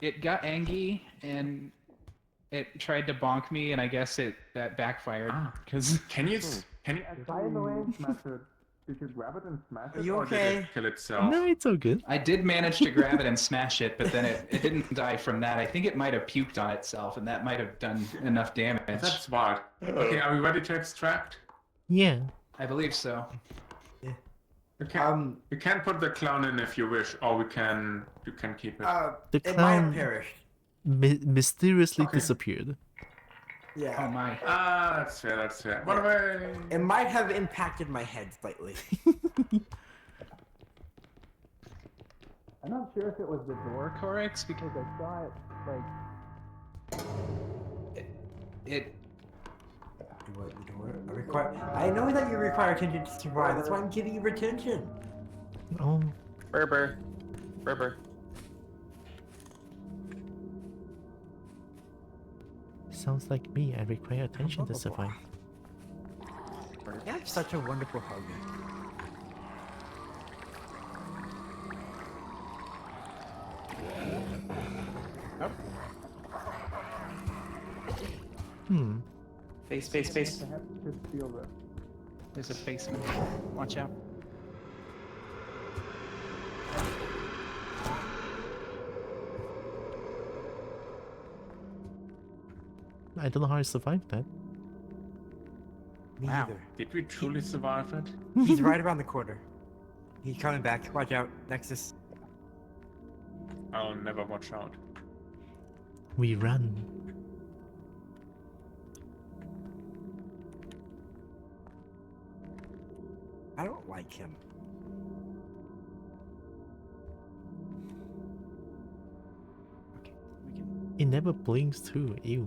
It got angry and it tried to bonk me, and I guess that backfired. Because Can you Try in the way. Smash it. Did you grab it and smash it? Are you or did okay? it- kill itself? No, it's all good. I did manage to grab it and smash it, but then it didn't die from that. I think it might have puked on itself, and that might have done enough damage. That's wild. Okay, are we ready to extract? Yeah. I believe so. You can put the clown in if you wish, or you can keep it. The It might have clown perished. mysteriously disappeared. Yeah. Oh my. Ah, that's fair, that's fair. Run away! It might have impacted my head slightly. I'm not sure if it was the door Correct, because I saw it like. It What, the door? I know that you require attention to survive. That's why I'm giving you retention. Oh. Berber. Sounds like me. I require attention to survive. You have such a wonderful hug. Hmm. Face. I have to just feel this. There's a basement. Watch out. I don't know how I survived that. Me Wow. either. Did we truly survive it? He's right around the corner. He's coming back. Watch out, Nexus. I'll never watch out. We run. I don't like him. It never blinks too. Ew.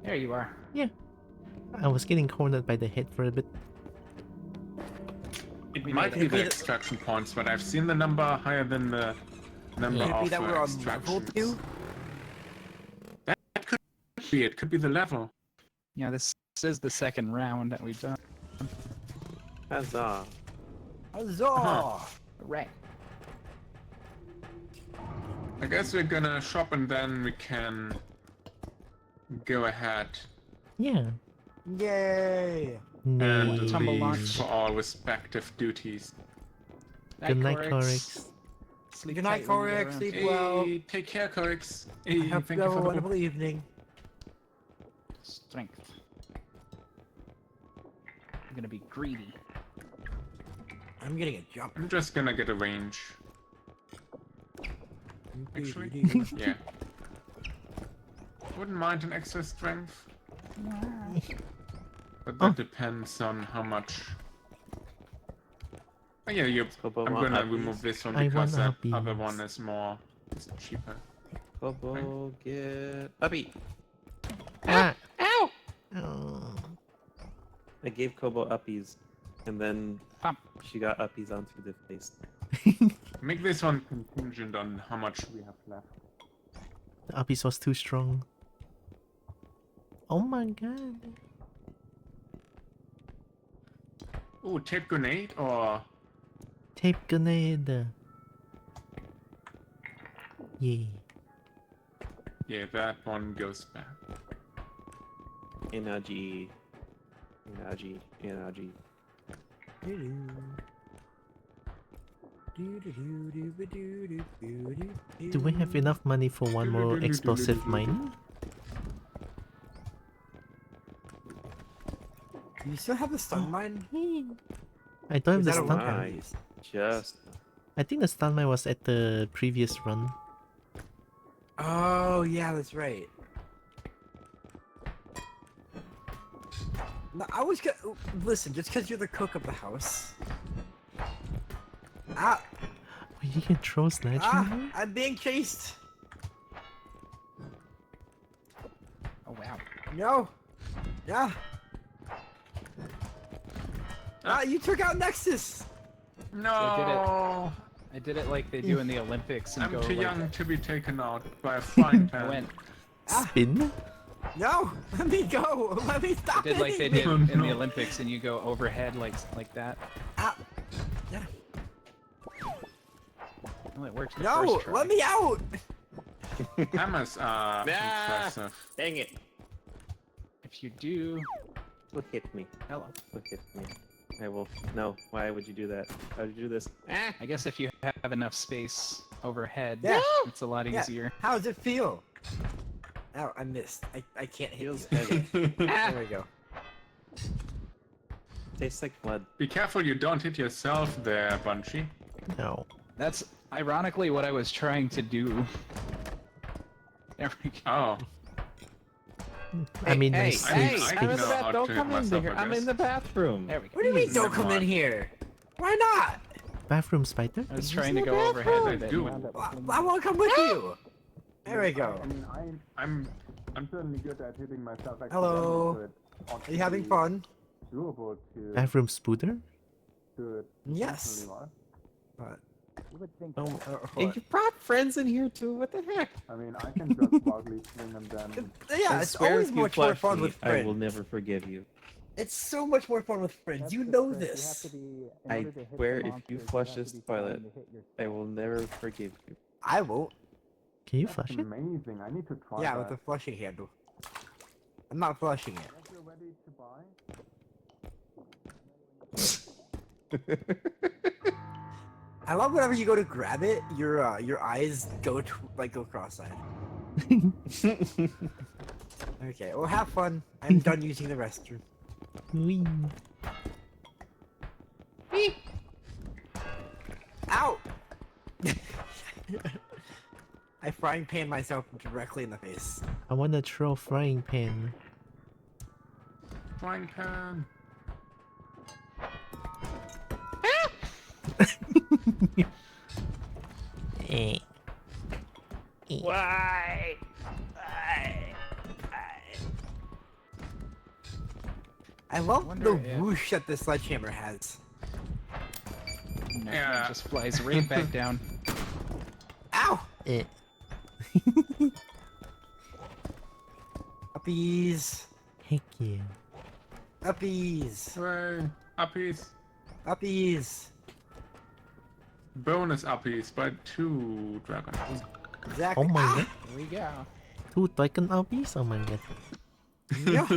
There you are. Yeah. I was getting cornered by the head for a bit. It We might made be it. the extraction points, but I've seen the number higher than the number Could it be of that we're on level extractions. 2? That could be it. Could be the level. Yeah, this is the second round that we've done. Huzzah. Huzzah! Right. I guess we're gonna shop and then we can go ahead Yeah. Yay! and Tumble leave launch. for our respective duties. Good night, Corix. Sleep Good night, tight when you get Corix. around. Sleep well. Hey, take care, Corix. I Hey, hope thank you you have a for the wonderful evening. Strength. I'm gonna be greedy. I'm getting a jump. I'm just gonna get a range. Actually, yeah. Wouldn't mind an extra strength. But that depends on how much. Oh yeah, Kobo I'm want gonna uppies? remove this one I because want that other uppies. one is more cheaper. Kobo, get uppy. Ah. Ow! Oh. I gave Kobo uppies, and then Pump. she got uppies onto the face. Make this one contingent on how much we have left. The uppies was too strong. Oh my god. Ooh, tape grenade or Tape grenade. Yeah. yeah, that one goes back. Energy. Do we have enough money for one more explosive mine? Do you still have the stun mine? I don't have the Is that a stun. one? Nice. Just. I think the stun mine was at the previous run. Oh yeah, that's right. No, I was gonna listen. Just because you're the cook of the house. Ah, Wait, you can throw snatch me? I'm being chased. Oh wow. No. Yeah. Ah, you took out Nexus. No. I did it like they do in the Olympics and I'm go too like young to be taken out by a frying I pan. went. Spin? No, let me go. Let me stop. I did like they hitting me. did in the Olympics, and you go overhead like that. Ah. Yeah. Well, it worked. The No, first try. let me out. Hammers are impressive. Dang it. If you do, Look hit me. hello. Look hit me. I will. No. Why would you do that? Why would you do this? Ah! I guess if you have enough space overhead, Yeah. it's a lot Yeah. easier. How does it feel? Oh, I missed. I can't hit Feels you. heavy. There we go. Tastes like blood. Be careful you don't hit yourself there, Bunchy. No. That's ironically what I was trying to do. There we go. Oh. I mean, hey, nice. hey, I I'm in the know how Don't to come hit in myself, here. I I'm guess. in the bathroom. There we go. What do you mean? Don't Never come in mind. here. Why not? Bathroom spider? I was trying to go overhead. I with it. do. I want to come with you. There we go. I mean, I'm I'm certainly good at hitting myself. Hello. accidentally, so it ought Are to you having be fun? Doable to Bathroom spooter? do it. Yes. professionally well. But You would think Oh, what? and you brought friends in here too. What the heck? I mean, I can just wildly swing and then. Yeah, I it's swear always if you much more flush fun me, with I will friends. never forgive you. It's so much more fun with friends. that's You the know trick. You have this. to be, in I order to hit the swear if monsters, you have flush to this be trying toilet, to hit yourself. I will never forgive you. I won't. Can you That's flush it? amazing. I need to try Yeah, that. with the flushing handle. I'm not flushing it. If you're ready to buy. I love whenever you go to grab it, your eyes go go cross-eyed. Okay, well have fun. I'm done using the restroom. Whee. Ow! I frying pan myself directly in the face. I want to throw frying pan. frying pan. Eh. Why? I love Wonder the if- whoosh that the sledgehammer has. No, Yeah. it just flies right back down. Ow! Eh. Uppies! Heck yeah. Uppies! Hooray. Uppies. Uppies! Bonus uppies by 2 dragons. Exactly. Oh my god. There we go. 2 Titan Albies? Oh my god. Yeah.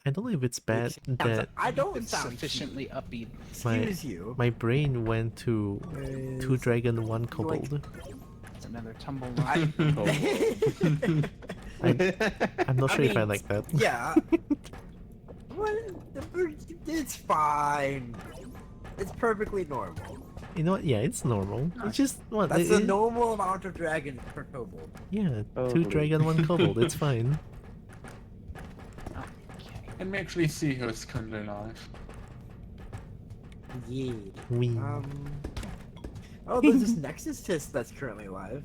I don't know if it's bad that I don't It's sound sufficiently upbeat. Excuse you. my brain went to 2 dragon, 1 kobold. It's another tumble I- I'm not I sure if I mean, like that. Yeah. What? It's fine. It's perfectly normal. You know what? Yeah, it's normal. It's just what? That's the it- normal amount of dragons per kobold. Yeah, Oh, 2 dragon, 1 kobold. It's fine. Let me actually see who's currently alive. Yeah. Wee. Oh, there's this Nexus test that's currently live.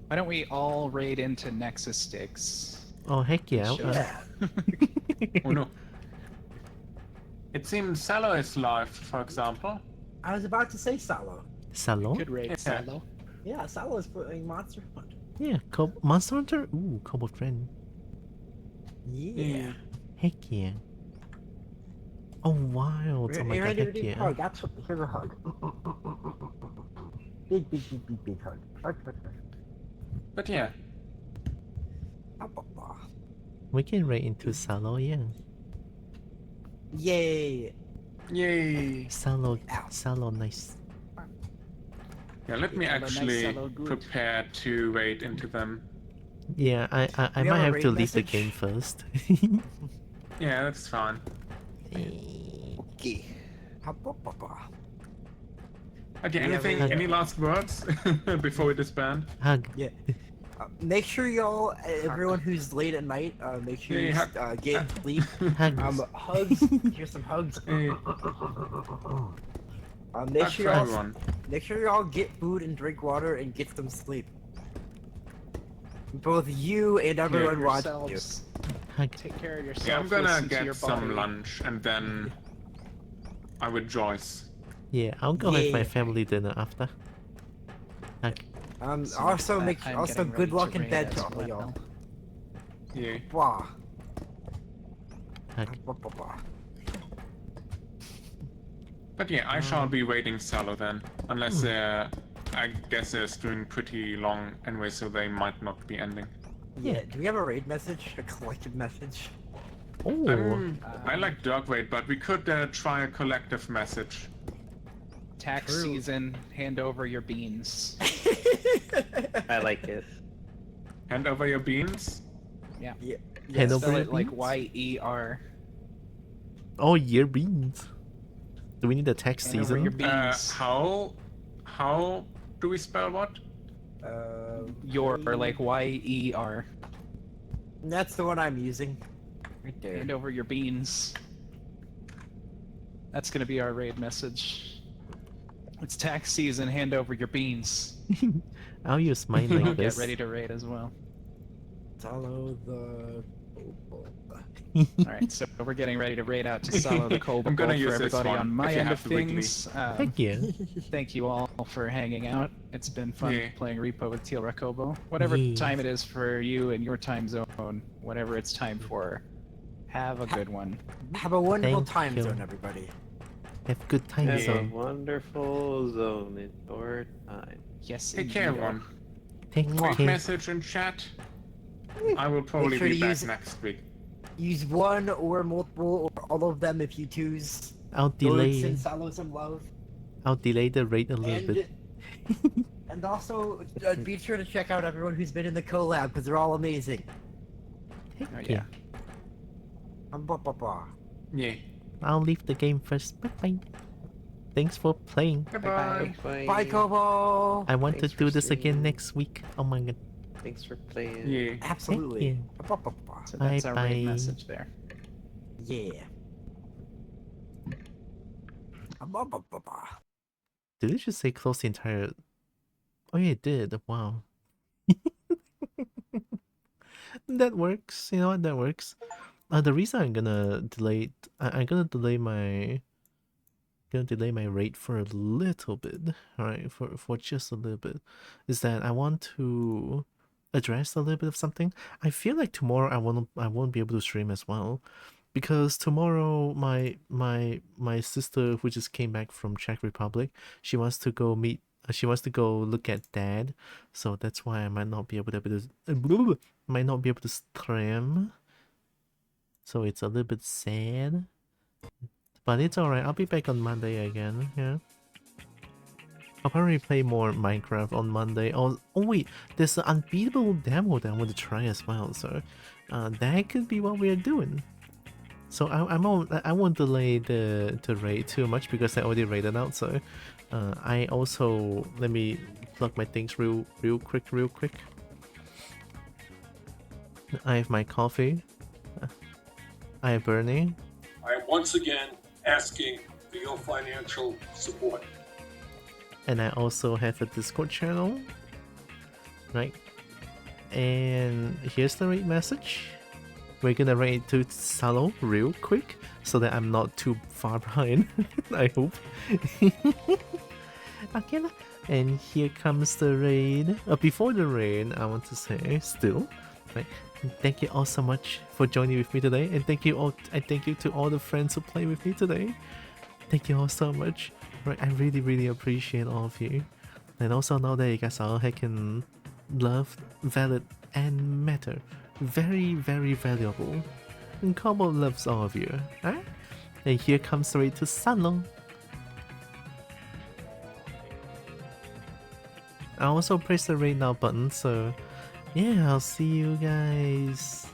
Why don't we all raid into Nexus sticks? Oh heck yeah! Sure. Oh no. It seems Salo is live, for example. I was about to say Salo. Salo? Could raid Salo. Yeah, Salo is playing Monster Hunter. Yeah, Monster Hunter. Ooh, kobold friend. Yeah. Heck yeah! Oh wild! Oh my god! Heck yeah! Hug. That's what. Here's a hug. Big hug. Hug. But yeah. We can raid into Salo, yeah. Yay! Yay! Salo, nice. Yeah, let me Hello, nice, actually hello, good. prepare to wade into them. Yeah, I We might have a have to raid leave the message? game first. Yeah, that's fine. Okay. Okay, We have anything? a, Any last words before we disband? Hug. Yeah. Make sure y'all, everyone who's late at night, make sure Yeah, you hug. get sleep. Hugs. Hugs. Here's some hugs. Hey, Make hug sure for y'all, everyone. make sure y'all get food and drink water and get some sleep. Both you and everyone wants you. yourselves. Hug. Take care of yourself. Yeah, I'm gonna listen to your get some body. lunch and then I rejoice. Yeah, I'll go have my Yeah. family dinner after. Hug. So Also with that, I'm also getting good ready luck to in raid bed as to all well. y'all. Yeah. Blah. Hug. But yeah, I shall be waiting Salo then. Unless I guess they're doing pretty long anyway, so they might not be ending. Yeah. Do we have a raid message? A collective message? Oh. I like dog wait, but we could try a collective message. Tax True. season, hand over your beans. I like it. Hand over your beans? Yeah. Yeah. Hand over Spell your it like beans? Y-E-R. Oh, year beans. Do we need a tax Hand over your season? beans. How do we spell what? Your, like Y-E-R. That's the one I'm using. Right there. Hand over your beans. That's gonna be our raid message. It's tax season, hand over your beans. I'll use mine I'll like get this. ready to raid as well. Follow the. Alright, so we're getting ready to raid out to Salo the Kobo I'm gonna for use this everybody one, on my if you end have of the weekly. things. Heck yeah. Thank you all for hanging out. It's been fun Yeah. playing Repo with Teal Kobo. Whatever Yeah. time it is for you and your time zone, whatever it's time for, have a good one. Have a wonderful Thank time you. zone, everybody. Have good time Have a zone. wonderful zone in your time. Yes, Take care, indeed. everyone. Take Great care. message in chat. I will probably sure be to back use- next week. Use one or multiple or all of them if you choose. I'll Go delay. send Salo some love. I'll delay the rate a little And bit. and also be sure to check out everyone who's been in the collab because they're all amazing. Heck Oh, yeah. Ba-ba-ba. Yeah. I'll leave the game first. Bye bye. Thanks for playing. Goodbye. Bye, Kobo. I want Thanks to for do this again streaming. next week. Oh my god. Thanks for playing. Yeah. Absolutely. yeah. Ba-ba-ba. So that's our raid Bye-bye. message there. Yeah. Ba-ba-ba-ba. Did it just say close the entire... Oh yeah, it did. Wow. That works. You know what? That works. The reason I'm gonna delay it, I'm gonna delay my rate for a little bit, alright, for just a little bit, is that I want to address a little bit of something. I feel like tomorrow I won't be able to stream as well, because tomorrow my sister, who just came back from Czech Republic, she wants to go look at dad, so that's why I might not be able to stream. So it's a little bit sad, but it's alright. I'll be back on Monday again. Yeah, I'll probably play more Minecraft on Monday. Oh wait, there's an unbeatable demo that I want to try as well. So that could be what we are doing. So I won't delay the raid too much because I already raided out. So I also, let me plug my things real quick. I have my coffee. I have Bernie. I am once again asking for your financial support. And I also have a Discord channel. Right? And here's the raid message. We're gonna raid to Salo real quick so that I'm not too far behind. I hope. Okay. And here comes the raid. Before the raid, I want to say still, right? Thank you all so much for joining with me today, and thank you to all the friends who play with me today. Thank you all so much. Right, I really appreciate all of you, and also know that you guys are all heckin' loved, valid, and matter. Very valuable. And Kobo loves all of you, right? And here comes the way to Sanlong. I also press the rate now button, so yeah, I'll see you guys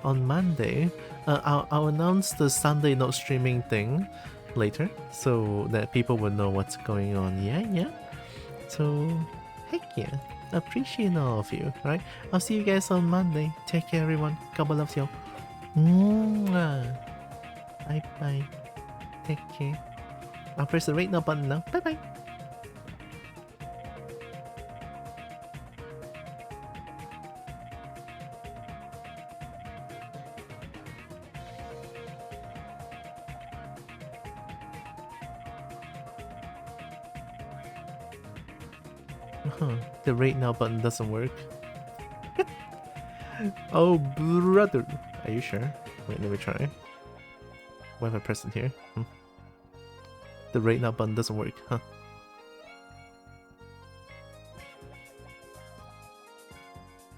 on Monday. I'll announce the Sunday not streaming thing later, so that people will know what's going on. Yeah. So, heck yeah, appreciate all of you, right? I'll see you guys on Monday. Take care, everyone. Kobo loves you. Bye bye. Take care. I'll press the rate now button now. Bye bye. The rate now button doesn't work. Oh, brother. Are you sure? Wait, let me try. What if I press it here? The rate now button doesn't work, huh?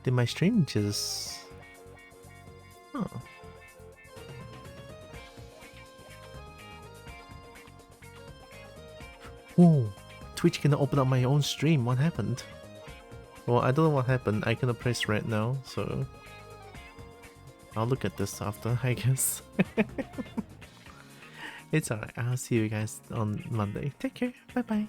Did my stream just... Huh. Whoa! Twitch cannot open up my own stream. What happened? Well, I don't know what happened. I cannot press red now, so I'll look at this after, I guess. It's alright. I'll see you guys on Monday. Take care. Bye bye.